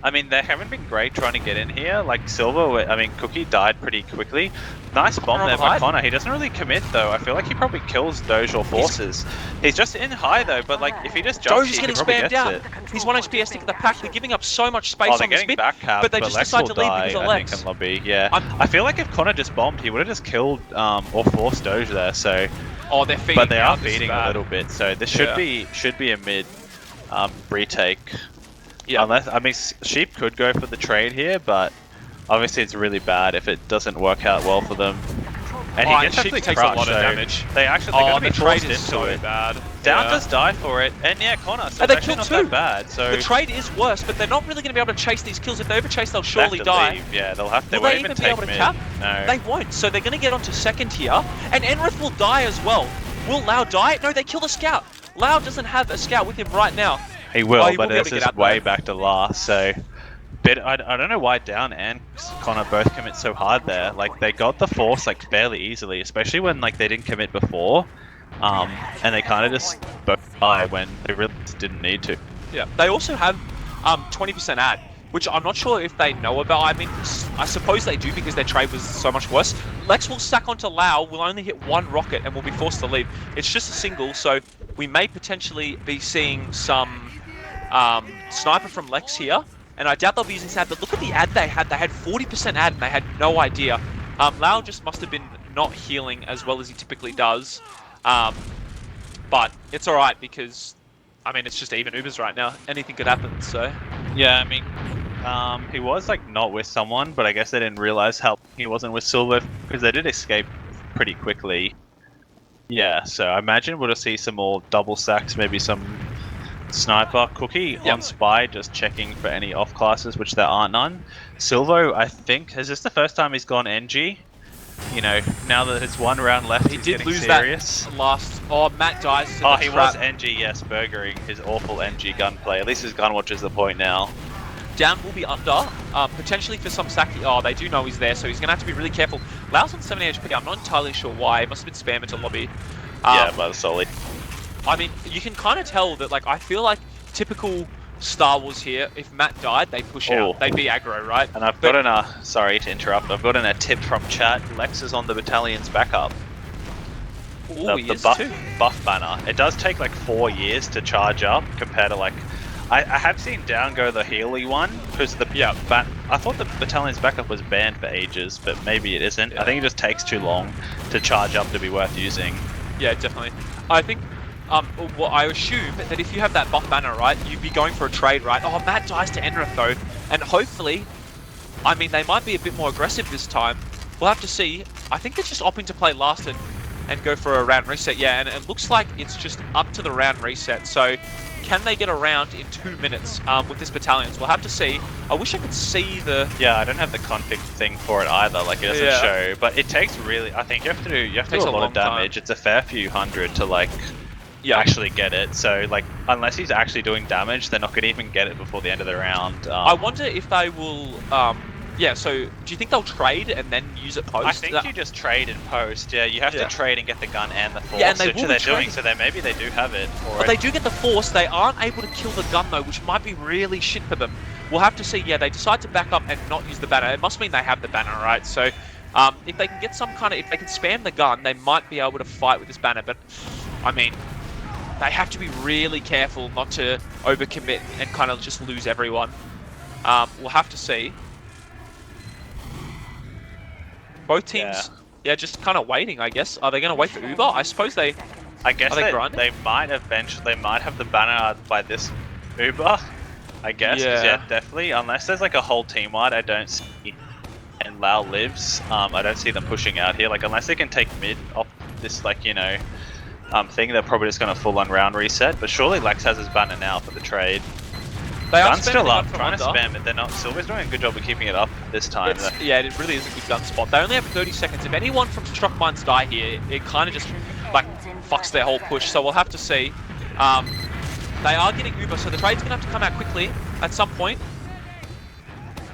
I mean, they haven't been great trying to get in here. Like Silver, I mean, Cookie died pretty quickly. Nice bomb there by Connor. He doesn't really commit though. I feel like he probably kills Doge or Forces. He's just in high though, but like if he just jumps, Doge is getting spammed out. He's 1 HP stick at the pack. They're giving up so much space on this mid, but they just decide to leave because of Lex. I think in lobby. Yeah, I feel like if Connor just bombed, he would have just killed or forced Doge there. So. Oh, they're feeding. But they are feeding a little bit, so this should be a mid retake. Yeah. Unless, I mean, Sheep could go for the trade here, but obviously it's really bad if it doesn't work out well for them. And he gets actually takes a lot of damage. They actually they're gonna be forced into so it. Bad. Down does die for it, and yeah, Connor. So and they actually killed not two. That bad. So the trade is worse, but they're not really going to be able to chase these kills. If they overchase, they'll surely die. Leave. Yeah, they'll have. They will won't they even be take able to mid. cap? No, they won't. So they're going to get onto second here, and Enrith will die as well. Will Lau die? No, they kill the scout. Lau doesn't have a scout with him right now. He will, but this is way back to last. So, I don't know why Down and Connor both commit so hard there. Like they got the force like fairly easily, especially when like they didn't commit before, and they kind of just both die when they really didn't need to. Yeah, they also have 20% ad, which I'm not sure if they know about. I mean, I suppose they do because their trade was so much worse. Lex will stack onto Lau, will only hit 1 rocket and will be forced to leave. It's just a single, so we may potentially be seeing some sniper from Lex here. And I doubt they'll be using SAD, but look at the ad they had. They had 40% ad and they had no idea. Lau just must have been not healing as well as he typically does. But it's alright because, I mean, it's just even Ubers right now. Anything could happen, so. Yeah, I mean, he was like not with someone, but I guess they didn't realize how he wasn't with Silver because they did escape pretty quickly. Yeah, so I imagine we'll just see some more double sacks, maybe some sniper. Cookie on spy, just checking for any off classes, which there are none. Silvo, I think, is this the first time he's gone NG? You know, now that it's 1 round left, he did lose serious. That last. Oh, Matt dies. To oh, he was NG, yes, burgering his awful NG gunplay. At least his gun watches the point now. Down will be under, potentially for some sack. Oh, they do know he's there, so he's going to have to be really careful. Lau's on 70 HP. I'm not entirely sure why. It must have been spam into lobby. Yeah, by the solid. I mean, you can kind of tell that, like, I feel like typical Star Wars here, if Matt died, they'd push out. They'd be aggro, right? And I've gotten a, sorry to interrupt, I've gotten a tip from chat. Lex is on the battalion's backup. Ooh, he the is too. buff banner. It does take like 4 years to charge up compared to like. I have seen down go the Healy one because I thought the battalion's backup was banned for ages, but maybe it isn't. Yeah. I think it just takes too long to charge up to be worth using. Yeah, definitely. I think, well, I assume that if you have that buff banner, right, you'd be going for a trade, right? Oh, Matt dies to Enrith though, and hopefully, I mean, they might be a bit more aggressive this time. We'll have to see. I think they're just opting to play last and go for a round reset. Yeah, and it looks like it's just up to the round reset. So, can they get around in 2 minutes with this battalion? So we'll have to see. I wish I could see the... Yeah, I don't have the config thing for it either. Like it doesn't show, but it takes really. I think you have to do a lot of damage. Time. It's a fair few hundred to like actually get it. So like unless he's actually doing damage, they're not going to even get it before the end of the round. I wonder if they will. Yeah, so do you think they'll trade and then use it post? I think you just trade and post. Yeah, you have to trade and get the gun and the force, and they which they're doing. So maybe they do have it. But they do get the force. They aren't able to kill the gun though, which might be really shit for them. We'll have to see. Yeah, they decide to back up and not use the banner. It must mean they have the banner, right? So if they can get some kind of, if they can spam the gun, they might be able to fight with this banner. But I mean, they have to be really careful not to overcommit and kind of just lose everyone. We'll have to see. Both teams, just kind of waiting, I guess. Are they going to wait for Uber? I suppose they. I guess they might eventually. They might have the banner by this Uber. I guess. Yeah, definitely. Unless there's like a whole team wide, I don't see. And Lau lives. I don't see them pushing out here. Like unless they can take mid off this, like thing, they're probably just going to full on round reset. But surely Lex has his banner now for the trade. They are Gun's still up, trying to spam it. They're not. Silver's doing a good job of keeping it up this time. Yeah, it really is a good gun spot. They only have 30 seconds. If anyone from Struck Mines die here, it kind of just like fucks their whole push. So we'll have to see. They are getting Uber, so the trade's gonna have to come out quickly at some point.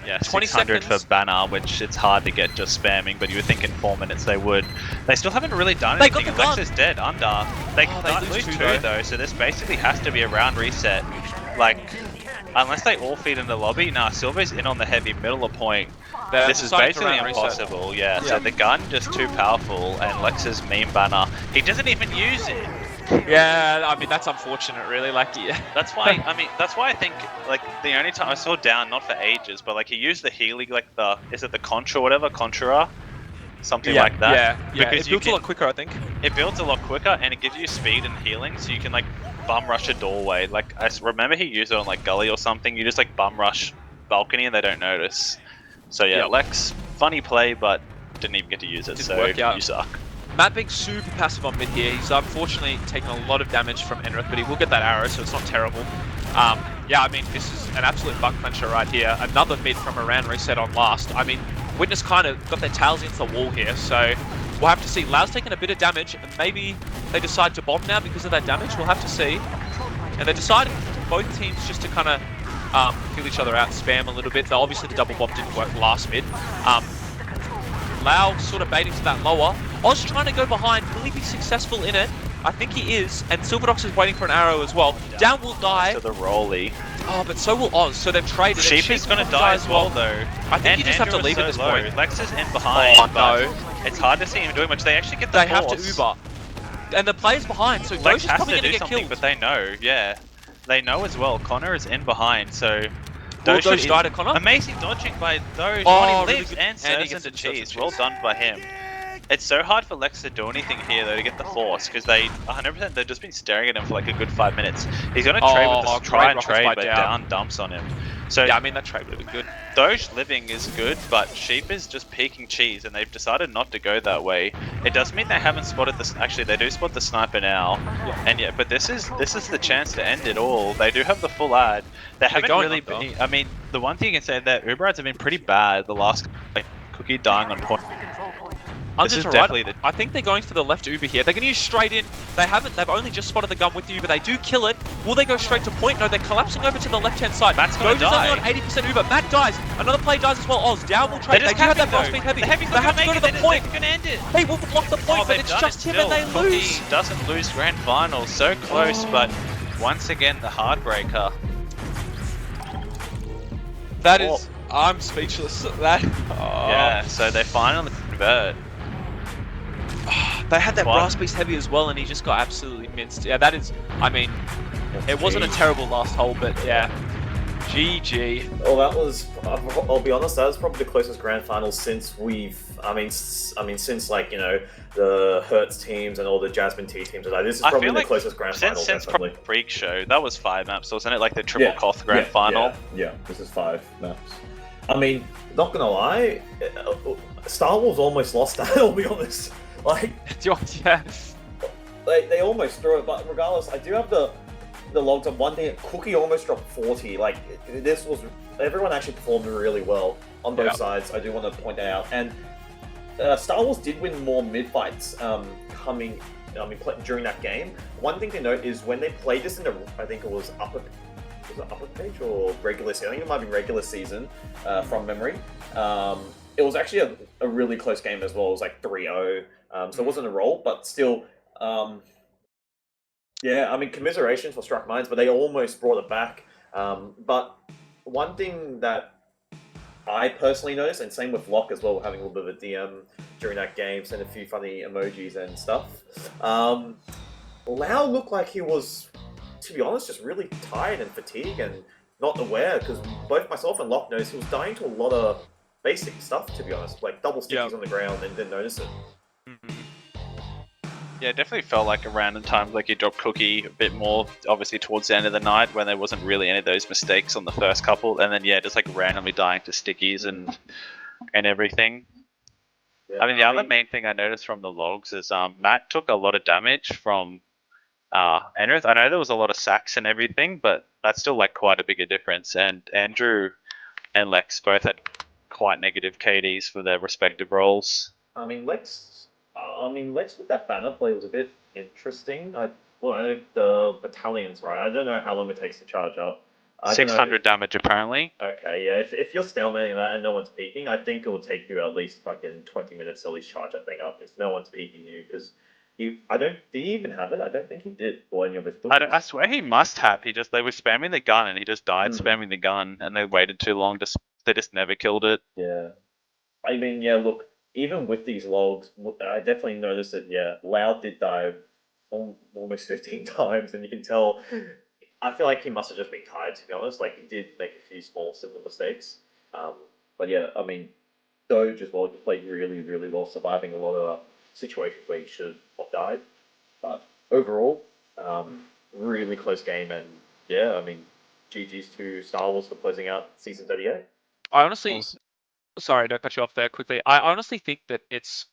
Yeah, 600 for banner, which it's hard to get just spamming, but you would think in 4 minutes they would. They still haven't really done anything. Lex is dead under. They lose two though, so this basically has to be a round reset. Like. Unless they all feed in the lobby, Silver's in on the heavy middle of point. This is basically impossible, so the gun just too powerful, and Lex's meme banner, he doesn't even use it. Yeah, I mean that's unfortunate, really. Like, that's why I think like the only time I saw down, not for ages, but like he used the Healy, like is it the Contra or whatever, Contra, something like that. Yeah. Because it builds a lot quicker, I think. It builds a lot quicker, and it gives you speed and healing, so you can like bum rush a doorway. Like I remember he used it on like Gully or something. You just like bum rush balcony and they don't notice. So yeah, Lex, funny play, but didn't even get to use it. Didn't so work out. You suck. Matt being super passive on mid here. He's unfortunately taken a lot of damage from Enrith, but he will get that arrow, so it's not terrible. Yeah, I mean this is an absolute bug clencher right here. Another mid from a round reset on last. I mean, Witness kind of got their tails into the wall here, so we'll have to see. Lau's taking a bit of damage, and maybe they decide to bomb now because of that damage. We'll have to see. And they decided, both teams, just to kind of feel each other out, spam a little bit. Though obviously the double bomb didn't work last mid. Lau sort of baiting to that lower. Oz trying to go behind. Will he be successful in it? I think he is. And Silverdox is waiting for an arrow as well. Down will die. To the rolly. Oh, but so will Oz. So they've traded. Sheep is going to die as well, though. I think you just have to leave at this point. Lex is in behind. Oh, no. It's hard to see him doing much. They actually get the They have to Uber. And the player's behind, so Lex has to do something, but they know, They know as well. Connor is in behind, so... Doge died to Connor? Amazing dodging by Doge. Oh, he lives and serves into cheese. Well done by him. It's so hard for Lex to do anything here, though, to get the force, because they 100% they've just been staring at him for like a good 5 minutes. He's going to trade with this, try and trade, but down dumps on him. So yeah, I mean that trade would have been good. Doge living is good, but Sheep is just peeking cheese, and they've decided not to go that way. It does mean they haven't spotted this. Actually, they do spot the sniper now, and but this is the chance to end it all. They do have the full ad. They haven't really been. I mean, the one thing you can say that Uber ads have been pretty bad. The last Cookie dying on point. This is definitely I think they're going for the left Uber here. They're going to use straight in. They haven't. They've only just spotted the gun with the Uber. They do kill it. Will they go straight to point? No, they're collapsing over to the left-hand side. Matt's going to die. Only on 80% Uber. Matt dies. Another player dies as well. Oz down will trade. They do have that fast speed heavy. They have to go to the point. They're going to end it. They will block the point, but it's just him and they lose. Cookie doesn't lose grand final. So close, but once again the heartbreaker. That is. I'm speechless. That. Yeah. So they finally convert. They had that What? Brass Beast heavy as well, and he just got absolutely minced. Yeah, that is. I mean, it wasn't a terrible last hole, but yeah, GG. Well, that was. I'll be honest. That was probably the closest grand final since we've. I mean, since like the Hertz teams and all the Jasmine T teams. This is probably the closest grand final. Since Definitely. Freak Show, that was 5 maps, wasn't it? Like the triple Koth grand final. Yeah, this is 5 maps. I mean, not gonna lie, Star Wars almost lost that. I'll be honest. Like, Yeah. they almost threw it, but regardless, I do have the logs on one thing. Cookie almost dropped 40. Like, this was everyone actually performed really well on both sides. I do want to point that out. And Star Wars did win more mid fights during that game. One thing to note is when they played this in the, I think it was upper page or regular season? I think it might be regular season from memory. It was actually a really close game as well. It was like 3-0. So it wasn't a roll, but still, yeah, I mean, commiserations for Struck Minds, but they almost brought it back. But one thing that I personally noticed, and same with Locke as well, having a little bit of a DM during that game, sent a few funny emojis and stuff. Lau looked like he was, to be honest, just really tired and fatigued and not aware, because both myself and Locke noticed he was dying to a lot of basic stuff, to be honest, like double stickies on the ground and didn't notice it. Yeah, it definitely felt like around in times like he dropped Cookie a bit more, obviously towards the end of the night when there wasn't really any of those mistakes on the first couple, and then just like randomly dying to stickies and everything. Yeah, I mean, the other main thing I noticed from the logs is Matt took a lot of damage from Enrith. I know there was a lot of sacks and everything, but that's still like quite a bigger difference. And Andrew and Lex both had quite negative KDs for their respective roles. I mean, Lex with that banner play was a bit interesting. The battalion's right. I don't know how long it takes to charge up. 600 damage apparently. Okay, yeah. If you're stalemating that and no one's peeking, I think it will take you at least fucking 20 minutes to at least charge that thing up if no one's peeking you, because did he even have it? I don't think he did. Or any of his I swear he must have. They were spamming the gun and he just died spamming the gun, and they waited too long they just never killed it. Yeah. I mean, yeah, look, even with these logs, I definitely noticed that, Lau did die almost 15 times, and you can tell, I feel like he must have just been tired, to be honest. Like, he did make a few small, simple mistakes. But yeah, I mean, Doge as well played really, really well, surviving a lot of situations where he should have died. But overall, really close game, and yeah, I mean, GG's to Star Wars for closing out Season 38. I honestly, sorry, don't cut you off there quickly. I honestly think that it's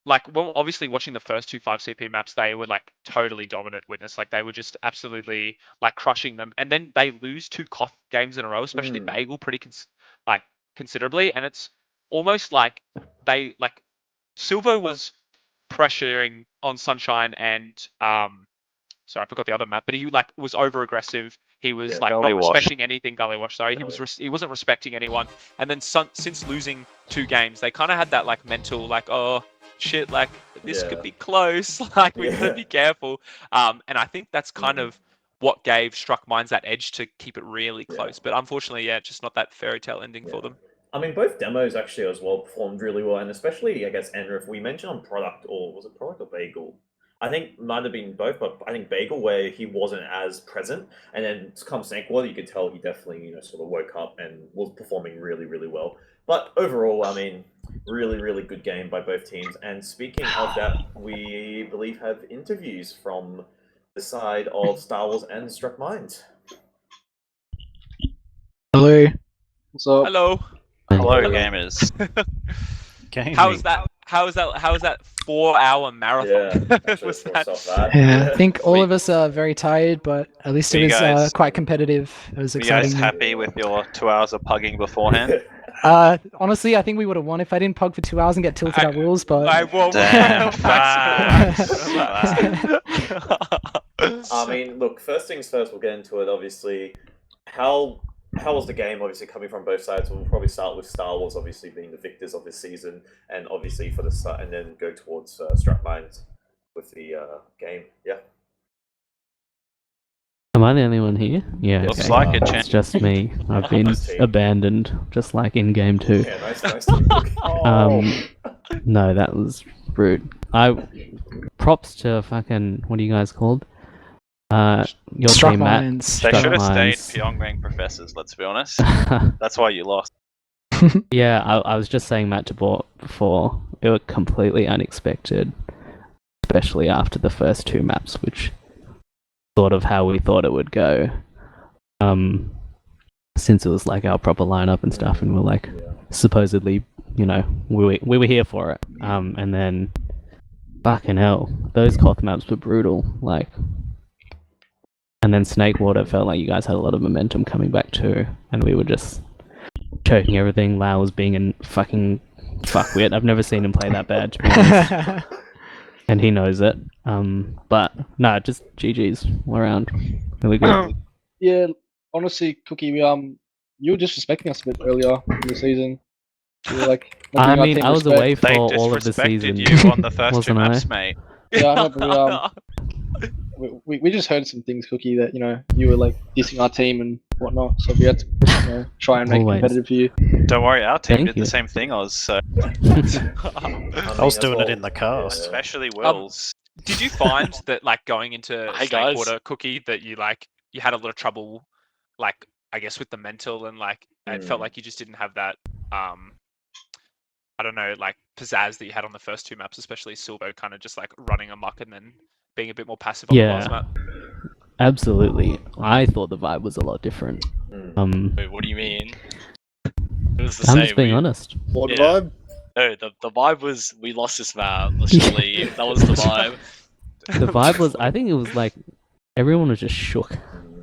like, well, obviously watching the first two 5CP maps, they were like totally dominant Witness. Like they were just absolutely like crushing them. And then they lose 2 Koth games in a row, especially Bagel pretty considerably. And it's almost like Silvo was pressuring on Sunshine and sorry, I forgot the other map, but he like was over aggressive. He was not respecting anything. Gullywash, sorry, he wasn't respecting anyone. And then since losing 2 games, they kind of had that like mental like, oh shit, like this could be close. Like we gotta be careful. And I think that's kind of what gave Struck Minds that edge to keep it really close. But unfortunately, just not that fairy tale ending for them. I mean, both demos actually as well performed really well, and especially, I guess, Enrith, we mentioned on Product, or was it Product or Bagel? I think it might have been both, but I think Bagel, where he wasn't as present, and then come Snake Water, you could tell he definitely, sort of woke up and was performing really, really well. But overall, I mean, really, really good game by both teams. And speaking of that, we believe have interviews from the side of Star Wars and Struck Minds. Hello. What's up? Hello. Hello, gamers. How was that 4-hour marathon? Was that... I think all of us are very tired, but at least it was quite competitive. It was exciting. You guys happy with your 2 hours of pugging beforehand? Honestly, I think we would have won if I didn't pug for 2 hours and get tilted at wheels, but... Damn. I mean, look, first things first, we'll get into it, obviously. How was the game, obviously, coming from both sides? We'll probably start with Star Wars, obviously, being the victors of this season, and obviously for the and then go towards Struck Minds with the game. Yeah. Am I the only one here? Yeah. Looks like it, It's just me. I've been abandoned, just like in game 2. Yeah, nice. No, that was brute. Props to fucking, what are you guys called? Your Struck team, Matt. mines. They Struck should have stayed mines. Pyongyang professors, let's be honest. That's why you lost. Yeah, I was just saying Matt to Bort before. It was completely unexpected, especially after the first two maps, which sort of how we thought it would go. Since it was like our proper lineup and stuff, and we're like supposedly, we were here for it. And then fucking hell, those Koth maps were brutal. Like, and then Snakewater felt like you guys had a lot of momentum coming back too, and we were just choking everything. Lau was being a fucking fuckwit. I've never seen him play that bad, to be honest. And he knows it. But no, just GG's all around. Really good. Yeah, honestly, Cookie, you were disrespecting us a bit earlier in the season. You were like, not I giving our mean, team I was respect. away for They all of the disrespected season. you on the first two Wasn't I? maps, mate. Yeah, I know, but we just heard some things, Cookie, that you were like dissing our team and whatnot. So we had to try and make it Always. competitive for you. Don't worry, our team Thank did you. the same thing, Oz. So I was doing it in the car. especially Wills. Did you find that like going into Hey, guys. Snakewater, Cookie, that you had a lot of trouble, like I guess with the mental, and like it felt like you just didn't have that I don't know, like pizzazz that you had on the first two maps, especially Silvo kind of just like running amok and then being a bit more passive on the last map. Absolutely. I thought the vibe was a lot different. Wait, what do you mean? It was the I'm same. just being honest. What Yeah. vibe? No, the vibe was we lost this map. Let's just leave. That was the vibe. The vibe was, I think it was like everyone was just shook.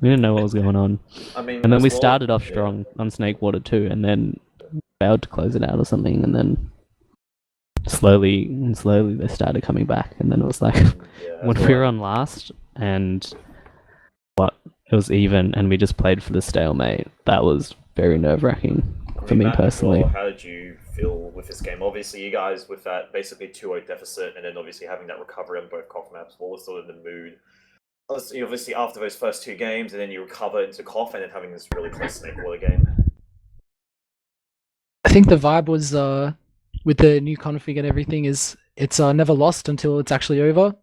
We didn't know what was going on. I mean, And then we as well- started off strong on Snakewater too, and then failed to close it out or something, and then slowly they started coming back, and then it was like when we were on last and it was even, and we just played for the stalemate. That was very nerve-wracking for me Matt, personally. How did you feel with this game? Obviously, you guys with that basically 2-0 deficit, and then obviously having that recovery on both Koth maps. What was sort of the mood? Obviously, after those first two games, and then you recover into Koth, and then having this really close Snakewater game. I think the vibe was with the new config and everything is it's never lost until it's actually over.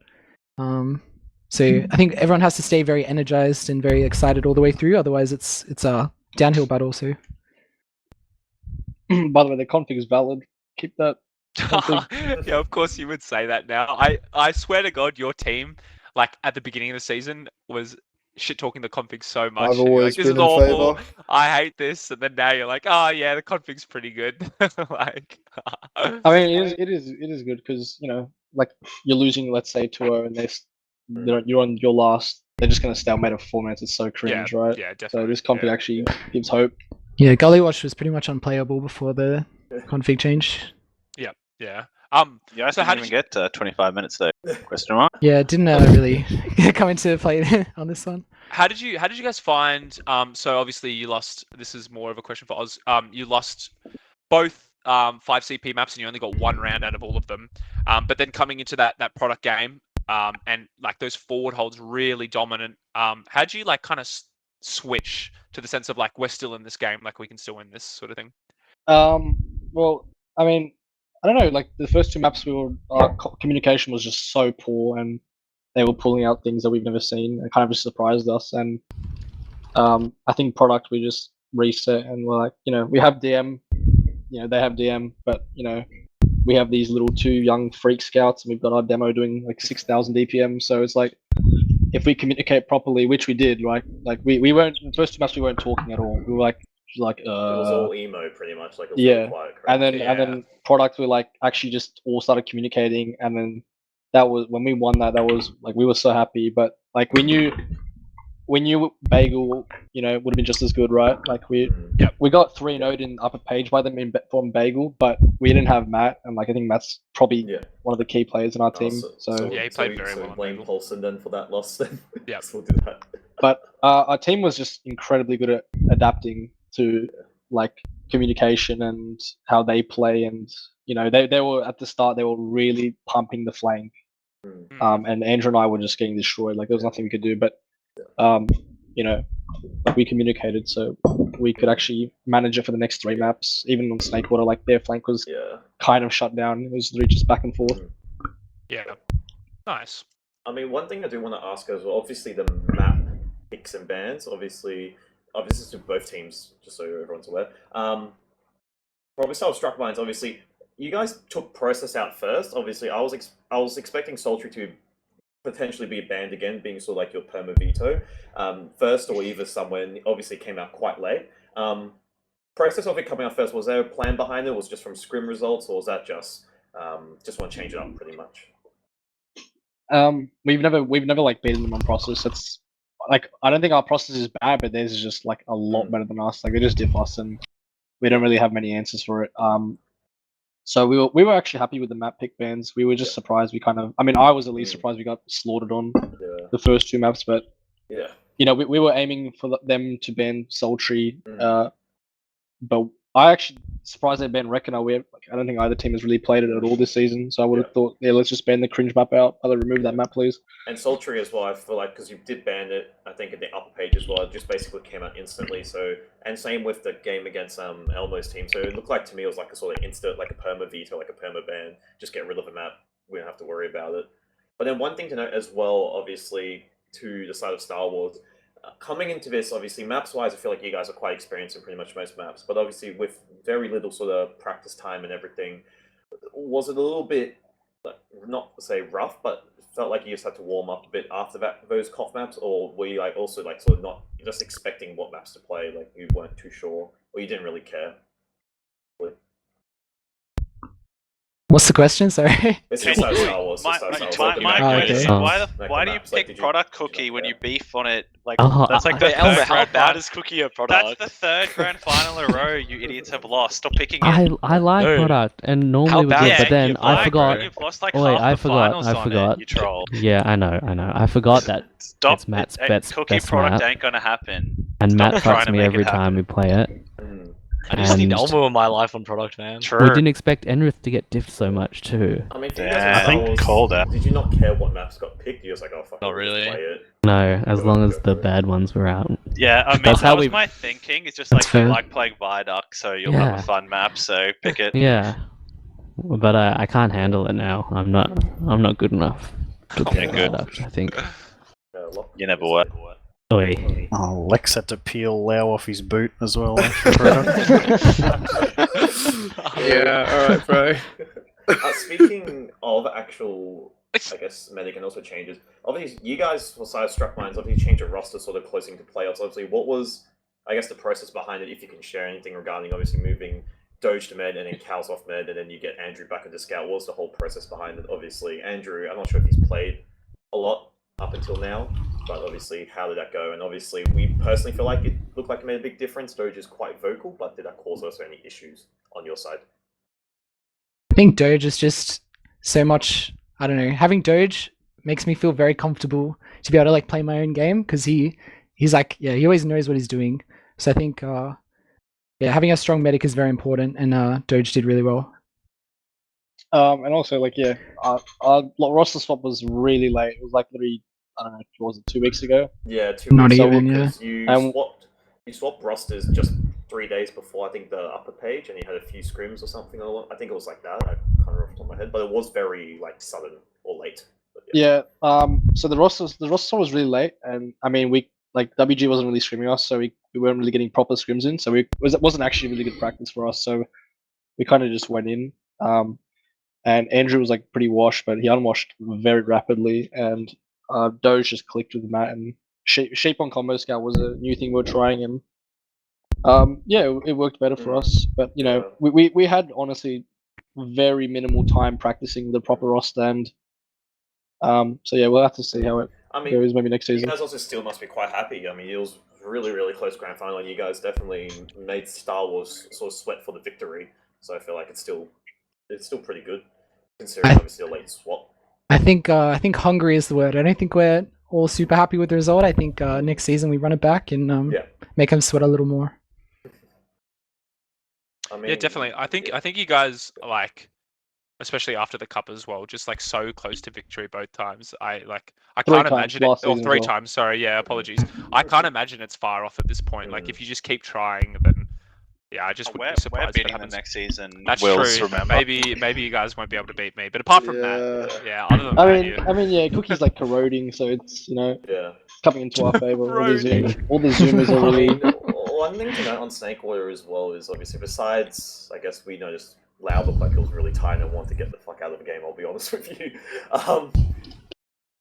So I think everyone has to stay very energized and very excited all the way through. Otherwise, it's a downhill battle. So By the way, the config is valid. Keep that. Yeah, of course you would say that now. I swear to God, your team, like at the beginning of the season, was shit talking the config so much. I've You're always like, this been is in awful. favour. I hate this, and then now you're like, oh yeah, the config's pretty good. Like, I mean, it is good because like you're losing, let's say 2-0, and you're on your last. They're just gonna stalemate at 4 minutes. It's so cringe, right? yeah, So definitely. this config actually gives hope. yeah, Gully Watch was pretty much unplayable before the config change. Yeah. You guys So how didn't did even get 25 minutes though. Question mark. Yeah, it didn't really come into play on this one. How did you guys find? So obviously you lost. This is more of a question for Oz. You lost both 5 CP maps, and you only got one round out of all of them. But then coming into that product game, and like those forward holds really dominant. How do you like kind of switch to the sense of like we're still in this game, like we can still win this sort of thing? Well, I mean, I don't know. Like the first two maps, our communication was just so poor, and they were pulling out things that we've never seen. It kind of just surprised us. And I think product, we just reset and we're like, we have DM, they have DM, but we have these little two young freak scouts, and we've got our demo doing like 6,000 DPM. So it's like, if we communicate properly, which we did, right? Like we weren't the first two maps, we weren't talking at all. We were like. It was all emo, pretty much. Like it was yeah, really quiet, correct? and then product, we like actually just all started communicating, and then that was when we won that. That was like we were so happy, but like we knew Bagel, would have been just as good, right? Like we got 3-0 in upper page by them from Bagel, but we didn't have Matt, and like I think Matt's probably one of the key players in our team. So yeah, he played very well. Blame Paulson then for that loss. Then yeah, we'll do that. But our team was just incredibly good at adapting to like communication and how they play, and they were at the start, they were really pumping the flank, and Andrew and I were just getting destroyed. Like there was nothing we could do, but we communicated, so we could actually manage it for the next 3 maps. Even on Snakewater, like their flank was kind of shut down. It was just back and forth. Yeah. Nice. I mean, one thing I do want to ask as well, obviously the map picks and bans, obviously this is to both teams, just so everyone's aware. Probably start with Struck Mines, obviously. You guys took Process out first. Obviously, I was expecting Sultry to potentially be banned again, being sort of like your perma veto. First or either somewhere, and obviously came out quite late. Process of it coming out first, was there a plan behind it? Was it just from scrim results, or was that just want to change it up pretty much? We've never like beaten them on process. It's like I don't think our process is bad, but theirs is just like a lot better than us. Like they just diff us, and we don't really have many answers for it. So we were actually happy with the map pick bans. We were just surprised. I mean, I was at least surprised we got slaughtered on the first 2 maps, but you know, we were aiming for them to ban Sultry. But I actually surprised they banned Reckoner. I don't think either team has really played it at all this season. So I would have thought, let's just ban the cringe map out. Either remove that map, please. And Sultry as well, I feel like, because you did ban it, I think in the upper page as well, it just basically came out instantly. So, and same with the game against Elmo's team. So it looked like to me it was like a sort of instant, like a perma veto, like a perma ban. Just get rid of the map. We don't have to worry about it. But then one thing to note as well, obviously, to the side of Star Wars, coming into this, obviously, maps-wise, I feel like you guys are quite experienced in pretty much most maps. But obviously, with very little sort of practice time and everything, was it a little bit, not to say rough, but felt like you just had to warm up a bit after those KOF maps? Or were you like also like sort of not just expecting what maps to play, like you weren't too sure, or you didn't really care? What's the question? Sorry. It's just like Star Wars. My okay. question is, Like why the do you maps, like, pick did you- product did you Cookie not when care? you beef on it? Like Oh, that's like the Wait, Elmo, third how grand bad is Cookie a product? That's the third grand final in a row you idiots have lost. Stop picking it. I like No. product, and normally How we bad good, is but then you've I lied, forgot. bro. You've lost like Wait, half I the finals I on forgot. it, you troll. Yeah, I know. I forgot that Stop. it's Matt's Cookie best product map, ain't gonna happen. and Stop Matt trying fucks to me make it every time happen. we play it. I just need And Elmo in my life on product, man. True. we didn't expect Enrith to get diffed so much too. I mean, for you Yeah, guys in I Star think Wars, called it. did you not care what maps got picked? You was like, oh fuck, Not we'll just really. play it. No, as Go- long go as the for it. bad ones were out. Yeah, I mean That's how that was we- my thinking. It's just That's like you fair. like playing Viaduct, so you'll have Yeah. a fun map. So pick it. Yeah, but I can't handle it now. I'm not good enough to play good. product, I think. You never were. Oi. Oh, Lex had to peel Lau off his boot as well. After product. Yeah, alright, bro. Speaking of actual, I guess, medic and also changes, obviously, you guys, for Side Struck Mines, obviously changed your roster sort of closing to playoffs. Obviously, what was, I guess, the process behind it, if you can share anything regarding, obviously, moving Doge to med and then Cal's off med and then you get Andrew back into scout? What was the whole process behind it? Obviously, Andrew, I'm not sure if he's played a lot up until now, but obviously, how did that go? And obviously, we personally feel like it looked like it made a big difference. Doge is quite vocal, but did that cause also any issues on your side? I think Doge is just so much. I don't know. Having Doge makes me feel very comfortable to be able to like play my own game because he's like, yeah, he always knows what he's doing. So I think having a strong medic is very important, and Doge did really well. And also like our roster swap was really late. It was like literally, I don't know, what was it, 2 weeks ago? Yeah, 2 Not weeks ago, even, because you Um, swapped rosters just 3 days before, I think, the upper page, and you had a few scrims or something. I think it was like that. I can't remember off the top of my head, but it was very like sudden or late. But, Yeah. So the roster was really late, and I mean we like WG wasn't really scrimming us, so we weren't really getting proper scrims in. So it wasn't actually really good practice for us. So we kind of just went in. And Andrew was like pretty washed, but he unwashed very rapidly, and Doge just clicked with Matt, and shape on combo scout was a new thing we were trying, and it worked better for us. But you know, we had honestly very minimal time practicing the proper roster, and so yeah, we'll have to see how it goes maybe next You season. guys also still must be quite happy. I mean, it was really, really close grand final, and you guys definitely made Star Wars sort of sweat for the victory. So I feel like it's still pretty good, considering obviously a late swap. I think hungry is the word. I don't think we're all super happy with the result. I think next season we run it back and make them sweat a little more. I mean, Yeah, definitely. I think you guys like, especially after the cup as well, just like so close to victory both times. I can't imagine it. Or 3 times. Sorry, yeah, apologies. I can't imagine it's far off at this point. Like if you just keep trying, then Yeah, I just We're, wouldn't be we're surprised if it beating them happens. next season. That's Wils, true. remember? Maybe you guys won't be able to beat me, but apart from that, yeah. Other than I that, mean, yeah. I mean, yeah, Cookie's like corroding, so it's Yeah. coming into our favor. Corroding. All the zoomers are I really. mean, one thing to note on Snake Water as well is obviously besides, I guess we noticed Lau looked like he was really tired and wanted to get the fuck out of the game. I'll be honest with you.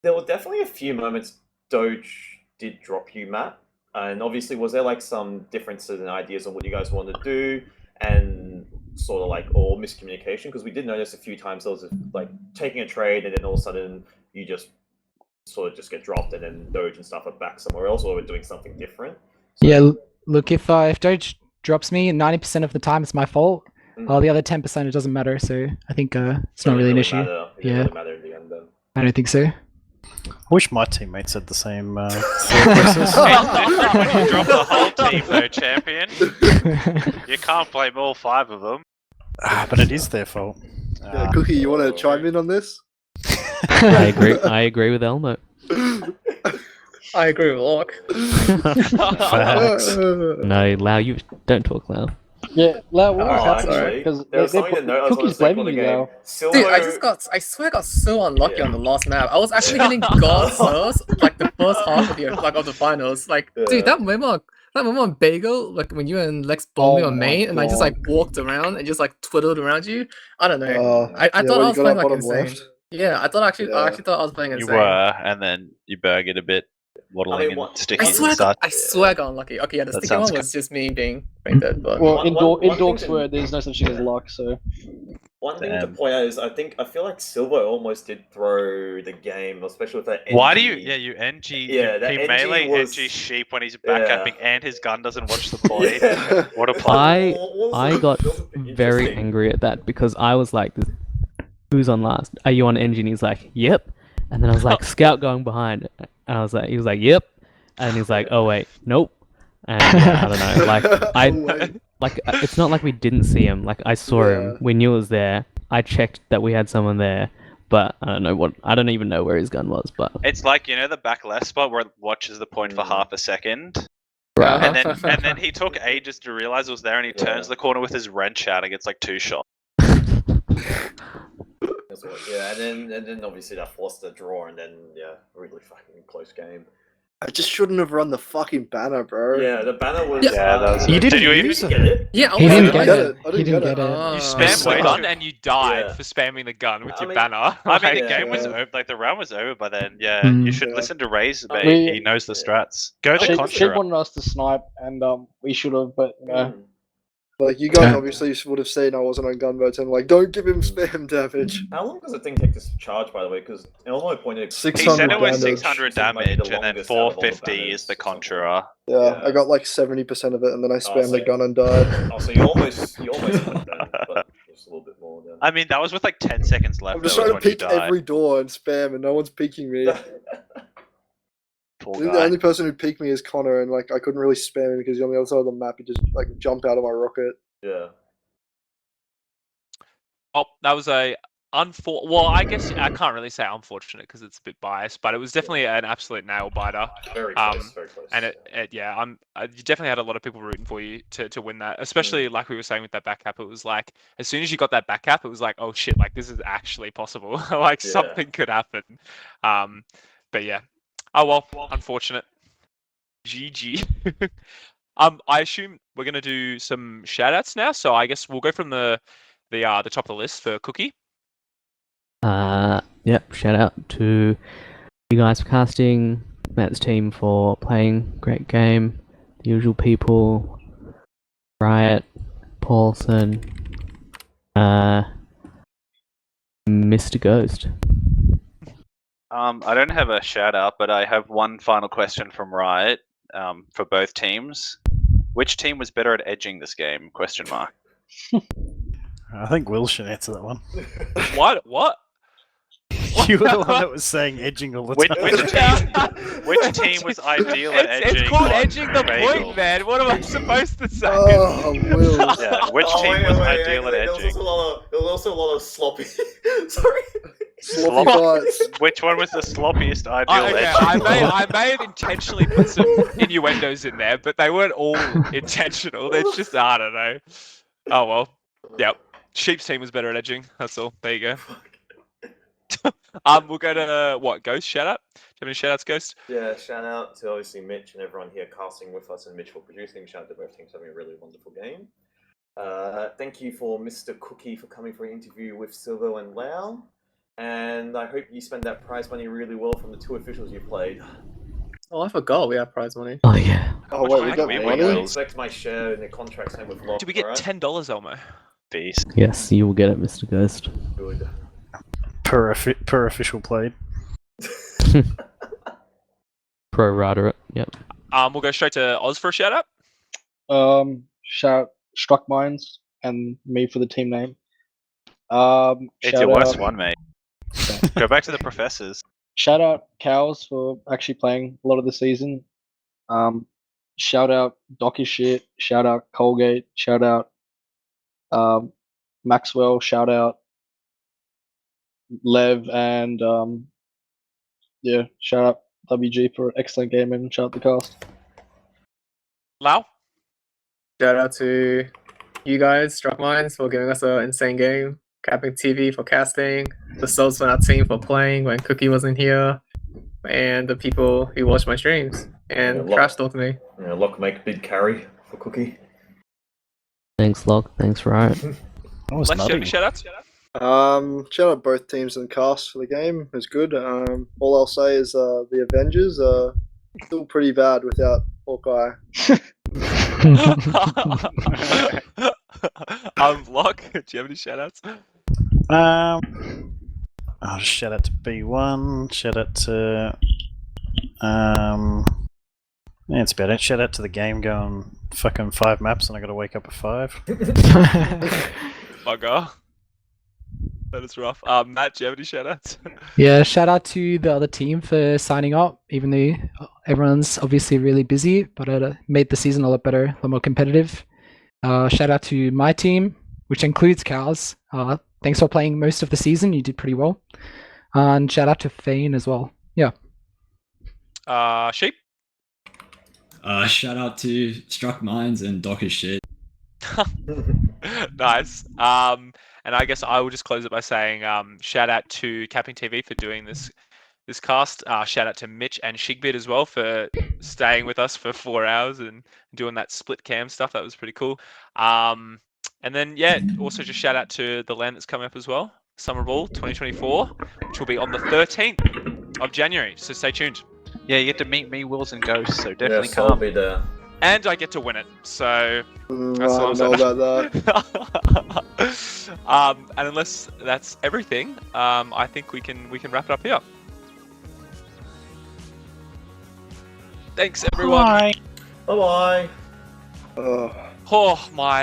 There were definitely a few moments Doge did drop you, Matt. And obviously, was there like some differences in ideas on what you guys wanted to do, and sort of like or miscommunication? Because we did notice a few times there was like taking a trade, and then all of a sudden you just sort of just get dropped, and then Doge and stuff are back somewhere else, or we're doing something different. So, Yeah, look, if Doge drops me, 90% of the time it's my fault. The other 10% it doesn't matter. So I think it's not really an issue. It didn't really matter in the end, then. I don't think so. I wish my teammates had the same thought process. When you drop the whole team, though, champion, you can't blame all 5 of them. But it is their fault. Yeah, Cookie, you want to chime in on this? I agree. I agree with Elmo. I agree with Locke. Facts. No, Lau, you don't talk loud. Yeah, Lau, what was Oh, happening? actually, Because there was something to note. I was Cookie's gonna say blaming for the you game. now. Silver, Dude, I swear I got so unlucky on the last map. I was actually getting god serves like the first half of the finals. Like, dude, that moment on Bagel, like when you and Lex bombed me on main, and I just like walked around and just like twiddled around you. I don't know. I thought I was playing like insane. Yeah, I thought I actually thought I was playing insane. You were, and then you burgered a bit, waddling and sticking to the side. I swear I got unlucky. Okay, yeah, the sticky one was just me being dead, but Well, in One thing Dork's to- word, there's no such thing as luck, so. One thing to point out is I feel like Silver almost did throw the game, especially with that. Why do NG. you? Yeah, you NG. Yeah, that he NG melee was- NG sheep when he's backcapping, and his gun doesn't watch the play. Yeah. What a play! I got very angry at that because I was like, "Who's on last? Are you on engine?" He's like, "Yep." And then I was like, "Scout going behind." And I was like, he was like, "Yep." And he's like, "Oh wait, nope." And I don't know, like it's not like we didn't see him. Like I saw him. We knew it was there. I checked that we had someone there, but I don't even know where his gun was. But It's like, you know, the back left spot where it watches the point for half a second. Right. And then he took ages to realize it was there, and he turns the corner with his wrench out and gets like 2 shots. Yeah, and then obviously that forced the draw, and then really fucking close game. I just shouldn't have run the fucking banner, bro. Yeah, the banner was. Yeah, that was. You didn't Did you even use get it? yeah, He didn't get it. I He didn't get get it. it. You spammed the wait. gun and you died Yeah. for spamming the gun with I your mean- banner. I mean, the Yeah, game was yeah. over, like the round was over by then. Yeah, Mm. you should Yeah. listen to Ray's, mate. We- He knows the strats. Go the She contra. wanted us to snipe, and we should have, but Like, you guys Yeah. obviously would have seen I wasn't on gunboats and like, don't give him spam damage. How long does the thing take to charge, by the way? Because Elmo pointed. He 600 said it was damage. 600 So it might be the damage, and then longest out of all the 450 is the banners or something. contra. Yeah, I got like 70% of it and then I spammed so- the gun and died. Oh, so you almost had it then, but just a little bit more then. I mean, that was with like 10 seconds left. I'm just though, trying to is when you peek died. every door and spam and no one's peeking me. Poor The guy. only person who peeked me is Connor, and like I couldn't really spam him because he's on the other side of the map. He just like jumped out of my rocket. Yeah. Oh, that was well, I guess I can't really say unfortunate because it's a bit biased, but it was definitely an absolute nail biter. Very close. Very close. And you definitely had a lot of people rooting for you to win that, especially like we were saying with that back cap. It was like as soon as you got that back cap, it was like, oh shit, like this is actually possible. Like Yeah. something could happen. But yeah, oh well, unfortunate. GG. I assume we're gonna do some shout outs now, so I guess we'll go from the top of the list for Cookie. Yep. Shout out to you guys for casting, Matt's team for playing, great game, the usual people, Riot, Paulson, Mr. Ghost. I don't have a shout out, but I have one final question from Riot for both teams. Which team was better at edging this game? Question mark. I think Will should answer that one. What? You were the one that was saying edging all the Which, time. which team was ideal at edging? It's called on edging the Bagel? point, man. What am I supposed to say? Oh, Will. Yeah, which Oh, team wait, was wait, ideal wait, at there was edging? also a lot of sloppy. Sorry. Sloppy fights. Which one was the sloppiest ideal Okay, edge? I may have intentionally put some innuendos in there, but they weren't all intentional. It's just, I don't know. Oh well. Yep. Sheep's team was better at edging. That's all. There you go. We'll go to what? Ghost, shout out. Do you have any shout outs, Ghost? Yeah, shout out to obviously Mitch and everyone here casting with us, and Mitch for producing. Shout out to both teams having a really wonderful game. Thank you for Mr. Cookie for coming for an interview with Silvo and Lau. And I hope you spend that prize money really well from the 2 officials you played. Oh, I forgot we have prize money. Oh yeah. Oh wait, we money got do we money? win? I expect my share in the contract same with Locke. Do we get alright? $10, Elmo? Beast. Yes, you will get it, Mr. Ghost. Good. Per official played. Pro rata it. Yep. We'll go straight to Oz for a shout out. Shout Struck Minds and me for the team name. It's shout your worst out- one, mate. Go back to the professors. Shout out Cows for actually playing a lot of the season. Shout out Docky Shit. Shout out Colgate. Shout out Maxwell. Shout out Lev and yeah. Shout out WG for excellent game and shout out the cast. Lau? Shout out to you guys, Struck Minds, for giving us an insane game. CappingTV for casting. The Souls on our team for playing when Cookie wasn't here. And the people who watched my streams. And Yeah, trash talked me. Yeah, Locke make big carry for Cookie. Thanks, Locke. Thanks, Riot. That was Let's nutty. shout outs. Shout out both teams and cast for the game. It was good. All I'll say is the Avengers are still pretty bad without Hawkeye. Locke, do you have any shout outs? I'll just shout out to B1. Shout out to yeah, that's about it. Shout out to the game going fucking 5 maps and I gotta wake up at 5. Bugger. That is rough. Matt, do you have any shout outs? Yeah, shout out to the other team for signing up, even though everyone's obviously really busy, but it made the season a lot better, a lot more competitive. Shout out to my team, which includes Cows. Thanks for playing most of the season. You did pretty well. And shout out to Fane as well. Yeah. Sheep? Shout out to Struck Minds and Docker Shit. Nice. And I guess I will just close it by saying shout out to CappingTV for doing this cast. Shout out to Mitch and Shigbeard as well for staying with us for 4 hours and doing that split cam stuff. That was pretty cool. And then yeah, also just shout out to the LAN that's coming up as well, Summer Ball 2024, which will be on the 13th of January. So stay tuned. Yeah, you get to meet me, Wils, and Ghosts, so definitely Yes, I'll come. be there. And I get to win it. So I that's all I'm don't know saying. about that. And unless that's everything, I think we can wrap it up here. Thanks everyone. Bye bye. Oh. Oh my